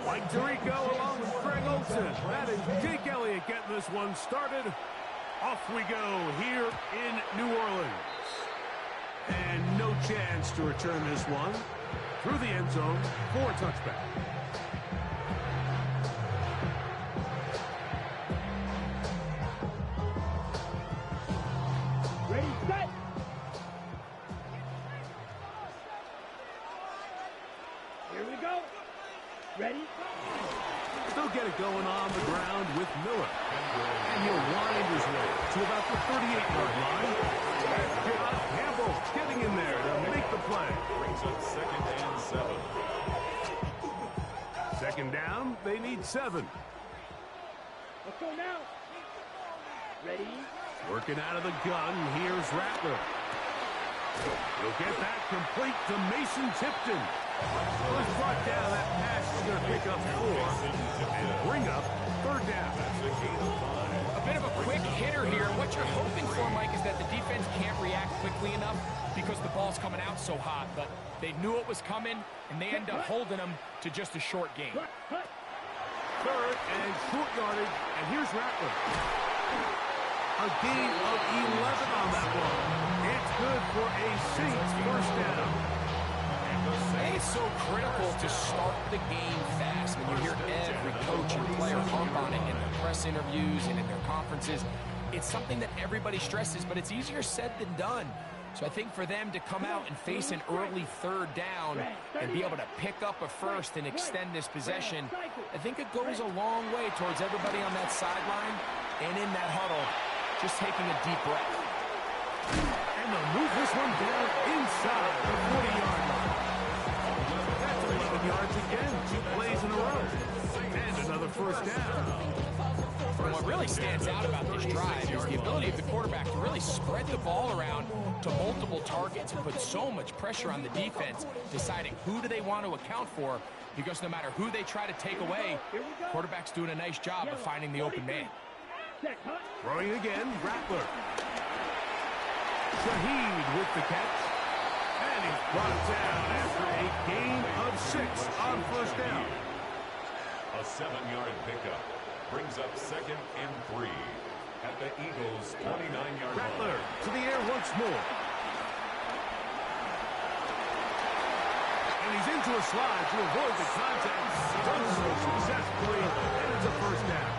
Speaker 5: Mike Tirico along with Greg Olsen. That is Jake Elliott getting this one started. Off we go here in New Orleans. And no chance to return this one through the end zone for a touchback.
Speaker 4: Ready, set. Here we go. Ready?
Speaker 5: They'll get it going on the ground with Miller. And he'll wind his way to about the 38-yard line. John Campbell getting in there to make the play.
Speaker 3: Brings up 2nd and 7.
Speaker 5: Second down, they need 7.
Speaker 4: Let's go now. Ready?
Speaker 5: Working out of the gun, here's Rattler. He'll get that complete to Mason Tipton. Was brought down. That pass is going to pick up 4 and bring up 3rd down.
Speaker 6: A bit of a quick hitter here. What you're hoping for, Mike, is that the defense can't react quickly enough because the ball's coming out so hot. But they knew it was coming, and they end up holding them to just a short gain.
Speaker 5: 3rd and short yardage, and here's Rattler. A gain of 11 on that one. It's good for a Saints first down.
Speaker 6: It's so critical to start the game fast. When you hear every coach and player harp on it in their press interviews and in their conferences, it's something that everybody stresses, but it's easier said than done. So I think for them to come out and face an early 3rd down and be able to pick up a first and extend this possession, I think it goes a long way towards everybody on that sideline and in that huddle just taking a deep breath.
Speaker 5: And they'll move this one down inside the 40-yard line. That's 11 yards again. 2 plays in a row. And another first down.
Speaker 6: And what really stands out about this drive is the ability of the quarterback to really spread the ball around to multiple targets and put so much pressure on the defense, deciding who do they want to account for, because no matter who they try to take away, quarterback's doing a nice job of finding the open man.
Speaker 5: Throwing again, Rattler. Shaheed with the catch. And he's brought down after a gain of 6 on first down.
Speaker 3: A 7-yard pickup brings up 2nd and 3 at the Eagles' 29-yard line.
Speaker 5: Rattler to the air once more. And he's into a slide to avoid the contact. Does so successfully, and it's a first down.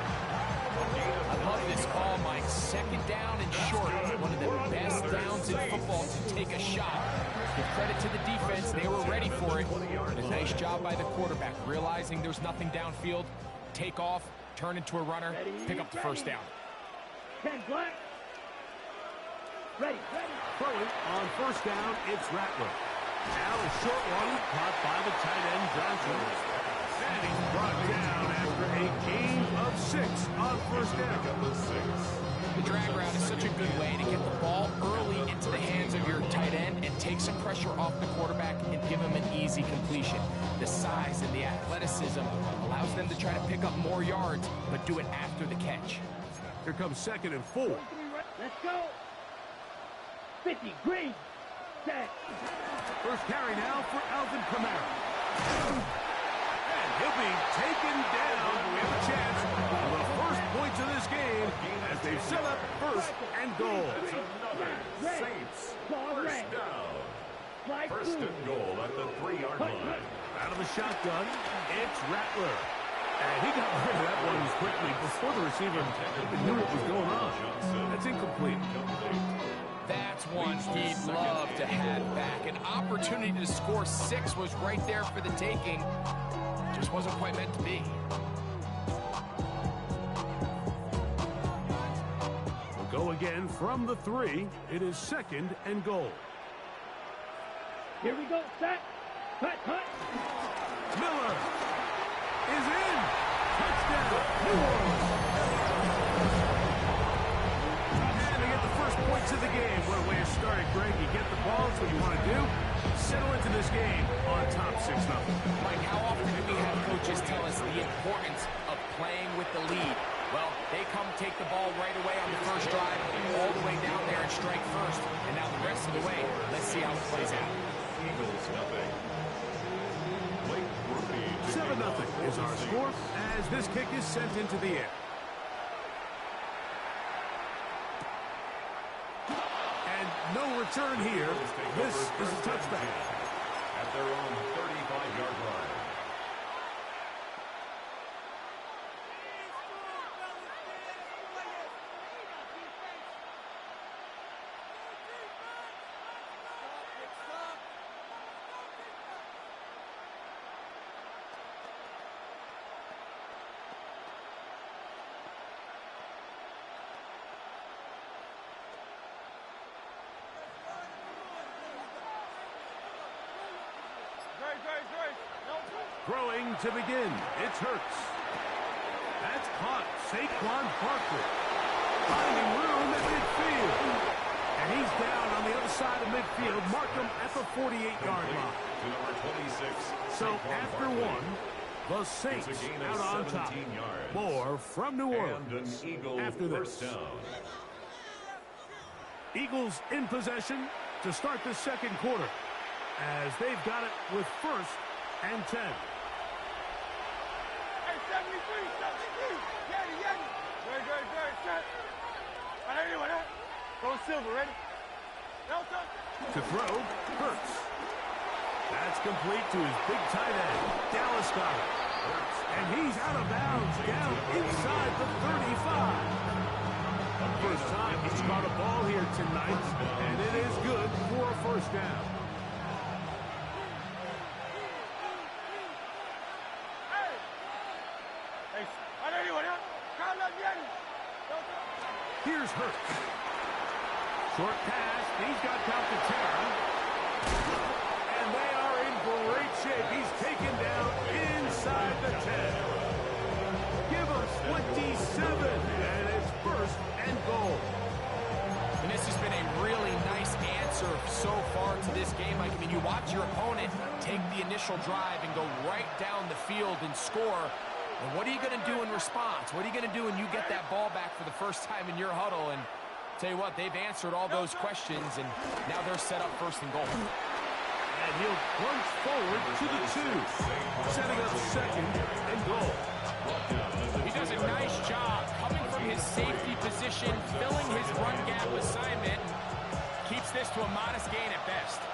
Speaker 6: I love this call, Mike. 2nd down and short. One of the best downs in football to take a shot. Give credit to the defense. They were ready for it. And a nice job by the quarterback, realizing there's nothing downfield. Take off, turn into a runner, pick up the first down.
Speaker 4: 10 black. Ready.
Speaker 5: Throwing on first down, it's Rattler. Now a short one caught by the tight end Johnson. And he's brought down after a gain of 6 on first down.
Speaker 6: The drag route is such a good way to get the ball early into the hands of your tight end and take some pressure off the quarterback and give him an easy completion. The size and the athleticism allows them to try to pick up more yards, but do it after the catch.
Speaker 5: Here comes 2nd and 4.
Speaker 4: Let's go. 50, green, set.
Speaker 5: First carry now for Alvin Kamara. And he'll be taken down. We have a chance for the first points of this game as they set up 1st and goal.
Speaker 3: Saints first down. First and goal at the 3-yard line.
Speaker 5: Out of the shotgun, it's Rattler. And he got rid of that one quickly before the receiver even knew what was going on. That's incomplete.
Speaker 6: That's one he'd love to have back. An opportunity to score 6 was right there for the taking. Just wasn't quite meant to be.
Speaker 5: We'll go again from the 3. It is 2nd and goal.
Speaker 4: Here we go, set, cut.
Speaker 5: Miller is in. Touchdown, New Orleans. And they get the first points of the game. What a way to start it, Greg. You get the ball, that's what you want to do. Settle into this game on top 6-0.
Speaker 6: Mike, how often do we have coaches tell us the importance of playing with the lead? Well, they come take the ball right away on the first drive, all the way down there and strike first. And now the rest of the way, let's see how it plays out.
Speaker 3: Eagles nothing.
Speaker 5: 7-0 is our score as this kick is sent into the air. And no return here. This is a touchback.
Speaker 3: At their own 35-yard line.
Speaker 5: Throwing to begin. It's Hurts. That's caught. Saquon Barkley. Finding room at midfield. And he's down on the other side of midfield. Mark him at the 48-yard line.
Speaker 3: To number 26.
Speaker 5: So after one, the Saints out on top.
Speaker 3: Yards.
Speaker 5: More from New Orleans after this. Eagles in possession to start the second quarter as they've got it with 1st and 10.
Speaker 13: Hey, 73. Yeti. Great, set. I know anyone, huh? Go Silver, ready? Delta.
Speaker 5: To throw, Hurts. That's complete to his big tight end, Dallas Goedert. And he's out of bounds, down inside the 35. First time he's caught a ball here tonight, and it is good for a first down. Here's Hurts. Short pass. He's got Calcaterra. And they are in great shape. He's taken down inside the 10. Give us 27. And it's 1st and goal.
Speaker 6: And this has been a really nice answer so far to this game. Like, I mean, you watch your opponent take the initial drive and go right down the field and score. And what are you going to do in response? What are you going to do when you get that ball back for the first time in your huddle? And tell you what, they've answered all those questions, and now they're set up 1st and goal.
Speaker 5: And he'll plunge forward to the 2, setting up 2nd and goal.
Speaker 6: He does a nice job coming from his safety position, filling his run gap assignment, keeps this to a modest gain at best.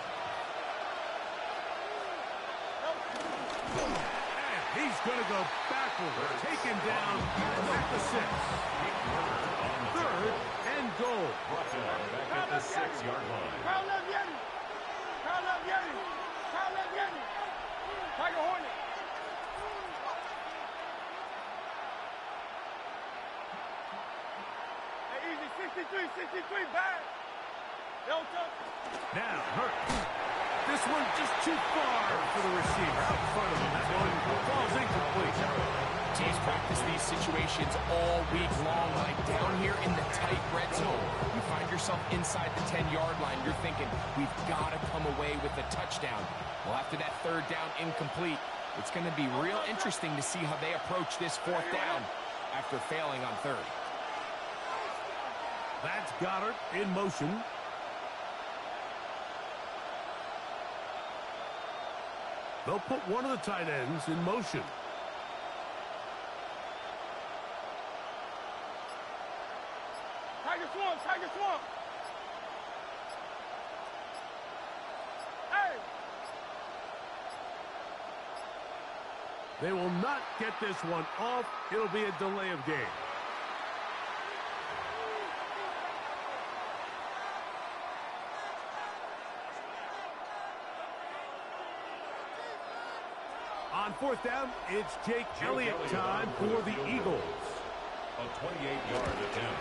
Speaker 5: He's going to go backward, taken down at the 6. 3rd and goal.
Speaker 3: Brought down back at the 6-yard line.
Speaker 13: Kyle left Yeti. Tiger Hornet. Hey, easy. 63, bad. Delta.
Speaker 5: Now, Hurts. This one just too far for the receiver. Out in front of him. That one falls incomplete.
Speaker 6: Teams practice these situations all week long. Like down here in the tight red zone, you find yourself inside the 10-yard line. You're thinking, we've got to come away with a touchdown. Well, after that 3rd down incomplete, it's going to be real interesting to see how they approach this 4th down after failing on 3rd.
Speaker 5: That's Goedert in motion. They'll put one of the tight ends in motion.
Speaker 13: Tiger Swamp. Hey!
Speaker 5: They will not get this one off. It'll be a delay of game. On fourth down, it's Jake Elliott time for the Eagles.
Speaker 3: A 28-yard attempt.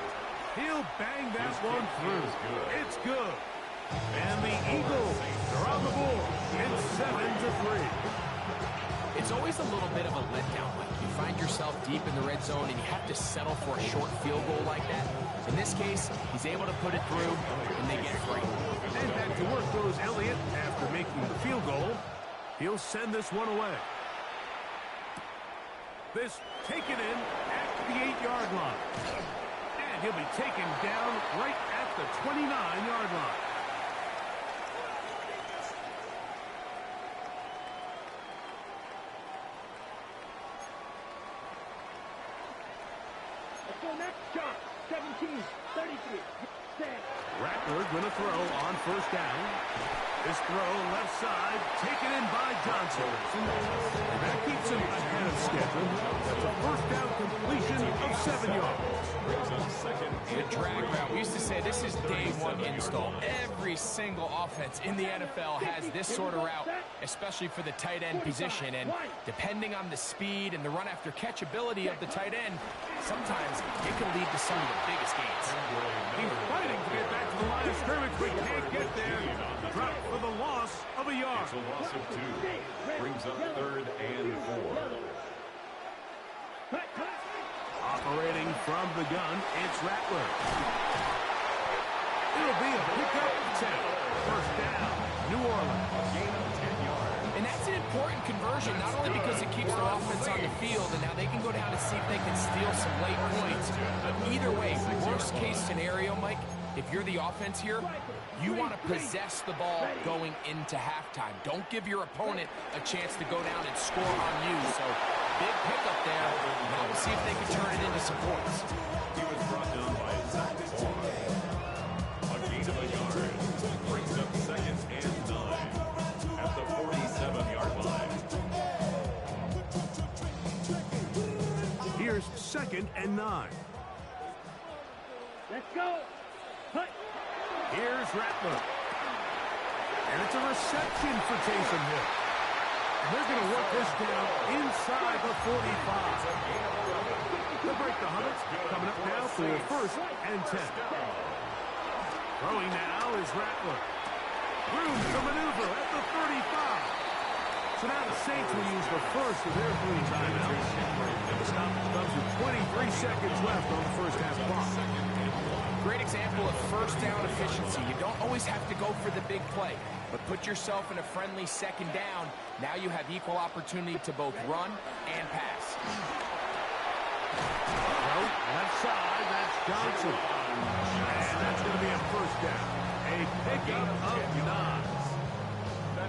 Speaker 5: He'll bang that one through. It's good. And the Eagles are on the board. It's 7-3.
Speaker 6: It's always a little bit of a letdown. Like you find yourself deep in the red zone and you have to settle for a short field goal like that. In this case, he's able to put it through and they get free.
Speaker 5: And back to work goes Elliott after making the field goal. He'll send this one away. This taken in at the 8-yard line. And he'll be taken down right at the 29-yard line.
Speaker 4: Let's go next. Shot. 17, 33.
Speaker 5: Rattler going to throw on first down. This throw left side, taken in by Johnson. And that keeps him ahead of schedule. That's a first down completion of 7 yards.
Speaker 6: The drag route. We used to say this is day one install. Every single offense in the NFL has this sort of route, especially for the tight end position. And depending on the speed and the run after catch ability of the tight end, sometimes it can lead to some of the biggest gains.
Speaker 5: He's fighting to get back to the line of scrimmage, but can't get there. Drop for the loss of a yard.
Speaker 3: It's a loss of 2. Brings up 3rd and 4.
Speaker 5: Operating from the gun, it's Rattler. It'll be a pickup of 10. First down, New Orleans.
Speaker 3: Gain of 10 yards.
Speaker 6: And that's an important conversion, not only because it keeps their offense on the field, and now they can go down and see if they can steal some late points. But either way, worst case scenario, Mike, if you're the offense here, you want to possess the ball going into halftime. Don't give your opponent a chance to go down and score on you. So big pickup there. Now we'll see if they can turn it into some points.
Speaker 3: He was brought down by Zach Vaughn. A gain of a yard. Brings up 2nd and 9 at the 47-yard line.
Speaker 5: Here's 2nd and 9.
Speaker 4: Let's go. Hut.
Speaker 5: Here's Rattler. And it's a reception for Taysom Hill. They're going to work this down inside the 45. They'll break the 100. Coming up now for 1st and 10. Throwing now is Rattler. Room to maneuver at the 35. So now the Saints will use the first of their 3 timeouts. And the stop comes with 23 seconds left on the first half clock.
Speaker 6: Great example of first down efficiency. You don't always have to go for the big play, but put yourself in a friendly 2nd down. Now you have equal opportunity to both run and pass.
Speaker 5: Left side, that's Johnson. And that's going to be a first down. A pickup of 9.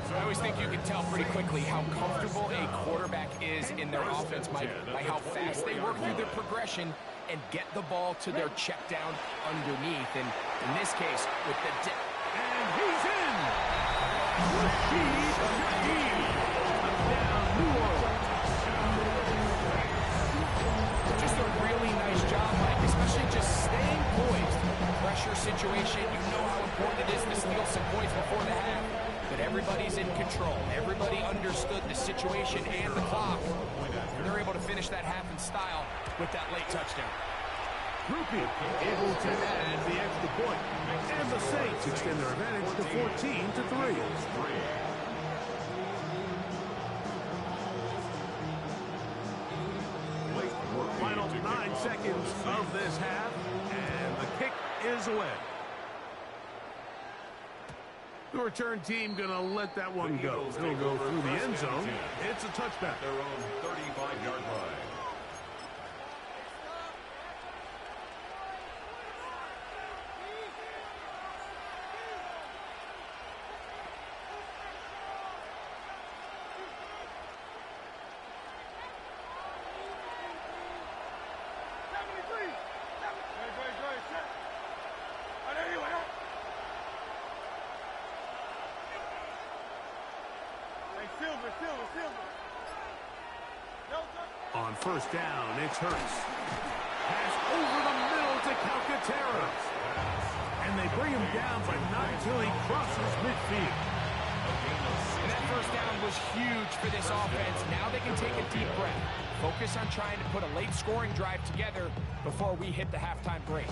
Speaker 6: I always think you can tell pretty quickly how comfortable a quarterback is in their offense, Mike, by how fast they work through their progression and get the ball to their check down underneath. And in this case, with the
Speaker 5: and he's in! Rashid Shaheed. Touchdown, New Orleans.
Speaker 6: Just a really nice job, Mike, especially just staying poised. Pressure situation, you know how important it is to steal some points before the half. But everybody's in control. Everybody understood the situation and the clock. And they're able to finish that half in style with that late touchdown.
Speaker 5: Rupi able to add the extra point. And the Saints extend their advantage to 14-3. Final 9 seconds of this half. And the kick is away. The return team going to let that one go. It'll go through the end zone. It's a touchback.
Speaker 3: Their own 35-yard line.
Speaker 13: Silver.
Speaker 5: On first down, it's Hurts. Pass over the middle to Calcaterra. And they bring him down, but not until he crosses midfield.
Speaker 6: And that first down was huge for this offense. Now they can take a deep breath. Focus on trying to put a late scoring drive together before we hit the halftime break.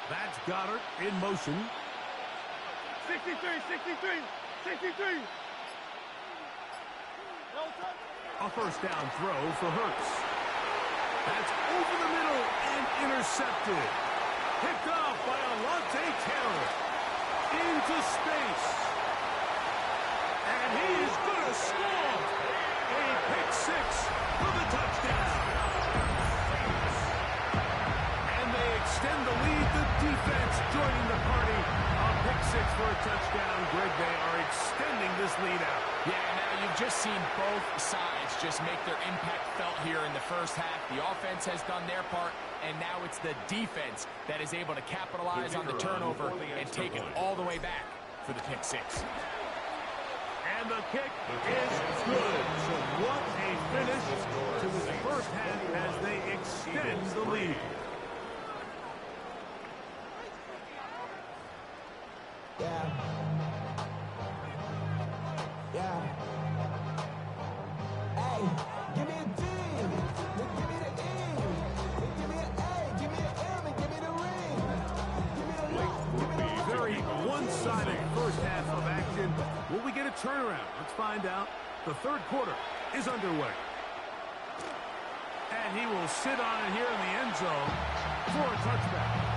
Speaker 5: That's Goddard in motion.
Speaker 13: 63.
Speaker 5: A first down throw for Hurts. That's over the middle and intercepted. Picked off by Alontae Taylor. Into space. And he is going to score. A pick six for the touchdown. And they extend the lead. The defense joining the party. A pick six for a touchdown. Greg, they are extending this lead out.
Speaker 6: Yeah, now you've just seen both sides just make their impact felt here in the first half. The offense has done their part, and now it's the defense that is able to capitalize on the turnover and take it all the way back for the pick six.
Speaker 5: And the kick is good. So what a finish to the first half as they extend the lead.
Speaker 12: Yeah. Hey, give me a D. Give me the E. Give me an A. Give me an M. And give me the ring. Give me the lock. Give me the
Speaker 5: Very one-sided first half of action. Will we get a turnaround? Let's find out. The third quarter is underway. And he will sit on it here in the end zone for a touchback.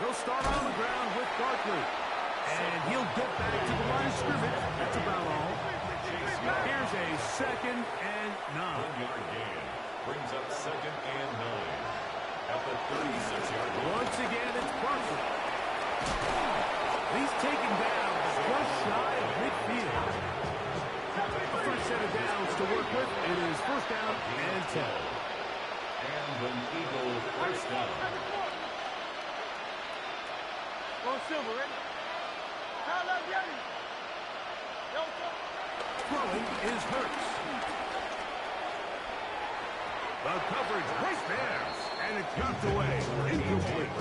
Speaker 5: He'll start on the ground with Barkley. And he'll get back to the line of scrimmage. That's about all. Here's a 2nd and 9.
Speaker 3: 1-yard gain. Brings up 2nd and 9. At the 36-yard line.
Speaker 5: Once again, it's Barkley. He's taken down just shy of midfield. The first set of downs to work with. It is first down and 10.
Speaker 3: And an Eagle first down.
Speaker 13: Silver, ready?
Speaker 5: Throwing is Hurts. The coverage right there. And it's knocked away. Incomplete.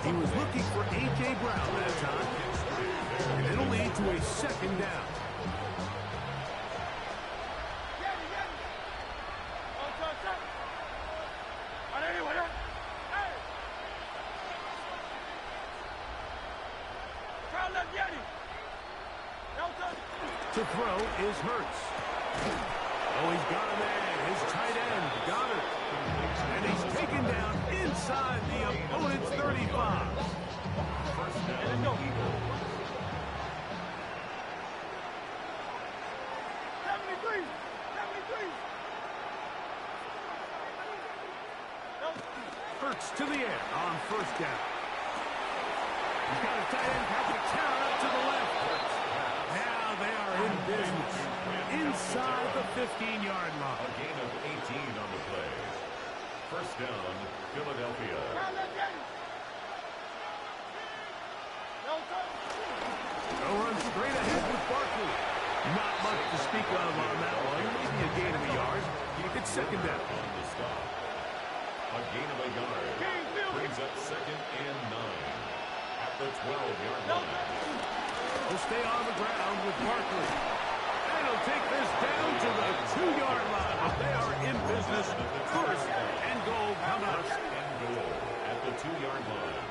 Speaker 5: He was looking for A.J. Brown that time. And it'll lead to a 2nd down. To throw is Hurts. Oh, he's got a man. His tight end, Goddard. And he's taken down inside the opponent's 35.
Speaker 3: First down, Eagle.
Speaker 13: 73.
Speaker 5: Hurts to the air on first down. He's got a tight end, Calcaterra out to the left. Now they are in business inside the 15-yard line.
Speaker 3: A gain of 18 on the play. First down, Philadelphia.
Speaker 5: They'll run straight ahead with Barkley. Not much to speak of on that one. Maybe a gain of a yard. It's 2nd down.
Speaker 3: On the stop. A gain of a yard. Brings up 2nd and 9. At the 12-yard line.
Speaker 5: They'll stay on the ground with Barkley. And he'll take this down to the 2-yard line. But they are in business. First and goal come out.
Speaker 3: And goal at the 2-yard line.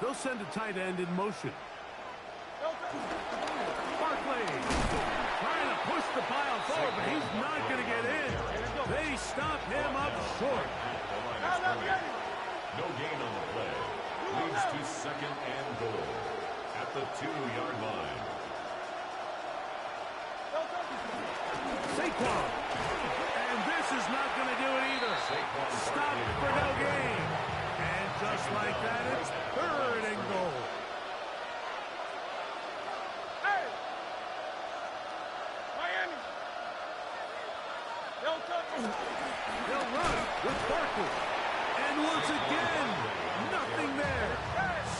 Speaker 5: They'll send a tight end in motion. Barkley trying to push the pile forward, but he's not going to get in. They stop him up short.
Speaker 3: No gain on the play. Leads to 2nd and goal at the 2-yard line.
Speaker 5: Saquon. And this is not going to do it either. Stop for no gain. And just like that, it's 3rd and goal.
Speaker 13: Hey! Miami!
Speaker 5: They'll run with Barkley. And once again, nothing there.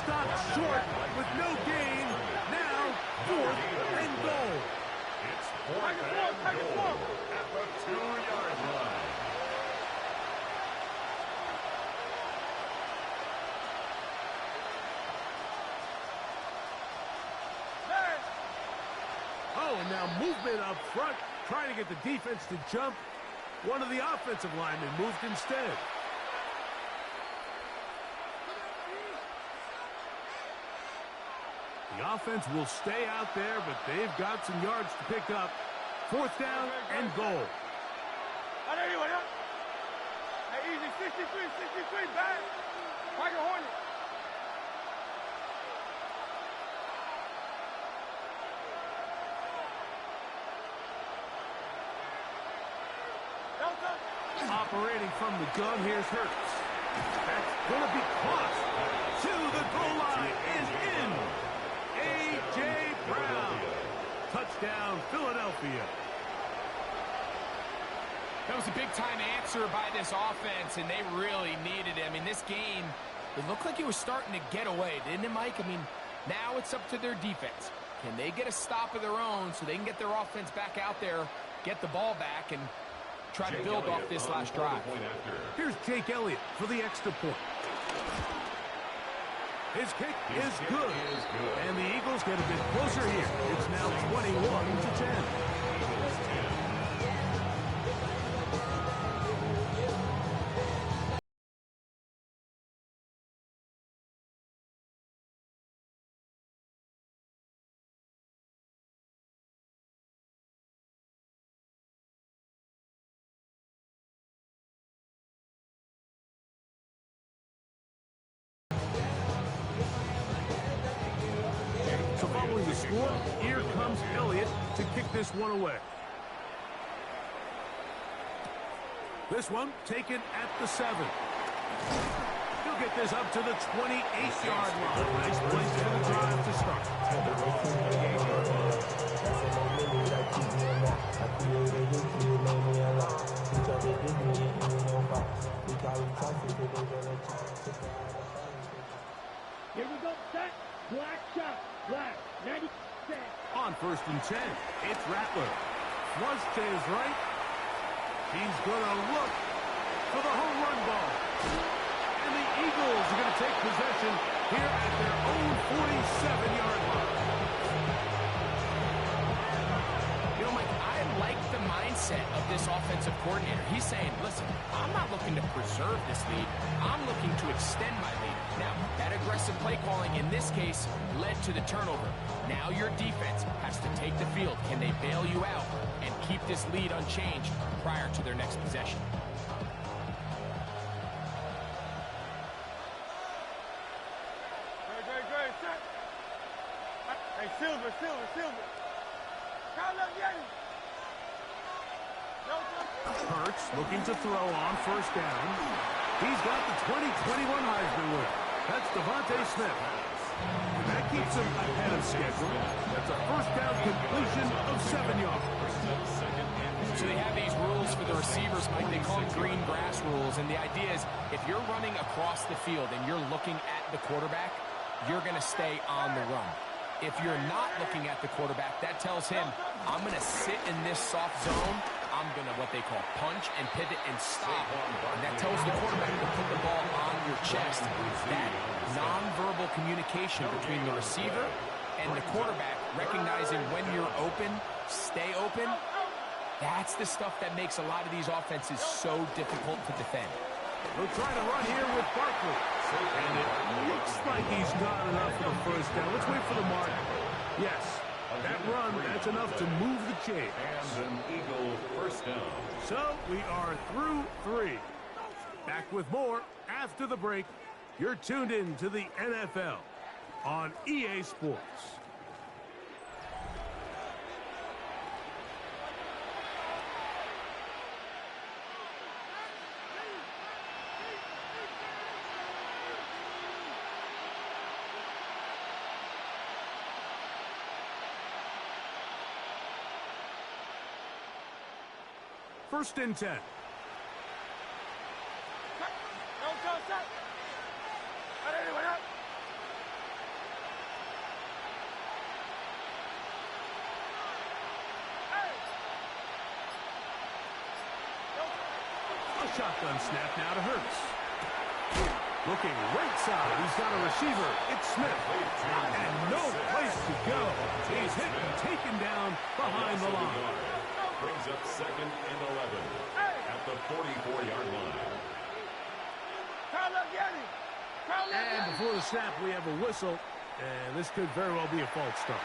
Speaker 5: Stopped short with no gain. Now, 4th and goal.
Speaker 3: It's 4th and goal at the 2-yard line.
Speaker 5: Oh, and now movement up front, trying to get the defense to jump. One of the offensive linemen moved instead. The offense will stay out there, but they've got some yards to pick up. 4th down and goal.
Speaker 13: Hey, easy, 63, back. Like a Hornet.
Speaker 5: Operating from the gun, here's Hurts. That's going to be caught. To the goal line is in. A.J. Brown. Touchdown, Philadelphia.
Speaker 6: That was a big-time answer by this offense, and they really needed it. I mean, this game, it looked like it was starting to get away, didn't it, Mike? I mean, now it's up to their defense. Can they get a stop of their own so they can get their offense back out there, get the ball back, and try to build off this last drive?
Speaker 5: Here's Jake Elliott for the extra point. His kick is good. And the Eagles get a bit closer here. It's now 21-10. The score, here comes Elliott to kick this one away. This one taken at the 7. He'll get this up to the 28-yard line. Nice place for the drive to start.
Speaker 4: Here we go, set, black shot, black, 90.
Speaker 5: On 1st and 10, it's Rattler. Flush to his right. He's going to look for the home run ball. And the Eagles are going to take possession here at their own 47-yard line.
Speaker 6: You know, Mike, I like the mindset of this offensive coordinator. He's saying, listen, I'm not looking to preserve this lead. I'm looking to extend my lead. Now, that aggressive play calling in this case led to the turnover. Now your defense has to take the field. Can they bail you out and keep this lead unchanged prior to their next possession?
Speaker 13: Good, set. Hey, Silver. Count up, Yeti.
Speaker 5: Hurts looking to throw on 1st down. He's got the 2021 Heisman winner. That's Devontae Smith. And that keeps him ahead of schedule. That's a 1st down completion of 7 yards.
Speaker 6: So they have these rules for the receivers, Mike. They call them green grass rules. And the idea is if you're running across the field and you're looking at the quarterback, you're going to stay on the run. If you're not looking at the quarterback, that tells him, I'm going to sit in this soft zone. I'm going to what they call punch and pivot and stop. And that tells the quarterback to put the ball on your chest. That nonverbal communication between the receiver and the quarterback, recognizing when you're open, stay open, that's the stuff that makes a lot of these offenses so difficult to defend.
Speaker 5: They'll try to run here with Barkley. And it looks like he's got enough for the 1st down. Let's wait for the mark. Yes, that run, that's enough to move the chains.
Speaker 3: And an Eagle 1st down.
Speaker 5: So we are through 3. Back with more after the break. You're tuned in to the NFL on EA Sports. First and 10.
Speaker 13: Don't go, set. Anyone up?
Speaker 5: A shotgun snap now to Hurts. Looking right side. He's got a receiver. It's Smith. And no place to go. He's hit and taken down behind the line.
Speaker 3: Brings up second and 11 at the 44-yard line.
Speaker 5: And before the snap, we have a whistle. And this could very well be a false start.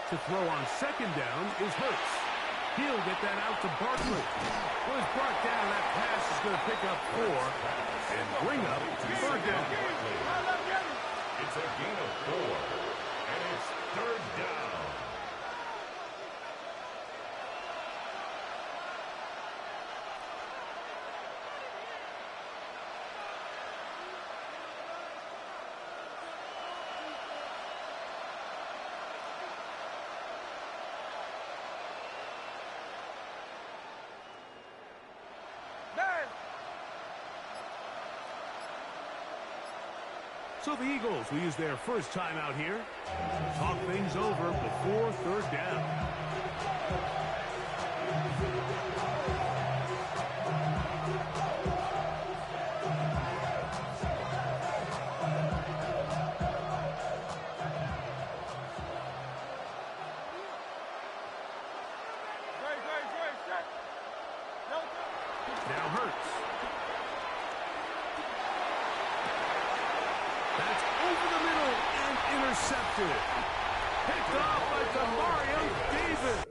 Speaker 5: To throw on second down is Hurts. He'll get that out to Barkley. Was brought down. That pass is going to pick up 4 and bring up third down.
Speaker 3: It's a gain of 4, and it's third down.
Speaker 5: So the Eagles will use their first time out here. Talk things over before third down. Now Hurts. That's over the middle and intercepted. Picked off by Demario Davis.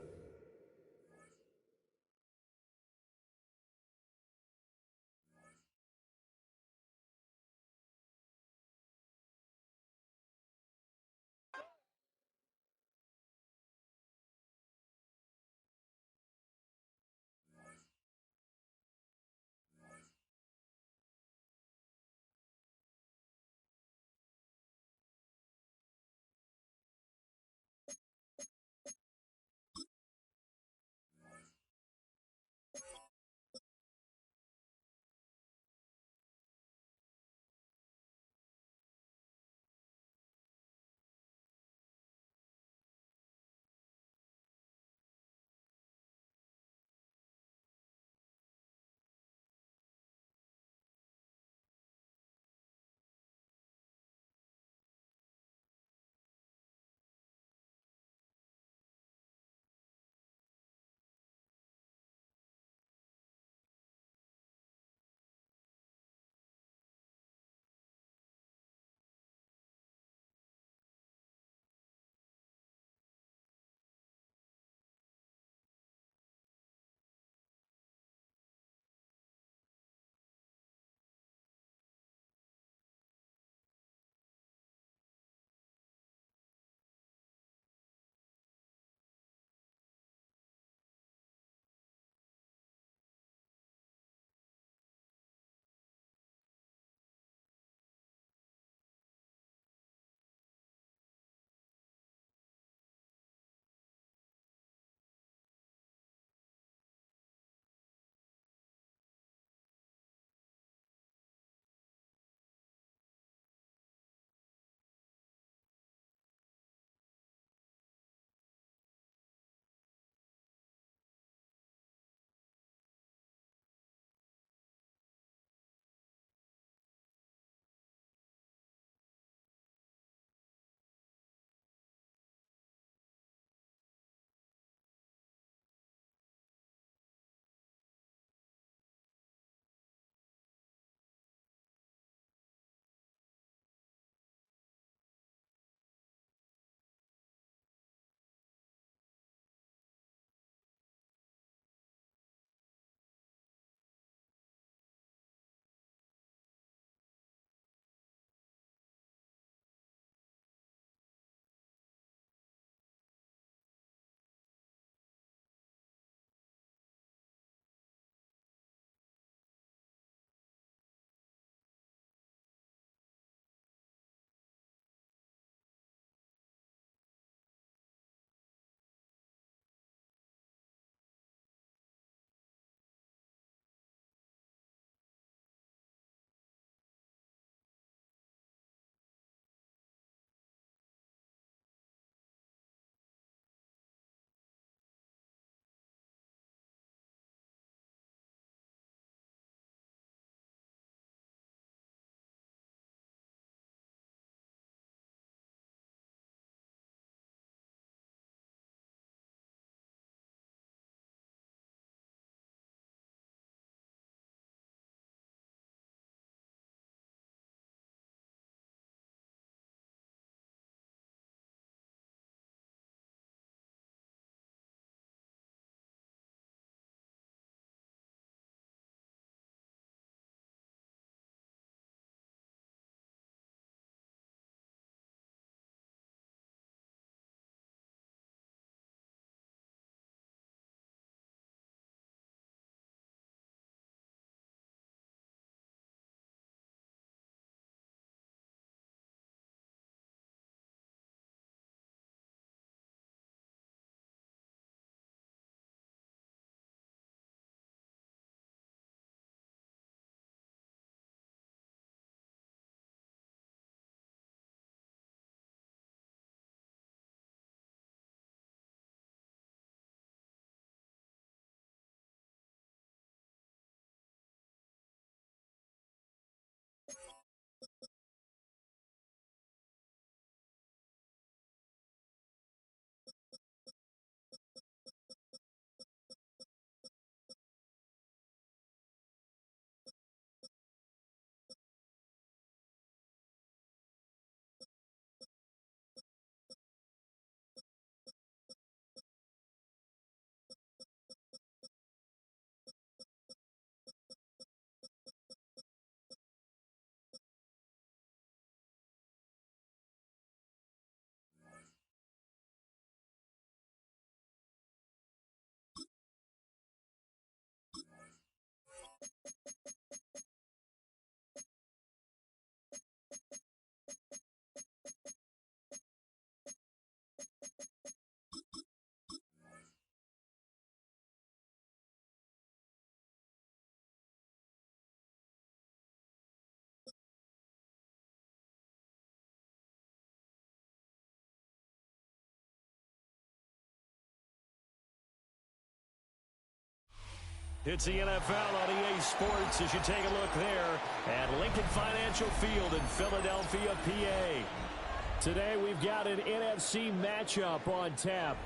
Speaker 8: It's the NFL on EA Sports as you take a look there at Lincoln Financial Field in Philadelphia, PA. Today we've got an NFC matchup on tap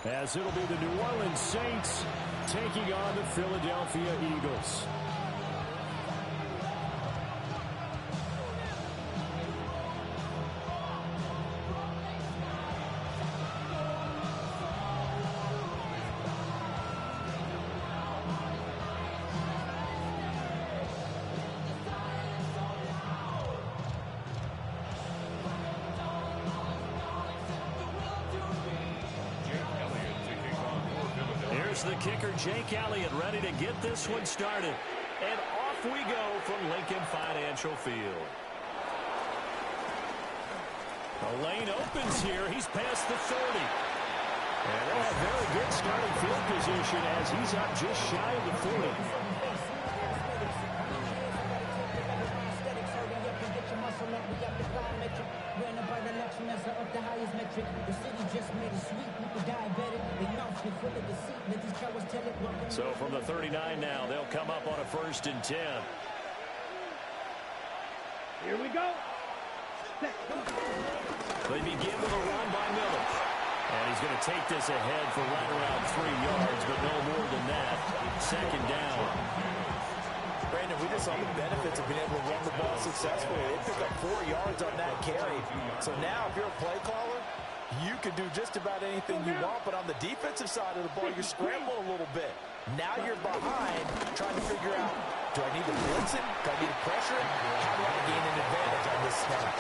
Speaker 8: as it'll be the New Orleans Saints taking on the Philadelphia Eagles. The kicker, Jake Elliott, ready to get this one started. And off we go from Lincoln Financial Field. The lane opens here. He's past the 30. And they'll have very good starting field position as he's up just shy of the 40. So from the 39 now, they'll come up on a 1st and 10.
Speaker 4: Here we go.
Speaker 8: They begin with a run by Miller. And he's going to take this ahead for right around 3 yards, but no more than that. 2nd down.
Speaker 10: Brandon, we just saw the benefits of being able to run the ball successfully. They pick up 4 yards on that carry. So now if you're a play caller, you can do just about anything you want, but on the defensive side of the ball, you're scrambling a little bit. Now you're behind, trying to figure out, do I need to blitz it? Do I need to pressure it? How do I gain an advantage on this snap?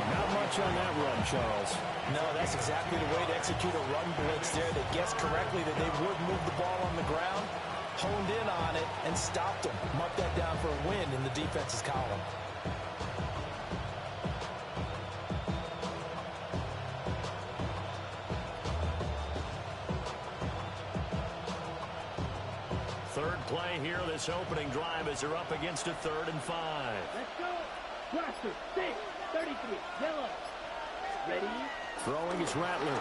Speaker 8: Not much on that run, Charles.
Speaker 10: No, that's exactly the way to execute a run blitz there. They guessed correctly that they would move the ball on the ground, honed in on it, and stopped them. Mark that down for a win in the defense's column.
Speaker 8: Third play here, this opening drive as they're up against a 3rd and 5.
Speaker 4: Let's go. Roster 6, 33, yellow. Ready?
Speaker 8: Throwing is Rattler.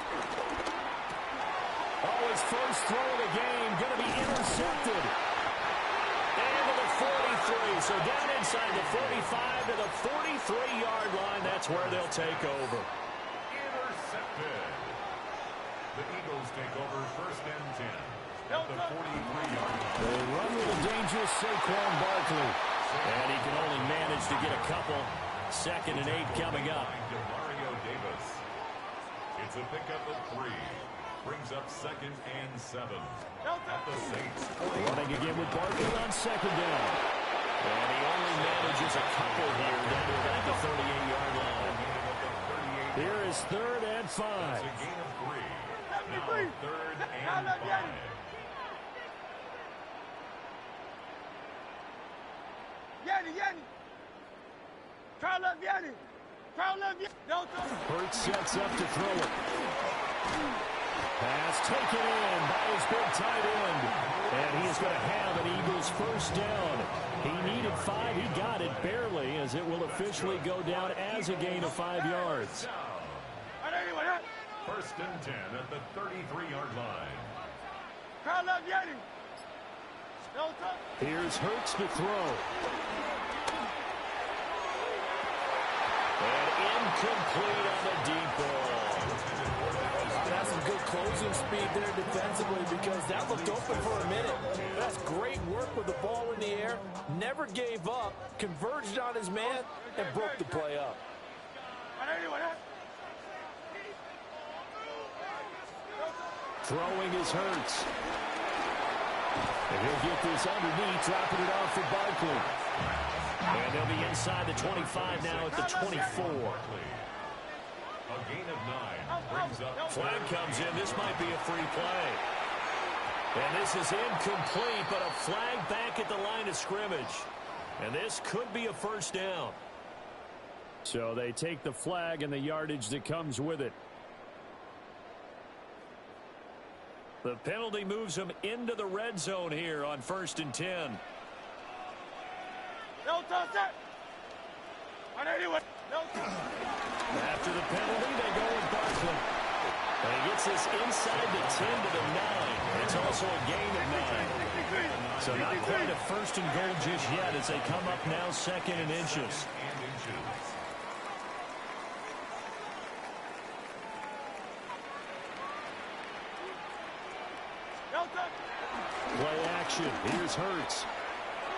Speaker 8: Oh, his first throw of the game, going to be intercepted. And to the 43, so down inside the 45 to the 43-yard line. That's where they'll take over.
Speaker 3: Intercepted. The Eagles take over 1st and 10. At the 43-yard line.
Speaker 8: They run with a dangerous Saquon Barkley. And he can only manage to get a couple. 2nd and 8 coming up.
Speaker 3: Mario Davis. It's a pickup of 3. Brings up 2nd and 7. At the Saints.
Speaker 8: Running again with Barkley on 2nd down. And he only manages a couple here down to about the 38-yard line. Here is 3rd and 5.
Speaker 3: It's a gain of 3. Now 3rd and 5.
Speaker 13: Yanni. Try left Yanni.
Speaker 8: Hurts sets up to throw it. Pass taken in by his big tight end. And he is going to have an Eagles 1st down. He needed 5. He got it barely as it will officially go down as a gain of 5 yards.
Speaker 3: 1st and 10 at the 33-yard line.
Speaker 13: Try left Yanni.
Speaker 8: Here's Hurts to throw. And incomplete on the deep ball.
Speaker 10: That's some good closing speed there defensively because that looked open for a minute. That's great work with the ball in the air. Never gave up, converged on his man, and broke the play up.
Speaker 8: Throwing is Hurts. And he'll get this underneath, dropping it off for Barkley. And they'll be inside the 25 now at the 24.
Speaker 3: A gain of 9 brings up.
Speaker 8: Flag comes in. This might be a free play. And this is incomplete, but a flag back at the line of scrimmage. And this could be a 1st down. So they take the flag and the yardage that comes with it. The penalty moves them into the red zone here on 1st and 10. After the penalty, they go with Barkley. And he gets this inside the 10 to the 9. It's also a gain of 9. So not quite a first and goal just yet as they come up now second and inches.
Speaker 11: Play action. Here's Hurts.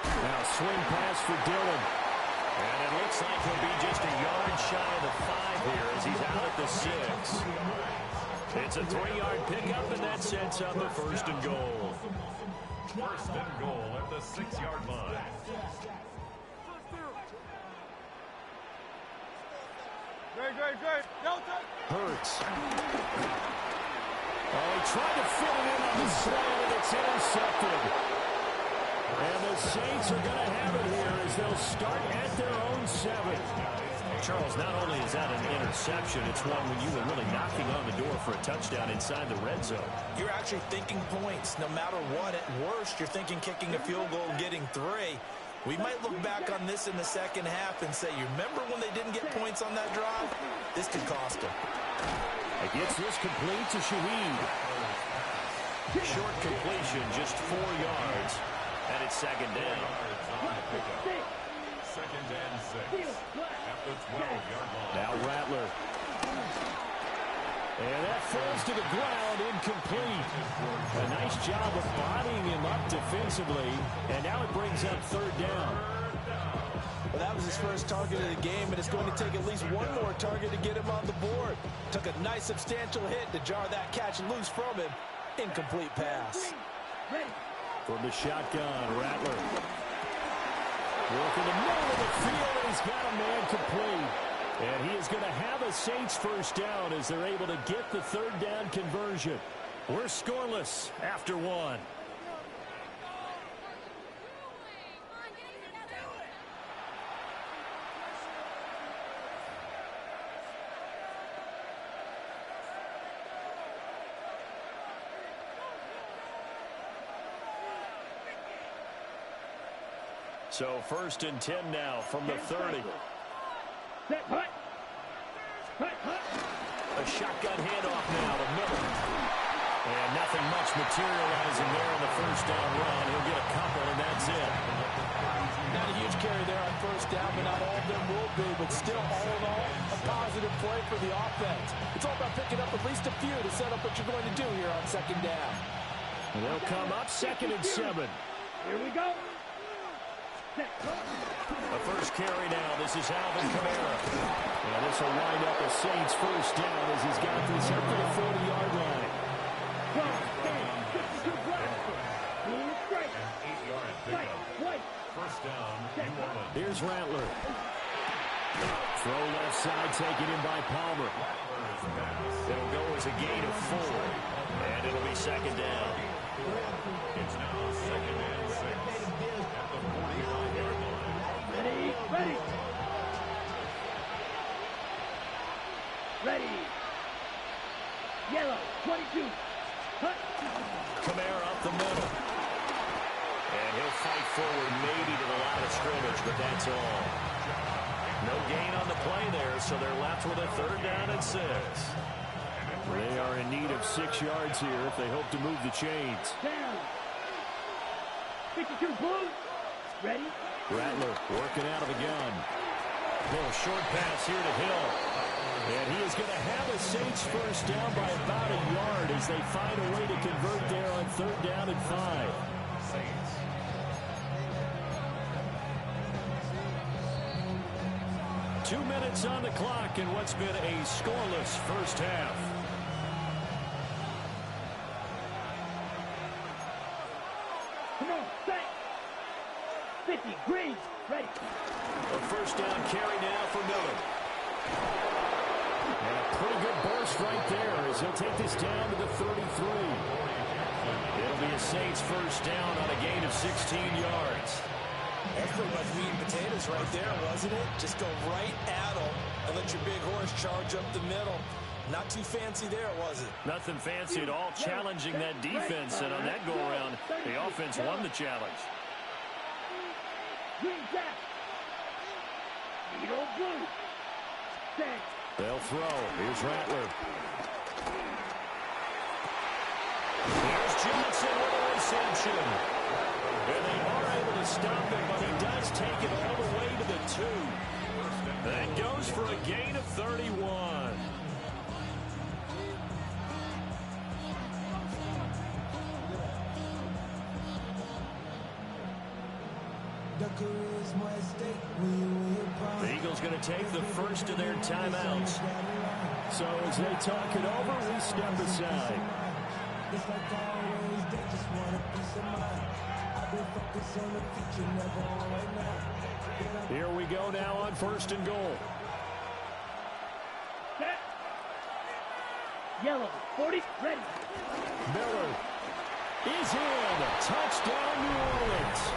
Speaker 11: Now swing pass for Dillon.
Speaker 8: And it looks like he'll be just a yard shy of the 5 here as he's out at the 6. It's a 3-yard pickup, and that sets up a first and goal.
Speaker 3: First and goal at the 6-yard line.
Speaker 13: Good. Delta.
Speaker 11: Hurts.
Speaker 8: Oh, he tried to fit it in on the slant, and it's intercepted. And the Saints are going to have it here as they'll start at their own 7. Charles, not only is that an interception, it's one when you were really knocking on the door for a touchdown inside the red zone.
Speaker 9: You're actually thinking points. No matter what, at worst, you're thinking kicking a field goal and getting 3. We might look back on this in the second half and say, you remember when they didn't get points on that drive? This could cost them.
Speaker 8: It gets this complete to Shaheed. Short completion, just 4 yards, and it's second down.
Speaker 3: Second and 6 at the 12-yard line.
Speaker 11: Now Rattler. And that falls to the ground, incomplete. A nice job of bodying him up defensively, and now it brings up 3rd down.
Speaker 10: Well, that was his first target of the game, and it's going to take at least one more target to get him on the board. Took a nice substantial hit to jar that catch loose from him. Incomplete pass.
Speaker 11: From the shotgun, Rattler. Working the middle of the field, and he's got a man complete. And he is going to have a Saints first down as they're able to get the 3rd down conversion.
Speaker 8: We're scoreless after 1. So 1st and 10 now from the 30. A shotgun handoff now to Miller. And nothing much materializing there on the first down run. He'll get a couple, and that's it.
Speaker 10: Not a huge carry there on first down, but not all of them will be. But still, all in all, a positive play for the offense. It's all about picking up at least a few to set up what you're going to do here on 2nd down.
Speaker 11: And they'll come up 2nd and 7.
Speaker 4: Here we go.
Speaker 8: The first carry now. This is Alvin Kamara.
Speaker 11: And this will wind up a Saints first down as he's got this up to the 40-yard line.
Speaker 3: First down, New Orleans.
Speaker 11: Here's Rattler. Throw left side taken in by Palmer.
Speaker 8: It'll go as a gain of 4. And it'll be 2nd down.
Speaker 3: It's now 2nd and 6 at the 45-yard line.
Speaker 4: Ready. Yellow, 22. Hut.
Speaker 8: Kamara up the middle. And he'll fight forward maybe to the line of scrimmage, but that's all. No gain on the play there, so they're left with a 3rd down and 6.
Speaker 11: They are in need of 6 yards here if they hope to move the chains.
Speaker 4: Down. 52 blue. Ready.
Speaker 11: Rattler working out of the gun.
Speaker 8: Little short pass here to Hill.
Speaker 11: And he is going to have a Saints first down by about a yard as they find a way to convert there on 3rd down and 5.
Speaker 3: Saints.
Speaker 8: Two minutes on the clock in what's been a scoreless first half.
Speaker 4: Come on, set. 50, green, ready.
Speaker 8: A first down carry now for Miller.
Speaker 11: And a pretty good burst right there as he'll take this down to the 33.
Speaker 8: It'll be a Saints first down on a gain of 16 yards.
Speaker 9: That's pretty much meat and potatoes right there, wasn't it? Just go right at them and let your big horse charge up the middle. Not too fancy there, was it?
Speaker 8: Nothing fancy at all, challenging that defense, and on that go-around, the offense won the challenge.
Speaker 4: Green jack. Needle blue. Set.
Speaker 11: They'll throw. Here's Rattler.
Speaker 8: Here's Johnson with a reception. And to stop him, but he does take it all the way to the 2. That goes for a gain of 31. The Eagles going to take the first of their timeouts.
Speaker 11: So as they talk it over, we step aside. Here we go now on 1st and goal.
Speaker 4: Set. Yellow, 40, ready.
Speaker 11: Miller is in. Touchdown, New Orleans.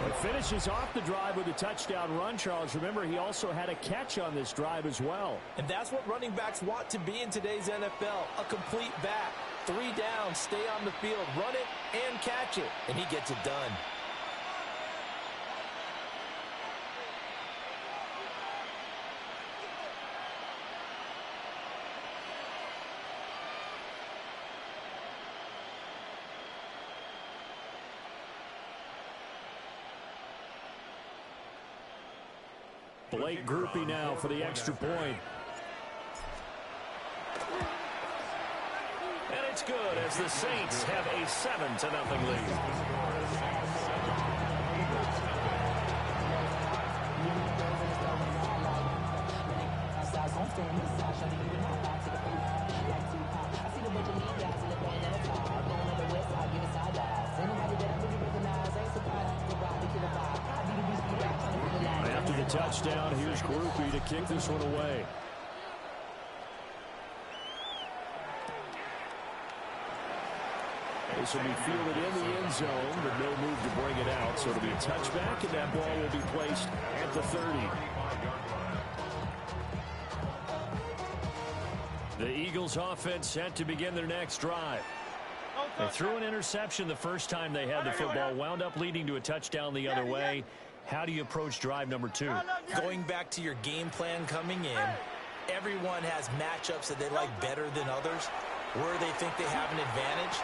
Speaker 11: But finishes off the drive with a touchdown run, Charles. Remember, he also had a catch on this drive as well.
Speaker 10: And that's what running backs want to be in today's NFL, a complete back. 3 down, stay on the field, run it, and catch it. And he gets it done.
Speaker 11: Blake Grupe now for the extra point.
Speaker 8: And it's good as the Saints have a 7-0 lead.
Speaker 11: After the touchdown, here's Grupe to kick this one away. This will be fielded in the end zone, but no move to bring it out. So it'll be a touchback, and that ball will be placed at the 30.
Speaker 8: The Eagles offense set to begin their next drive. They threw an interception the first time they had the football, wound up leading to a touchdown the other way. How do you approach drive number 2?
Speaker 10: Going back to your game plan coming in, everyone has matchups that they like better than others. Where they think they have an advantage,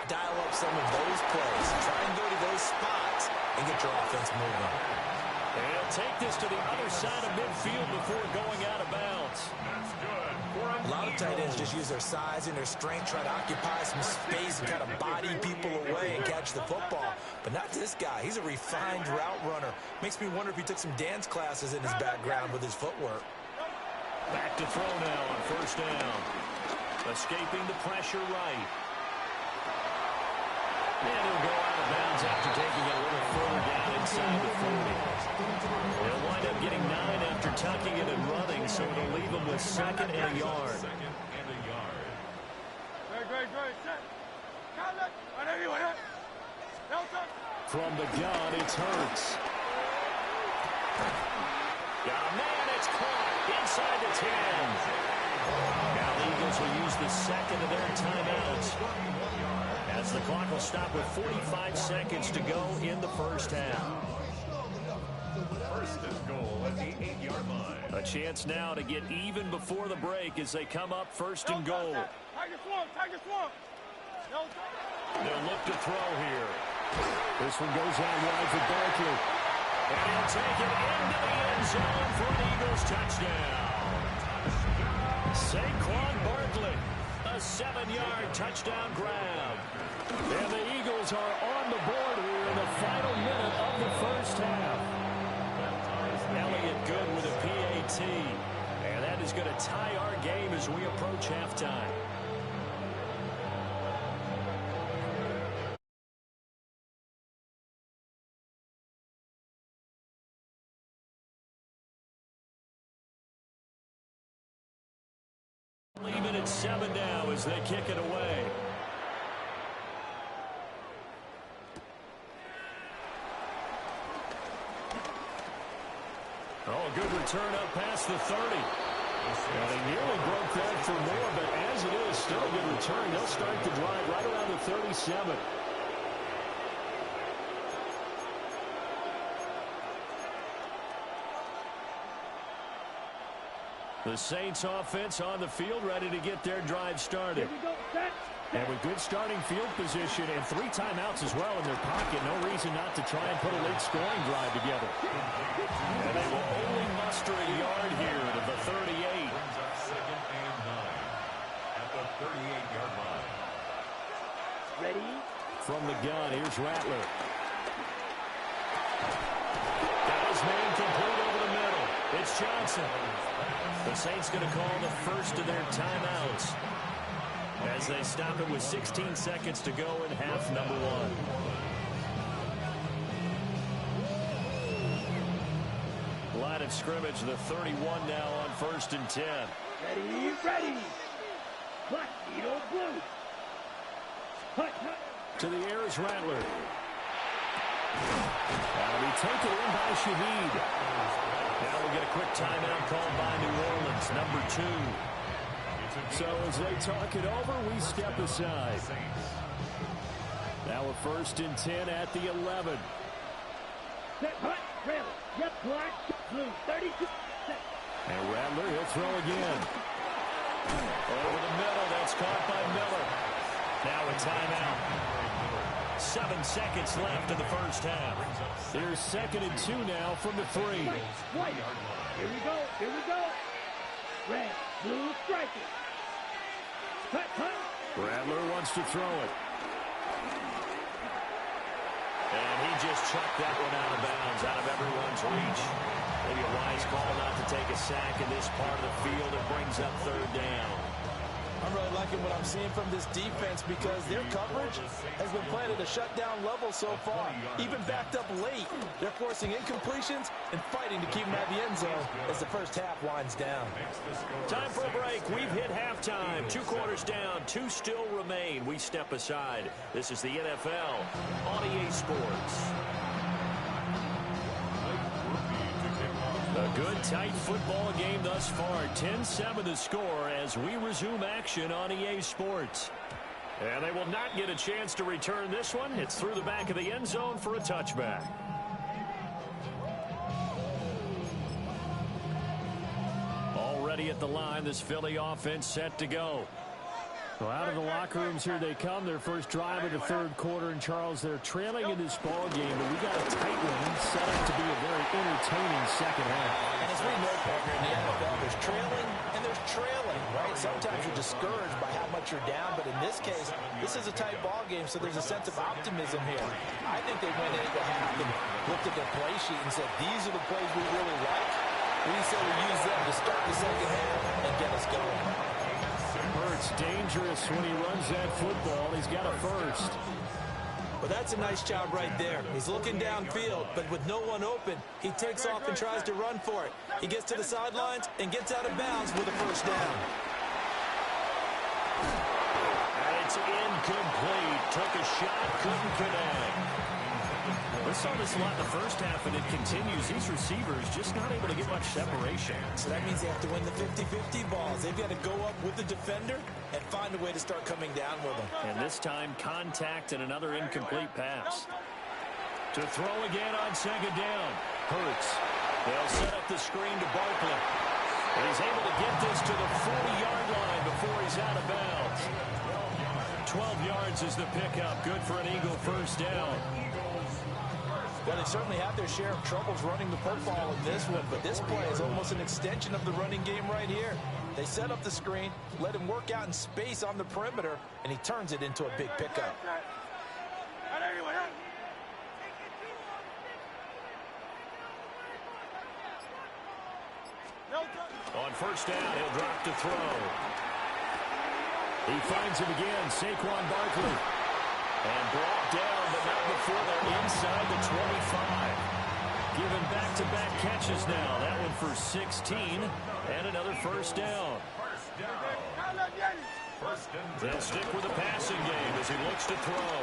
Speaker 10: dial up some of those plays. Try and go to those spots and get your offense moving.
Speaker 8: They'll take this to the other side of midfield before going out of bounds.
Speaker 3: That's good.
Speaker 10: A lot of tight ends just use their size and their strength, try to occupy some space and kind of body people away and catch the football. But not this guy. He's a refined route runner. Makes me wonder if he took some dance classes in his background with his footwork.
Speaker 8: Back to throw now on 1st down. Escaping the pressure right. And he'll go out of bounds after taking it a little further down inside the 40. They'll wind up getting 9 after tucking it and running, so it'll leave them with 2nd and a yard.
Speaker 11: From the gun, it's Hurts.
Speaker 8: Got a man, it's caught inside the 10. Now the Eagles will use the 2nd of their timeouts, as the clock will stop with 45 seconds to go in the first half.
Speaker 3: 1st and goal at the 8-yard line.
Speaker 8: A chance now to get even before the break as they come up 1st and goal. They'll look to throw here.
Speaker 11: This one goes out wide for Barkley.
Speaker 8: And he'll take it into the end zone for an Eagles touchdown. Saquon Barkley, a 7-yard touchdown grab.
Speaker 11: And the Eagles are on the board here in the final minute of the first half.
Speaker 8: Elliott good with a PAT. And that is going to tie our game as we approach halftime. Leave it at 7 now as they kick it away. Oh, good return up past the 30.
Speaker 11: And they nearly broke that for more, but as it is, still a good return. They'll start the drive right around the 37.
Speaker 8: The Saints offense on the field, ready to get their drive started.
Speaker 4: Here we go, set.
Speaker 8: And with good starting field position and 3 timeouts as well in their pocket, no reason not to try and put a late scoring drive together. And they will only muster a yard here to the 38.
Speaker 3: Brings up 2nd and 9 at the 38-yard line.
Speaker 4: Ready?
Speaker 8: From the gun, here's Rattler. Got his man complete over the middle. It's Johnson. The Saints going to call the first of their timeouts as they stop it with 16 seconds to go in half number 1. Line of scrimmage, the 31 now on 1st and 10.
Speaker 4: Ready, ready. Black, Edo, blue. Hut, hut.
Speaker 8: To the air is Rattler. That'll be taken in by Shaheed. Now we'll get a quick timeout called by New Orleans, number 2. So as they talk it over, we step aside. Now a 1st and 10 at the 11.
Speaker 4: Set, hut, Rattler. Yep, black, blue, 32. Set.
Speaker 8: And Rattler, he'll throw again. Over the middle, that's caught by Miller. Now a timeout. 7 seconds left in the first half. There's 2nd and 2 now from the 3.
Speaker 4: White. Here we go, here we go. Red, blue, striker. Hut, hut.
Speaker 8: Rattler wants to throw it. And he just chucked that one out of bounds, out of everyone's reach. Maybe a wise call not to take a sack in this part of the field. It brings up 3rd down.
Speaker 10: I'm really liking what I'm seeing from this defense because their coverage has been played at a shutdown level so far. Even backed up late, they're forcing incompletions and fighting to keep them at the end zone as the first half winds down.
Speaker 8: Time for a break. We've hit halftime. 2 quarters down, 2 still remain. We step aside. This is the NFL on EA Sports. A good, tight football game thus far. 10-7 the score as we resume action on EA Sports. And they will not get a chance to return this one. It's through the back of the end zone for a touchback. Already at the line, this Philly offense set to go. Well, out of the locker rooms here they come. Their first drive of the 3rd quarter. And, Charles, they're trailing in this ball game, but we got a tight one set up to be a very entertaining second half.
Speaker 10: And as we know, partner, in the NFL, there's trailing and there's trailing, right? Sometimes you're discouraged by how much you're down, but in this case, this is a tight ball game, so there's a sense of optimism here. I think they went into half and looked at their play sheet and said, these are the plays we really like. We said we use them to start the second half and get us going.
Speaker 8: Hurts dangerous when he runs that football. He's got a first.
Speaker 10: Well, that's a nice job right there. He's looking downfield, but with no one open, he takes off and tries to run for it. He gets to the sidelines and gets out of bounds with a first down.
Speaker 8: And it's incomplete. Took a shot, couldn't connect. We saw this a lot in the first half, and it continues. These receivers just not able to get much separation.
Speaker 10: So that means they have to win the 50-50 balls. They've got to go up with the defender and find a way to start coming down with them.
Speaker 8: And this time, contact and another incomplete pass. To throw again on 2nd down. Hurts. They'll set up the screen to Barkley. And he's able to get this to the 40-yard line before he's out of bounds. 12 yards is the pickup. Good for an Eagle first down.
Speaker 10: Well, they certainly have their share of troubles running the football in this one, but this play is almost an extension of the running game right here. They set up the screen, let him work out in space on the perimeter, and he turns it into a big pickup.
Speaker 8: On first down, he'll drop to throw. He finds him again, Saquon Barkley. And brought down, but not before they're inside the 25. Given back-to-back catches now. That one for 16, and another first down. They'll stick with the passing game as he looks to throw.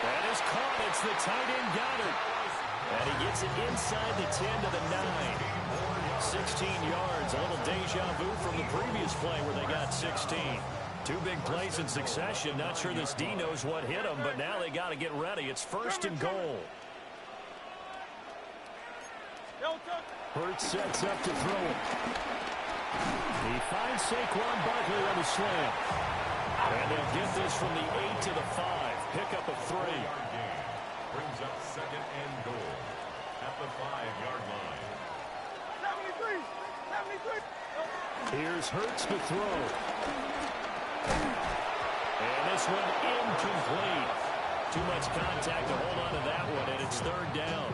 Speaker 8: That is caught. It's the tight end Goddard. And he gets it inside the 10 to the 9. 16 yards. A little deja vu from the previous play where they got 16. 2 big plays in succession. Not sure this D knows what hit him, but now they got to get ready. It's 1st and goal.
Speaker 11: Hurts sets up to throw it. He finds Saquon Barkley on the slam. And they'll get this from the 8 to the 5. Pick up a 3.
Speaker 3: Brings up second and goal at the 5-yard line.
Speaker 13: 73.
Speaker 11: Here's Hurts to throw. And this one incomplete. Too much contact to hold on to that one, and it's third down.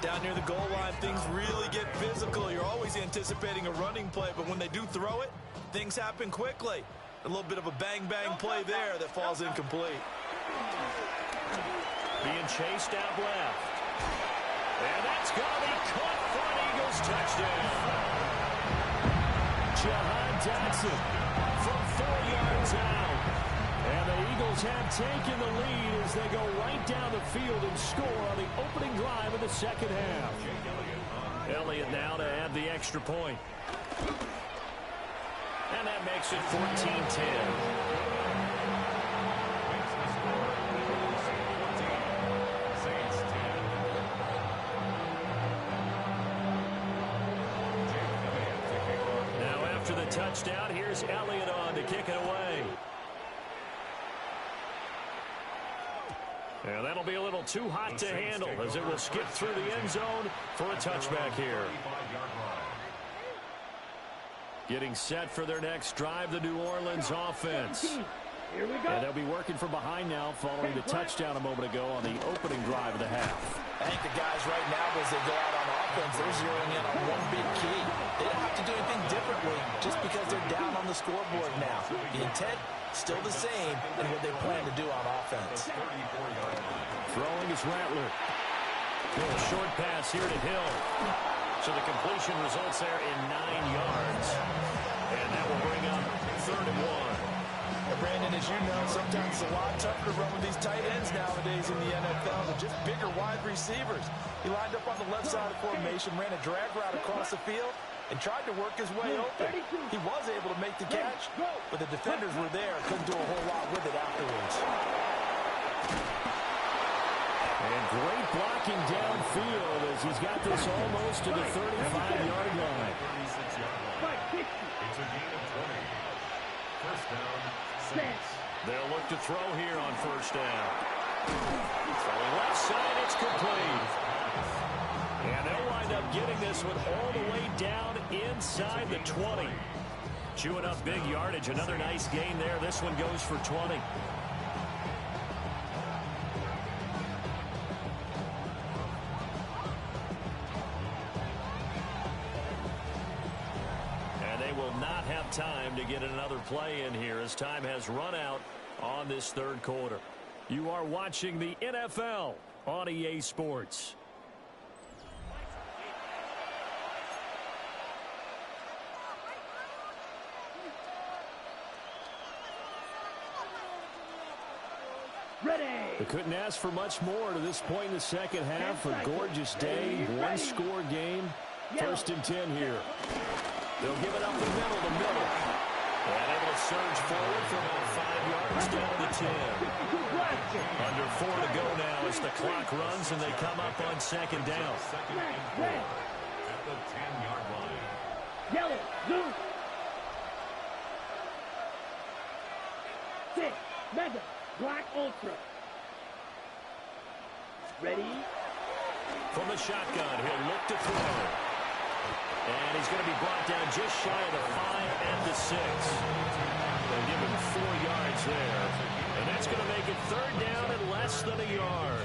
Speaker 9: Down near the goal line, things really get physical. You're always anticipating a running play, but when they do throw it, things happen quickly. A little bit of a bang-bang play there that falls incomplete.
Speaker 11: Being chased out left. And that's going to be caught for an Eagles touchdown. Jahan Dotson from 4 yards out. And the Eagles have taken the lead as they go right down the field and score on the opening drive of the second half. Elliott now to add the extra point. And that makes it 14-10. Now after the touchdown, here's Elliott on to kick it away. And that'll be a little too hot to handle as it will skip through the end zone for a touchback here. Getting set for their next drive, the New Orleans offense.
Speaker 4: Here we go.
Speaker 11: And they'll be working from behind now following the touchdown a moment ago on the opening drive of the half.
Speaker 9: I think the guys right now, as they go out on offense, they're zeroing in on one big key. They don't have to do anything differently just because they're down on the scoreboard now. The intent, still the same, and what they plan to do on offense.
Speaker 11: Throwing is Rattler. A short pass here to Hill. So the completion results there in 9 yards. And that will bring up 3rd and 1.
Speaker 10: Brandon, as you know, sometimes it's a lot tougher to run with these tight ends nowadays in the NFL. They're just bigger wide receivers. He lined up on the left side of the formation, ran a drag route across the field, and tried to work his way open. He was able to make the catch, but the defenders were there. Couldn't do a whole lot with it afterwards.
Speaker 11: And great blocking downfield as he's got this almost to the 35-yard line.
Speaker 3: It's a gain of 20. First down, 6.
Speaker 11: They'll look to throw here on first down. Left side, it's complete. And they'll wind up getting this one all the way down inside the 20. Chewing up big yardage. Another nice gain there. This one goes for 20. Time to get another play in here as time has run out on this 3rd quarter. You are watching the NFL on EA Sports.
Speaker 4: Ready.
Speaker 11: They couldn't ask for much more to this point in the second half. A gorgeous day, one-score game. 1st and 10 here. They'll give it up the middle to Miller. And able to surge forward for about 5 yards down to the 10. Under 4 to go now as the clock runs and they come up on 2nd down.
Speaker 3: At the 10-yard line.
Speaker 4: Yellow, blue. 6, mega, black ultra. Ready?
Speaker 11: From the shotgun, he'll look to throw. And he's going to be brought down just shy of the 5 and the 6. They'll give him 4 yards there. And that's going to make it 3rd down and less than a yard.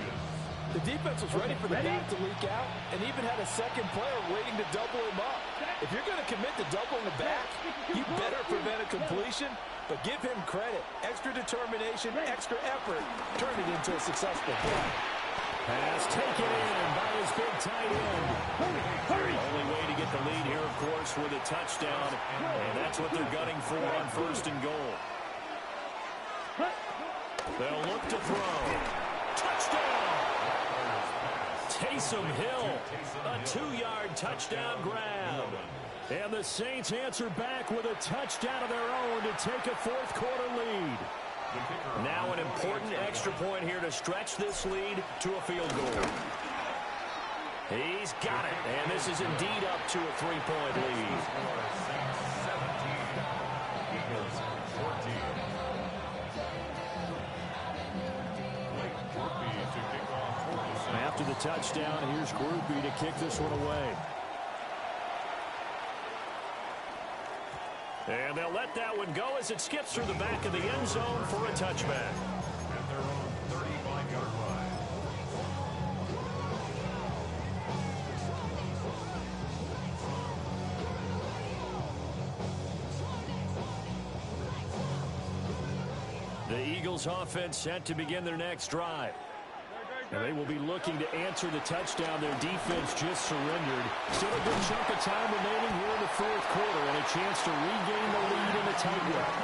Speaker 10: The defense was ready for the back to leak out and even had a second player waiting to double him up. If you're going to commit to doubling the back, you better prevent a completion, but give him credit. Extra determination, extra effort, turn it into a successful play.
Speaker 11: Pass taken in by his big tight end. Only way to get the lead here, of course, with a touchdown. And that's what they're gunning for on 1st and goal. They'll look to throw. Touchdown! Taysom Hill, a 2-yard touchdown grab. And the Saints answer back with a touchdown of their own to take a 4th quarter lead. Now an important extra point here to stretch this lead to a field goal.
Speaker 8: He's got it, and this is indeed up to a 3-point lead. After the touchdown, here's Grupe to kick this one away. And they'll let that one go as it skips through the back of the end zone for a touchback.
Speaker 3: At their own 35-yard line.
Speaker 8: The Eagles offense set to begin their next drive. And they will be looking to answer the touchdown their defense just surrendered. Still a good chunk of time remaining here in the fourth quarter and a chance to regain the lead in the tightrope.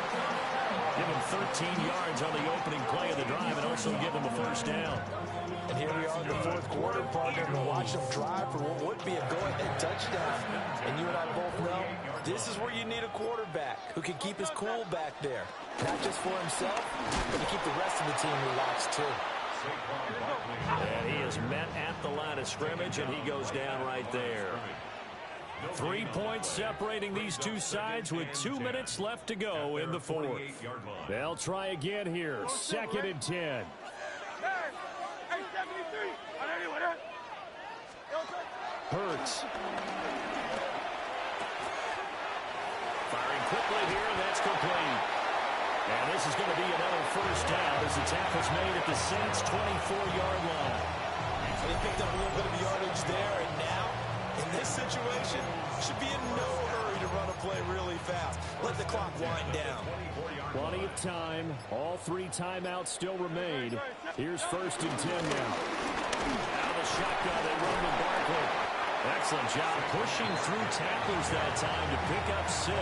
Speaker 8: Give him 13 yards on the opening play of the drive and also give him a first down.
Speaker 10: And here we are in the fourth quarter, partner, and watch them drive for what would be a go-ahead touchdown. And you and I both know this is where you need a quarterback who can keep his cool back there. Not just for himself, but to keep the rest of the team relaxed too.
Speaker 8: And he is met at the line of scrimmage, and he goes down right there. 3 points separating these two sides with 2 minutes left to go in the fourth. They'll try again here. 2nd and 10. Hurts. Firing quickly here, and that's complete. And this is going to be another first down as the tackle's made at the Saints' 24-yard line.
Speaker 10: So they picked up a little bit of yardage there, and now, in this situation, should be in no hurry to run a play really fast. Let the clock wind down.
Speaker 8: Plenty of time. All 3 timeouts still remain. Here's 1st and 10 now. Out of the shotgun, they run with Barkley. Excellent job pushing through tacklers that time to pick up 6.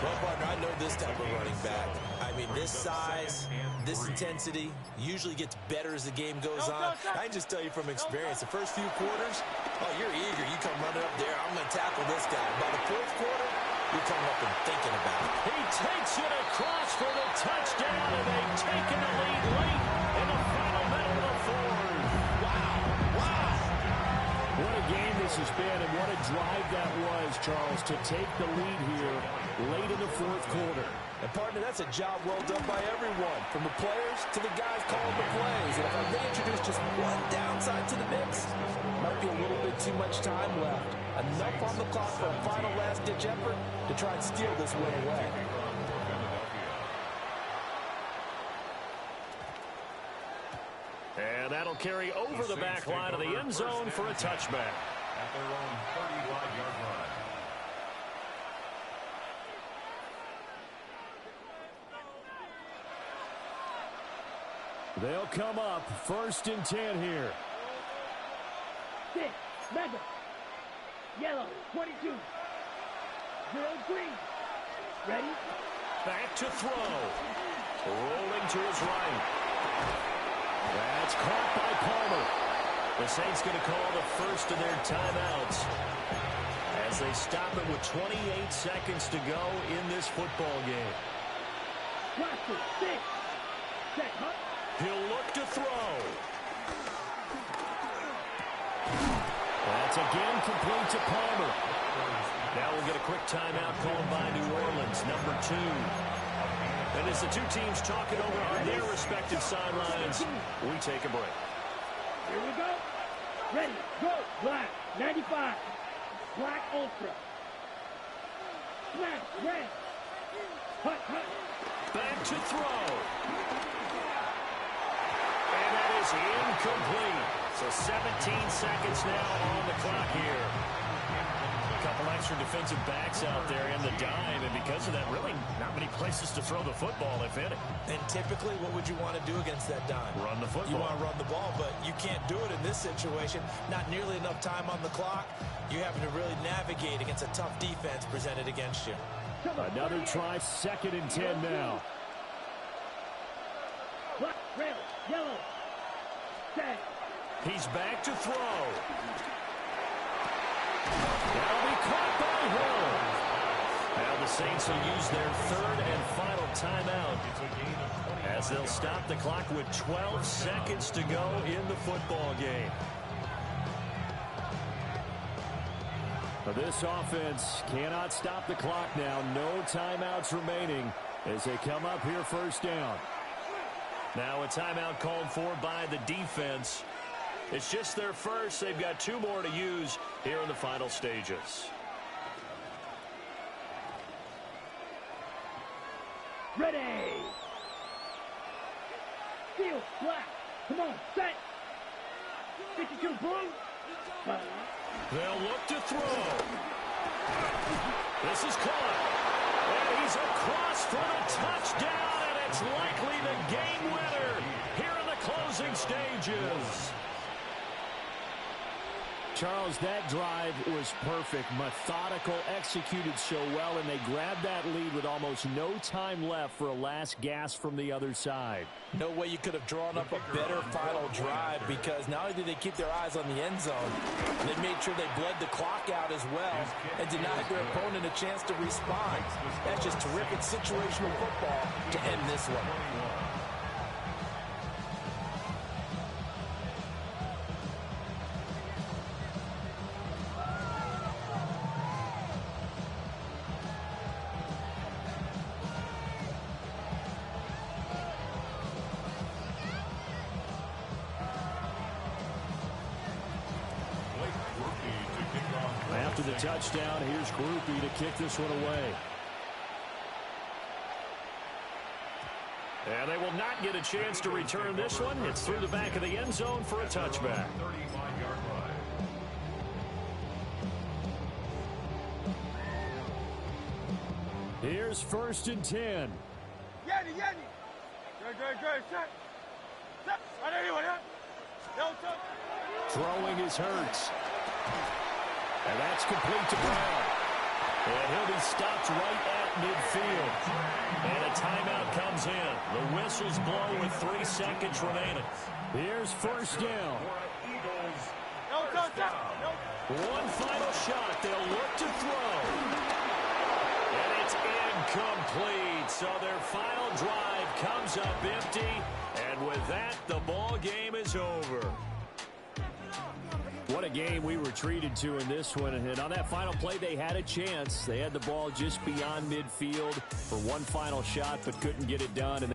Speaker 10: Well, partner, I know this type of running back. I mean, this size, this intensity usually gets better as the game goes on. I can just tell you from experience, the first few quarters, oh, you're eager. You come running up there, I'm going to tackle this guy. By the fourth quarter, you're coming up and thinking about it.
Speaker 8: He takes it across for the touchdown, and they've taken the lead late in the final minute of the fourth.
Speaker 10: Wow. Wow.
Speaker 8: What a game this has been, and what a drive that was, Charles, to take the lead here late in the fourth quarter.
Speaker 10: And, partner, that's a job well done by everyone, from the players to the guys calling the plays. And if I may introduce just one downside to the mix, might be a little bit too much time left. Enough on the clock for a final last-ditch effort to try and steal this win away.
Speaker 8: And that'll carry over the back line of the end zone for a touchback.
Speaker 3: At their own 35-yard line.
Speaker 8: They'll come up 1st and 10 here.
Speaker 4: 6, Mega, Yellow, 22, Drill Green, ready?
Speaker 8: Back to throw. Rolling to his right. That's caught by Palmer. The Saints going to call the first of their timeouts as they stop it with 28 seconds to go in this football game.
Speaker 4: Watson, 6, set, huh?
Speaker 8: He'll look to throw. That's again complete to Palmer. Now we'll get a quick timeout called by New Orleans, number 2. And as the two teams talk it over on their respective sidelines, we take a break.
Speaker 4: Here we go. Ready, go. Black, 95. Black Ultra. Smash, red. Hut, hut.
Speaker 8: Back to throw. And that is incomplete. So 17 seconds now on the clock here. A couple extra defensive backs out there in the dime, and because of that, really not many places to throw the football, if any.
Speaker 10: And typically, what would you want to do against that dime?
Speaker 8: Run the football.
Speaker 10: You want to run the ball, but you can't do it in this situation. Not nearly enough time on the clock. You're having to really navigate against a tough defense presented against you.
Speaker 8: Another try, 2nd and 10 now.
Speaker 4: Black, red, yellow. Set.
Speaker 8: He's back to throw. That'll be caught by Hill. Now the Saints will use their 3rd and final timeout as they'll stop the clock with 12 seconds to go in the football game.
Speaker 11: This offense cannot stop the clock now. No timeouts remaining as they come up here first down.
Speaker 8: Now a timeout called for by the defense. It's just their first. They've got 2 more to use here in the final stages.
Speaker 4: Ready. Field, black. Come on, set. 52 blue.
Speaker 8: They'll look to throw. This is caught. And he's across for the touchdown, and it's likely the game winner here in the closing stages.
Speaker 11: Charles, that drive was perfect, methodical, executed so well, and they grabbed that lead with almost no time left for a last gasp from the other side.
Speaker 10: No way you could have drawn up a better final drive, because not only did they keep their eyes on the end zone, they made sure they bled the clock out as well and denied their opponent a chance to respond. That's just terrific situational football to end this one.
Speaker 11: After the touchdown, here's Grupe to kick this one away.
Speaker 8: And they will not get a chance to return this one. It's through the back of the end zone for a touchback.
Speaker 3: 35-yard line.
Speaker 11: Here's 1st and 10.
Speaker 13: Yanni. Good. Set.
Speaker 11: Throwing is Hurts. And that's complete to Brown. And he'll be stopped right at midfield.
Speaker 8: And a timeout comes in. The whistles blow with 3 seconds remaining.
Speaker 11: Here's 1st down.
Speaker 8: One final shot. They'll look to throw. And it's incomplete. So their final drive comes up empty. And with that, the ball game is over.
Speaker 11: What a game we were treated to in this one. And on that final play, they had a chance. They had the ball just beyond midfield for one final shot, but couldn't get it done. And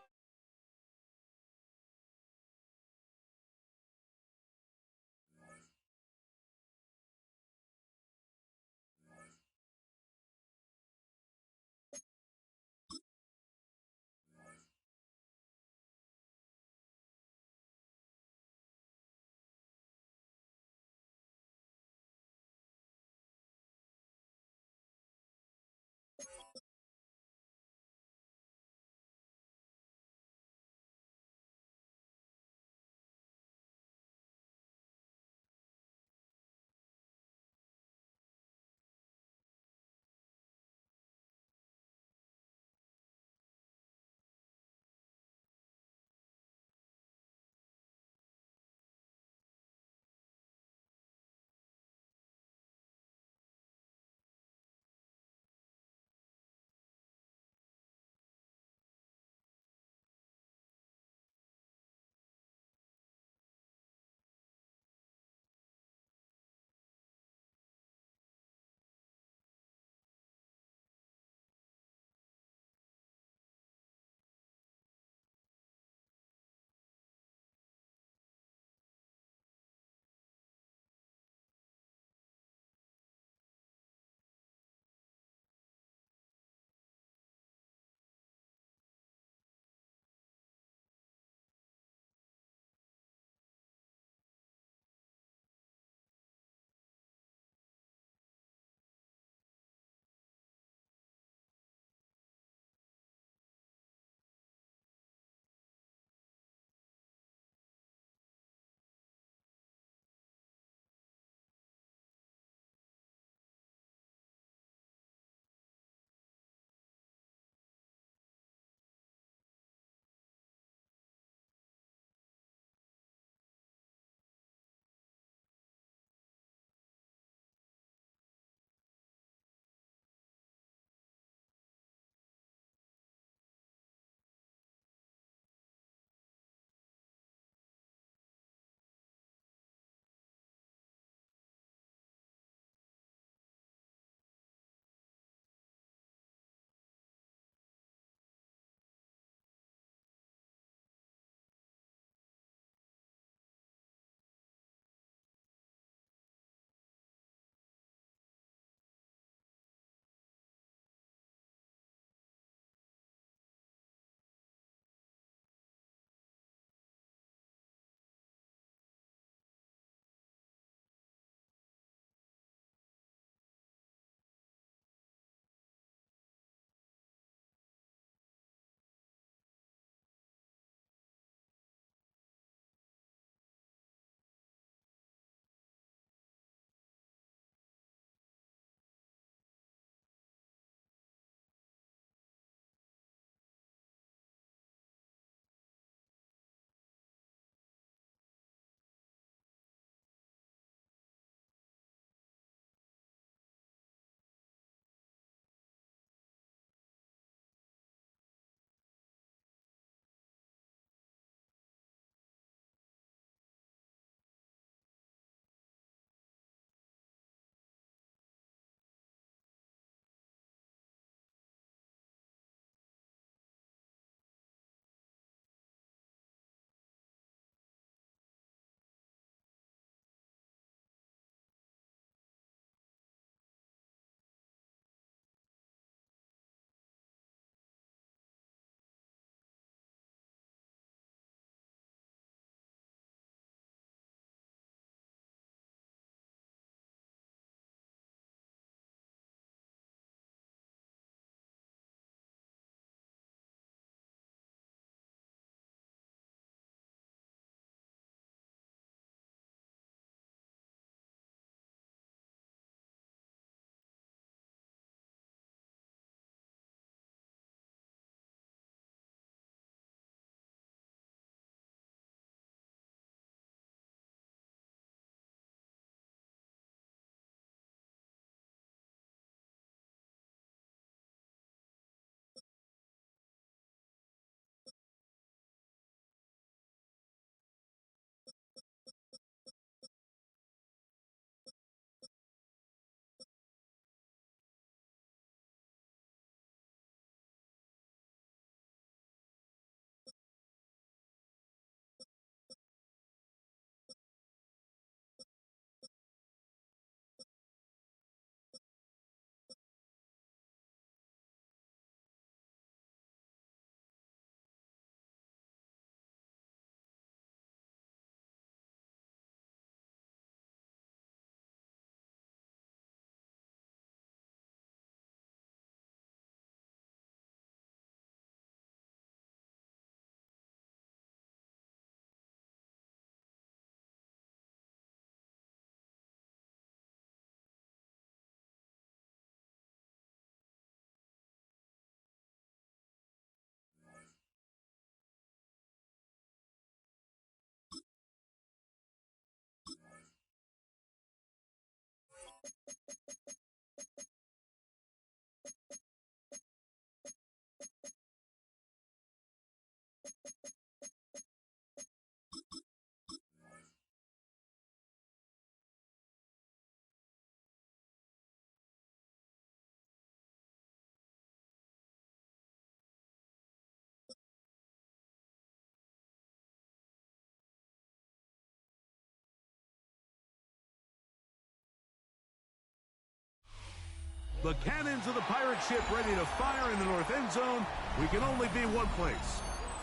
Speaker 5: The cannons of the pirate ship ready to fire in the north end zone. We can only be one place.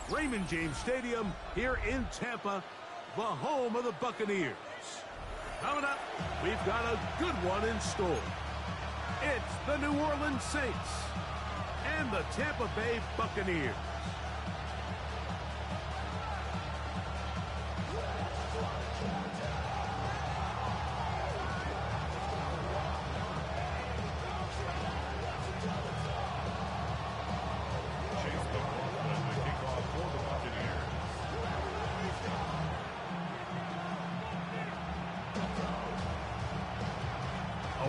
Speaker 5: Raymond James Stadium here in Tampa, the home of the Buccaneers. Coming up, we've got a good one in store. It's the New Orleans Saints and the Tampa Bay Buccaneers.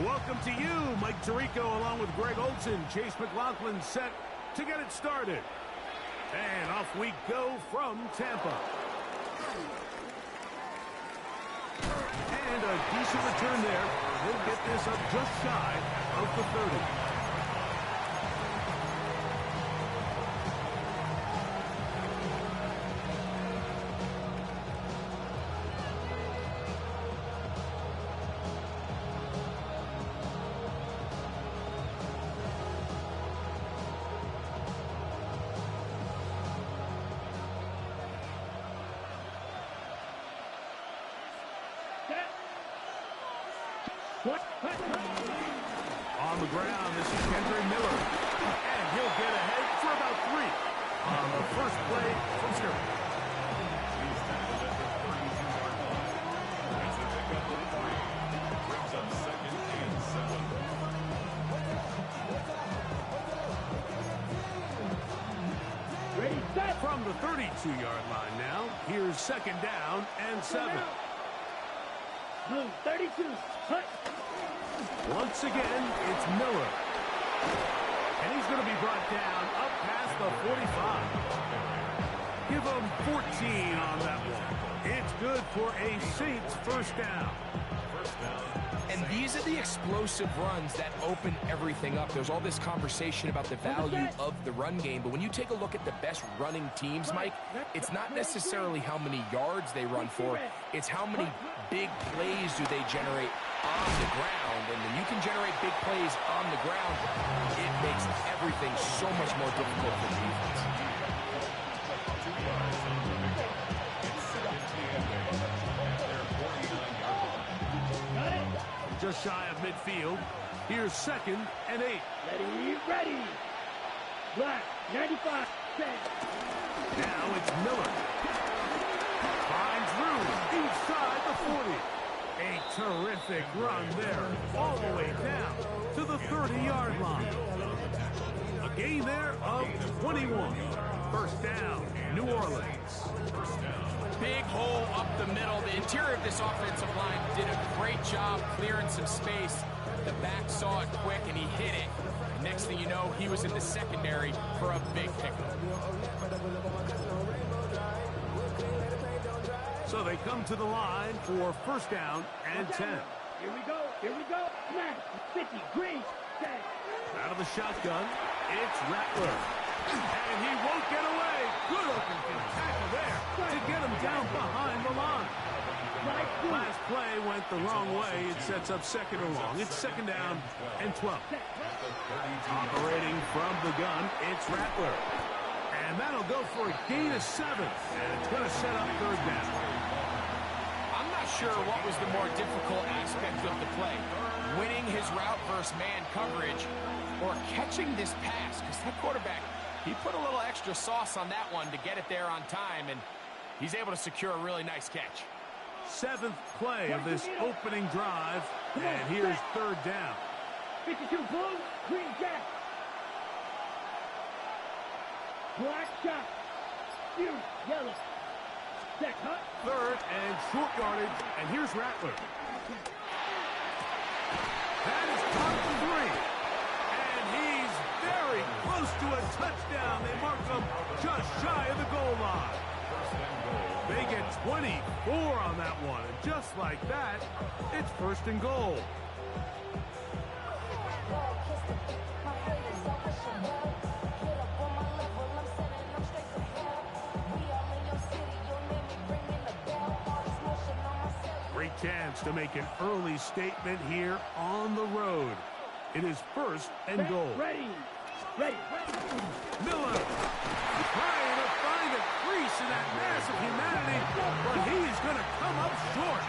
Speaker 5: Welcome to you, Mike Tirico, along with Greg Olson. Chase McLaughlin set to get it started. And off we go from Tampa. And a decent return there. We'll get this up just shy of the 30. On the ground, this is Kendry Miller. And he'll get ahead for about 3 on the first play from scrimmage.
Speaker 3: He's tackled at the 32-yard line. That's a pickup of 3. Brings up 2nd and 7.
Speaker 4: Ready, set.
Speaker 5: From the 32-yard line now, here's 2nd down and 7.
Speaker 4: Blue 32. Hut.
Speaker 5: Once again, it's Miller. And he's going to be brought down up past the 45. Give him 14 on that one. It's good for a Saints first down.
Speaker 6: And these are the explosive runs that open everything up. There's all this conversation about the value of the run game, but when you take a look at the best running teams, Mike, it's not necessarily how many yards they run for, it's how many big plays do they generate on the ground. And when you can generate big plays on the ground, it makes everything so much more difficult for the defense.
Speaker 5: Just shy of midfield. Here's 2nd and 8.
Speaker 4: Ready. Black, 95. Set.
Speaker 5: Now it's Miller. Finds room inside the 40. A terrific run there, all the way down to the 30-yard line. A gain there of 21. First down, New Orleans.
Speaker 6: Big hole up the middle. The interior of this offensive line did a great job clearing some space. The back saw it quick, and he hit it. And next thing you know, he was in the secondary for a big pickup.
Speaker 5: So they come to the line for first down and 10.
Speaker 4: Here we go. Smash. 50. Green. Set.
Speaker 5: Out of the shotgun, it's Rattler. And he won't get away. Good open field tackle there to get him down behind the line. Last play went the wrong way. It sets up 2nd and long. It's 2nd down and 12. Operating from the gun, it's Rattler. And that'll go for a gain of 7. And it's going to set up 3rd down.
Speaker 6: I'm not sure what was the more difficult aspect of the play. Winning his route versus man coverage or catching this pass. Because that quarterback, he put a little extra sauce on that one to get it there on time. And he's able to secure a really nice catch.
Speaker 5: 7th play of this opening drive. And here's 3rd down.
Speaker 4: 52 blue, green jack. Black shot. Yellow. Set cut.
Speaker 5: 3rd and short yardage. And here's Rattler. That is caught for 3. And he's very close to a touchdown. They mark him just shy of the goal line. They get 24 on that one. And just like that, it's 1st and goal. Great chance to make an early statement here on the road. It is first and goal.
Speaker 4: Ready.
Speaker 5: Miller trying to find a crease in that mass of humanity, but he's going to come up short.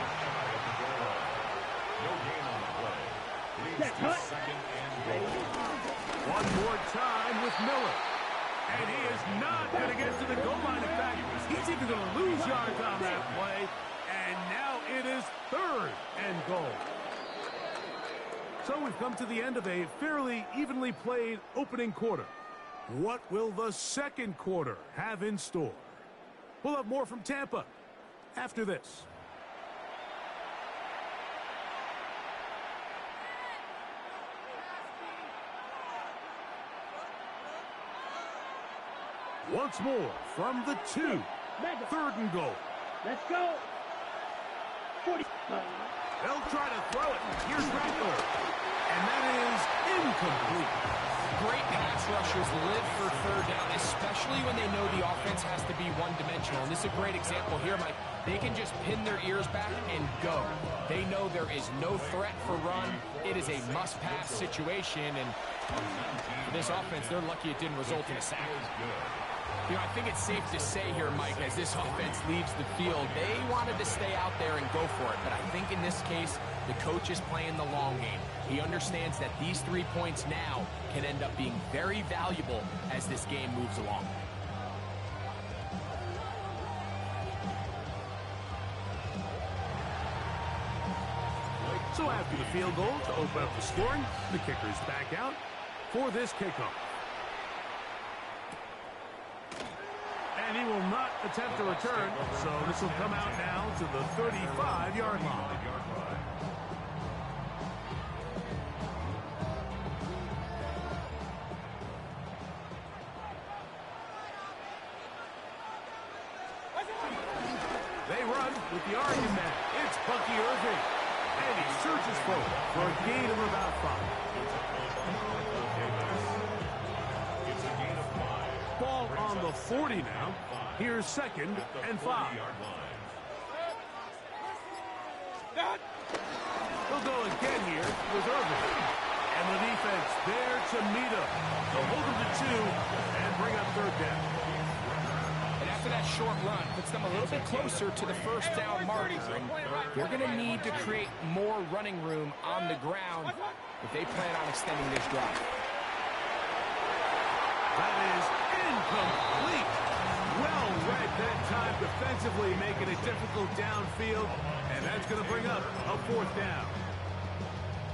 Speaker 3: No gain on the play. Leads to second and goal.
Speaker 5: One more time with Miller. And he is not going to get to the goal line. In fact, he's even going to lose yards on that play. And now it is third and goal. So we've come to the end of a fairly evenly played opening quarter. What will the second quarter have in store? We'll have more from Tampa after this. Once more from the 2. Third and goal.
Speaker 4: Let's go. 40.
Speaker 5: They'll try to throw it. Here's Rattler. And that is incomplete.
Speaker 6: Great pass rushers live for third down, especially when they know the offense has to be one-dimensional. And this is a great example here, Mike. They can just pin their ears back and go. They know there is no threat for run. It is a must-pass situation. And for this offense, they're lucky it didn't result in a sack. You know, I think it's safe to say here, Mike, as this offense leaves the field, they wanted to stay out there and go for it. But I think in this case, the coach is playing the long game. He understands that these 3 points now can end up being very valuable as this game moves along.
Speaker 5: So after the field goal to open up the scoring, the kicker's back out for this kickoff. And he will not attempt a return, so this will come out now to the 35-yard line. They run with the argument. It's Bucky Irving. And he searches forward for a gain of about 5. Ball on the 40 now. Here's second and 5. They'll go again here with Irving. And the defense there to meet him. They'll hold him to 2 and bring up third down.
Speaker 6: And after that short run, puts them a little bit closer to the first down marker. They're going to need to create more running room on the ground if they plan on extending this drive.
Speaker 5: That is incomplete. Well read that time defensively, making it difficult downfield, and that's going to bring up a fourth down.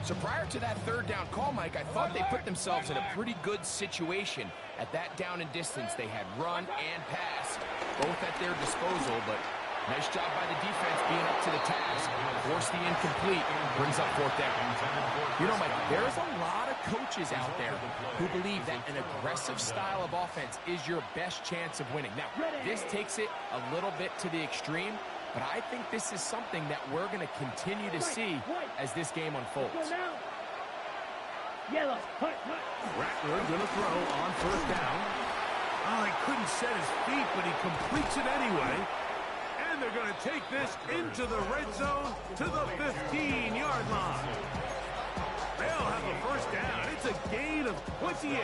Speaker 6: So prior to that third down call, Mike, I thought they put themselves in a pretty good situation. At that down and distance, they had run and pass, both at their disposal, but nice job by the defense being up to the task. Force the incomplete, brings up fourth down. You know, Mike, there's a lot of coaches out there who believe that an aggressive style of offense is your best chance of winning. Now, this takes it a little bit to the extreme, but I think this is something that we're going to continue to see as this game unfolds.
Speaker 4: Yellow.
Speaker 5: Rattler going to throw on first down. Oh, he couldn't set his feet, but he completes it anyway. And they're going to take this into the red zone to the 15-yard line. They'll have the first down. It's a gain of 28.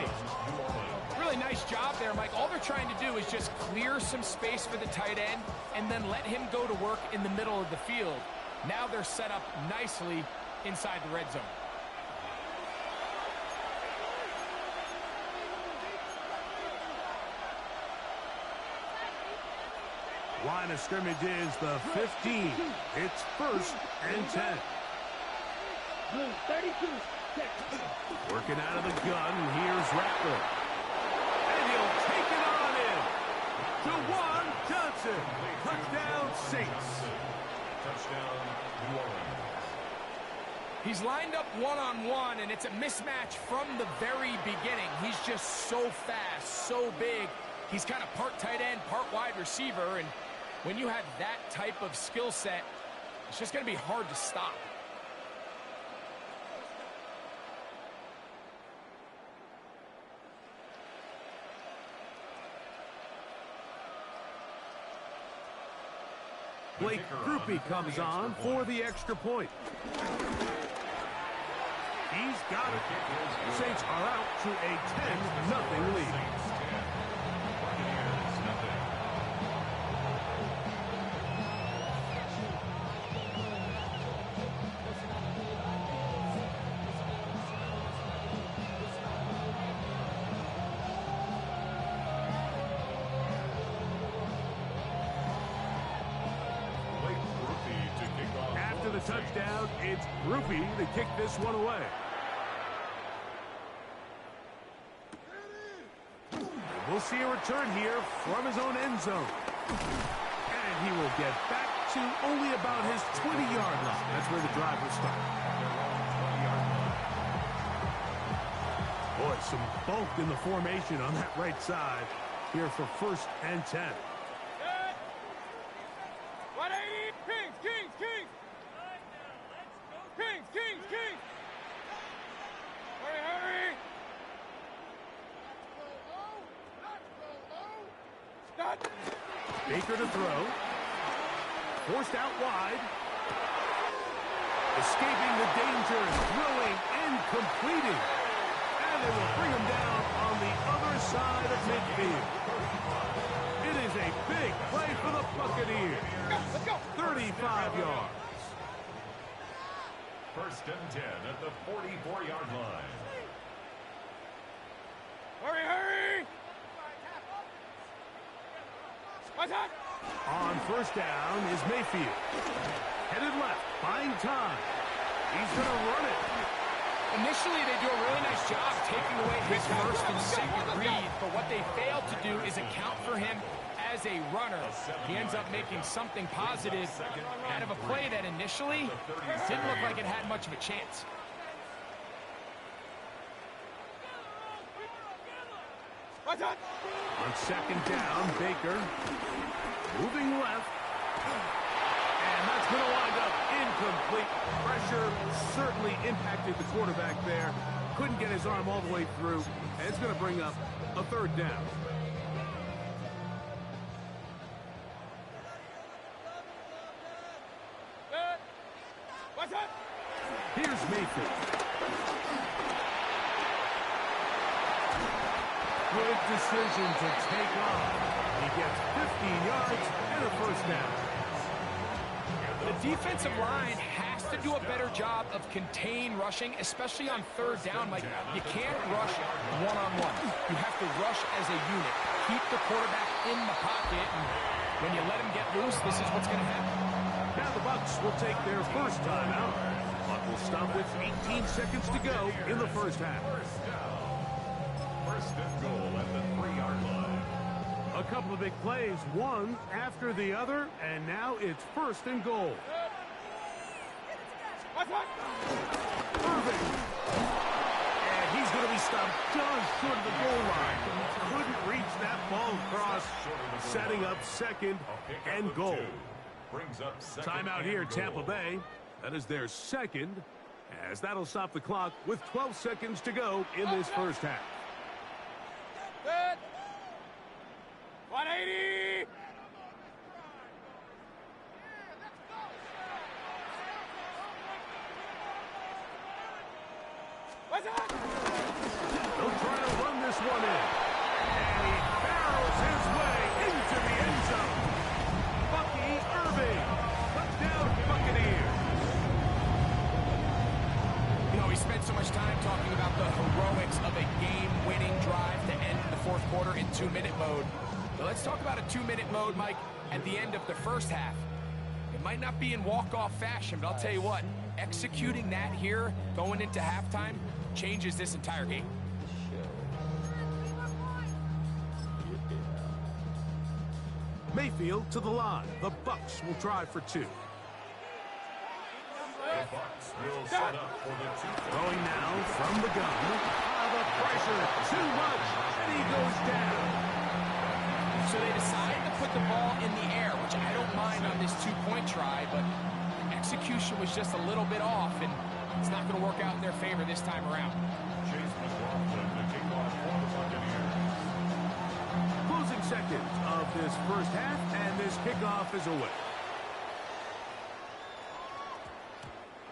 Speaker 6: Really nice job there, Mike. All they're trying to do is just clear some space for the tight end and then let him go to work in the middle of the field. Now they're set up nicely inside the red zone.
Speaker 5: Line of scrimmage is the 15. It's first and 10.
Speaker 4: 32.
Speaker 5: Working out of the gun, here's Rattler. And he'll take it on in. Juwan Johnson. Touchdown, Saints.
Speaker 3: Touchdown, New Orleans.
Speaker 6: He's lined up one-on-one, and it's a mismatch from the very beginning. He's just so fast, so big. He's kind of part tight end, part wide receiver, and when you have that type of skill set, it's just going to be hard to stop.
Speaker 5: Blake Grupe comes on for the extra point. He's got it. Saints are out to a 10-0 lead. After the touchdown, it's Grupe to kick this one away. We'll see a return here from his own end zone. And he will get back to only about his 20-yard line. That's where the drive will start. Boy, some bulk in the formation on that right side here for 1st and 10.
Speaker 13: 180! Kings! Kings! Kings! Kings! Kings! Kings! Hurry, hurry! Stop!
Speaker 5: Baker to throw. Forced out wide. Escaping the danger, throwing and completing. And they will bring him down on the other side of midfield. It is a big play for the Buccaneers.
Speaker 13: Let's go!
Speaker 5: 35 yards.
Speaker 3: 1st and 10 at the 44-yard line.
Speaker 13: Hurry, hurry! What's that?
Speaker 5: On 1st down is Mayfield. Headed left, buying time. He's going to run it.
Speaker 6: Initially, they do a really nice job taking away his 1st and 2nd read, but what they failed to do is account for him as a runner. He ends up making something positive out of a play that initially didn't look like it had much of a chance.
Speaker 13: What's that?
Speaker 5: On 2nd down, Baker moving left. And that's going to wind up incomplete. Pressure certainly impacted the quarterback there. Couldn't get his arm all the way through. And it's going to bring up a 3rd down.
Speaker 13: What's that?
Speaker 5: Here's Mayfield. Good decision to take off. He gets 15 yards and a 1st down.
Speaker 6: The defensive line has to do a better job of contain rushing, especially on 3rd down. Like, you can't rush one-on-one. You have to rush as a unit. Keep the quarterback in the pocket, and when you let him get loose, this is what's going to happen.
Speaker 5: Now the Bucs will take their 1st timeout. But will stop with 18 seconds to go in the 1st half.
Speaker 3: 1st and goal at the 3-yard line.
Speaker 5: A couple of big plays, one after the other, and now it's 1st and goal. Irving. And he's going to be stopped just short of the goal line. Couldn't reach that ball across, setting up 2nd and goal.
Speaker 3: Brings up 2nd
Speaker 5: Timeout here, Tampa Bay. That is their 2nd, as that'll stop the clock with 12 seconds to go in this 1st half.
Speaker 13: Good. 180! What's that?
Speaker 5: They'll try to run this one in. And he barrels his way into the end zone. Bucky Irving. Touchdown, Buccaneers.
Speaker 6: You know, we spent so much time talking about the heroics of a game-winning drive to end the 4th quarter in 2-minute mode. But let's talk about a 2-minute mode, Mike, at the end of the 1st half. It might not be in walk-off fashion, but I'll tell you what, executing that here, going into halftime, changes this entire game.
Speaker 5: Mayfield to the line. The Bucs will try for 2.
Speaker 3: The Bucs will set up for the 2.
Speaker 5: Throwing now from the gun. The pressure, too much, and he goes down.
Speaker 6: So they decided to put the ball in the air, which I don't mind on this 2-point try, but execution was just a little bit off, and it's not going to work out in their favor this time around.
Speaker 3: Chase McLaughlin to kick off for the Buccaneers.
Speaker 5: Closing seconds of this 1st half, and this kickoff is away.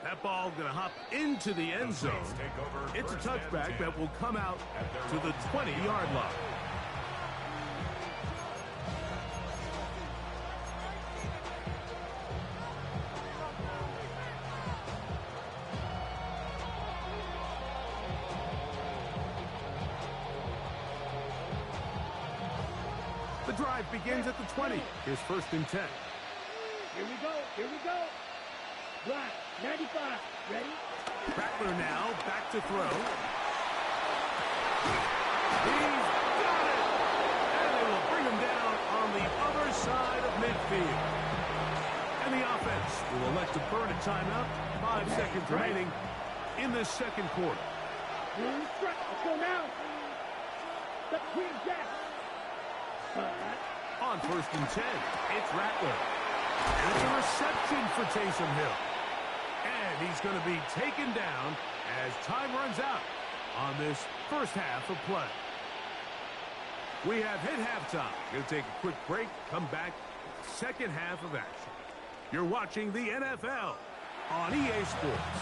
Speaker 5: That ball going to hop into the end zone. It's a touchback that will come out to the 20-yard line. The drive begins at the 20. Here's 1st and 10.
Speaker 4: Here we go. Here we go. Block. 95. Ready?
Speaker 5: Rattler now back to throw. He's got it! And they will bring him down on the other side of midfield. And the offense will elect to burn a timeout. 5 seconds remaining in this second quarter.
Speaker 4: Let's go now. The Queen Jack.
Speaker 5: On 1st and 10, it's Rattler. And it's a reception for Taysom Hill. And he's going to be taken down as time runs out on this first half of play. We have hit halftime. Going to take a quick break, come back, second half of action. You're watching the NFL on EA Sports.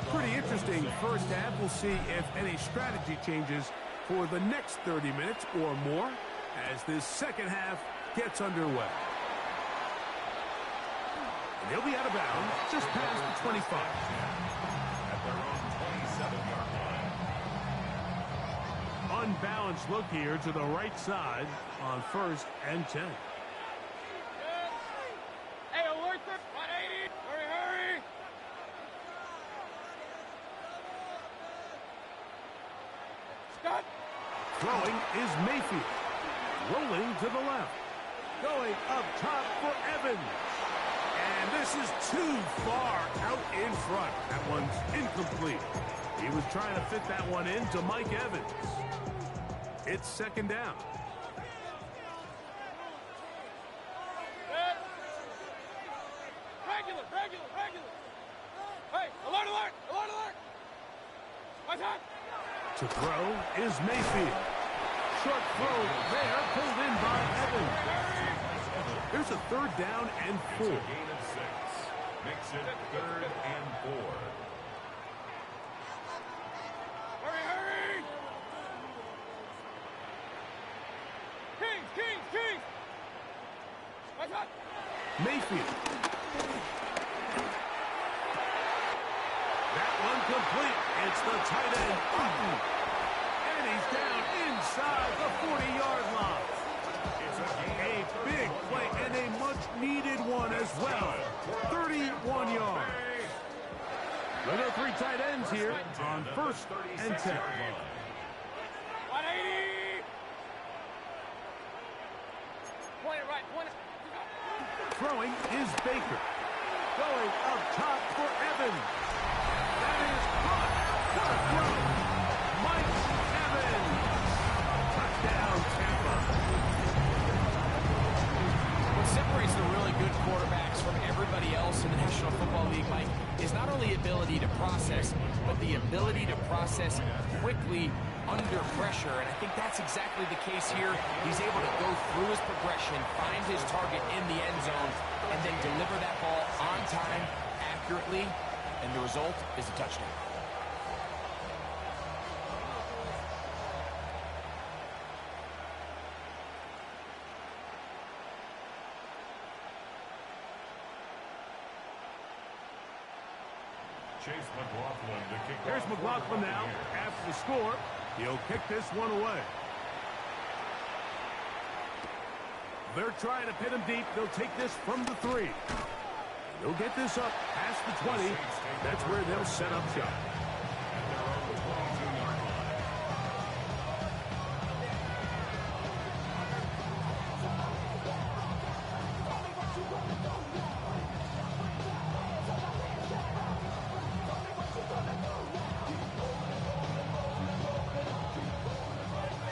Speaker 5: Pretty interesting first half. We'll see if any strategy changes for the next 30 minutes or more as this second half gets underway. And he'll be out of bounds just past the 25.
Speaker 3: At their own 27-yard line.
Speaker 5: Unbalanced look here to the right side on 1st and 10.
Speaker 13: Hey, alert them. 180. Hurry. Stop.
Speaker 5: Throwing is Mayfield. Rolling to the left. Going up top for Evans. And this is too far out in front. That one's incomplete. He was trying to fit that one into Mike Evans. It's 2nd down.
Speaker 13: Regular. Hey, alert. What's up?
Speaker 5: To throw is Mayfield. Short throw there, pulled in by Evans. Here's a 3rd down and 4.
Speaker 3: Gain of 6. Makes it 3rd and 4.
Speaker 13: Hurry. Kings. What's up?
Speaker 5: Mayfield. That one complete. It's the tight end, Button. And he's down inside the 40-yard line. It's a big play and a much-needed one as well. 31 yards. There are 3 tight ends here on 1st and 10.
Speaker 13: 180. Point it right.
Speaker 5: Throwing is Baker. Going up top for Evans. That is caught. What a throw. Mike Evans. Touchdown, Tampa.
Speaker 6: What separates the really good quarterbacks from everybody else in the National Football League, Mike, is not only ability to process, but the ability to process quickly under pressure. And I think that's exactly the case here. He's able to go through his progression, find his target in the end zone, and then deliver that ball on time, accurately, and the result is a touchdown.
Speaker 3: Chase McLaughlin to kick
Speaker 5: Here's
Speaker 3: off.
Speaker 5: McLaughlin now. After the score, he'll kick this one away. They're trying to pin him deep. They'll take this from the 3. They'll get this up past the 20. That's where they'll set up shop.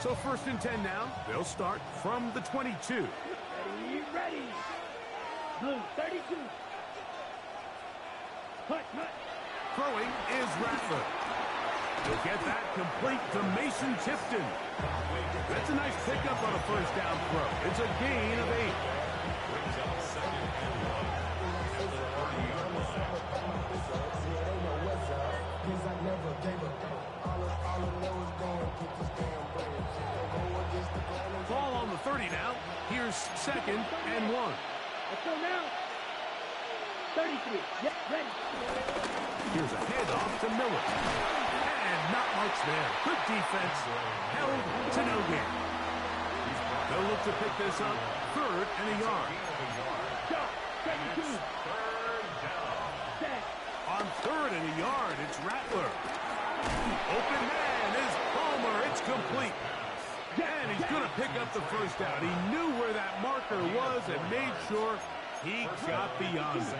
Speaker 5: So 1st and 10 now. They'll start from the 22.
Speaker 4: Ready. Blue, 32. Hut.
Speaker 5: Throwing is Rattler. He'll get that complete to Mason Tipton. That's a nice pickup on a first down throw. It's a gain of 8.
Speaker 3: Brings up second and 1 at the 30-yard line.
Speaker 5: Ball on the 30 now. Here's second and 1.
Speaker 4: Let's go now. 33. Yep, ready.
Speaker 5: Here's a handoff to Miller. And not much there. Good defense. Held to no gain. They'll look to pick this up. Third and a yard.
Speaker 4: Go. 17.
Speaker 5: On third and a yard, it's Rattler. Open man is Palmer. It's complete. And he's going to pick up the first down. He knew where that marker was and made sure he got beyond it.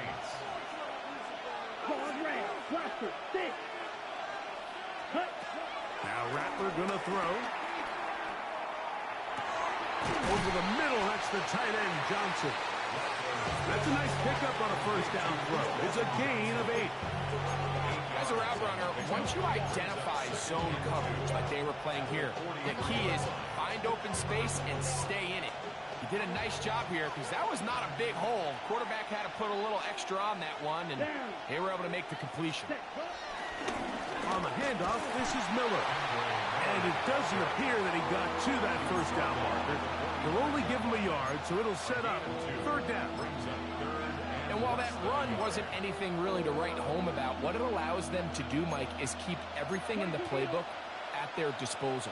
Speaker 5: Now Rattler going to throw. Over the middle, that's the tight end, Johnson. That's a nice pickup on a first down throw. It's a gain of 8.
Speaker 6: As a route runner, once you identify zone coverage like they were playing here, the key is find open space and stay in it. He did a nice job here because that was not a big hole. Quarterback had to put a little extra on that one, and they were able to make the completion.
Speaker 5: On the handoff, this is Miller. And it doesn't appear that he got to that first down marker. They'll only give him a yard, so it'll set up third down.
Speaker 6: And while that run wasn't anything really to write home about, what it allows them to do, Mike, is keep everything in the playbook at their disposal.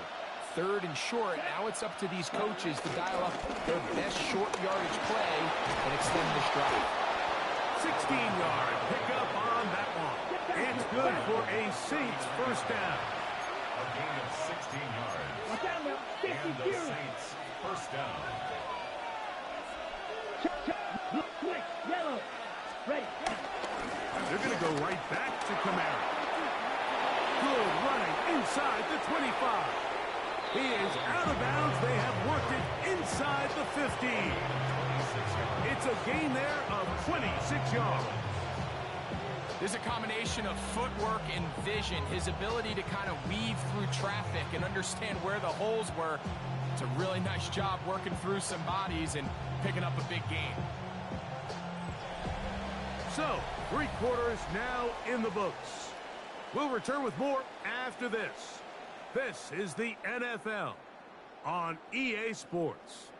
Speaker 6: Third and short, now it's up to these coaches to dial up their best short yardage play and extend this drive.
Speaker 5: 16-yard pickup on that one. It's good for a Saints first down.
Speaker 3: A gain of 16 yards. And the Saints first down.
Speaker 4: Yellow. Ready.
Speaker 5: They're going to go right back to Kamara. Good running inside the 25. He is out of bounds. They have worked it inside the 15. It's a gain there of 26 yards.
Speaker 6: There's a combination of footwork and vision, his ability to kind of weave through traffic and understand where the holes were. It's a really nice job working through some bodies and picking up a big gain.
Speaker 5: So, 3 quarters now in the books. We'll return with more after this. This is the NFL on EA Sports.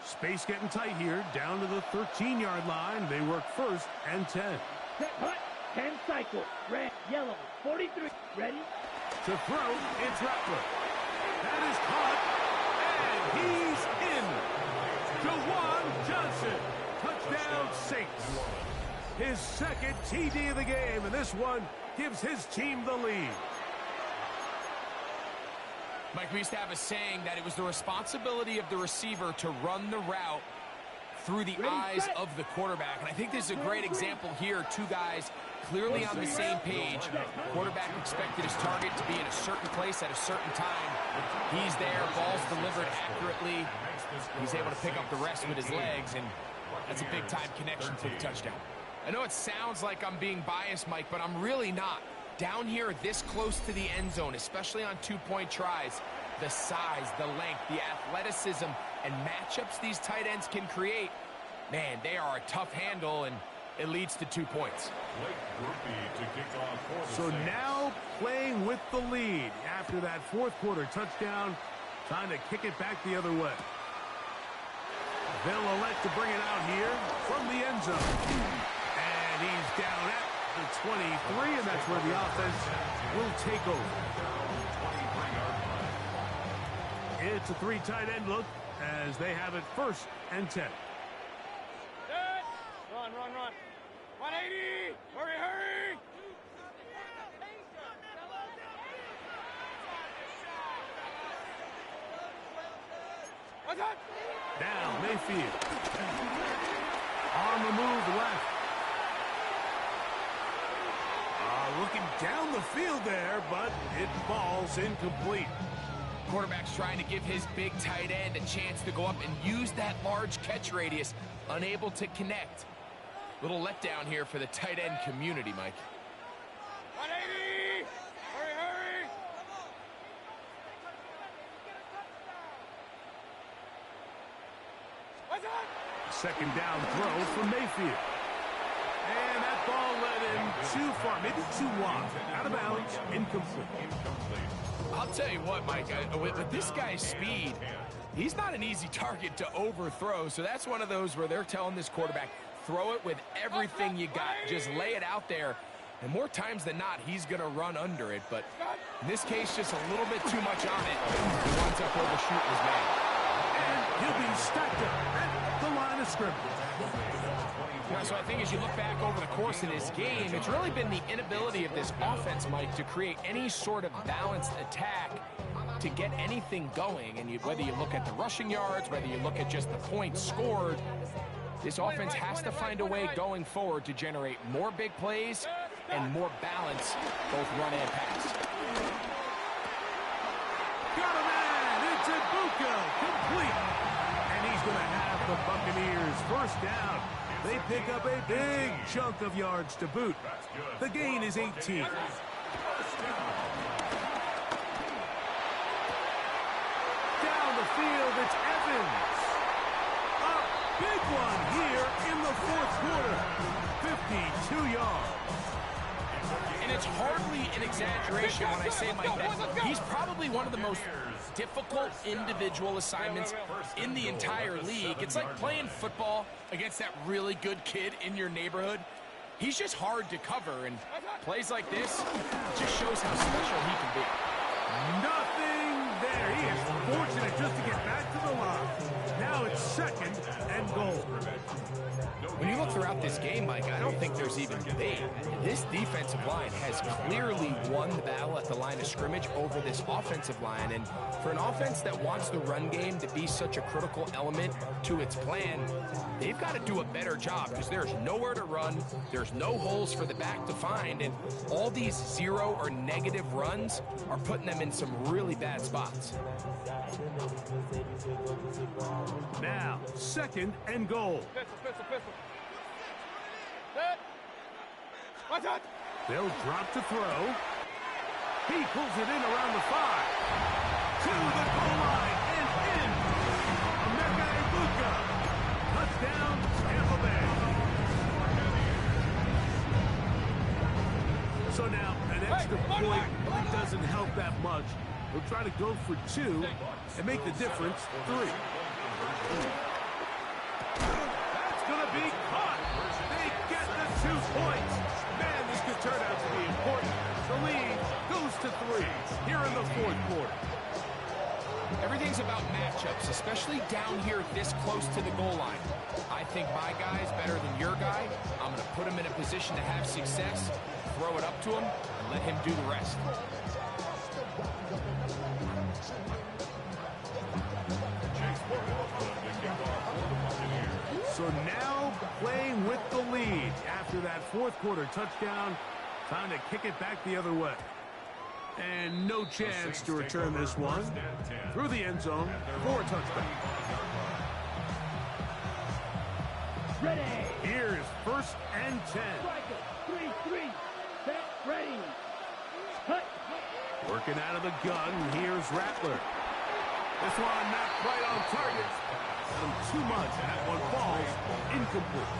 Speaker 5: Space getting tight here, down to the 13-yard line. They work first and 10.
Speaker 4: Set, hut, 10 cycle, red, yellow, 43, ready?
Speaker 5: To throw, it's Rattler. That is caught, and he's in. Jawan Johnson, touchdown Saints. His second TD of the game, and this one gives his team the lead.
Speaker 6: Mike, we used to have a saying that it was the responsibility of the receiver to run the route through the eyes of the quarterback. And I think this is a great example here. 2 guys clearly on the same page. Quarterback expected his target to be in a certain place at a certain time. He's there, ball's delivered accurately. He's able to pick up the rest with his legs, and that's a big-time connection for the touchdown. I know it sounds like I'm being biased, Mike, but I'm really not. Down here this close to the end zone, especially on 2-point tries, the size, the length, the athleticism, and matchups these tight ends can create, man, they are a tough handle, and it leads to 2 points.
Speaker 5: So now playing with the lead after that 4th quarter touchdown, trying to kick it back the other way. They'll elect to bring it out here from the end zone. And he's down at the 23, and that's where the offense will take over. It's a 3 tight end look as they have it first and 10.
Speaker 13: Run, run, run. 180! Hurry, hurry! What's up?
Speaker 5: Now Mayfield. On the move left. field there, but it falls incomplete.
Speaker 6: Quarterback's trying to give his big tight end a chance to go up and use that large catch radius. Unable to connect. Little letdown here for the tight end community, Mike.
Speaker 13: 180! Hurry, hurry! What's up?
Speaker 5: Second down throw for Mayfield. And that ball led him too far, maybe too wide. Out of bounds, incomplete.
Speaker 6: I'll tell you what, Mike, with this guy's speed, he's not an easy target to overthrow, so that's one of those where they're telling this quarterback, throw it with everything you got. Just lay it out there. And more times than not, he's going to run under it. But in this case, just a little bit too much on it. He winds up overshooting his man.
Speaker 5: And he'll be stacked up at the line of scrimmage.
Speaker 6: Yeah, so I think as you look back over the course of this game, it's really been the inability of this offense, Mike, to create any sort of balanced attack to get anything going. And whether you look at the rushing yards, whether you look at just the points scored, this offense has to find a way going forward to generate more big plays and more balance, both run and pass.
Speaker 5: Got a man! It's Ibuka! Complete! And he's going to have the Buccaneers first down. They pick up a big chunk of yards to boot. The gain is 18. Down the field, it's Evans. A big one here in the fourth quarter. 52 yards.
Speaker 6: And it's hardly an exaggeration when I say, Mike, that he's probably one of the most difficult individual assignments in the entire league. It's like playing football against that really good kid in your neighborhood. He's just hard to cover, and plays like this just shows how special he can be.
Speaker 5: Nothing there. He is fortunate just to get back to the line. Now it's second and goal.
Speaker 6: When you look throughout this game, Mike, I don't think there's even debate. This defensive line has clearly won the battle at the line of scrimmage over this offensive line. And for an offense that wants the run game to be such a critical element to its plan, they've got to do a better job because there's nowhere to run. There's no holes for the back to find. And all these zero or negative runs are putting them in some really bad spots.
Speaker 5: Now, second and goal.
Speaker 13: Pistol. Set. Watch out.
Speaker 5: They'll drop to throw. He pulls it in around the 5. To the goal line and in. Emeka Ibuka. Touchdown, Tampa Bay. So now, an extra point really doesn't help that much. We'll try to go for 2 and make the difference 3. That's going to be caught. They get the 2 points. Man, this could turn out to be important. The lead goes to 3 here in the fourth quarter.
Speaker 6: Everything's about matchups, especially down here this close to the goal line. I think my guy's better than your guy. I'm going to put him in a position to have success, throw it up to him, and let him do the rest.
Speaker 5: So now playing with the lead after that fourth quarter touchdown. Time to kick it back the other way. And no chance to return this one through the end zone for a touchdown.
Speaker 4: Ready.
Speaker 5: Here's first and 10.
Speaker 4: 3-3. Set. Ready. Cut.
Speaker 5: Working out of the gun. Here's Rattler. This one not quite on target. Too much, and that one falls incomplete.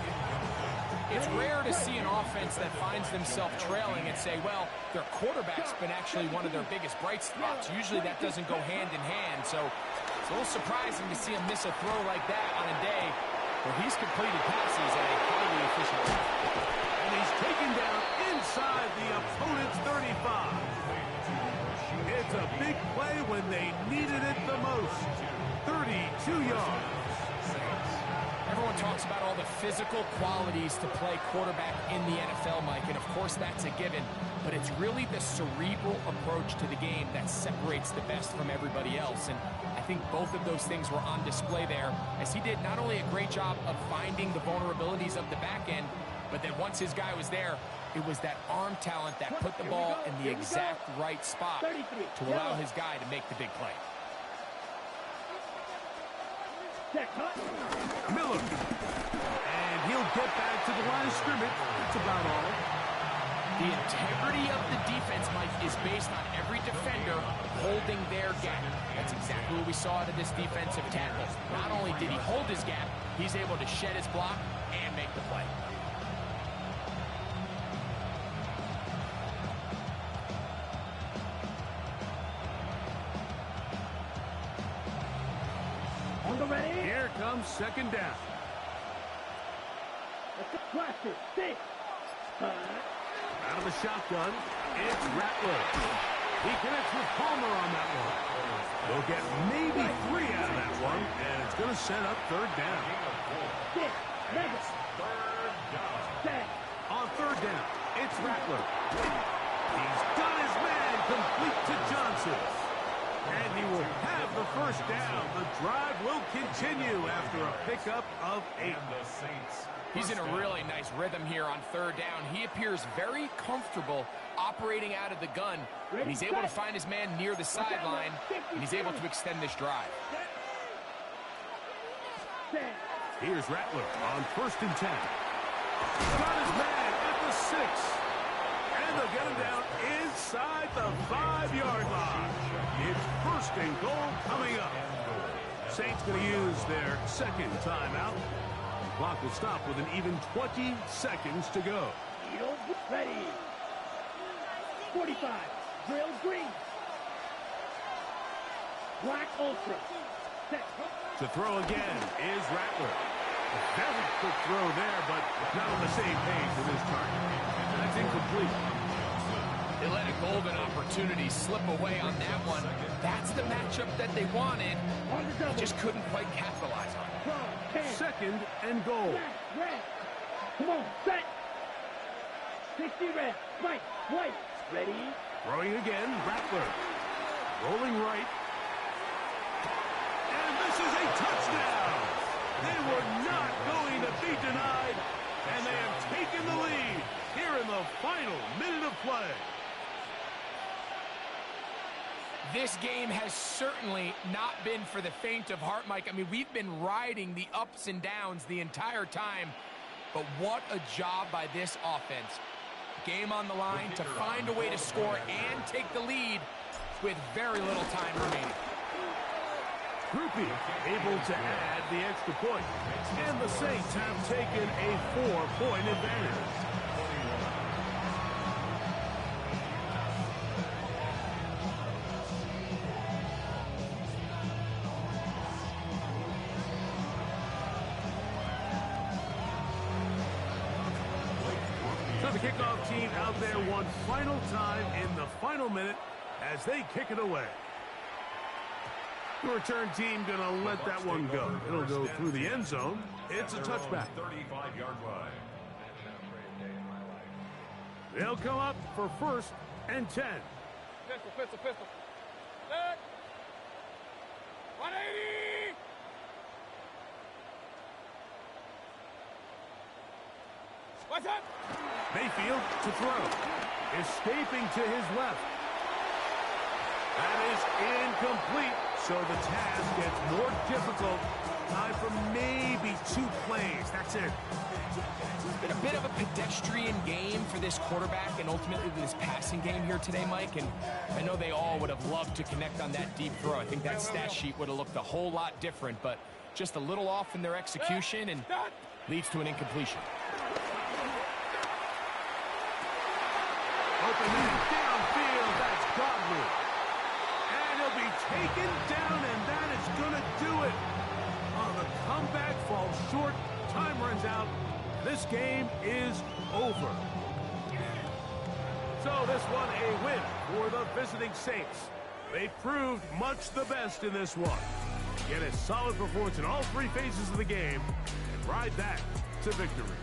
Speaker 6: It's rare to see an offense that finds themselves trailing and say, well, their quarterback's been actually one of their biggest bright spots. Usually that doesn't go hand in hand, so it's a little surprising to see him miss a throw like that on a day where he's completed passes at a highly efficient rate.
Speaker 5: And he's taken down inside the opponent's 35. It's a big play when they needed it the most. 32 yards.
Speaker 6: Everyone talks about all the physical qualities to play quarterback in the NFL, Mike, and of course that's a given, but it's really the cerebral approach to the game that separates the best from everybody else, and I think both of those things were on display there, as he did not only a great job of finding the vulnerabilities of the back end, but then once his guy was there, It was that arm talent that put the ball in the exact right spot to allow his guy to make the big play.
Speaker 5: Miller. And he'll get back to the line of scrimmage. That's about all.
Speaker 6: The integrity of the defense, Mike, is based on every defender holding their gap. That's exactly what we saw out of this defensive tackle. Not only did he hold his gap, he's able to shed his block and make the play.
Speaker 5: Here comes second down. Out of the shotgun, it's Rattler. He connects with Palmer on that one. They'll get maybe 3 out of that one, and it's going to set up third down. On third down, it's Rattler. He's got his man complete to Johnson. And he will have the first down. The drive will continue after a pickup of 8.
Speaker 6: He's in a really nice rhythm here on third down. He appears very comfortable operating out of the gun, and he's able to find his man near the sideline, and he's able to extend this drive.
Speaker 5: Here's Rattler on 1st and 10. Got his man at the 6. And they'll get him down inside the 5-yard line. It's 1st and goal coming up. Saints going to use their second timeout. The clock will stop with an even 20 seconds to go.
Speaker 4: Ready. 45. Drill green. Black Ultra. Set.
Speaker 5: To throw again is Rattler. A very quick throw there, but not on the same page with his target. That's incomplete.
Speaker 6: They let a golden opportunity slip away on that one. That's the matchup that they wanted. They just couldn't quite capitalize on it.
Speaker 5: 2nd and goal.
Speaker 4: Red. Come on, set. 60 red. Right, white. Ready.
Speaker 5: Throwing again, Rattler. Rolling right. And this is a touchdown. They were not going to be denied, and they have taken the lead here in the final minute of play.
Speaker 6: This game has certainly not been for the faint of heart, Mike. I mean, we've been riding the ups and downs the entire time, but what a job by this offense. Game on the line to find a way to score and take the lead with very little time remaining.
Speaker 5: Grupe able to add the extra point, and the Saints have taken a 4-point advantage. So the kickoff team out there one final time in the final minute as they kick it away. The return team going to let that one go. It'll go through the end zone. It's a touchback.
Speaker 3: 35-yard line.
Speaker 5: They'll come up for 1st and 10.
Speaker 13: Pistol. Set. 180. What's up?
Speaker 5: Mayfield to throw. Escaping to his left. That is incomplete. So the task gets more difficult. Time for maybe 2 plays. That's it.
Speaker 6: It's been a bit of a pedestrian game for this quarterback and ultimately this passing game here today, Mike. And I know they all would have loved to connect on that deep throw. I think that stat sheet would have looked a whole lot different, but just a little off in their execution and leads to an incompletion.
Speaker 5: Open man downfield. That's Godwin. And he'll be taken down, and that is going to do it. Oh, the comeback falls short. Time runs out. This game is over. So this one a win for the visiting Saints. They proved much the best in this one. Get a solid performance in all 3 phases of the game and ride that to victory.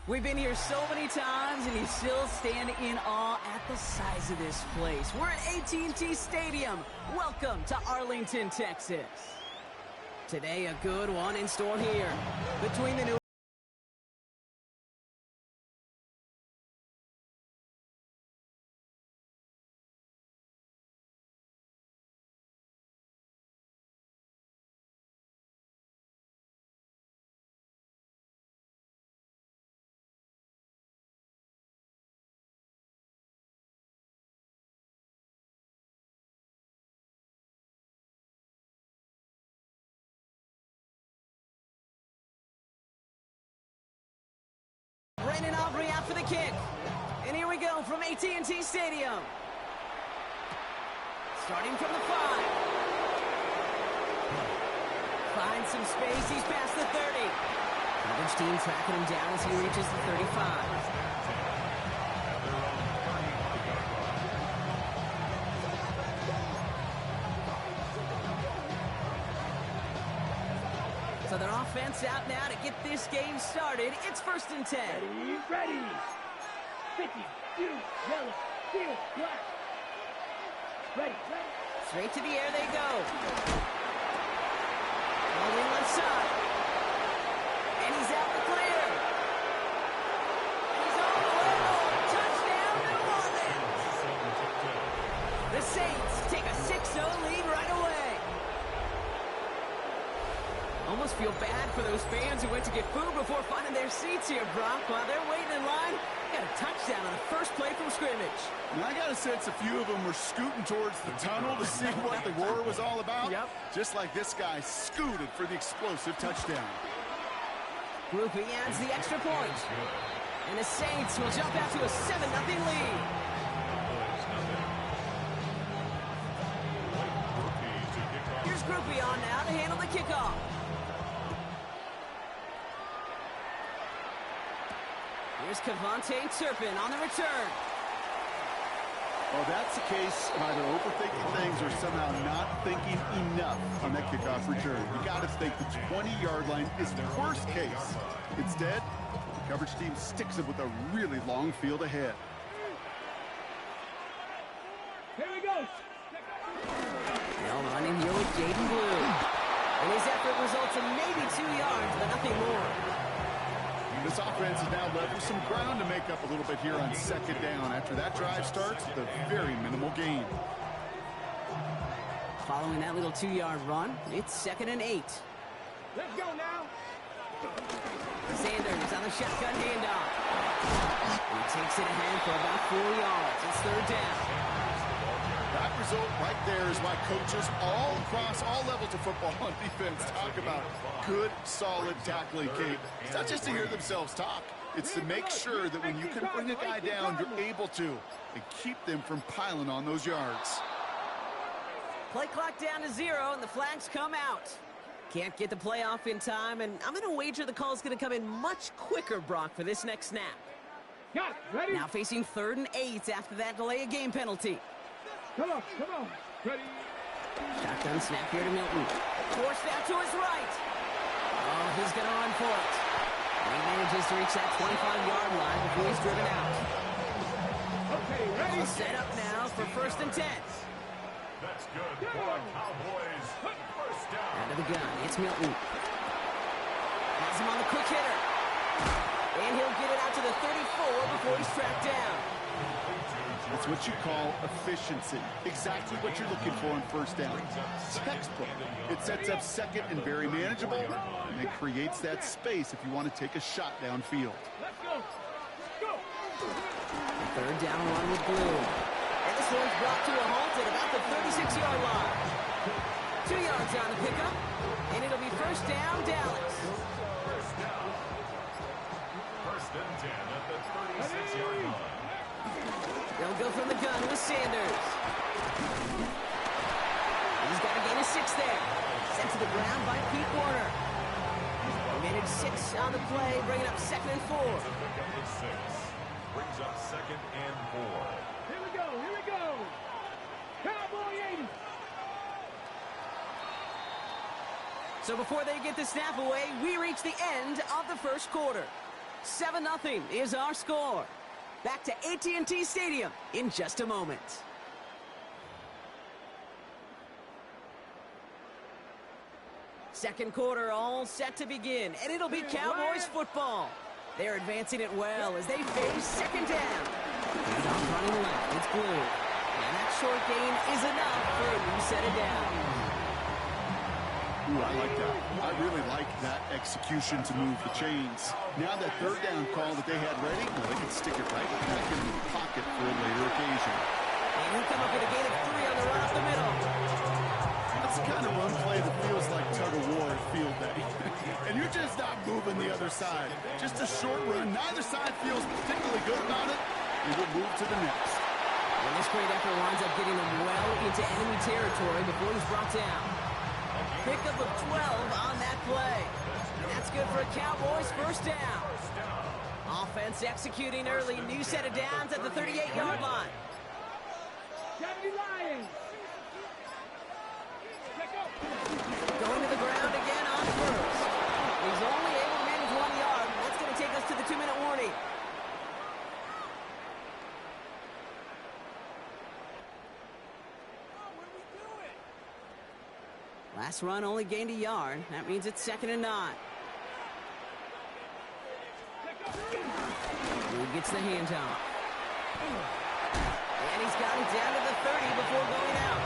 Speaker 1: We've been here so many times, and you still stand in awe at the size of this place. We're at AT&T Stadium. Welcome to Arlington, Texas. Today, a good one in store here between the New Brandon Aubrey out for the kick. And here we go from AT&T Stadium. Starting from the 5. Finds some space. He's past the 30. Coverage team tracking him down as he reaches the 35. So their offense out now to get this game started. It's 1st and 10.
Speaker 4: Ready. 50, blue, yellow, teal, black. Ready.
Speaker 1: Straight to the air they go. Holding left side. And he's out the clear. He's on the way. Touchdown, New Orleans. The Saints take a 6-0 lead right away. Almost feel bad for those fans who went to get food before finding their seats here, Brock. While they're waiting in line, got a touchdown on the first play from scrimmage.
Speaker 2: And I got a sense a few of them were scooting towards the tunnel to see what the roar was all about.
Speaker 1: Yep.
Speaker 2: Just like this guy scooted for the explosive touchdown.
Speaker 1: Groupie adds the extra point. And the Saints will jump out to a 7-0 lead. Here's Groupie on now to handle the kickoff. Here's Kevontae Turpin on the return.
Speaker 2: Well, that's the case of either overthinking things or somehow not thinking enough on that kickoff return. You got to think the 20-yard line is the worst case. Instead, the coverage team sticks it with a really long field ahead.
Speaker 4: Here we go.
Speaker 1: They'll run in here with Jaden Blue. And his effort results in maybe 2 yards, but nothing more.
Speaker 2: This offense is now left with some ground to make up a little bit here on 2nd down. After that drive starts, with a very minimal gain.
Speaker 1: Following that little 2-yard run, it's 2nd and 8.
Speaker 4: Let's go now.
Speaker 1: Sanders on the shotgun handoff. He takes it ahead for about 4 yards. It's 3rd down.
Speaker 2: That result right there is why coaches all across all levels of football on defense talk about good, solid tackling, Kate. It's not just to hear themselves talk. It's to make sure that when you can bring a guy down, you're able to, and keep them from piling on those yards.
Speaker 1: Play clock down to 0, and the flags come out. Can't get the play off in time, and I'm going to wager the call's going to come in much quicker, Brock, for this next snap.
Speaker 4: Got it. Ready?
Speaker 1: Now facing 3rd and 8 after that delay of game penalty.
Speaker 4: Come on. Ready?
Speaker 1: Shotgun snap here to Milton. Forced out to his right. Oh, he's going to run for it. And he manages to reach that 25-yard line before he's driven out.
Speaker 4: Okay, ready?
Speaker 1: All set up now for 1st and 10.
Speaker 3: That's good for Cowboys. First down.
Speaker 1: Out of the gun, it's Milton. Has him on the quick hitter. And he'll get it out to the 34 before he's tracked down.
Speaker 2: It's what you call efficiency. Exactly what you're looking for on 1st down. Textbook. It sets up 2nd and very manageable, and it creates that space if you want to take a shot downfield.
Speaker 4: Let's go. Go.
Speaker 1: 3rd down run with Blue. And this one's brought to a halt at about the 36-yard line. 2 yards on the pickup, and it'll be 1st down, Dallas.
Speaker 3: First down. 1st and 10 at the 36-yard line.
Speaker 1: They'll go from the gun with Sanders. He's got a gain of 6 there. Sent to the ground by Pete Warner. Managed 6 on the play, bringing up 2nd and 4.
Speaker 3: Brings up 2nd and 4.
Speaker 4: Here we go. Cowboy 80.
Speaker 1: So before they get the snap away, we reach the end of the 1st quarter. 7-0 is our score. Back to AT&T Stadium in just a moment. Second quarter all set to begin, and it'll be Cowboys football. They're advancing it well as they face second down. Handoff running left, it's Blue. And that short gain is enough for a new set of downs.
Speaker 2: Ooh, I like that. I really like that execution to move the chains. Now that third down call that they had ready, well, they can stick it right back in the pocket for a later occasion.
Speaker 1: And he'll come up with a gain of 3 on the run up the middle.
Speaker 2: That's the kind of run play that feels like tug-of-war at field day. And you're just not moving the other side. Just a short run. Neither side feels particularly good about it. And we'll move to the next.
Speaker 1: And this great effort winds up getting him well into enemy territory before he's brought down. Pickup of 12 on that play. And that's good for a Cowboys first down. Offense executing early. New set of downs at the 38-yard line. Going to the ground again on first. He's only able to manage 1 yard. That's going to take us to the 2-minute warning. Last run only gained a yard. That means it's 2nd and 9. Blue gets the handoff. And he's got it down to the 30 before going out.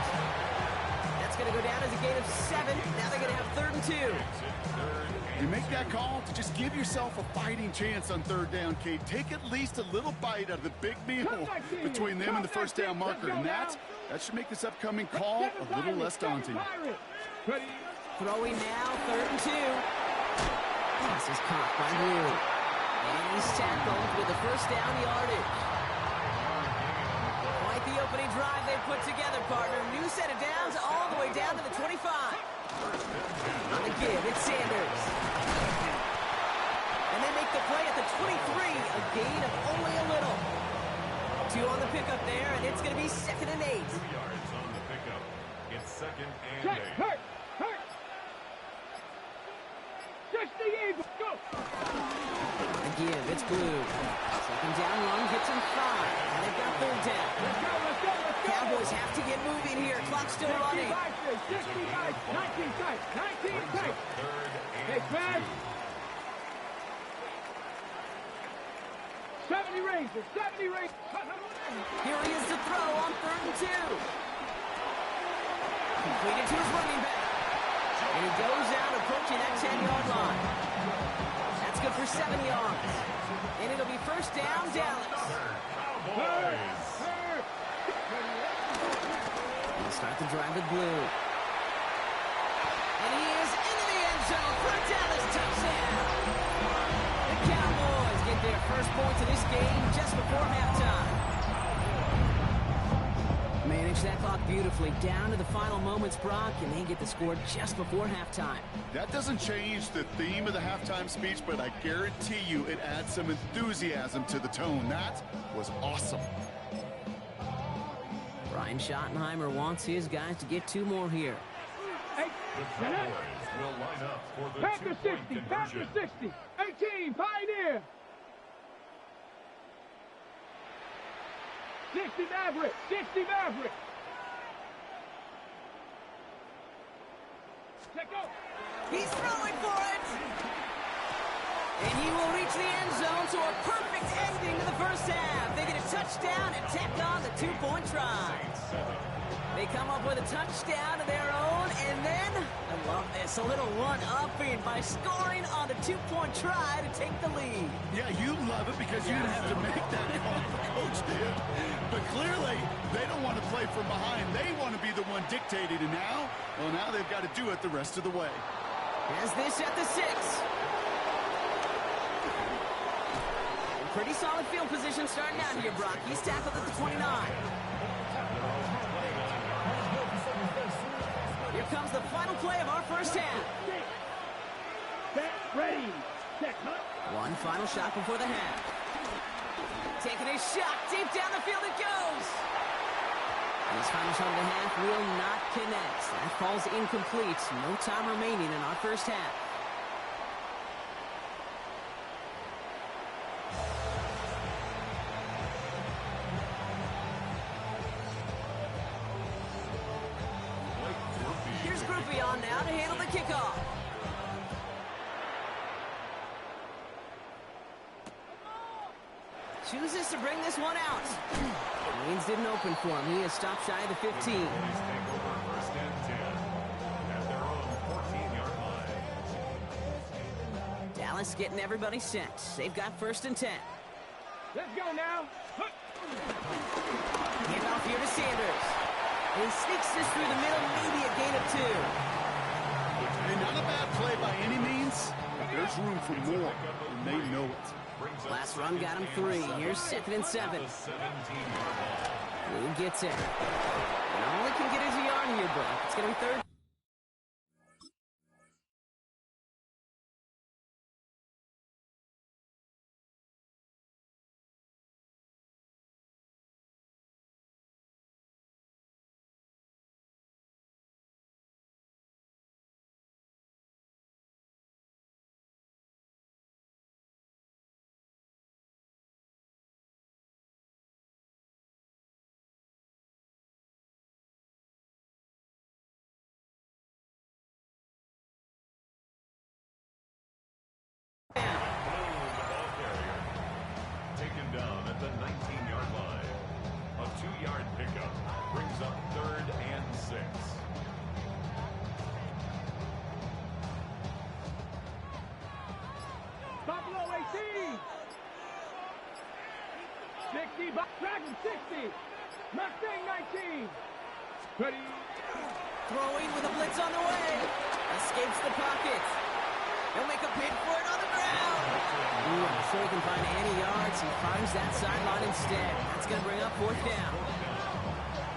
Speaker 1: That's going to go down as a gain of 7. Now they're going to have 3rd and 2.
Speaker 2: You make that call to just give yourself a fighting chance on third down, Kate. Take at least a little bite out of the big meal between them and the first down marker. And that should make this upcoming call a little less daunting.
Speaker 1: Throwing now, 3rd and 2. Pass is caught by Blue. And he's tackled with the first down yardage. Quite the opening drive they put together, partner. New set of downs all the way down to the 25. On the give, it's Sanders. And they make the play at the 23, a gain of only a little. 2 on the pickup there, and it's going to be 2nd and 8.
Speaker 3: 2 yards on the pickup. It's 2nd and 8.
Speaker 4: Hurt. 60 Eagles, go!
Speaker 1: The give, it's Blue. Second down run gets him 5. And they've got 3rd down.
Speaker 4: Let's go.
Speaker 1: Cowboys have to get moving here. Clock's still running.
Speaker 4: 65, 19 tight. Hey, Fred. 70 Rangers.
Speaker 1: Here he is to throw on 3rd and 2. Completed to his running back. And he goes out approaching that 10-yard line. That's good for 7 yards. And it'll be first down, Dallas. He'll start the drive with Blue. And he is into the end zone for a Dallas touchdown. The Cowboys get their first points of this game just before halftime. Manage that clock beautifully down to the final moments, Brock, and they get the score just before halftime.
Speaker 2: That doesn't change the theme of the halftime speech, but I guarantee you it adds some enthusiasm to the tone. That was awesome.
Speaker 1: Brian Schottenheimer wants his guys to get 2 more here.
Speaker 3: The Cowboys will line up for the
Speaker 4: Packer 60, Packer 60. 18, Pioneer. 60 Maverick.
Speaker 1: He's throwing for it. And he will reach the end zone, so a perfect ending to the first half. They get a touchdown and tack on the 2-point try. They come up with a touchdown of their own, and then, I love this, a little one-upping by scoring on the 2-point try to take the lead.
Speaker 2: Yeah, you love it because you didn't have to make that call, the coach did. But clearly, they don't want to play from behind. They want to be the one dictating, and now they've got to do it the rest of the way.
Speaker 1: Has this at the 6. Pretty solid field position starting out here, Brock. He's tackled at the 29. Here comes the final play of our first half.
Speaker 4: Set, ready, set, cut.
Speaker 1: One final shot before the half. Taking a shot, deep down the field it goes. And his final shot of the half will not connect. That falls incomplete. No time remaining in our first half. chooses to bring this one out. Means didn't open for him. He is stopped shy of the 15.
Speaker 3: Take over 1st and 10 at their own 14-yard line.
Speaker 1: Dallas getting everybody set. They've got 1st and 10.
Speaker 4: Let's go now.
Speaker 1: Hand off here to Sanders. And he sneaks this through the middle, maybe a gain of 2.
Speaker 2: And not a bad play by any means, but there's room for more, and they know it.
Speaker 1: Last run got him 3. Here's 2nd and 7. Who gets it? And all he can get is a yard here, Brock. It's going to be 3rd.
Speaker 3: Taken down at the 19-yard line. A 2-yard pickup brings up 3rd and 6.
Speaker 4: Buffalo 18. 60, Dragon 60. Mustang 19. Ready.
Speaker 1: Throwing with a blitz on the way. Escapes the pocket. He'll make a bid for it on the ground. Ooh, I'm sure he can find any yards. He finds that sideline instead. That's going to bring up 4th down.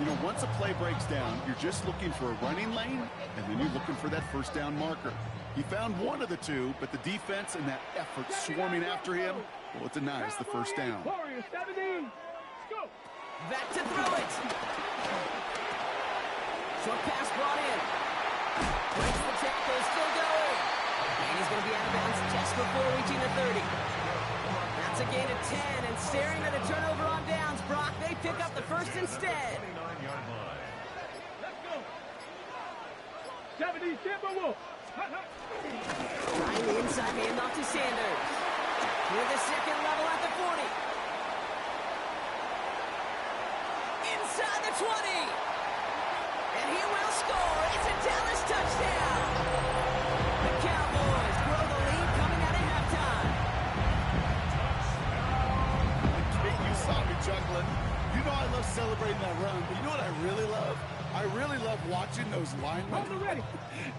Speaker 2: You know, once a play breaks down, you're just looking for a running lane, and then you're looking for that 1st down marker. He found one of the two, but the defense and that effort swarming after him, well, it denies the 1st down.
Speaker 4: Warriors 17. Go.
Speaker 1: Back to throw it. Short pass brought in. Breaks the tackle, still going. And he's going to be out of bounds just before reaching the 30. That's a gain of 10, and staring at a turnover on downs, Brock, they pick up the 1st instead.
Speaker 3: 29-yard line.
Speaker 4: Let's go. 70 Timberwolves.
Speaker 1: Trying the inside handoff to Sanders. With the 2nd level at the 40. Inside the 20. And he will score. It's a Dallas touchdown. The Cowboys grow the lead coming out of halftime.
Speaker 2: Kate, you saw me juggling. You know I love celebrating that run, but you know what I really love? I really love watching those linemen.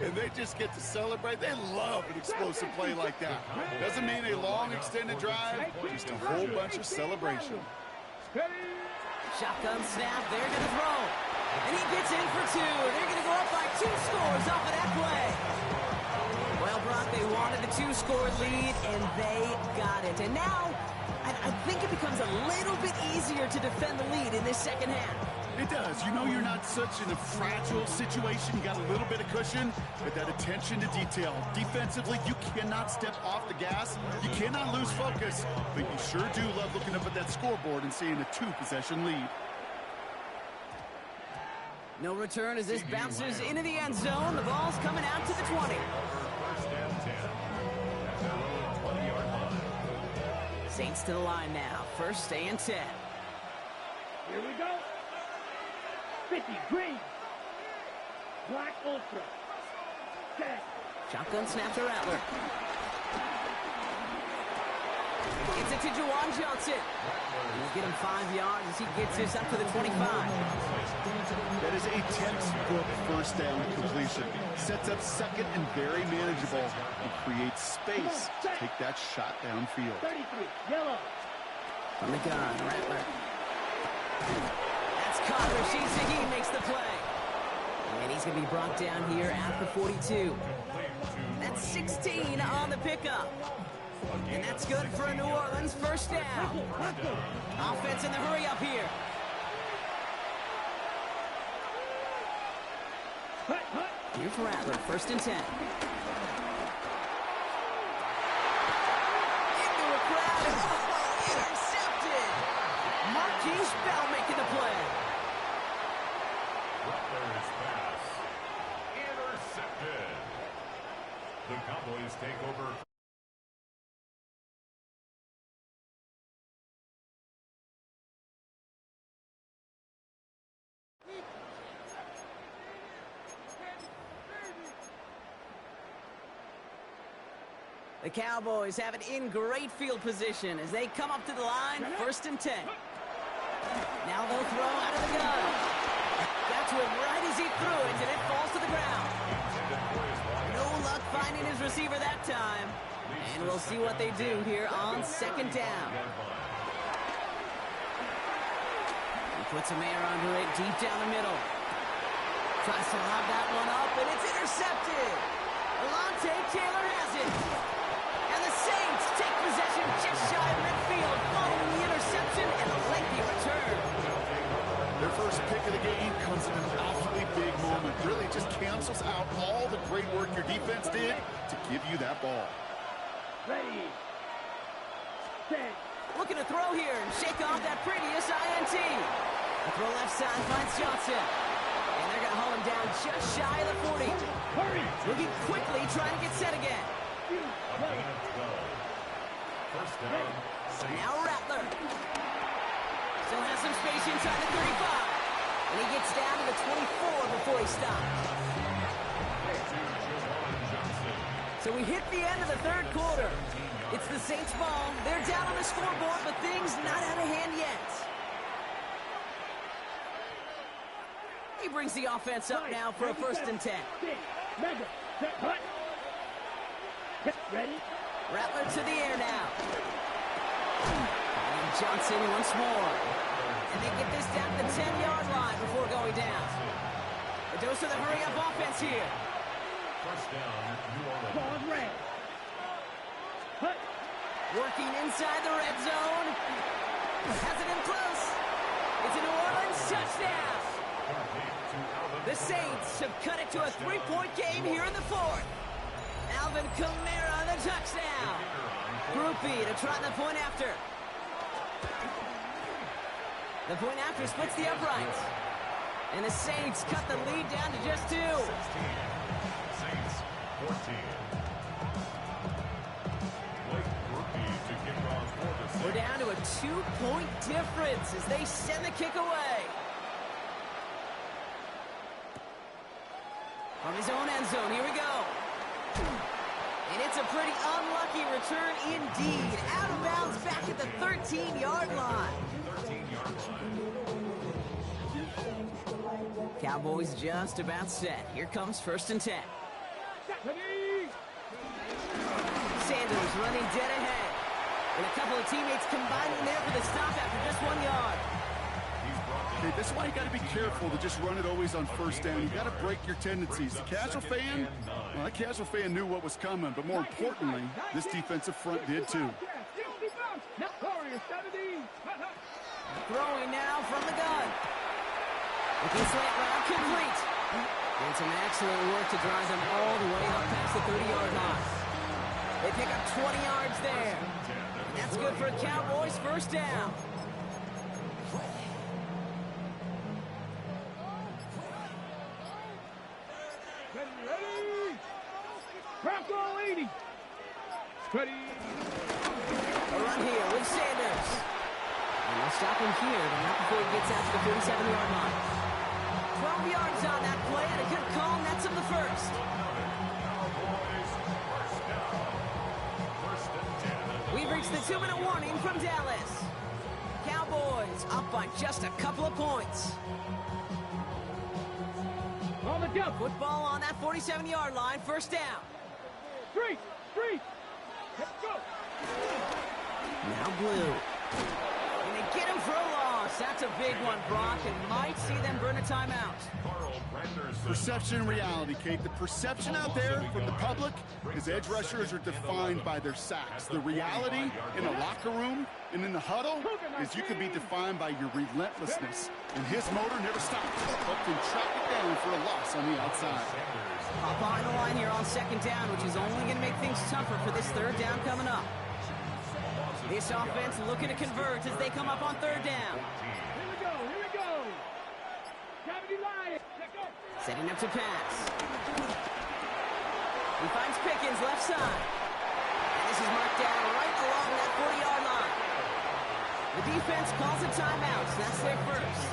Speaker 2: And they just get to celebrate. They love an explosive play like that. Doesn't mean a long extended drive, just a whole bunch of celebration.
Speaker 1: Shotgun snap, they're going to throw. And he gets in for 2. They're going to go up by 2 scores off of that play. Well, Brock, they wanted a 2-score lead, and they got it. And now, I think it becomes a little bit easier to defend the lead in this 2nd half.
Speaker 2: It does. You know you're not such in a fragile situation. You got a little bit of cushion, but that attention to detail. Defensively, you cannot step off the gas. You cannot lose focus, but you sure do love looking up at that scoreboard and seeing a 2-possession lead.
Speaker 1: No return as this bounces into the end zone. The ball's coming out to the 20.
Speaker 3: 1st and 10 at their own 20-yard line.
Speaker 1: Saints to the line now. 1st and 10.
Speaker 4: Here we go. 50 green. Black Ultra. Set.
Speaker 1: Shotgun snap to Rattler. Gets it to Juwan Johnson. He'll get him 5 yards as he gets this up to the 25.
Speaker 2: That is a textbook 1st down completion. Sets up 2nd and very manageable and creates space to take that shot downfield.
Speaker 4: 33, yellow.
Speaker 1: From the gun, Rattler. That's caught. Rashid Shaheed makes the play. And he's going to be brought down here at the 42. That's 16 on the pickup. And that's good for a New Orleans 1st down. Offense in the hurry up here. Here's Rattler, 1st and 10. Into a crowd. Intercepted. Marquise Bell making the play.
Speaker 3: Rattler's pass intercepted. The Cowboys take over
Speaker 1: The Cowboys have it in great field position as they come up to the line, 1st and 10. Now they'll throw out of the gun. Got to it right as he threw it, and it falls to the ground. No luck finding his receiver that time. And we'll see what they do here on 2nd down. He puts a man under it deep down the middle. Tries to lob that one up, and it's intercepted. Alontae Taylor has it. And the Saints take possession just shy of midfield following the interception and a lengthy return.
Speaker 2: Their first pick of the game comes in an awfully big moment. Really just cancels out all the great work your defense did to give you that ball.
Speaker 4: Ready. Set.
Speaker 1: Looking to throw here and shake off that previous INT. The throw left side finds Johnson. And they're going to haul him down just shy of the 40.
Speaker 4: Hurry.
Speaker 1: Looking quickly, trying to get set again.
Speaker 3: First down.
Speaker 1: Now Rattler. Still has some space inside the 35. And he gets down to the 24 before he stops. So we hit the end of the 3rd quarter. It's the Saints' ball. They're down on the scoreboard, but things not out of hand yet. He brings the offense up now for a 1st and 10.
Speaker 4: Mega. Set. Hut. Ready.
Speaker 1: Rattler to the air now. And Johnson once more. And they get this down to the 10-yard line before going down. A dose of the hurry-up offense here.
Speaker 3: First down, New Orleans.
Speaker 4: Ball red. Hut.
Speaker 1: Working inside the red zone. Has it in close. It's a New Orleans touchdown. The Saints have cut it to a 3-point game here in the 4th. Alvin Kamara on the touchdown. Groupie to try the point after. The point after splits the uprights. And the Saints cut the lead down to just 2.
Speaker 3: Saints 14. Blake Groupie to kick off for the Saints.
Speaker 1: We're down to a 2-point difference as they send the kick away. From his own end zone, here we go. And it's a pretty unlucky return indeed. Out of bounds back at the 13-yard line.
Speaker 3: 13-yard line.
Speaker 1: Cowboys just about set. Here comes 1st and 10. Sanders running dead ahead. And a couple of teammates combining there for the stop after just 1 yard.
Speaker 2: Okay, this is why you got to be careful to just run it always on 1st down. You got to break your tendencies. The casual fan, well, that casual fan knew what was coming, but more importantly, this defensive front did too.
Speaker 1: Throwing now from the gun. Looking slant route complete. And some excellent work to drive them all the way up past the 30-yard line. They pick up 20 yards there. And that's good for Cowboys 1st down.
Speaker 4: Ready. Bronco 80. Ready.
Speaker 1: A run here with Sanders. And they'll stop him here, but not before he gets out to the 47-yard line. 12 yards on that play, and a good call, and that's him the 1st. We've reached the 2-minute warning from Dallas. Cowboys up by just a couple of points.
Speaker 4: On the jump.
Speaker 1: Football on that 47-yard line, 1st down.
Speaker 4: 3. Let's go.
Speaker 1: Now Blue. And they get him for a loss. That's a big one, Brock, and might see them burn a timeout.
Speaker 2: Perception and reality, Kate. The perception out there from the public is edge rushers are defined by their sacks. The reality in the locker room and in the huddle is you can be defined by your relentlessness. And his motor never stops. Helped him track it down for a loss on the outside.
Speaker 1: Hop on the line here on 2nd down, which is only going to make things tougher for this 3rd down coming up. This offense looking to convert as they come up on 3rd down.
Speaker 4: Here we go. Gravity line. Let's go.
Speaker 1: Setting up to pass. He finds Pickens left side. And this is marked down right along that 40-yard line. The defense calls a timeout. So that's their first.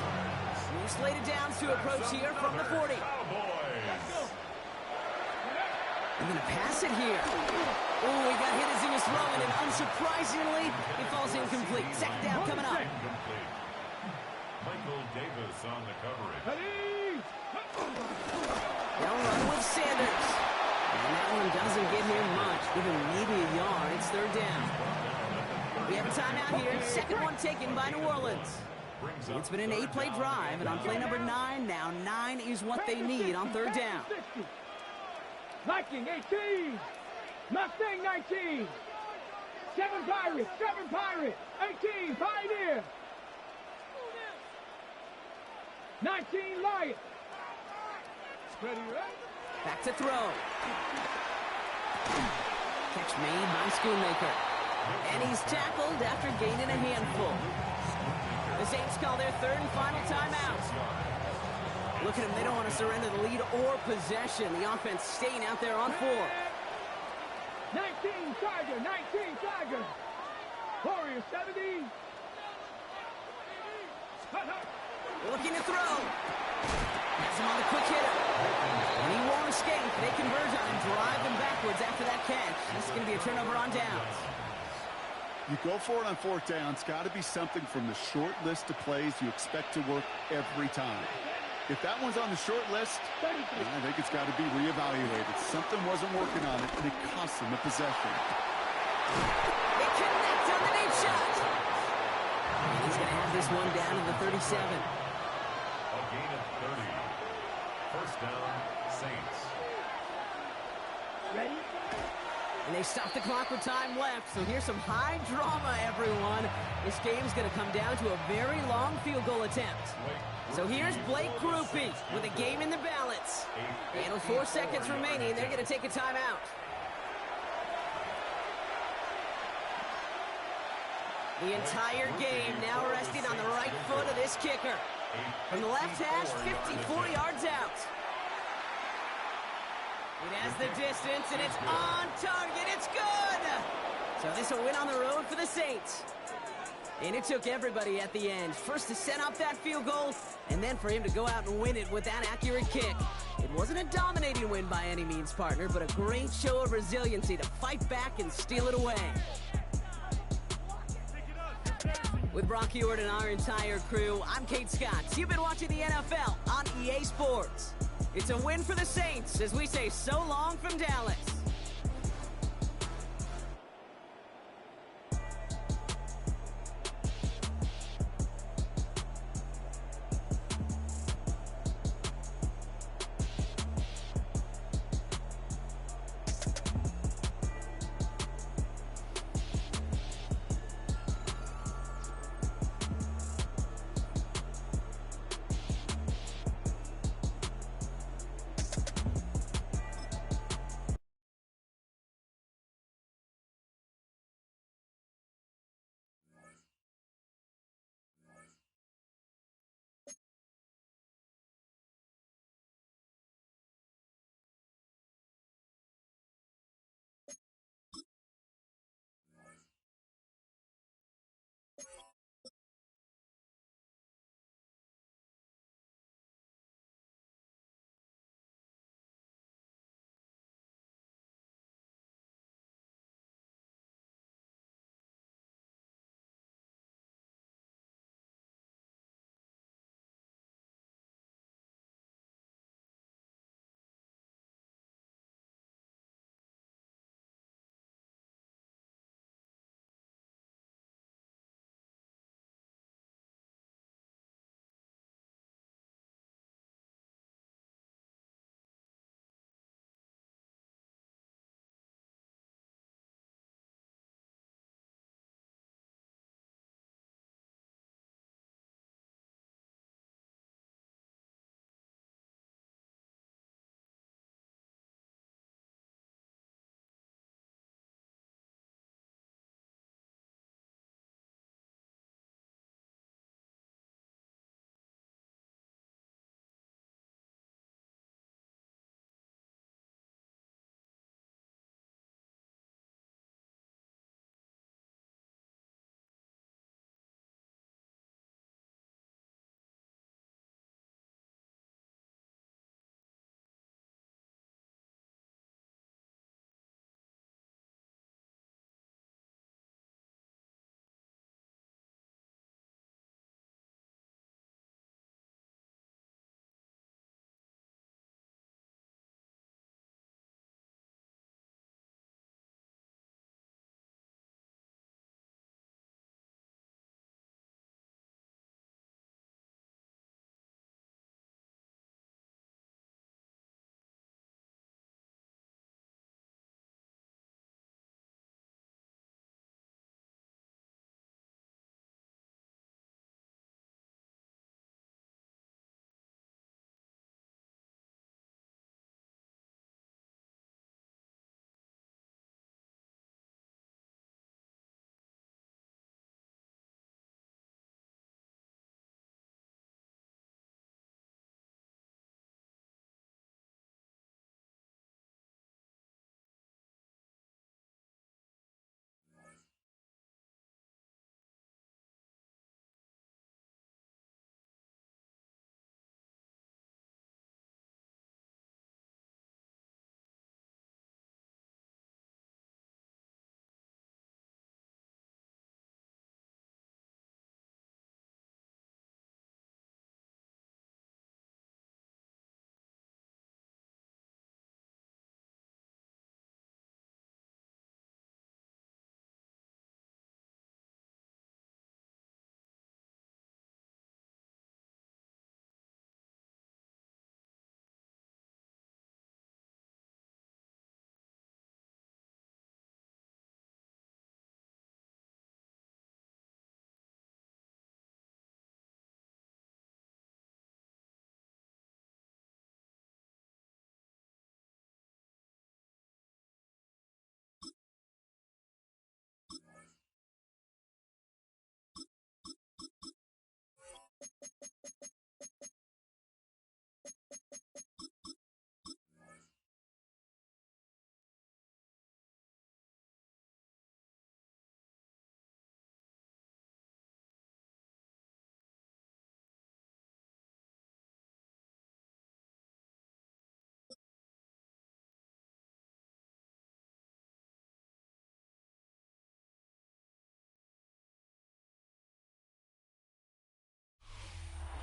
Speaker 1: New slated downs to approach here from the 40. I'm going to pass it here. Oh, he got hit as he was throwing, and unsurprisingly, it falls incomplete. Second down coming up.
Speaker 3: Michael Davis on the coverage.
Speaker 1: They'll run with Sanders. And that one doesn't get here much. Give him maybe a yard. It's third down. We have a timeout here. Second one taken by New Orleans. It's been an 8-play drive, and on play number 9, now 9 is what they need on third down.
Speaker 4: Viking 18. Mustang 19. 7 Pirates. 18 Pioneer. 19 Lion.
Speaker 1: Back to throw. Catch made by Schoonmaker. And he's tackled after gaining a handful. The Saints call their third and final timeout. Look at them. They don't want to surrender the lead or possession. The offense staying out there on 4.
Speaker 4: 19 Tiger. Warriors 70.
Speaker 1: Looking to throw. Has him on the quick hitter. And he won't escape. They converge on him, drive him backwards after that catch. This is going to be a turnover on downs.
Speaker 2: You go for it on fourth down. It's got to be something from the short list of plays you expect to work every time. If that one's on the short list, I think it's got to be reevaluated. Something wasn't working on it, and it cost him a possession.
Speaker 1: They connect on the deep shot. And he's going to have this one down in the 37.
Speaker 3: A gain of 30. First down, Saints.
Speaker 4: Ready?
Speaker 1: And they stop the clock with time left. So here's some high drama, everyone. This game's going to come down to a very long field goal attempt. So here's Blake Grupe with a game in the balance. And with 4 seconds remaining, they're going to take a timeout. The entire game now resting on the right foot of this kicker. From the left hash, 54 yards out. It has the distance, and it's on target. It's good! So this will win on the road for the Saints. And it took everybody at the end. First to set up that field goal, and then for him to go out and win it with that accurate kick. It wasn't a dominating win by any means, partner, but a great show of resiliency to fight back and steal it away. With Brock Huard and our entire crew, I'm Kate Scott. You've been watching the NFL on EA Sports. It's a win for the Saints as we say so long from Dallas.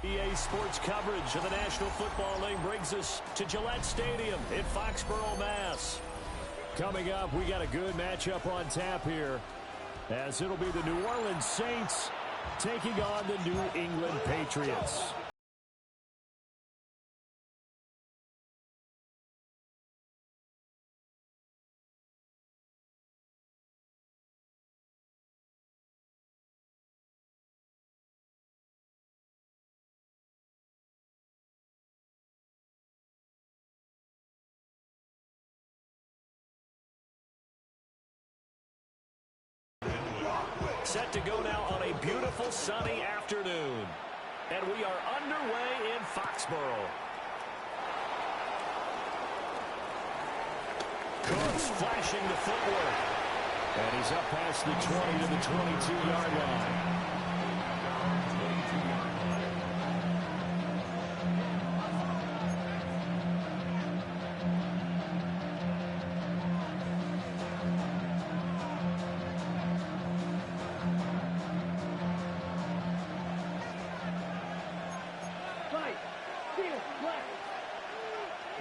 Speaker 8: EA Sports coverage of the National Football League brings us to Gillette Stadium in Foxborough, Mass. Coming up, we got a good matchup on tap here, as it'll be the New Orleans Saints taking on the New England Patriots. Set to go now on a beautiful sunny afternoon. And we are underway in Foxborough. Cooks flashing the footwork. And he's up past the 20 to the 22-yard line.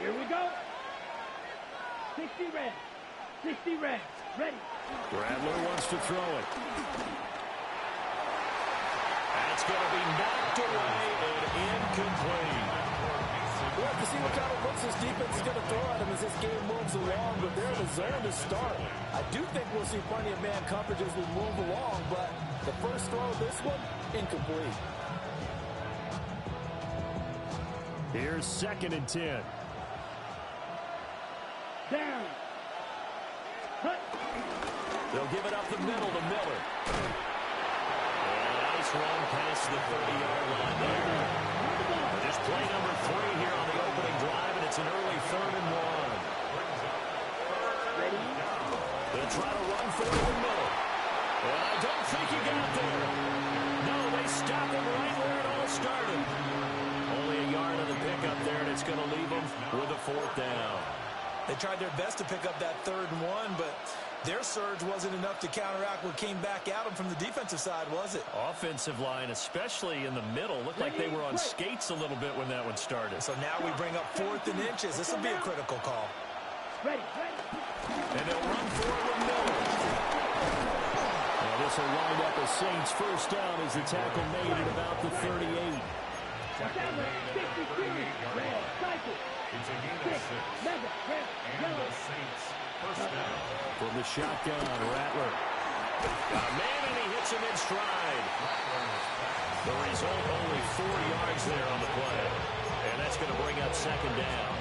Speaker 4: Here we go. 60 red. 60 red. Ready.
Speaker 8: Rattler wants to throw it. That's going to be knocked away and incomplete.
Speaker 10: We'll have to see what kind of looks this defense is going to throw at him as this game moves along, but they're in the zone to start. I do think we'll see plenty of man coverage as we move along, but the first throw of this one, incomplete.
Speaker 8: Here's 2nd and 10.
Speaker 4: Down. Cut.
Speaker 8: They'll give it up the middle to Miller. And a nice run past the 30-yard line there. Just play number 3 here on the opening drive, and it's an early 3rd and 1.
Speaker 4: Ready.
Speaker 8: They'll try to run for it in the middle. And I don't think he got there. No, they stopped him right where it all started. Only a yard of the pickup there, and it's going to leave them with a 4th down.
Speaker 9: They tried their best to pick up that 3rd and 1, but their surge wasn't enough to counteract what came back at them from the defensive side, was it?
Speaker 8: Offensive line, especially in the middle, looked like they were on skates a little bit when that one started.
Speaker 9: So now we bring up 4th and inches. This will be a critical call.
Speaker 4: Ready.
Speaker 8: And they'll run for it with Miller. Well, this will wind up a Saints first down as the tackle made at about the 38.
Speaker 4: Tackle made at the 38-yard line.
Speaker 3: It's a gain of 6. And the Saints first down.
Speaker 8: From the shotgun, Rattler. Got a man, and he hits him in stride. The result, only 4 yards there on the play. And that's going to bring up 2nd down.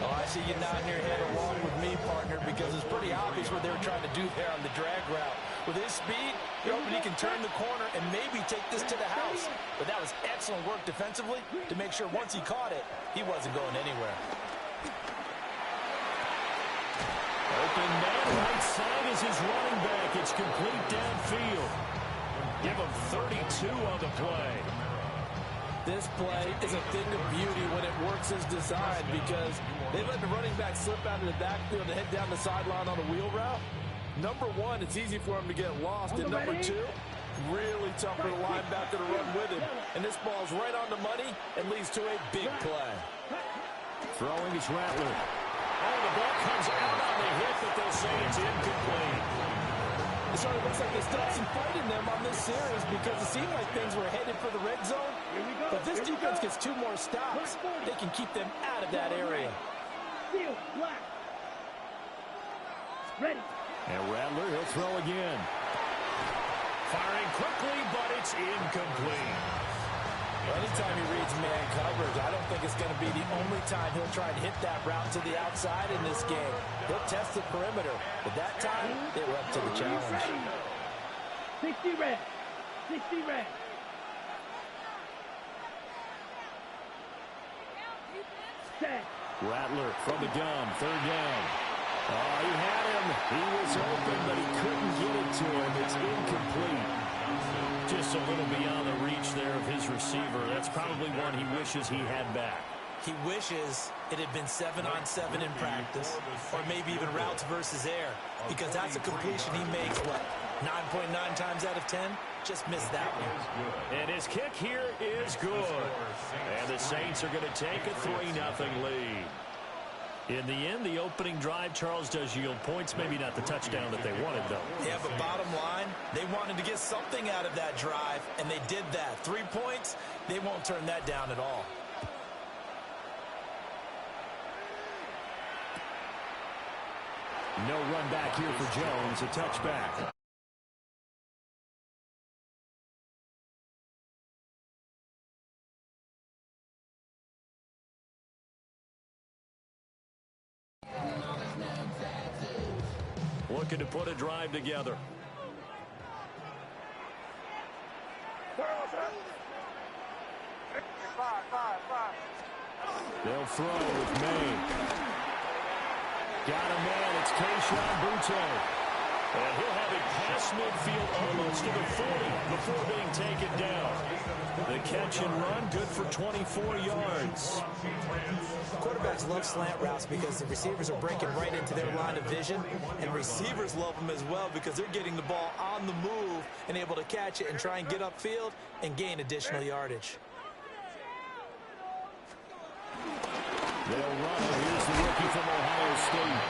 Speaker 9: Oh, I see you nodding your head along with me, partner, because it's pretty obvious what they were trying to do there on the drag route. With his speed, you're hoping he can turn the corner and maybe take this to the house. But that was excellent work defensively to make sure once he caught it, he wasn't going anywhere.
Speaker 8: Open man, right side is his running back. It's complete downfield. Give him 32 on the play.
Speaker 10: This play is a thing of beauty when it works as designed because they let the running back slip out of the backfield and head down the sideline on a wheel route. Number 1, it's easy for him to get lost. And number 2, really tough for the linebacker to run with him. And this ball's right on the money and leads to a big play.
Speaker 8: Throwing is Rattler. Oh, the ball comes out on the hit, but they'll say it's incomplete.
Speaker 10: It sort of looks like they still have some fight in them on this series because it seemed like things were headed for the red zone. But this defense gets 2 more stops. They can keep them out of that area.
Speaker 4: Seal, black. Ready.
Speaker 8: And Rattler, he'll throw again. Firing quickly, but it's incomplete.
Speaker 10: Well, anytime he reads man coverage, I don't think it's going to be the only time he'll try to hit that route to the outside in this game. He'll test the perimeter, but that time, they were up to the challenge.
Speaker 4: 60 red. 60 red. Set.
Speaker 8: Rattler from the gun, 3rd down. Oh, he had him. He was open, but he couldn't get it to him. It's incomplete. Just a little beyond the reach there of his receiver. That's probably one he wishes he had back.
Speaker 9: He wishes it had been 7-on-7 in practice, or maybe even routes versus air, because that's a completion he makes, what, 9.9 times out of 10? just missed that one.
Speaker 8: And his kick here is good. And the Saints are going to take a 3-0 lead. In the end, the opening drive, Charles, does yield points. Maybe not the touchdown that they wanted, though.
Speaker 9: Yeah, but bottom line, they wanted to get something out of that drive, and they did that. 3 points, they won't turn that down at all.
Speaker 11: No run back here for Jones, a touchback.
Speaker 8: Looking to put a drive together.
Speaker 11: They'll throw with May. Got a man. It's Kayshon Boutte.
Speaker 8: And he'll have it past midfield almost to the 40 before being taken down. The catch and run, good for 24 yards.
Speaker 9: Quarterbacks love slant routes because the receivers are breaking right into their line of vision, and receivers love them as well because they're getting the ball on the move and able to catch it and try and get upfield and gain additional yardage.
Speaker 11: They'll run. Here's the rookie from Ohio State.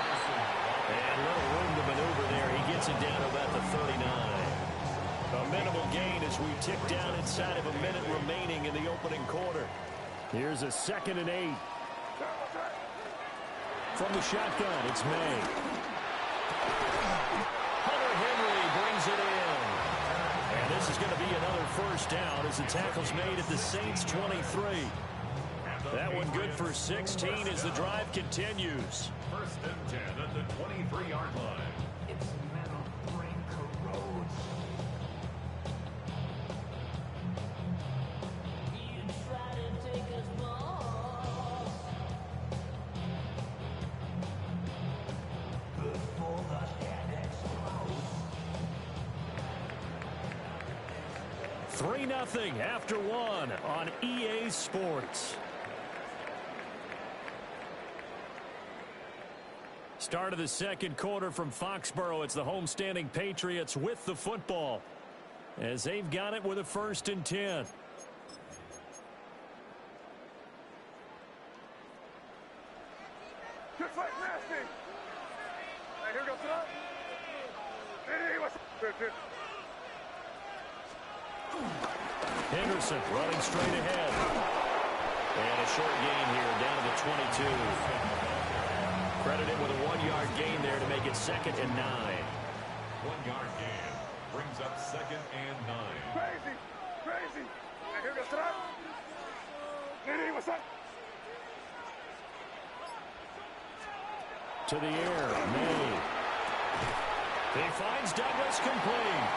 Speaker 8: And a little room to maneuver there. He gets it down to about the 39. A minimal gain as we tick down inside of a minute remaining in the opening quarter.
Speaker 11: Here's a 2nd and 8. From the shotgun, it's May.
Speaker 8: Hunter Henry brings it in. And this is going to be another first down as the tackle's made at the Saints 23. That one good for 16 as the drive continues.
Speaker 3: 1st and 10 at the 23-yard line.
Speaker 7: It's metal brain corrodes. You try to take us lost before the head explodes.
Speaker 8: 3-0 after one on EA Sports. Start of the second quarter from Foxborough. It's the homestanding Patriots with the football as they've got it with a 1st and 10.
Speaker 13: Good fight, nasty. Hey, here we go, son. Hey, what's up?
Speaker 8: Henderson running straight ahead. And a short gain here down to the 22. Credited with a 1-yard gain there to make it 2nd and 9.
Speaker 3: 1-yard gain brings up 2nd and 9.
Speaker 13: Crazy, crazy. Hey, here we go, son. Hey, what's up?
Speaker 11: To the air, May.
Speaker 8: He finds Douglas complete.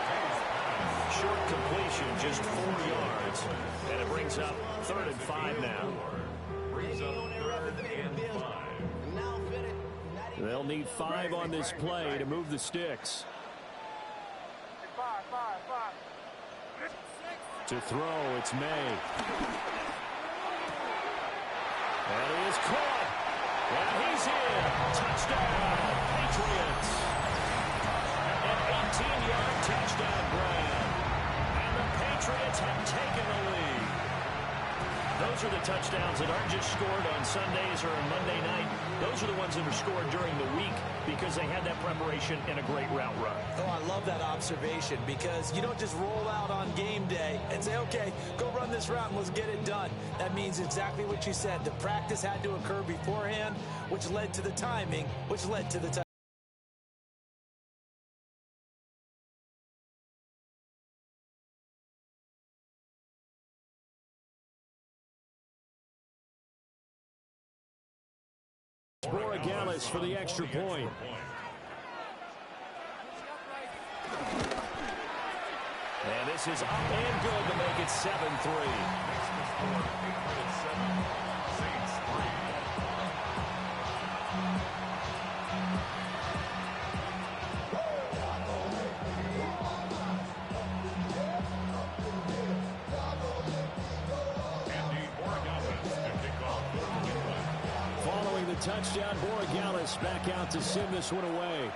Speaker 8: Short completion, just 4 yards. And it brings up 3rd and 5 now.
Speaker 3: Brings up 3rd and 5.
Speaker 11: They'll need 5 on this play to move the sticks. To throw, it's May.
Speaker 8: And he is caught. And he's in. Touchdown, Patriots. An 18-yard touchdown grab. And the Patriots have taken the lead. Those are the touchdowns that aren't just scored on Sundays or on Monday night. Those are the ones that are scored during the week because they had that preparation and a great route run.
Speaker 9: Oh, I love that observation because you don't just roll out on game day and say, okay, go run this route and let's get it done. That means exactly what you said. The practice had to occur beforehand, which led to the timing, which led to the touchdown.
Speaker 11: Borregales for the extra point.
Speaker 8: And this is up and good to make it 7-3.
Speaker 11: Following the touchdown, Borregales back out to send this one away.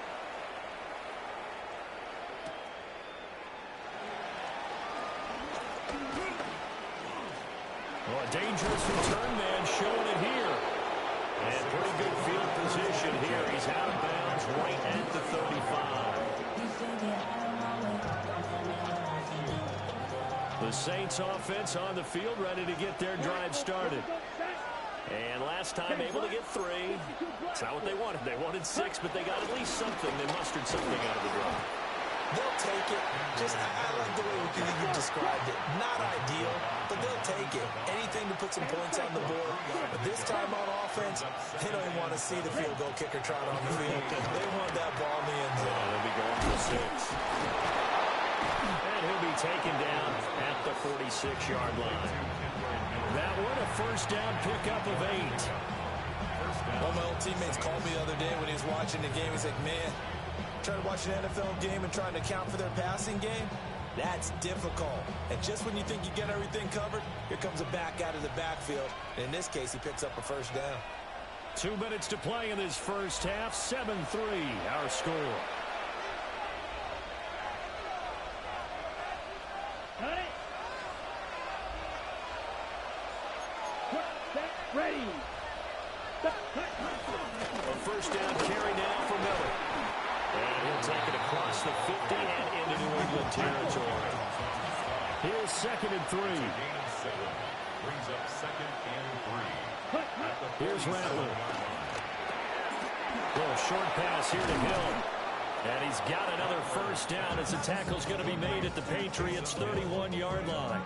Speaker 8: Well, a dangerous return man showing it here. And pretty good field position here. He's out of bounds right at the 35. The Saints offense on the field, ready to get their drive started. And last time able to get 3. It's not what they wanted. They wanted 6, but they got at least something. They mustered something out of the drive.
Speaker 9: They'll take it. I like the way you described it. Not ideal, but they'll take it. Anything to put some points on the board. But this time on offense, they don't even want to see the field goal kicker trot on the field. They want that ball in the end zone.
Speaker 8: They'll be going for 6. And he'll be taken down at the 46-yard line. That one, a first down pickup of 8.
Speaker 9: One of my old teammates called me the other day when he was watching the game. He's like, man, trying to watch an NFL game and trying to account for their passing game, that's difficult. And just when you think you get everything covered, here comes a back out of the backfield. And in this case, he picks up a first down.
Speaker 8: 2 minutes to play in this first half. 7-3, our score.
Speaker 4: Got it. Ready.
Speaker 8: A first down carry now for Miller. And he'll take it across the 50 and into New England territory. Here's 2nd and 3.
Speaker 3: Brings up 2nd and 3.
Speaker 8: Here's Rattler. Little short pass here to Hill. And he's got another first down as the tackle's going to be made at the Patriots' 31-yard line.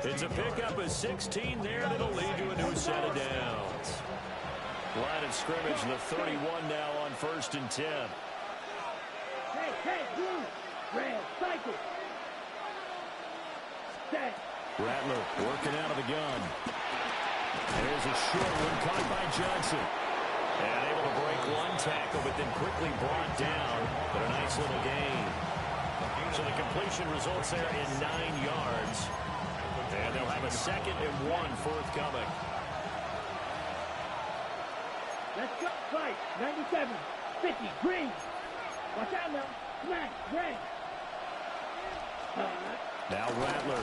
Speaker 8: It's a pickup of 16 there that'll lead to a new set of downs. Line of scrimmage, the 31 now on 1st and 10.
Speaker 4: Hey, blue, red, cycle. Set.
Speaker 8: Rattler working out of the gun. There's a short one caught by Johnson. And able to break one tackle, but then quickly brought down. But a nice little gain. So the completion results there in 9 yards. And they'll have a 2nd and 1 forthcoming.
Speaker 4: Let's go. Fight. 97. 50. Green. Watch out now. Smack. Red.
Speaker 8: Now Rattler.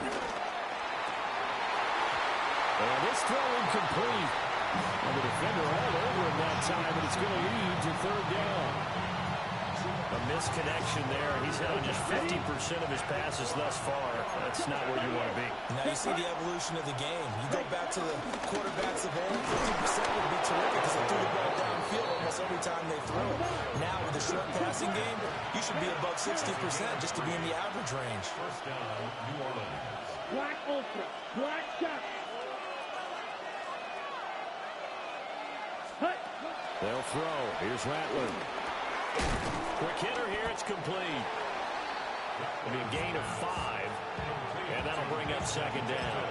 Speaker 8: And this throw incomplete. And the defender all over him that time, but it's going to lead to 3rd down. A misconnection there. He's had on just 50% of his passes thus far. That's not where you want to be.
Speaker 9: Now you see the evolution of the game. You go back to the quarterbacks of old, 50% would be terrific because they threw the ball downfield almost every time they threw. Now with the short passing game, you should be above 60% just to be in the average range.
Speaker 3: First down, New Orleans.
Speaker 4: Black ultra. Black shot.
Speaker 8: They'll throw. Here's Rattler. Quick hitter here. It's complete. It'll be a gain of 5. And that'll bring up 2nd down.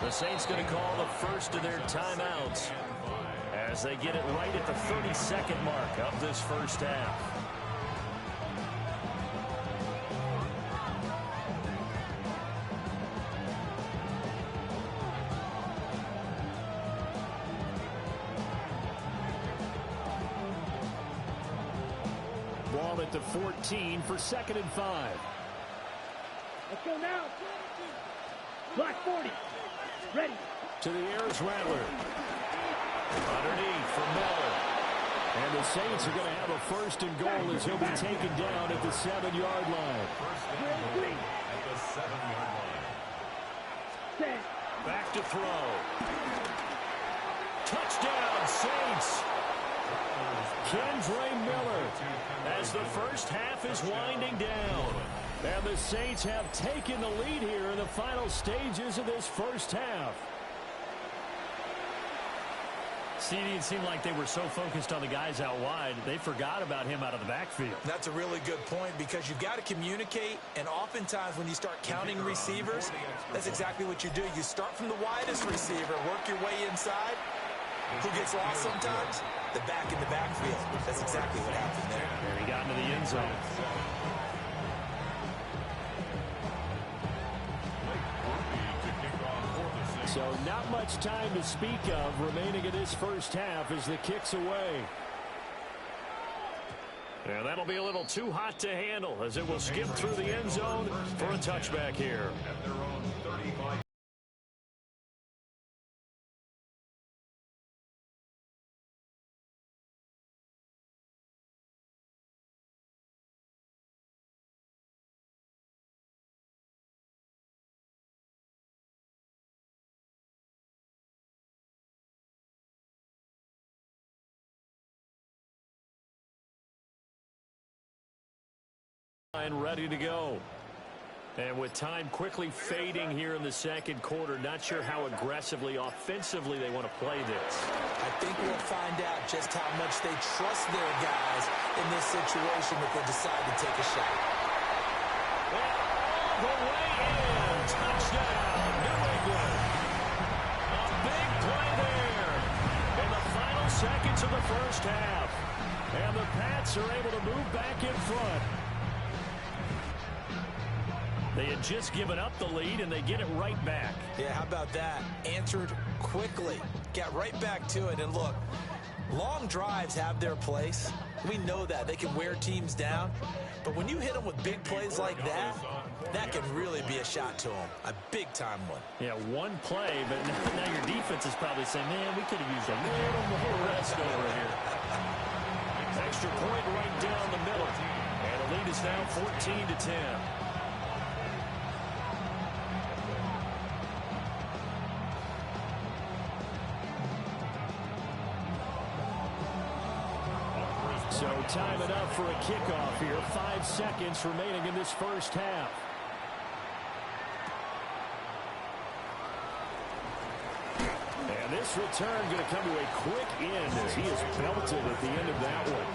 Speaker 8: The Saints going to call the first of their timeouts as they get it right at the 32nd mark of this first half. Ball at the 14 for 2nd and 5.
Speaker 4: Let's go now. Black 40. Ready.
Speaker 8: To the air is Rattler. Underneath for Miller. And the Saints are going to have a 1st and goal as he'll be taken down at the 7-yard line.
Speaker 3: First down at the 7-yard line.
Speaker 8: Back to throw. Touchdown, Saints. Kendre Miller as the first half is winding down. And the Saints have taken the lead here in the final stages of this first half. Stevie, it seemed like they were so focused on the guys out wide, they forgot about him out of the backfield.
Speaker 9: That's a really good point because you've got to communicate, and oftentimes when you start counting receivers, that's exactly what you do. You start from the widest receiver, work your way inside. Who gets lost sometimes? The back in the backfield. That's exactly what happened there.
Speaker 8: And he got into the end zone. So not much time to speak of remaining in this first half as the kick's away. And that'll be a little too hot to handle as it will skip through the end zone for a touchback here. and ready to go. And with time quickly fading here in the second quarter, not sure how aggressively, offensively they want to play this.
Speaker 9: I think we'll find out just how much they trust their guys in this situation if they decide to take a shot.
Speaker 8: Well, all the way in. Touchdown, New England. A big play there in the final seconds of the first half. And the Pats are able to move back in front. They had just given up the lead, and they get it right back.
Speaker 9: Yeah, how about that? Answered quickly. Got right back to it. And look, long drives have their place. We know that. They can wear teams down. But when you hit them with big plays like that, that can really be a shot to them. A big-time one.
Speaker 8: Yeah, one play, but now your defense is probably saying, man, we could have used a little more rest over here. Extra point right down the middle. And the lead is now 14-10. So time it up for a kickoff here. 5 seconds remaining in this first half. And this return going to come to a quick end as he is belted at the end of that one.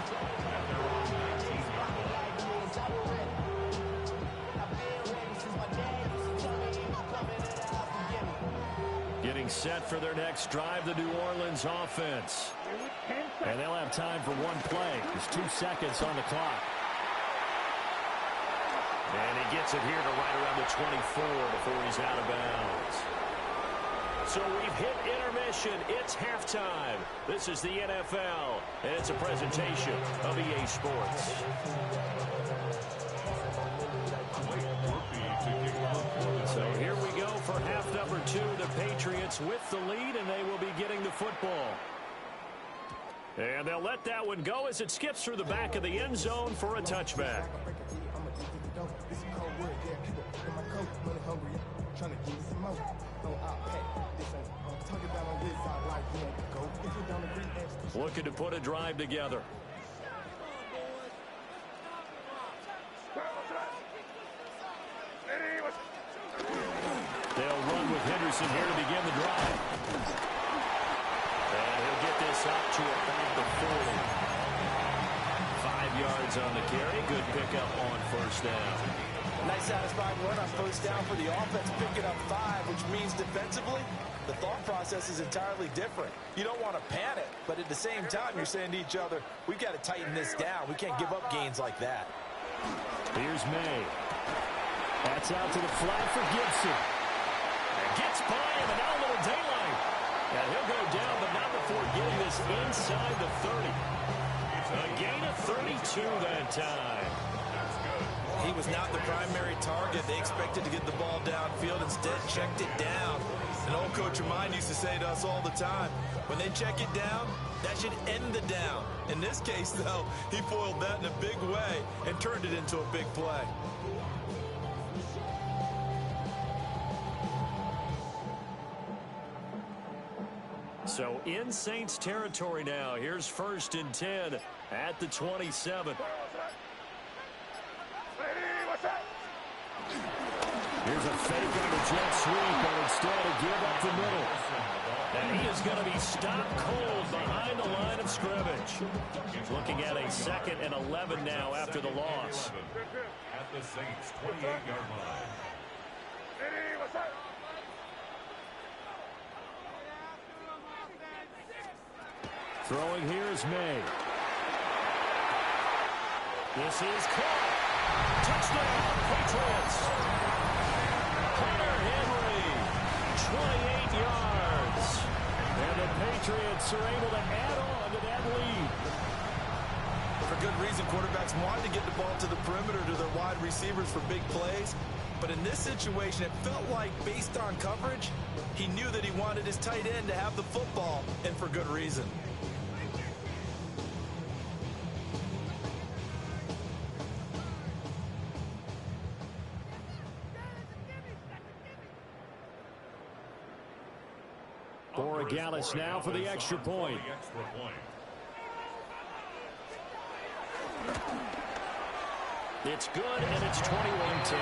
Speaker 8: Getting set for their next drive, the New Orleans offense. And they'll have time for one play. There's 2 seconds on the clock. And he gets it here to right around the 24 before he's out of bounds. So we've hit intermission. It's halftime. This is the NFL, and it's a presentation of EA Sports. So here we go for half number 2. The Patriots with the lead, and they will be getting the football. And they'll let that one go as it skips through the back of the end zone for a touchback. Looking to put a drive together. They'll run with Henderson here to begin the drive. And he'll get this up to about the 40. 5 yards on the carry. Good pickup on first down.
Speaker 10: Nice satisfying run on first down for the offense, picking up 5, which means defensively, the thought process is entirely different. You don't want to panic, but at the same time, you're saying to each other, we've got to tighten this down. We can't give up gains like that.
Speaker 8: Here's May. That's out to the flat for Gibson. And gets by him, and now a little daylight. And he'll go down, but not before getting this inside the 30. A gain of 32 that time.
Speaker 9: He was not the primary target. They expected to get the ball downfield. Instead, checked it down. An old coach of mine used to say to us all the time, when they check it down, that should end the down. In this case, though, he foiled that in a big way and turned it into a big play.
Speaker 8: So in Saints territory now. Here's 1st and 10 at the 27. Here's a fake on the jet sweep, and instead a give up the middle. And he is going to be stopped cold behind the line of scrimmage. Looking at a 2nd and 11 now after the loss.
Speaker 3: At the Saints' 28-yard line.
Speaker 8: Throwing here is May. This is caught. Touchdown, Patriots. Hunter Henry, 28 yards. And the Patriots are able to add on to that lead.
Speaker 9: For good reason, quarterbacks wanted to get the ball to the perimeter to their wide receivers for big plays. But in this situation, it felt like, based on coverage, he knew that he wanted his tight end to have the football, and for good reason.
Speaker 8: Borregales now for the extra point. It's good, and it's 21-10.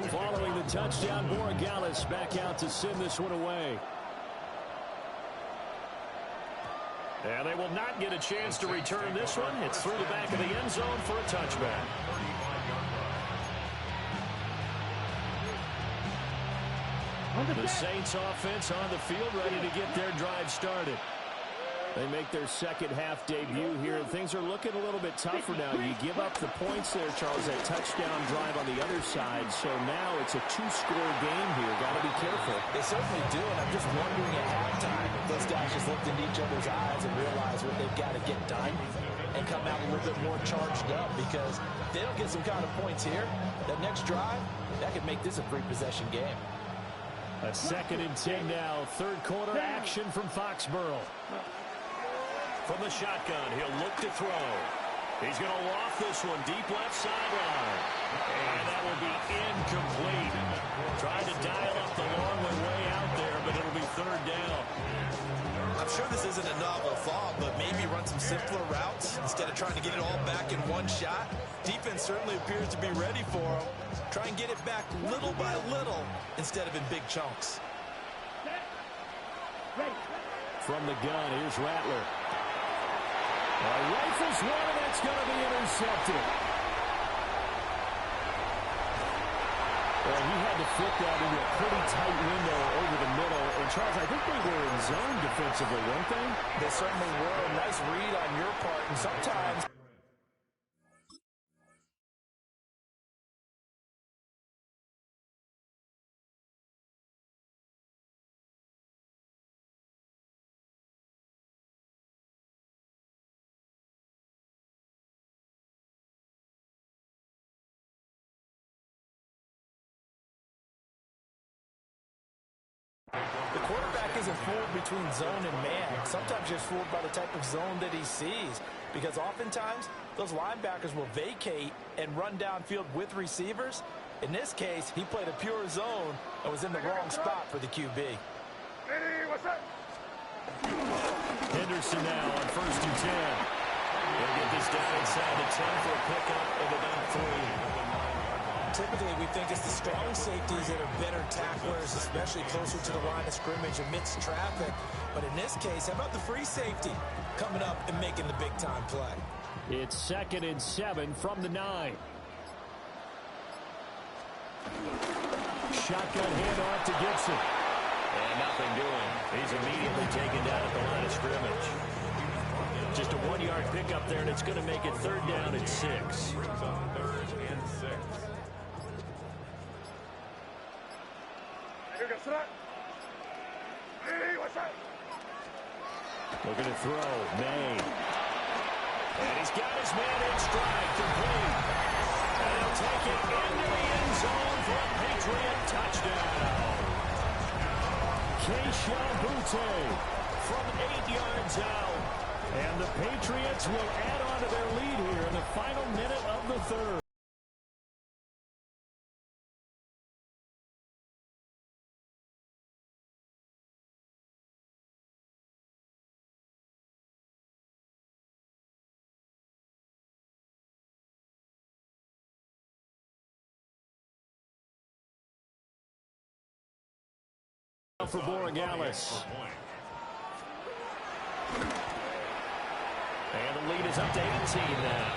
Speaker 8: Following the touchdown, Borregales back out to send this one away. And they will not get a chance to return this one. It's through the back of the end zone for a touchback. The Saints offense on the field, ready to get their drive started. They make their second half debut here. Things are looking a little bit tougher now. You give up the points there, Charles, that touchdown drive on the other side. So now it's a two-score game here. Got to be careful.
Speaker 10: They certainly do, and I'm just wondering at halftime if those guys just looked into each other's eyes and realize what they've got to get done and come out a little bit more charged up, because if they don't get some kind of points here, that next drive, that could make this a three-possession game.
Speaker 8: A 2nd and 10 now. Third quarter action from Foxborough. From the shotgun, he'll look to throw. He's going to loft this one deep left sideline. And that will be incomplete. Trying to dial up the long way out there, but it'll be third down.
Speaker 9: I'm sure this isn't a novel thought, but maybe run some simpler routes instead of trying to get it all back in one shot. Defense certainly appears to be ready for him. Try and get it back little by little instead of in big chunks.
Speaker 8: From the gun, here's Rattler. Rifles one, and that's going to be intercepted. Well, he had to flip that into a pretty tight window over the middle. And, Charles, I think they were in zone defensively, weren't they?
Speaker 10: They certainly were. Nice read on your part. And sometimes the quarterback isn't fooled between zone and man. Sometimes you're fooled by the type of zone that he sees, because oftentimes those linebackers will vacate and run downfield with receivers. In this case, he played a pure zone and was in the wrong spot for the QB.
Speaker 13: Hey, what's up?
Speaker 8: Henderson now on 1st and 10. They'll get this down inside the 10 for a pickup of about 3.
Speaker 10: Typically, we think it's the strong safeties that are better tacklers, especially closer to the line of scrimmage amidst traffic. But in this case, how about the free safety coming up and making the big-time play?
Speaker 8: It's 2nd and 7 from the 9. Shotgun handoff to Gibson. And nothing doing. He's immediately taken down at the line of scrimmage. Just a 1-yard pickup there, and it's going to make it 3rd down and 6.
Speaker 3: 3rd and 6.
Speaker 13: Hey, what's up?
Speaker 8: Looking to throw. May. And he's got his man in stride. Complete. And he'll take it into the end zone for a Patriot touchdown. Keishawn Butte from 8 yards out. And the Patriots will add on to their lead here in the final minute of the 3rd. For Borregales. And the lead is up to 18 now.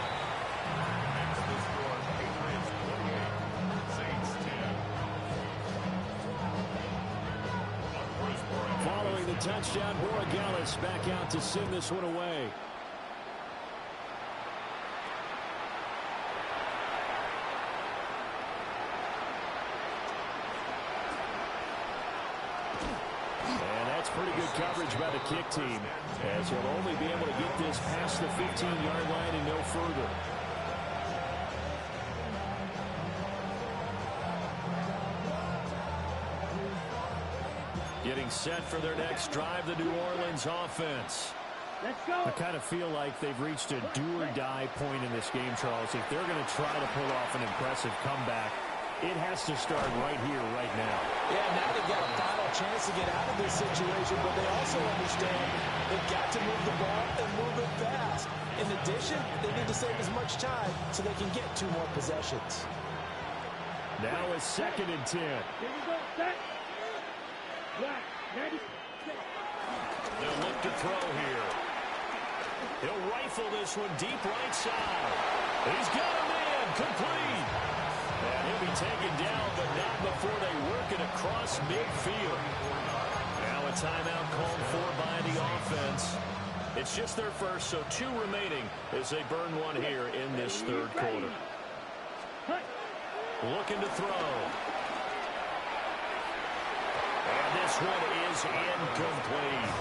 Speaker 8: Following the touchdown, Borregales back out to send this one away. Pretty good coverage by the kick team, as he'll only be able to get this past the 15-yard line and no further. Getting set for their next drive, the New Orleans offense.
Speaker 4: Let's go.
Speaker 11: I kind of feel like they've reached a do-or-die point in this game, Charles. If they're going to try to pull off an impressive comeback, it has to start right here, right now.
Speaker 10: Yeah, now they've got a final chance to get out of this situation, but they also understand they've got to move the ball and move it fast. In addition, they need to save as much time so they can get 2 more possessions.
Speaker 11: Now a 2nd and 10.
Speaker 4: Here we go. Set. Right. Ready.
Speaker 8: They'll look to throw here. He'll rifle this one deep right side. He's got a man complete. And he'll be taken down, but not before they work it across midfield. Now a timeout called for by the offense. It's just their first, so 2 remaining as they burn one here in this 3rd quarter. Looking to throw. And this one is incomplete.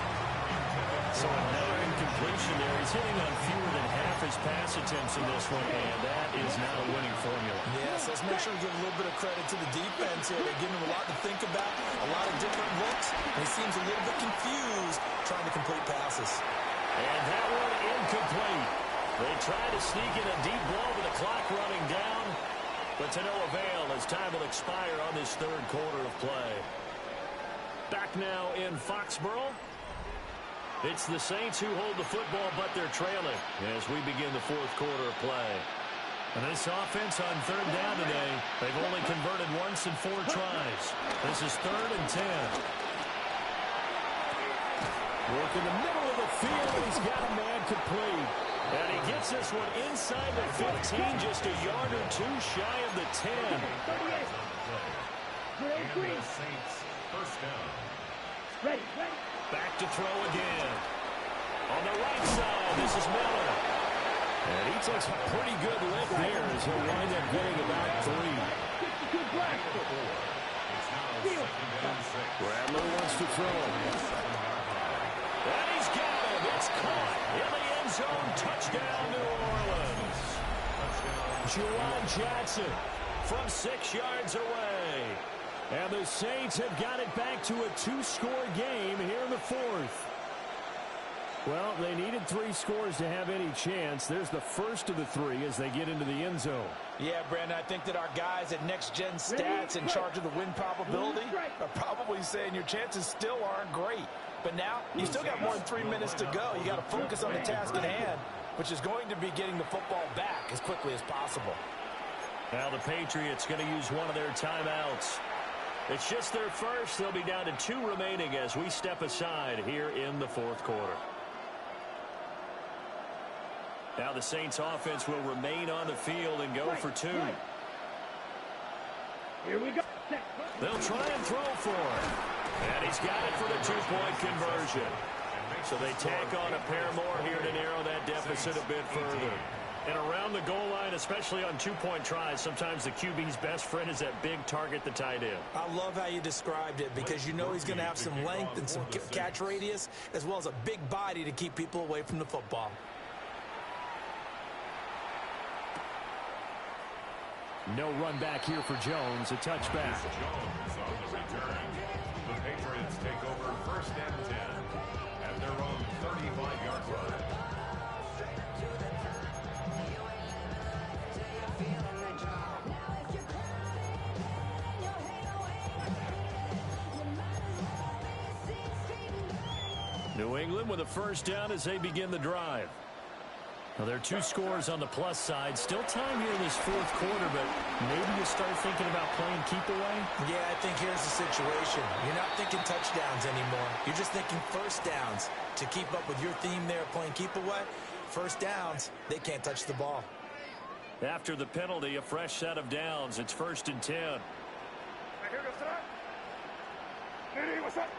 Speaker 8: So another incompletion there. He's hitting on fewer than half his pass attempts in this one, and that is not a winning formula.
Speaker 10: Yes, let's make sure we give a little bit of credit to the defense here. They're giving him a lot to think about, a lot of different looks, and he seems a little bit confused trying to complete passes.
Speaker 8: And that one incomplete. They try to sneak in a deep blow with the clock running down, but to no avail as time will expire on this 3rd quarter of play. Back now in Foxborough. It's the Saints who hold the football, but they're trailing as we begin the 4th quarter of play. And this offense on 3rd down today, they've only converted once in 4 tries. This is 3rd and 10.
Speaker 11: Work in the middle of the field, and he's got a man complete.
Speaker 8: And he gets this one inside the 15, just a yard or 2 shy of the 10.
Speaker 3: Saints, first down.
Speaker 4: Ready.
Speaker 8: Back to throw again. On the right side, this is Miller.
Speaker 11: And he takes a pretty good lift there as he'll wind up getting about 3. Bradler wants to throw.
Speaker 8: And he's got him. It's caught in the end zone. Touchdown, New Orleans.
Speaker 11: Juwan Johnson from 6 yards away. And the Saints have got it back to a 2-score game here in the 4th. Well, they needed 3 scores to have any chance. There's the first of the 3 as they get into the end zone.
Speaker 10: Yeah, Brandon, I think that our guys at Next Gen Stats in charge of the win probability are probably saying your chances still aren't great. But now, you still got more than 3 minutes to go. You got to focus on the task at hand, which is going to be getting the football back as quickly as possible.
Speaker 8: Now the Patriots going to use one of their timeouts. It's just their first. They'll be down to 2 remaining as we step aside here in the 4th quarter. Now the Saints offense will remain on the field and go for 2.
Speaker 4: Here we go.
Speaker 8: They'll try and throw for it. And he's got it for the 2-point conversion. So they tack on a pair more here to narrow that deficit a bit further. And around the goal line, especially on 2-point tries, sometimes the QB's best friend is that big target, the tight end.
Speaker 10: I love how you described it because you know he's going to have some length and some catch radius as well as a big body to keep people away from the football.
Speaker 11: No run back here for Jones, a touchback.
Speaker 3: Jones on the return. The Patriots take over 1st and 10 at their own 35-yard line.
Speaker 8: New England with a 1st down as they begin the drive. Now, there are 2 scores on the plus side. Still time here in this 4th quarter, but maybe you start thinking about playing keep away?
Speaker 10: Yeah, I think here's the situation. You're not thinking touchdowns anymore. You're just thinking 1st downs. To keep up with your theme there playing keep away, 1st downs, they can't touch the ball.
Speaker 8: After the penalty, a fresh set of downs. It's 1st and 10.
Speaker 13: What's up?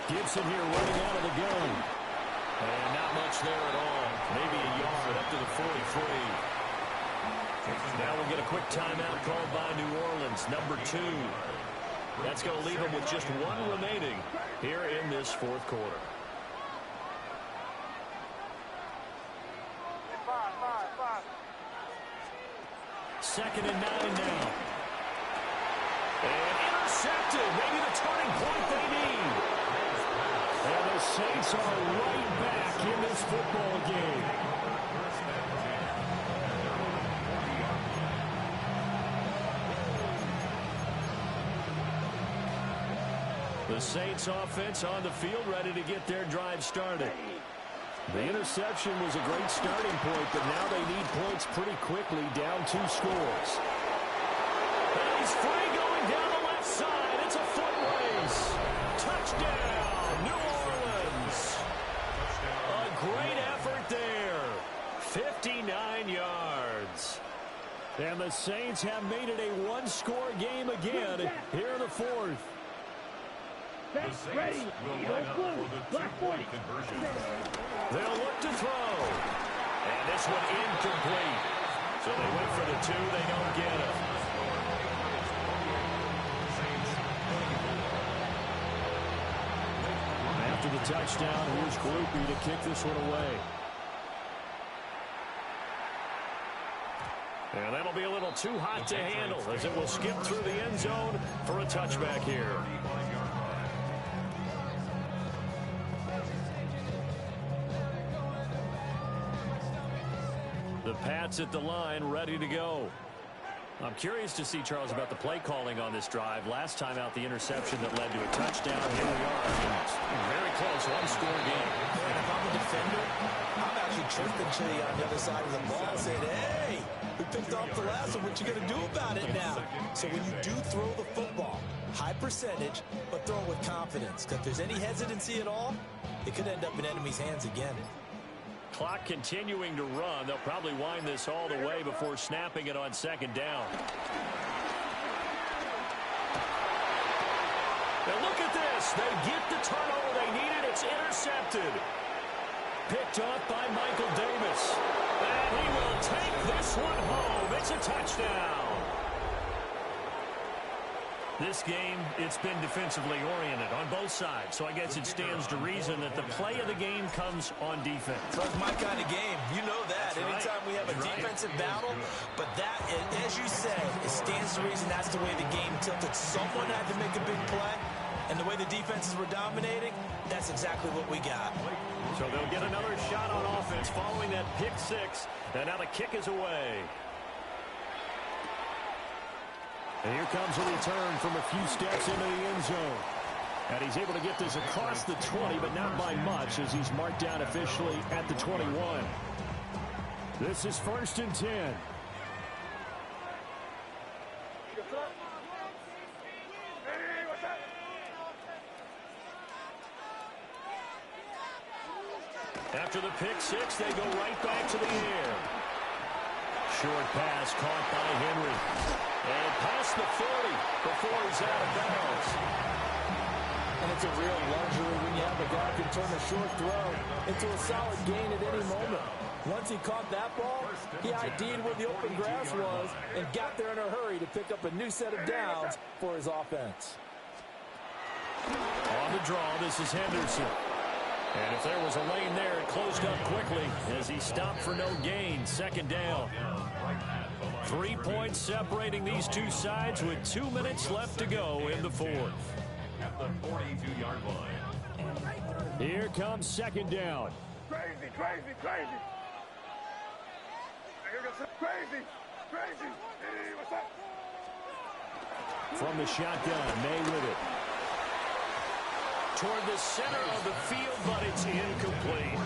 Speaker 11: Gibson here running out of the gun.
Speaker 8: And not much there at all. Maybe a yard up to the 43. Now we'll get a quick timeout called by New Orleans, number 2. That's going to leave them with just 1 remaining here in this 4th quarter. Second and 9 now. And intercepted. Maybe the turning point they need.
Speaker 11: And the Saints are right back in this football game. The Saints offense on the field, ready to get their drive started. The interception was a great starting point, but now they need points pretty quickly, down 2 scores. And he's free going down the left side. It's a foot race. Touchdown, New Orleans. A great effort there. 59 yards. And the Saints have made it a one-score game again here in the fourth.
Speaker 4: Ready. Black 40.
Speaker 11: They'll look to throw. And this one incomplete. So they went for the 2. They don't get it. After the touchdown, here's Grupe to kick this one away. And that'll be a little too hot to handle as it will skip through the end zone for a touchback here. The Pats at the line, ready to go. I'm curious to see, Charles, about the play calling on this drive. Last time out, the interception that led to a touchdown. Here we are. Very close, one-score game.
Speaker 9: And if I'm a defender, I'm actually chirping Chili on the other side of the ball, saying, hey, we picked off the last one. What you going to do about it now? So when you do throw the football, high percentage, but throw it with confidence. Because if there's any hesitancy at all, it could end up in enemy's hands again.
Speaker 11: Clock continuing to run. They'll probably wind this all the way before snapping it on second down. And look at this. They get the turnover they needed. It's intercepted. Picked off by Michael Davis. And he will take this one home. It's a touchdown. This game, it's been defensively oriented on both sides, so I guess it stands to reason that the play of the game comes on defense.
Speaker 9: That's my kind of game. You know that. Anytime we have a defensive battle, but that, as you said, it stands to reason that's the way the game tilted. Someone had to make a big play, and the way the defenses were dominating, that's exactly what we got.
Speaker 11: So they'll get another shot on offense following that pick 6, and now the kick is away. And here comes a return from a few steps into the end zone. And he's able to get this across the 20, but not by much, as he's marked down officially at the 21. This is 1st and 10. After the pick 6, they go right back to the air. Short pass caught by Henry. And past the 40 before he's out of bounds.
Speaker 10: And it's a real luxury when you have a guy who can turn a short throw into a solid gain at any moment. Once he caught that ball, he ID'd where the open grass was and got there in a hurry to pick up a new set of downs for his offense.
Speaker 11: On the draw, this is Henderson. And if there was a lane there, it closed up quickly as he stopped for no gain. Second down. 3 points separating these two sides with 2 minutes left to go in the fourth.
Speaker 3: At the 42-yard line.
Speaker 11: Here comes second down.
Speaker 13: Crazy. Hey, what's up?
Speaker 11: From the shotgun, May with it. Toward the center of the field, but it's incomplete.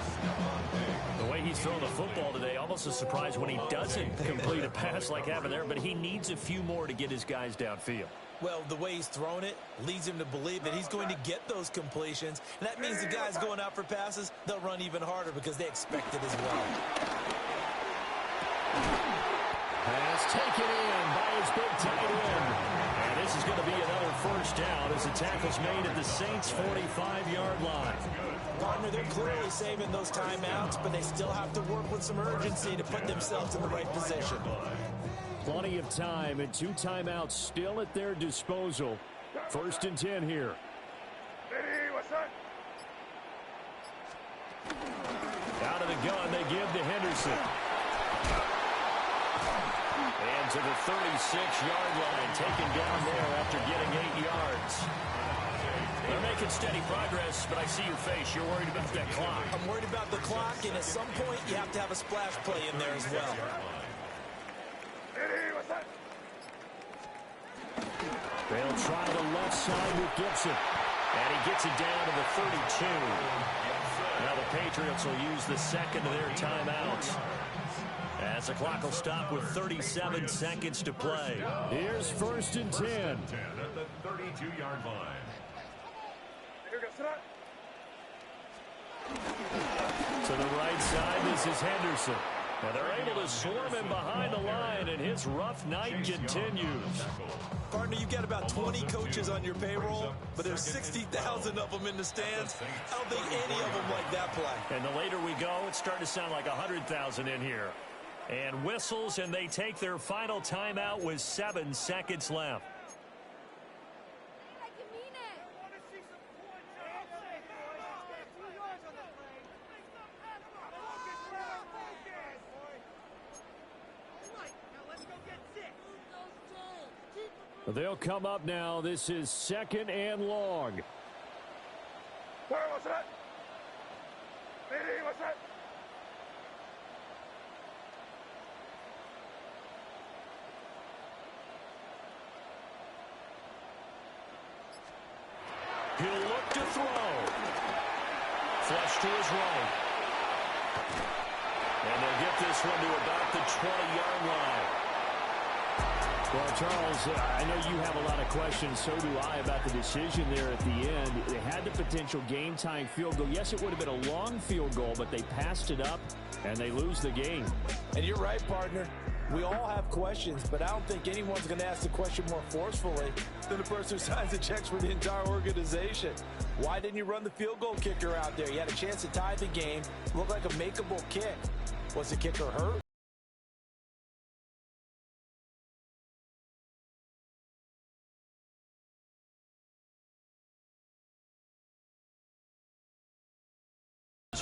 Speaker 11: The way he's thrown the football today, almost a surprise when he doesn't complete a pass like having there, but he needs a few more to get his guys downfield.
Speaker 9: Well, the way he's thrown it leads him to believe that he's going to get those completions. And that means the guys going out for passes, they'll run even harder because they expect it as well.
Speaker 11: Pass taken in by his big tight end. And this is going to be another first down as the tackle's made at the Saints' 45-yard line.
Speaker 9: Partner, they're clearly saving those timeouts, but they still have to work with some urgency to put themselves in the right position.
Speaker 11: Plenty of time and 2 timeouts still at their disposal. 1st and 10 here.
Speaker 13: Hey, what's up?
Speaker 11: Out of the gun, they give to Henderson. And to the 36-yard line, taken down there after getting 8 yards.
Speaker 8: They're making steady progress, but I see your face. You're worried about that clock.
Speaker 9: I'm worried about the clock, and at some point, you have to have a splash play in there as well.
Speaker 11: They'll try the left side with Gibson.
Speaker 8: And he gets it down to the 32. Now the Patriots will use the second of their timeouts, as the clock will stop with 37 seconds to play.
Speaker 11: Here's 1st and 10.
Speaker 3: At the 32-yard line.
Speaker 8: To the right side, this is Henderson. And they're able to swarm him behind the line, and his rough night continues.
Speaker 9: Partner, you've got about 20 coaches on your payroll, but there's 60,000 of them in the stands. I don't think any of them like that play.
Speaker 8: And the later we go, it's starting to sound like 100,000 in here. And whistles, and they take their final timeout with 7 seconds left.
Speaker 11: They'll come up now. This is 2nd and long.
Speaker 13: What's that? What's that?
Speaker 8: He'll look to throw. Flush to his right. And they'll get this one to about the 20-yard line.
Speaker 11: Well, Charles, I know you have a lot of questions. So do I about the decision there at the end. They had the potential game-tying field goal. Yes, it would have been a long field goal, but they passed it up, and they lose the game.
Speaker 10: And you're right, partner. We all have questions, but I don't think anyone's going to ask the question more forcefully than the person who signs the checks for the entire organization. Why didn't you run the field goal kicker out there? You had a chance to tie the game. Looked like a makeable kick. Was the kicker hurt?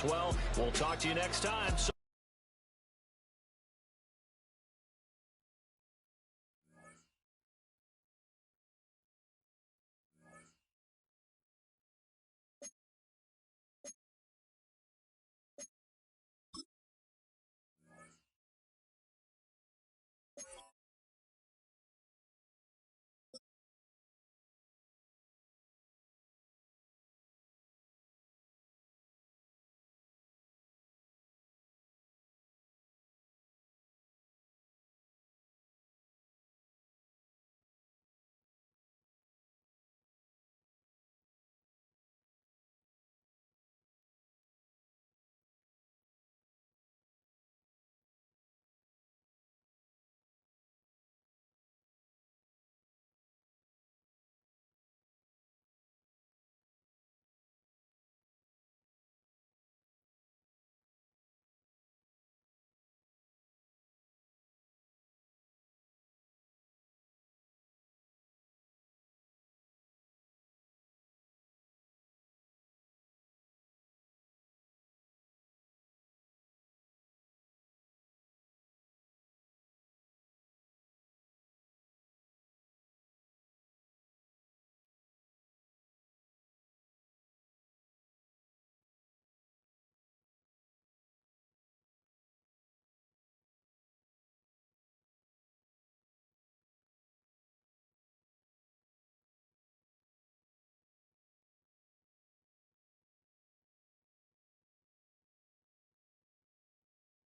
Speaker 8: Well, we'll talk to you next time. So